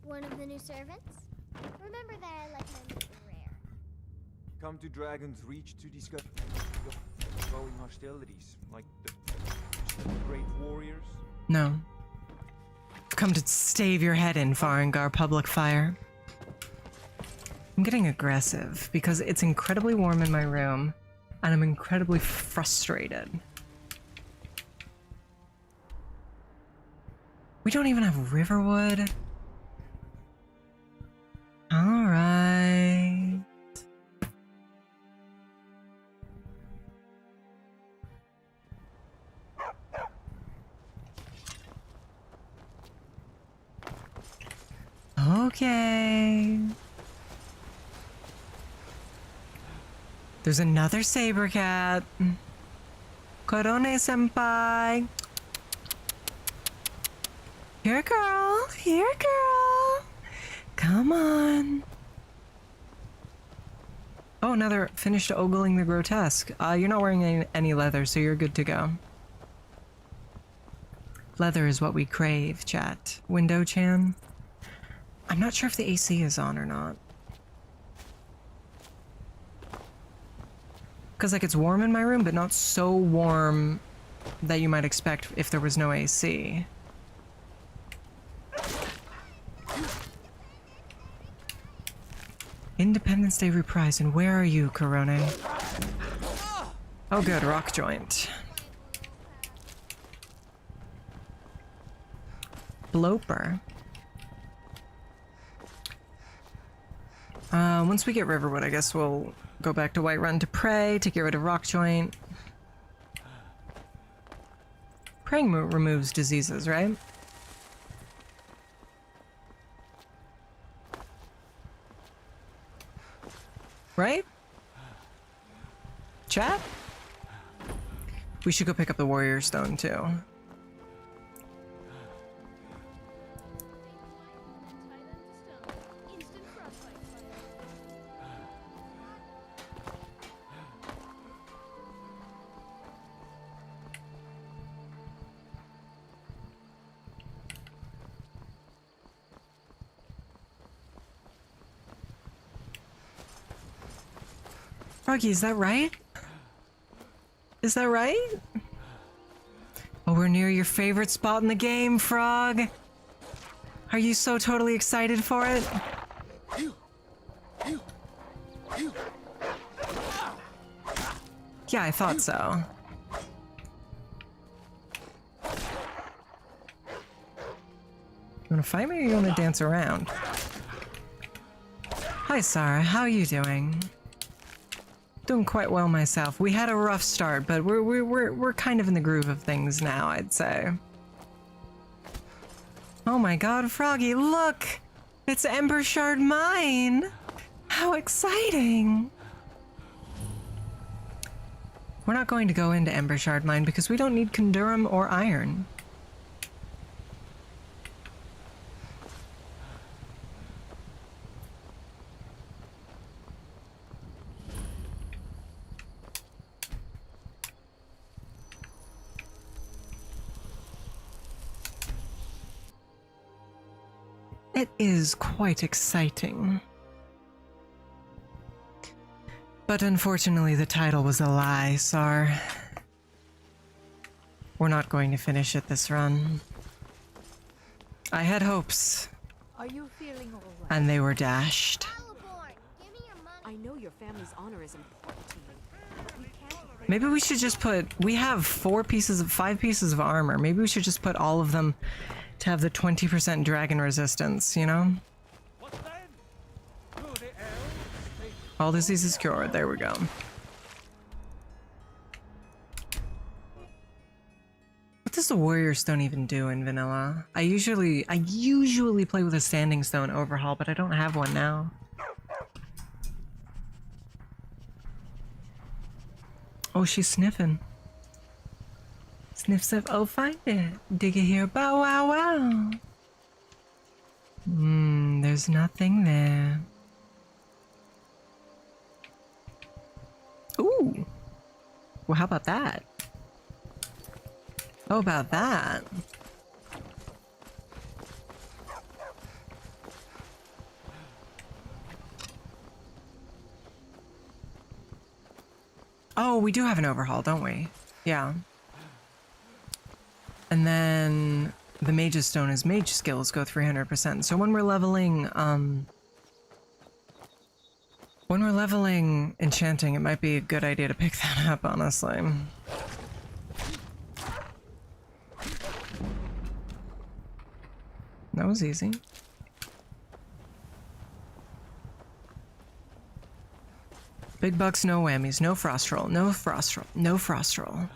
One of the new servants? Remember that I like my meat rare. Come to Dragon's Reach to discuss growing hostilities, like the great warriors? No. Come to stave your head in, Farengar Public Fire. I'm getting aggressive because it's incredibly warm in my room and I'm incredibly frustrated. We don't even have Riverwood. All right. okay. There's another saber cat. Korone senpai. Here, girl. Here, girl. Come on. Oh, another finished ogling the grotesque. You're not wearing any leather, so you're good to go. Leather is what we crave, chat. Window-chan. I'm not sure if the AC is on or not. Because, like, it's warm in my room, but not so warm that you might expect if there was no AC. Independence Day reprise, and where are you, Korone? Oh good, rock joint. Bloper. Once we get Riverwood, I guess we'll go back to Whiterun to pray, to get rid of rock joint. Praying removes diseases, right? Right? Chat? We should go pick up the warrior stone too. Froggy, is that right? Is that right? Oh, we're near your favorite spot in the game, Frog. Are you so totally excited for it? Yeah, I thought so. You wanna fight me or you wanna dance around? Hi, Sarah. How are you doing? Doing quite well myself. We had a rough start, but we're kind of in the groove of things now, I'd say. Oh my god, Froggy, look! It's Ember Shard Mine! How exciting! We're not going to go into Ember Shard Mine because we don't need Condurum or iron. It is quite exciting. But unfortunately, the title was a lie, Sar. We're not going to finish it this run. I had hopes. Are you feeling all right? And they were dashed. I know your family's honor is important to you. Maybe we should just put... We have 5 pieces of armor. Maybe we should just put all of them to have the 20% dragon resistance, you know? All disease is cured. There we go. What does the warrior stone even do in vanilla? I usually play with a standing stone overhaul, but I don't have one now. Oh, she's sniffing. Sniff, sniff. Oh, find it. Dig it here. Bow, wow, wow. There's nothing there. Ooh. Well, how about that? How about that? Oh, we do have an overhaul, don't we? Yeah. And then the mage's stone is mage skills go 300%. So when we're leveling enchanting, it might be a good idea to pick that up, honestly. That was easy. Big bucks, no whammies, no frost roll, no frost roll, no frost roll.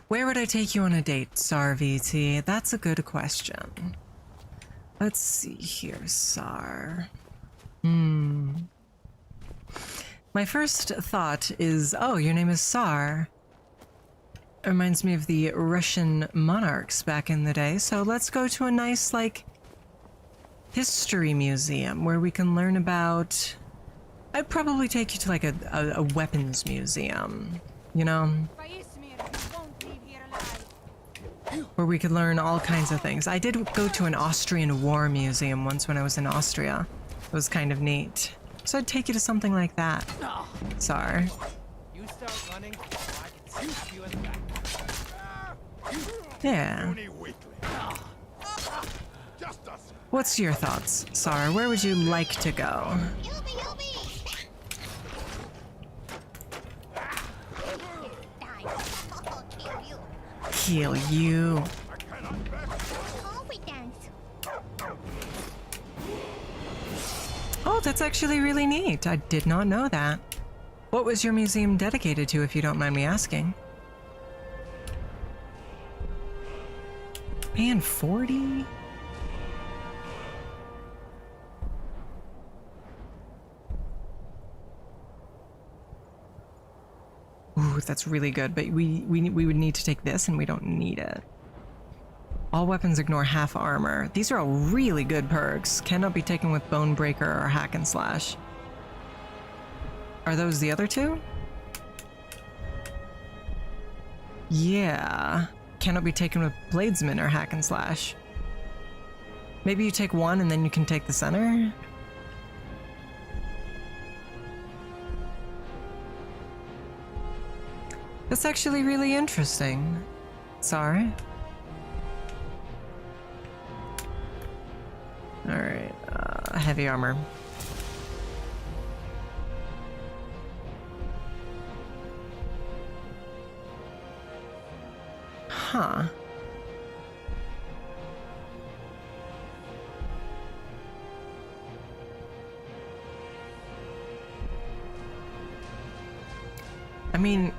Where would I take you on a date, Sar VT? That's a good question. Let's see here, Sar. My first thought is, oh, your name is Sar. It reminds me of the Russian monarchs back in the day, so let's go to a nice, like, history museum where we can learn about... I'd probably take you to, like, a weapons museum, you know? Where we could learn all kinds of things. I did go to an Austrian war museum once when I was in Austria. It was kind of neat. So I'd take you to something like that. Sar. You start running, or I can stab you in the back. Yeah. What's your thoughts, Sar? Where would you like to go? Kill you. Oh, that's actually really neat. I did not know that. What was your museum dedicated to, if you don't mind me asking? Man, 40? Ooh, that's really good, but we would need to take this and we don't need it. All weapons ignore half armor. These are all really good perks. Cannot be taken with Bone Breaker or Hack and Slash. Are those the other two? Yeah. Cannot be taken with Bladesman or Hack and Slash. Maybe you take one and then you can take the center? That's actually really interesting. Sorry. Alright, heavy armor. Huh. I mean...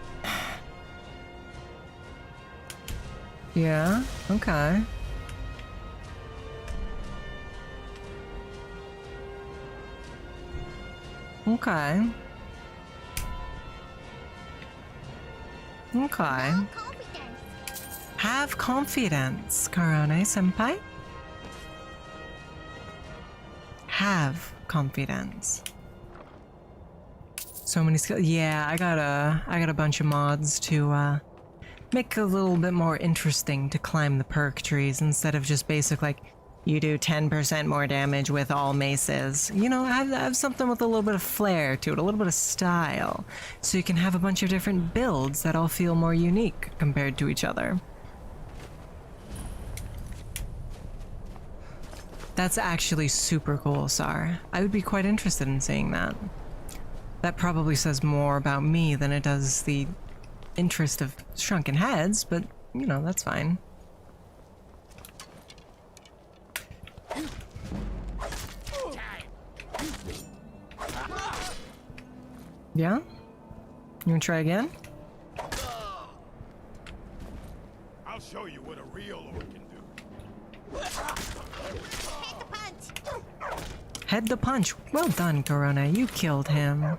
Yeah, okay. Okay. Okay. Have confidence, Karone-senpai. Have confidence. So many skills. Yeah, I got a bunch of mods to make it a little bit more interesting to climb the perk trees instead of just basic like you do 10% more damage with all maces. You know, have something with a little bit of flair to it, a little bit of style, so you can have a bunch of different builds that all feel more unique compared to each other. That's actually super cool, Sar. I would be quite interested in seeing that. That probably says more about me than it does the interest of Shrunken Heads, but, you know, that's fine. Yeah? You wanna try again? I'll show you what a real orc can do. Head the punch. Well done, Corona. You killed him.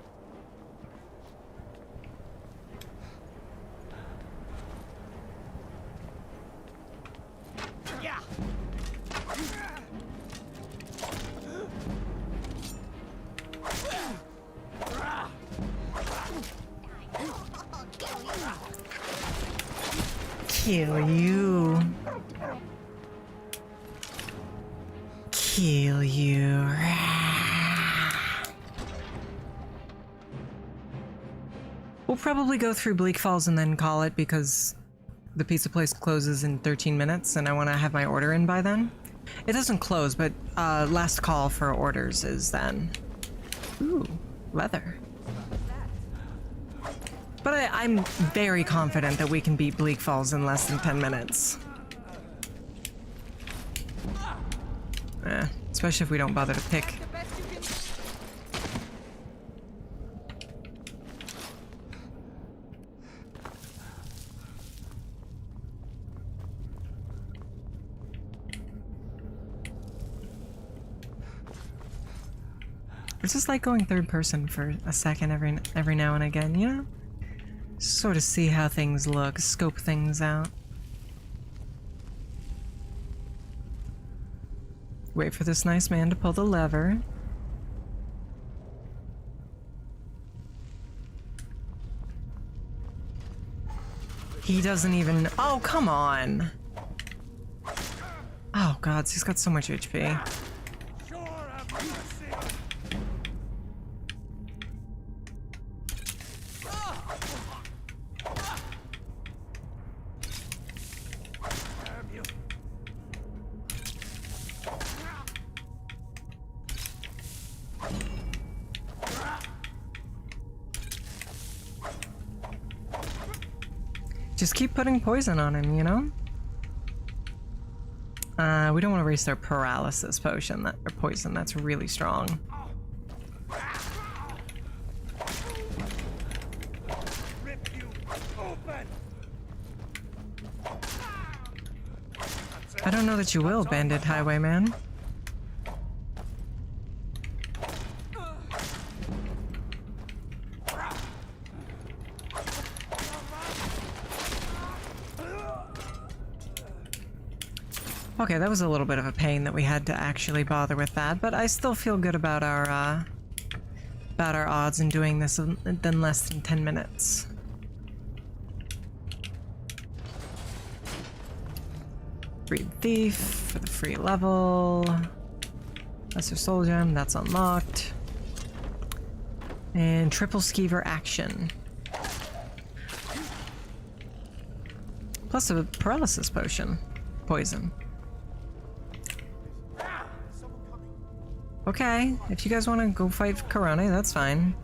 Kill you. Kill you. We'll probably go through Bleak Falls and then call it because the pizza place closes in 13 minutes and I want to have my order in by then. It doesn't close, but last call for orders is then. Ooh, leather. But I'm very confident that we can beat Bleak Falls in less than 10 minutes. Especially if we don't bother to pick. I just like going third person for a second every now and again, you know? Sort of see how things look, scope things out. Wait for this nice man to pull the lever. He doesn't even... Oh, come on! Oh, God, he's got so much HP. Just keep putting poison on him, you know? We don't want to waste our paralysis potion, or poison, that's really strong. I don't know that you will, Bandit Highwayman. Okay, that was a little bit of a pain that we had to actually bother with that, but I still feel good about our odds in doing this in less than 10 minutes. Breed Thief for the free level. Lesser Soul Gem, that's unlocked. And triple skeever action. Plus a paralysis potion. Poison. Okay, if you guys want to go fight Corone, that's fine.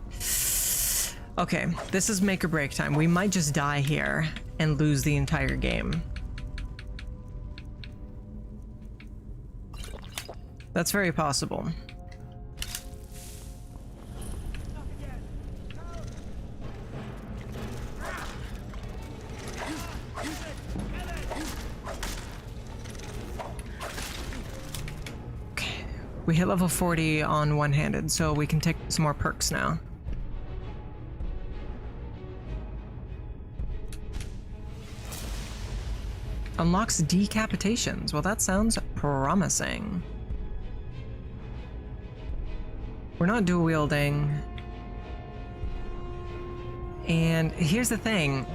Okay, this is make or break time. We might just die here and lose the entire game. That's very possible. We hit level 40 on one-handed, so we can take some more perks now. Unlocks decapitations. Well, that sounds promising. We're not dual wielding. And here's the thing.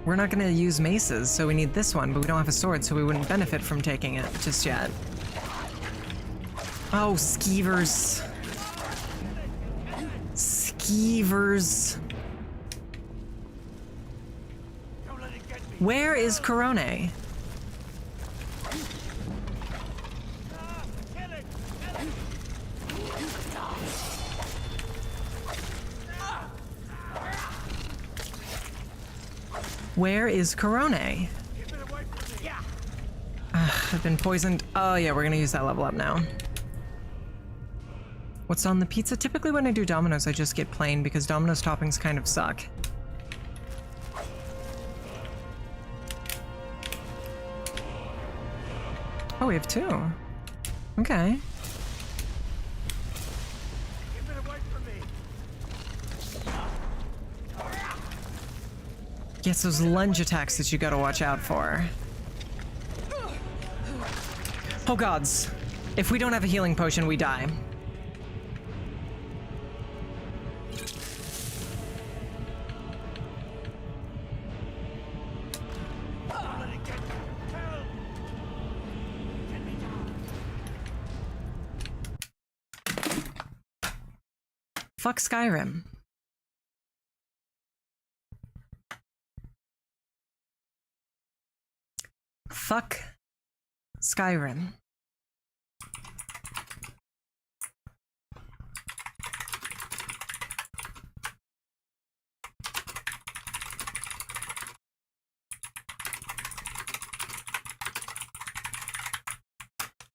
We're not gonna use maces, so we need this one, but we don't have a sword, so we wouldn't benefit from taking it just yet. Oh, skeevers. Skeevers. Where is Corone? Where is Corone? I've been poisoned. Oh yeah, we're gonna use that level up now. What's on the pizza? Typically when I do Domino's, I just get plain because Domino's toppings kind of suck. Oh, we have two. Okay. Yes, those lunge attacks that you gotta watch out for. Oh gods. If we don't have a healing potion, we die. Fuck Skyrim. Fuck Skyrim.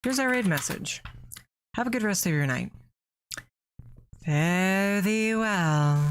Here's our raid message. Have a good rest of your night. Fare thee well.